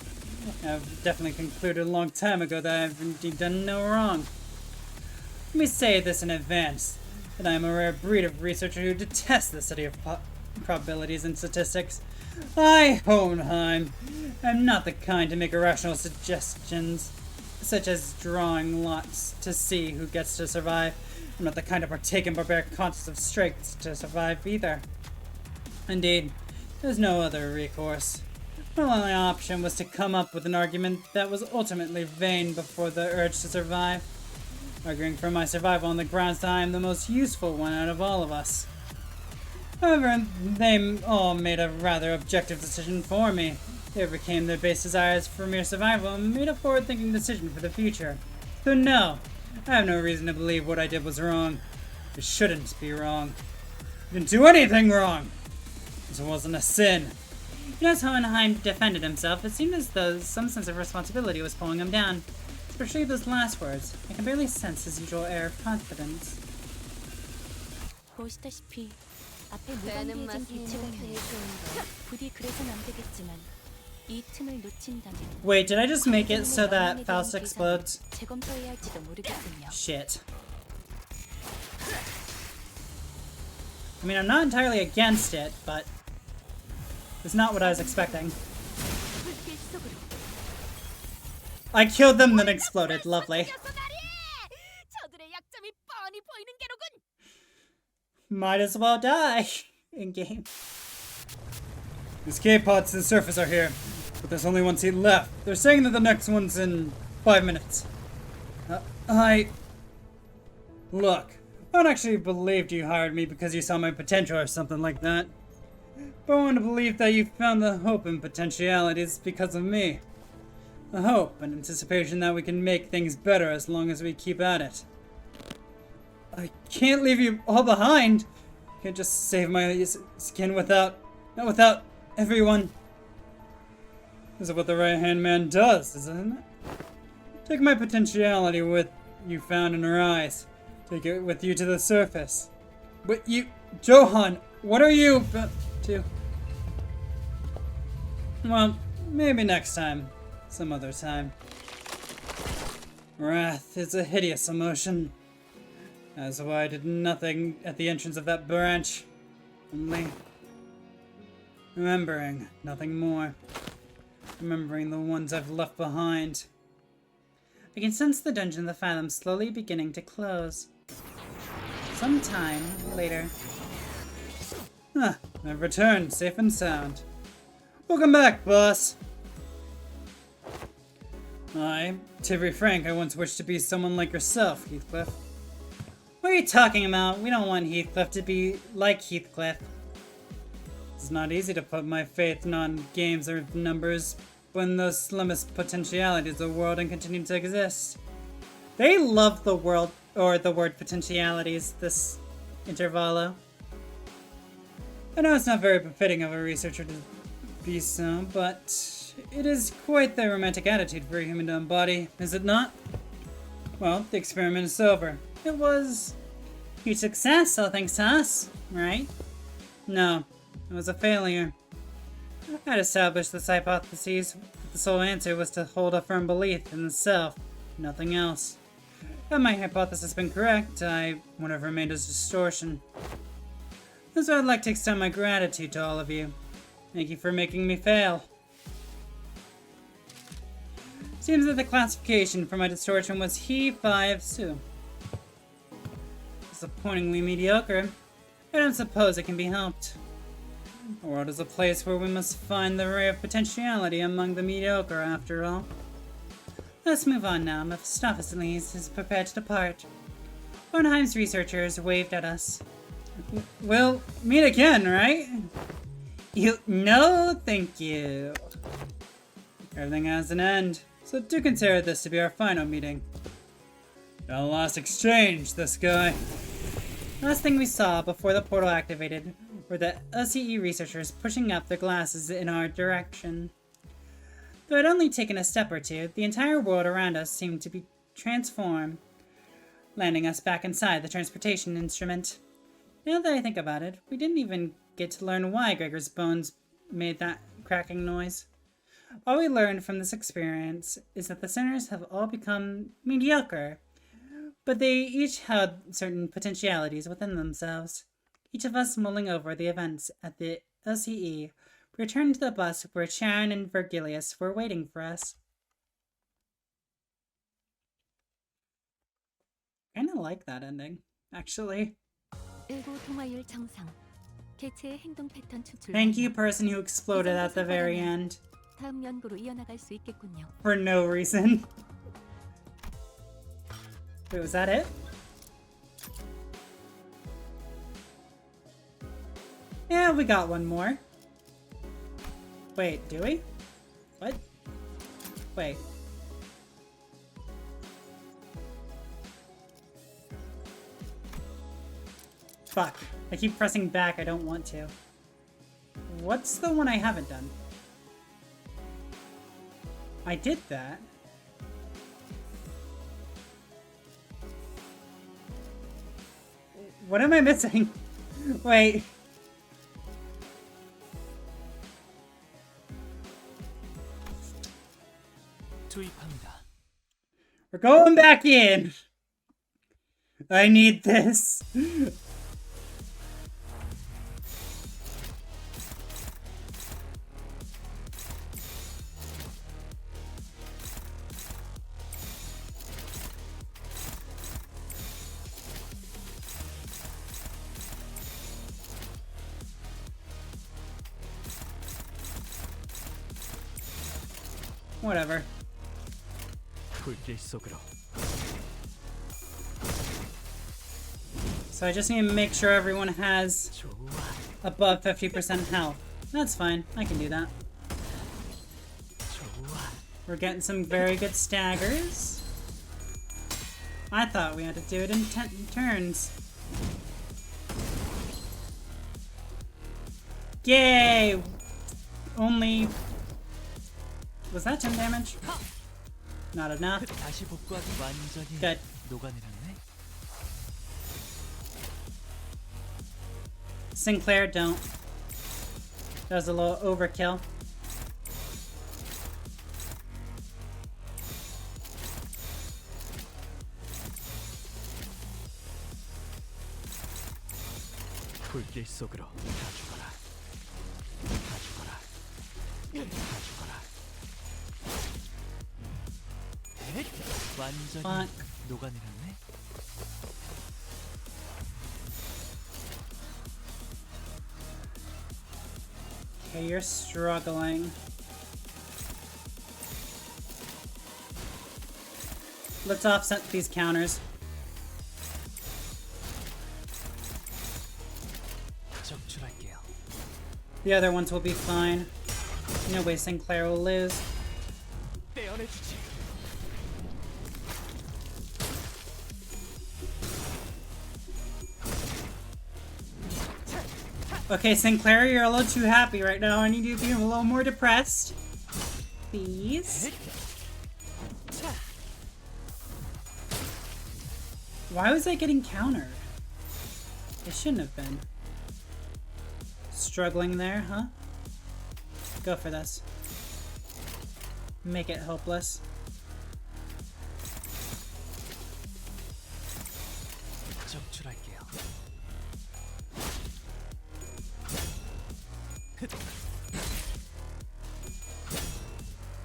I've definitely concluded a long time ago that I've indeed done no wrong. Let me say this in advance, that I am a rare breed of researcher who detests the study of probabilities and statistics. I, Hohenheim, am not the kind to make irrational suggestions, such as drawing lots to see who gets to survive. I'm not the kind to partake in barbaric contests of strength to survive either. Indeed, there's no other recourse. My only option was to come up with an argument that was ultimately vain before the urge to survive. Arguing for my survival on the grounds that I am the most useful one out of all of us. However, they all made a rather objective decision for me. They overcame their base desires for mere survival and made a forward-thinking decision for the future. So no, I have no reason to believe what I did was wrong. It shouldn't be wrong. I didn't do anything wrong! This wasn't a sin. As Hohenheim defended himself, it seemed as though some sense of responsibility was pulling him down. Especially those last words. I can barely sense his usual air of confidence. 보시다시피 앞에 배는 무방비해진 맛은 개체가 있는 편이 있는데 좋은가? 부디 그래선 안 되겠지만 이 틈을 놓친다면 Wait, did I just make it so that Faust explodes? 재검토해야 할지도 모르겠군요. Shit. I mean, I'm not entirely against it, but it's not what I was expecting. 불길 속으로 I killed them, then exploded. Lovely. 저들의 약점이 뻔히 보이는 게로군. Might as well die in game. The escape pods to the surface are here, but there's only one seat left. They're saying that the next one's in 5 minutes. Look, I don't actually believed you hired me because you saw my potential or something like that. But I want to believe that you found the hope and potentialities because of me. The hope and anticipation that we can make things better as long as we keep at it. I can't leave you all behind. Can't just save my skin not without everyone. This is what the right-hand man does, isn't it? Take my potentiality with you found in her eyes. Take it with you to the surface. But you, Johan, what are you about to? Well, maybe next time. Some other time. Wrath is a hideous emotion. That's why I did nothing at the entrance of that branch. Only remembering, nothing more. Remembering the ones I've left behind. I can sense the dungeon of the Fathom slowly beginning to close. Sometime later. I've returned, safe and sound. Welcome back, boss. To be frank, I once wished to be someone like yourself, Heathcliff. What are you talking about? We don't want Heathcliff to be like Heathcliff. It's not easy to put my faith on games or numbers when the slimmest potentialities of the world and continue to exist. They love the world, or the word potentialities, this intervallo. I know it's not very befitting of a researcher to be so, but It is quite the romantic attitude for a human to embody, is it not? Well, the experiment is over. It was a huge success, all thanks to us, right? No, it was a failure. I had established this hypothesis, but the sole answer was to hold a firm belief in the self, nothing else. Had my hypothesis been correct, I would have remained as distortion. That's why I'd like to extend my gratitude to all of you. Thank you for making me fail. Seems that the classification for my distortion was He5Su. Disappointingly mediocre. I don't suppose it can be helped. The world is a place where we must find the ray of potentiality among the mediocre, after all. Let's move on now. Mephistopheles is prepared to depart. Bornheim's researchers waved at us. We'll meet again, right? No, thank you. Everything has an end, so do consider this to be our final meeting. The last exchange, this guy. Last thing we saw before the portal activated were the LCE researchers pushing up their glasses in our direction. Though it had only taken a step or two, the entire world around us seemed to be transformed, landing us back inside the transportation instrument. Now that I think about it, we didn't even get to learn why Gregor's bones made that cracking noise. All we learned from this experience is that the sinners have all become mediocre, but they each held certain potentialities within themselves. Each of us mulling over the events at the LCE, returned to the bus where Sharon and Virgilius were waiting for us. Kinda like that ending, actually. Thank you, person who exploded at the very end. For no reason. Wait, was that it? Yeah, we got one more. Wait, do we? What? Wait. Fuck. I keep pressing back, I don't want to. What's the one I haven't done? I did that. What am I missing? Wait. We're going back in. I need this. Whatever. So I just need to make sure everyone has above 50% health. That's fine. I can do that. We're getting some very good staggers. I thought we had to do it in 10 turns. Yay! Only... Was that 10 damage? Not enough. Good. Sinclair, don't. That was a little overkill. Fuck. Okay, you're struggling. Let's offset these counters. The other ones will be fine. No way Sinclair will lose. Okay, Sinclair, you're a little too happy right now. I need you to be a little more depressed. please. Why was I getting countered? I shouldn't have been. Struggling there, huh? Go for this. Make it hopeless. 적출할게요.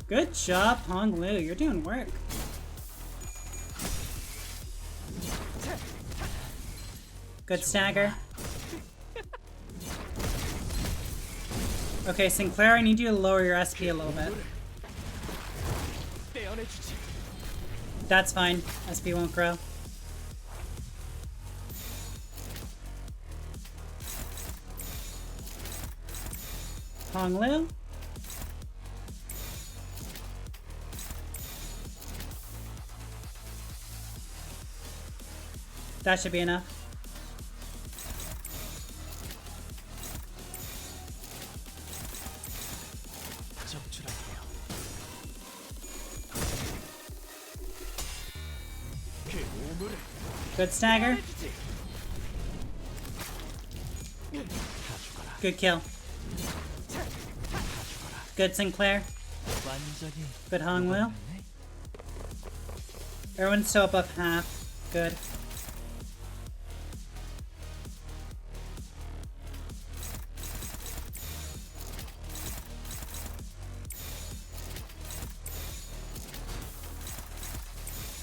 Good job, Hong Lu. You're doing work. Good stagger. Okay, Sinclair, I need you to lower your SP a little bit. 떼어내주지. That's fine. SP won't grow. Hong Lu? That should be enough. 적출할게요. Good stagger. Good kill. Good Sinclair. 완전히 Good Hong Lu. Everyone's still above half. Good.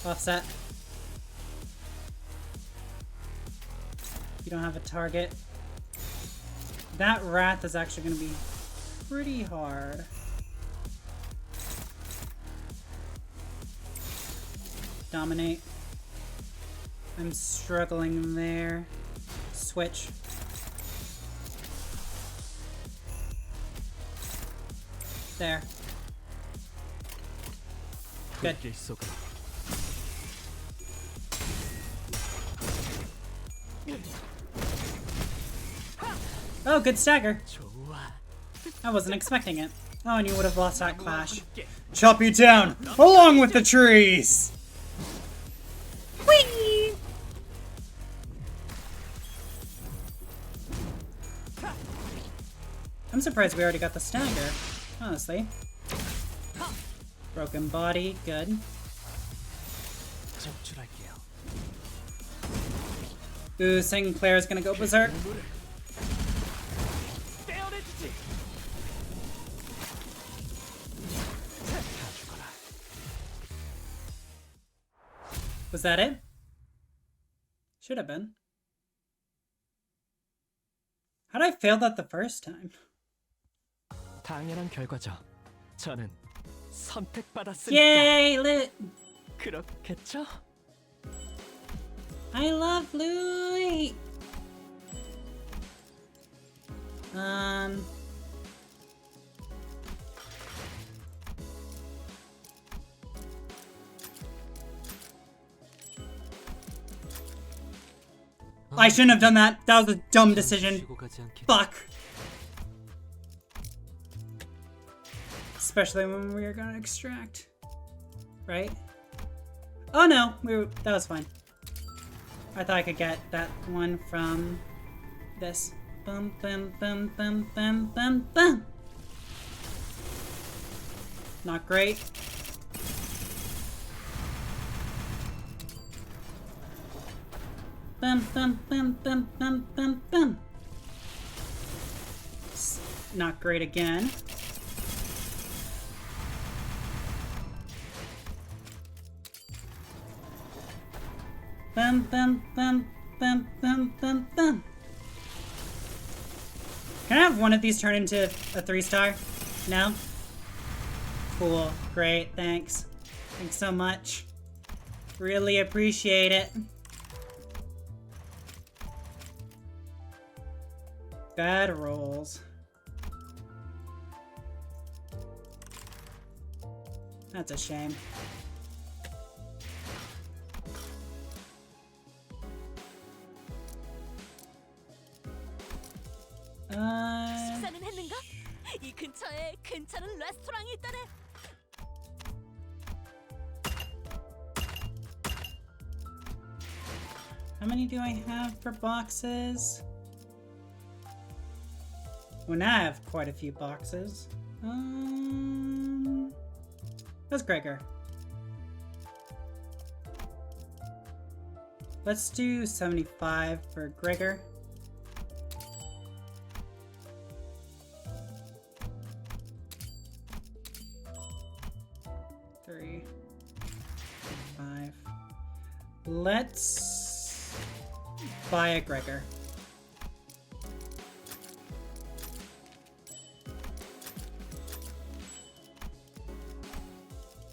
Offset. You don't have a target. That Wrath is actually going to be pretty hard. Dominate. I'm struggling there. Switch. There. Good. 불길 속으로. Oh, good stagger. 좋아. I wasn't expecting it. Oh, and you would have lost that clash. Chop you down, along with the trees! Whee! I'm surprised we already got the stagger, honestly. Broken body, good. 적출할게요. Ooh, Sinclair's gonna go berserk. 떼어내주지. 다 죽어라. Was that it? Should have been. How'd I fail that the first time? 당연한 결과죠. 저는 선택받았으니까. Yay, lit! 그렇겠죠? I love Louis! I shouldn't have done that. That was a dumb decision. 쉬고 가지 않게. Fuck. Especially when we were gonna extract. Right? Oh no, that was fine. I thought I could get that one from this. Bum bum bum bum bum bum bum. Not great. Bum bum bum bum bum bum bum. Not great again. Bum bum bum bum bum bum bum. Can I have one of these turn into a 3-star? No? Cool. Great. Thanks. Thanks so much. Really appreciate it. Bad rolls. That's a shame. 식사는 했는가? 이 근처에 괜찮은 레스토랑이 있다네. How many do I have for boxes? Well, now I have quite a few boxes. That's Gregor. Let's do 75 for Gregor. Three, 5. Let's buy a Gregor.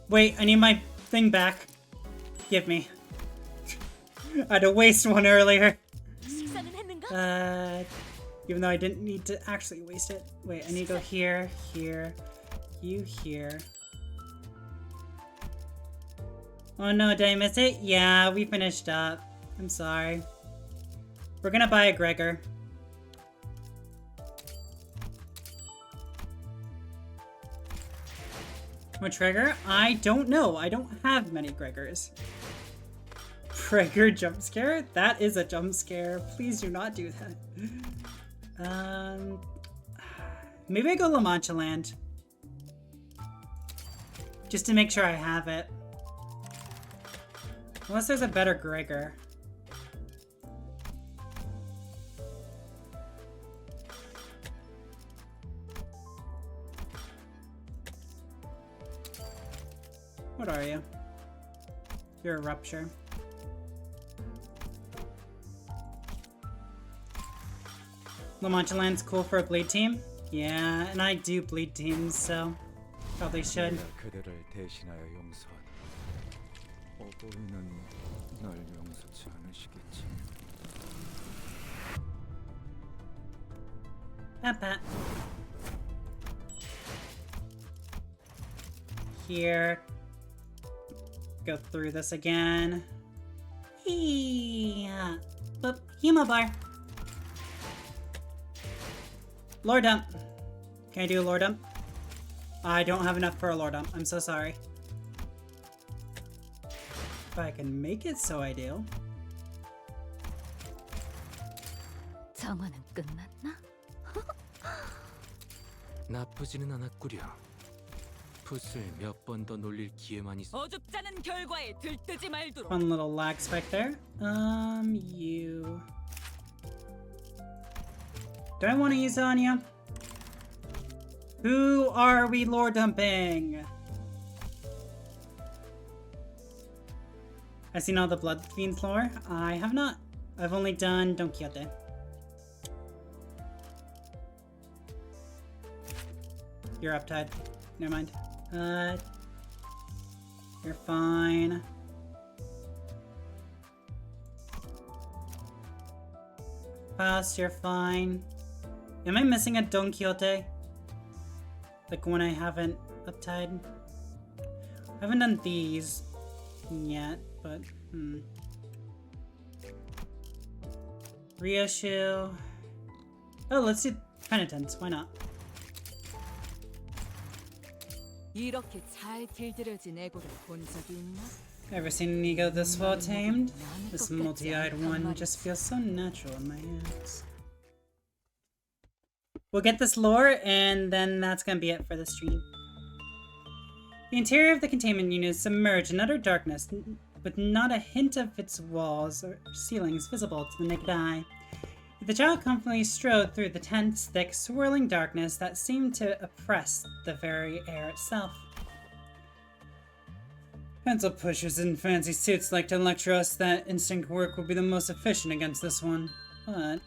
Wait, I need my thing back. Give me. I had to waste one earlier. 식사는 했는가? Even though I didn't need to actually waste it. Wait, I need to go here, here, you here. Oh no, did I miss it? Yeah, we finished up. I'm sorry. We're gonna buy a Gregor. What trigger? I don't know. I don't have many Gregors. Gregor jump scare? That is a jump scare. Please do not do that. Maybe I go La Mancha Land. Just to make sure I have it. Unless there's a better Gregor. What are you? You're a Rupture. La Mancha Land's cool for a bleed team? Yeah, and I do bleed teams, so probably should. 내가 그대를 대신하여 용서하다. 어버이는 날 용서치 않으시겠지. Pat. Here. Go through this again. Yeah. Boop. Hemo bar. Lore dump. Can I do a lore dump? I don't have enough for a lore dump. I'm so sorry. If I can make it, so I do. 정화는 끝났나? 나쁘지는 않았구려. 붓을 몇 번 더 놀릴 기회만 있어. 어줍잖은 결과에 들뜨지 말도록. One little lag spike there. You. Do I want to use Anya? Who are we lore dumping? I've seen all the Blood Fiends lore. I have not. I've only done Don Quixote. You're uptied. Never mind. You're fine. Fast, you're fine. Am I missing a Don Quixote? Like one I haven't uptied? I haven't done these yet, but Ryoshu. Oh, let's do Penitence. Why not? 이렇게 잘 길들여진 애고를 본 적이 있나? Ever seen an ego this well tamed? This multi-eyed one just feels so natural in my hands. We'll get this lore, and then that's gonna be it for the stream. The interior of the containment unit is submerged in utter darkness, with not a hint of its walls or ceilings visible to the naked eye. The child comfortably strode through the tense, thick, swirling darkness that seemed to oppress the very air itself. Pencil pushers in fancy suits like to lecture us that instinct work will be the most efficient against this one, but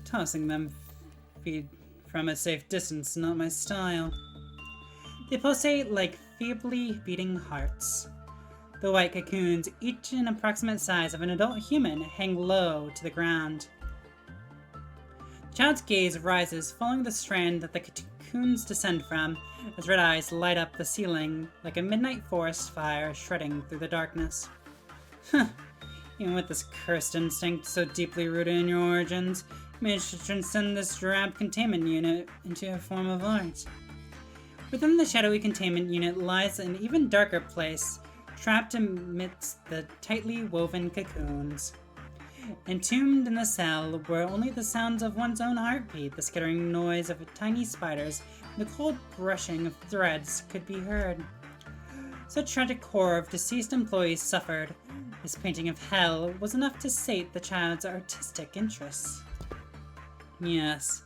tossing them feed from a safe distance is not my style. They pulsate like feebly beating hearts. The white cocoons, each an approximate size of an adult human, hang low to the ground. The child's gaze rises, following the strand that the cocoons descend from, as red eyes light up the ceiling like a midnight forest fire shredding through the darkness. Even with this cursed instinct so deeply rooted in your origins, you managed to transcend this drab containment unit into a form of art. Within the shadowy containment unit lies an even darker place, trapped amidst the tightly woven cocoons. Entombed in the cell were only the sounds of one's own heartbeat, the skittering noise of tiny spiders, and the cold brushing of threads could be heard. Such tragic horror of deceased employees suffered. This painting of hell was enough to sate the child's artistic interests. Yes,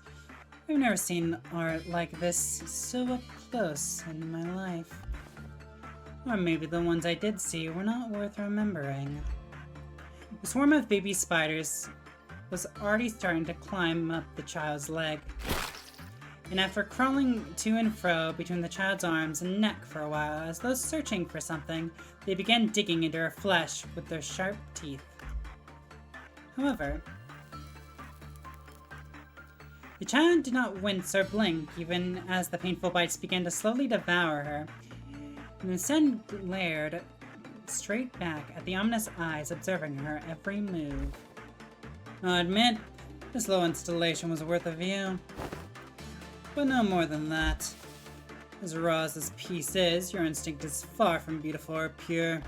I've never seen art like this so up close in my life. Or maybe the ones I did see were not worth remembering. The swarm of baby spiders was already starting to climb up the child's leg. And after crawling to and fro between the child's arms and neck for a while, as though searching for something, they began digging into her flesh with their sharp teeth. However, the child did not wince or blink, even as the painful bites began to slowly devour her, and instead glared straight back at the ominous eyes observing her every move. I'll admit, this low installation was worth a view. But no more than that. As raw as this piece is, your instinct is far from beautiful or pure.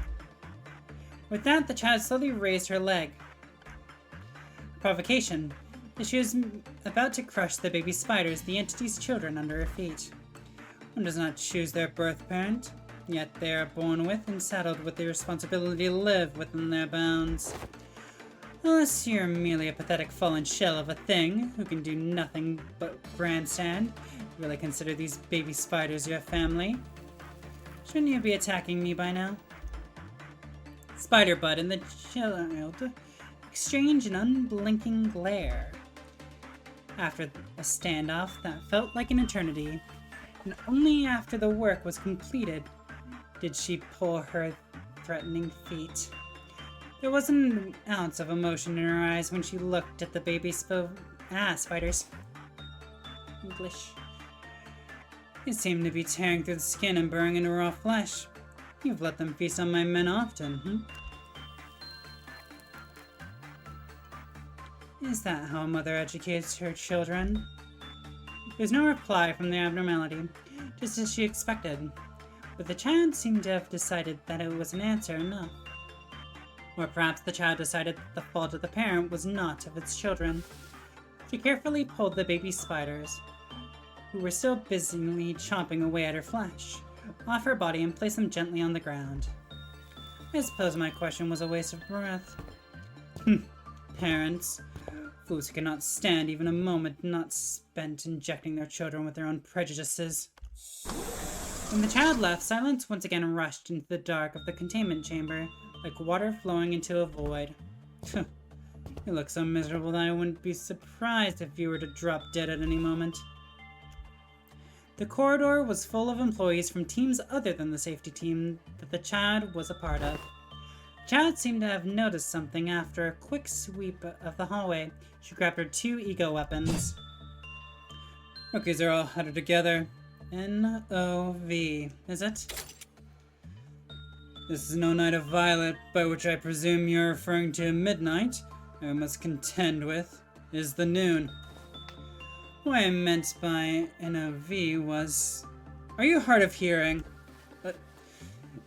With that, the child slowly raised her leg. Provocation, as she was about to crush the baby spiders, the entity's children, under her feet. One does not choose their birth parent, yet they are born with and saddled with the responsibility to live within their bounds. Unless you're merely a pathetic fallen shell of a thing who can do nothing but grandstand, you really consider these baby spiders your family? Shouldn't you be attacking me by now? Spider-Bud and the child exchange an unblinking glare. After a standoff that felt like an eternity, and only after the work was completed did she pull her threatening feet. There wasn't an ounce of emotion in her eyes when she looked at the baby spiders. English. They seem to be tearing through the skin and burrowing into raw flesh. You've let them feast on my men often, Is that how a mother educates her children? There's no reply from the abnormality, just as she expected, but the child seemed to have decided that it was an answer enough. Or perhaps the child decided that the fault of the parent was not of its children. She carefully pulled the baby spiders, who were still busily chomping away at her flesh, off her body and placed them gently on the ground. I suppose my question was a waste of breath. Parents. Fools who cannot stand even a moment not spent injecting their children with their own prejudices. When the child left, silence once again rushed into the dark of the containment chamber, like water flowing into a void. You look so miserable that I wouldn't be surprised if you were to drop dead at any moment. The corridor was full of employees from teams other than the safety team that the child was a part of. The child seemed to have noticed something after a quick sweep of the hallway. She grabbed her 2 ego weapons. Rookies are all huddled together. N-O-V, is it? This is no night of violet, by which I presume you're referring to midnight. I must contend with is the noon. What I meant by N-O-V was... Are you hard of hearing? But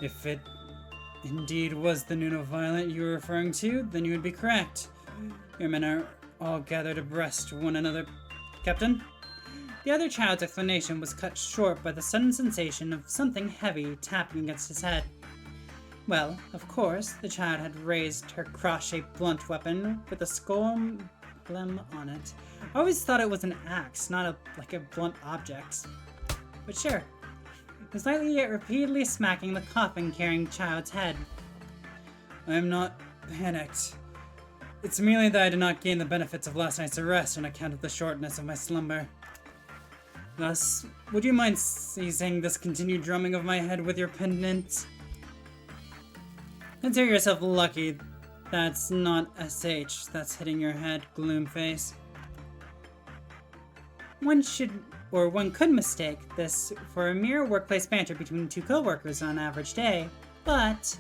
if it indeed was the noon of violet you were referring to, then you would be correct. Your men are all gathered abreast one another, Captain. The other child's explanation was cut short by the sudden sensation of something heavy tapping against his head. Well, of course, the child had raised her cross-shaped blunt weapon with a skull emblem on it. I always thought it was an axe, not like a blunt object. But sure. It was lightly yet repeatedly smacking the coffin-carrying child's head. I am not panicked. It's merely that I did not gain the benefits of last night's arrest on account of the shortness of my slumber. Thus, would you mind ceasing this continued drumming of my head with your pendant? Consider yourself lucky that's not SH that's hitting your head, Gloomface. One could mistake this for a mere workplace banter between 2 co-workers on an average day, but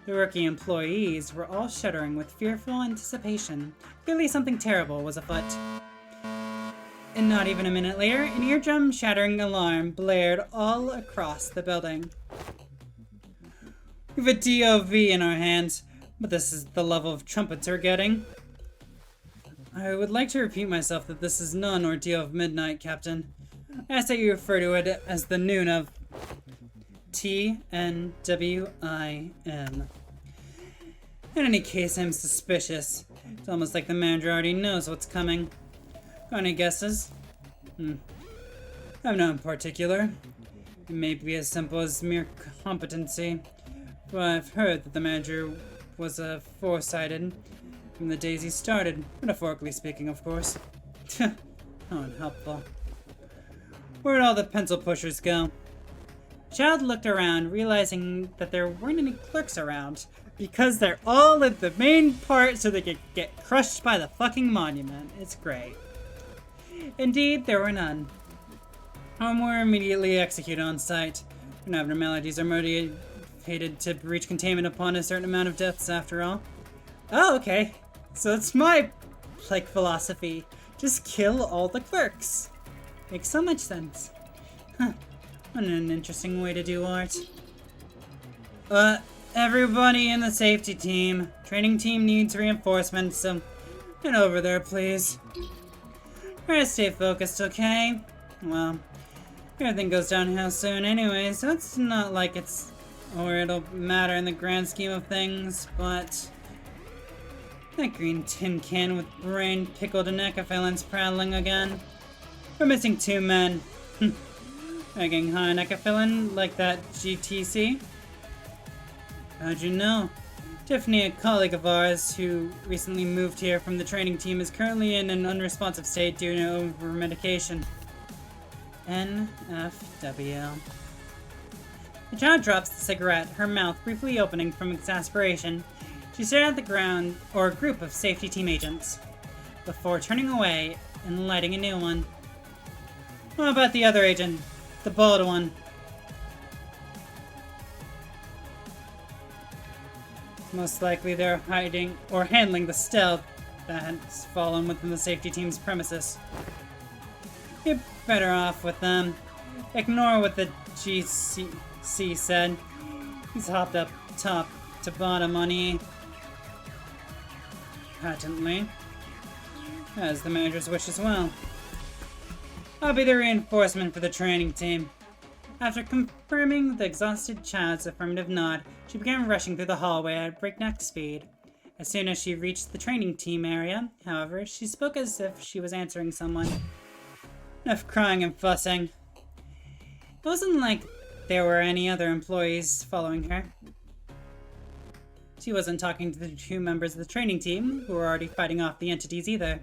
the rookie employees were all shuddering with fearful anticipation. Clearly something terrible was afoot. And not even a minute later, an eardrum-shattering alarm blared all across the building. We have a DOV in our hands, but this is the level of trumpets we're getting. I would like to repeat myself that this is not an ordeal of midnight, Captain. I ask that you refer to it as the noon of TNWIM. In any case, I'm suspicious. It's almost like the manager already knows what's coming. Got any guesses? I'm not in particular. It may be as simple as mere competency, but I've heard that the manager was foresighted from the days he started, metaphorically speaking, of course. How unhelpful. Where'd all the pencil pushers go? Child looked around, realizing that there weren't any clerks around, because they're all at the main part so they could get crushed by the fucking monument. It's great. Indeed, there were none. Or were immediately executed on sight. When abnormalities are motivated to breach containment upon a certain amount of deaths, after all. Oh, okay. So it's my, philosophy. Just kill all the clerks. Makes so much sense. Huh. What an interesting way to do art. Everybody in the safety team. Training team needs reinforcements, so get over there, please. Try to stay focused, okay? Well, everything goes downhill soon anyway, so it's not like it'll matter in the grand scheme of things, but that green tin can with brain pickled in ecophyllins prattling again. We're missing 2 men. Getting high on ecophyllin like that GTC? How'd you know? Tiffany, a colleague of ours who recently moved here from the training team, is currently in an unresponsive state due to over-medication. NFW. The child drops the cigarette, her mouth briefly opening from exasperation. She stared at the ground, or a group of safety team agents, before turning away and lighting a new one. What about the other agent? The bald one. Most likely they're hiding or handling the stealth that's fallen within the safety team's premises. You're better off with them. Ignore what the GC said. He's hopped up top to bottom on E. Patently. As the manager's wish as well. I'll be the reinforcement for the training team. After confirming the exhausted child's affirmative nod, she began rushing through the hallway at breakneck speed. As soon as she reached the training team area, however, she spoke as if she was answering someone. Enough crying and fussing. It wasn't like there were any other employees following her. She wasn't talking to the 2 members of the training team, who were already fighting off the entities either.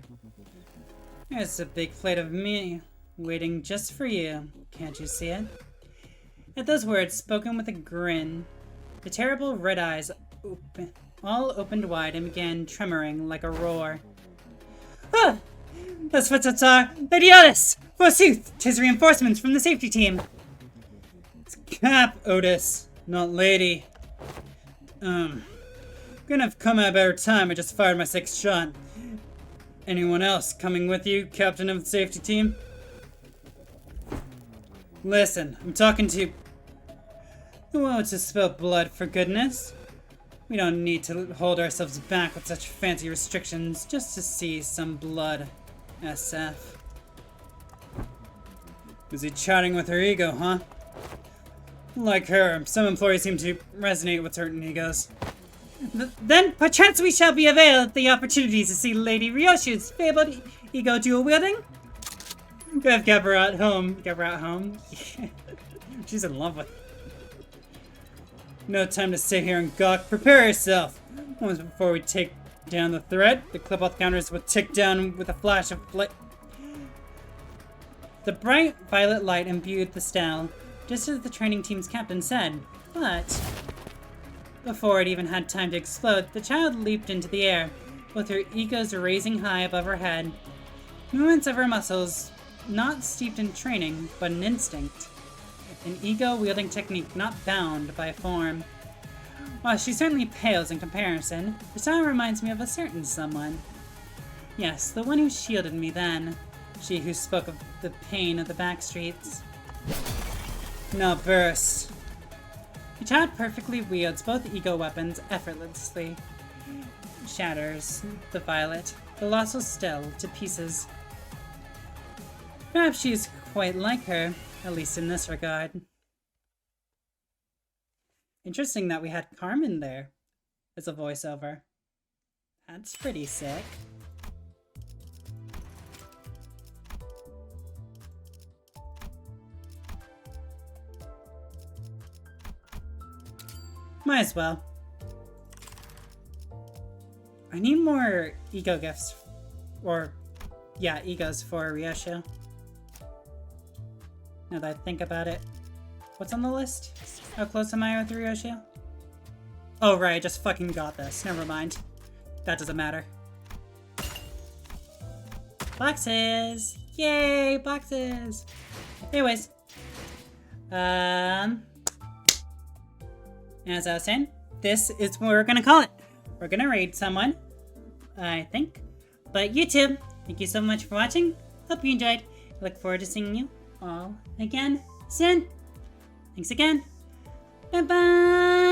There's a big plate of me waiting just for you. Can't you see it? At those words, spoken with a grin, the terrible red eyes all opened wide and began tremoring like a roar. Ah! Those footsteps are idiotus! Forsooth, 'tis reinforcements from the safety team. It's Cap, Otis, not lady. Couldn't have come at a better time. I just fired my 6th shot. Anyone else coming with you, captain of the safety team? Listen, I'm talking to... Who wants to spill blood, for goodness? We don't need to hold ourselves back with such fancy restrictions just to see some blood, SF. Busy chatting with her ego, huh? Like her, some employees seem to resonate with certain egos. Then perchance we shall be availed the opportunity to see Lady Ryoshu's fabled ego dual wielding? We have kept her at home. She's in love with it. No time to sit here and gawk. Prepare yourself. Moments before we take down the threat, the clip-off counters will tick down with a flash of light. The bright violet light imbued the stele, just as the training team's captain said. But before it even had time to explode, the child leaped into the air, with her egos raising high above her head. Movements of her muscles, not steeped in training, but an instinct. An ego-wielding technique not bound by form. While she certainly pales in comparison, the child reminds me of a certain someone. Yes, the one who shielded me then. She who spoke of the pain of the back streets. Now burst. The child perfectly wields both ego weapons effortlessly. Shatters the violet, colossal stele to pieces. Perhaps she's quite like her, at least in this regard. Interesting that we had Carmen there as a voiceover. That's pretty sick. Might as well. I need more ego gifts. Or, yeah, egos for Ryosho. Now that I think about it. What's on the list? How close am I with Ryosho? Oh, right, I just fucking got this. Never mind. That doesn't matter. Boxes! Yay, boxes! Anyways. As I was saying, this is what we're gonna call it. We're gonna raid someone, I think. But YouTube, thank you so much for watching. Hope you enjoyed. I look forward to seeing you all again soon. Thanks again. Bye-bye!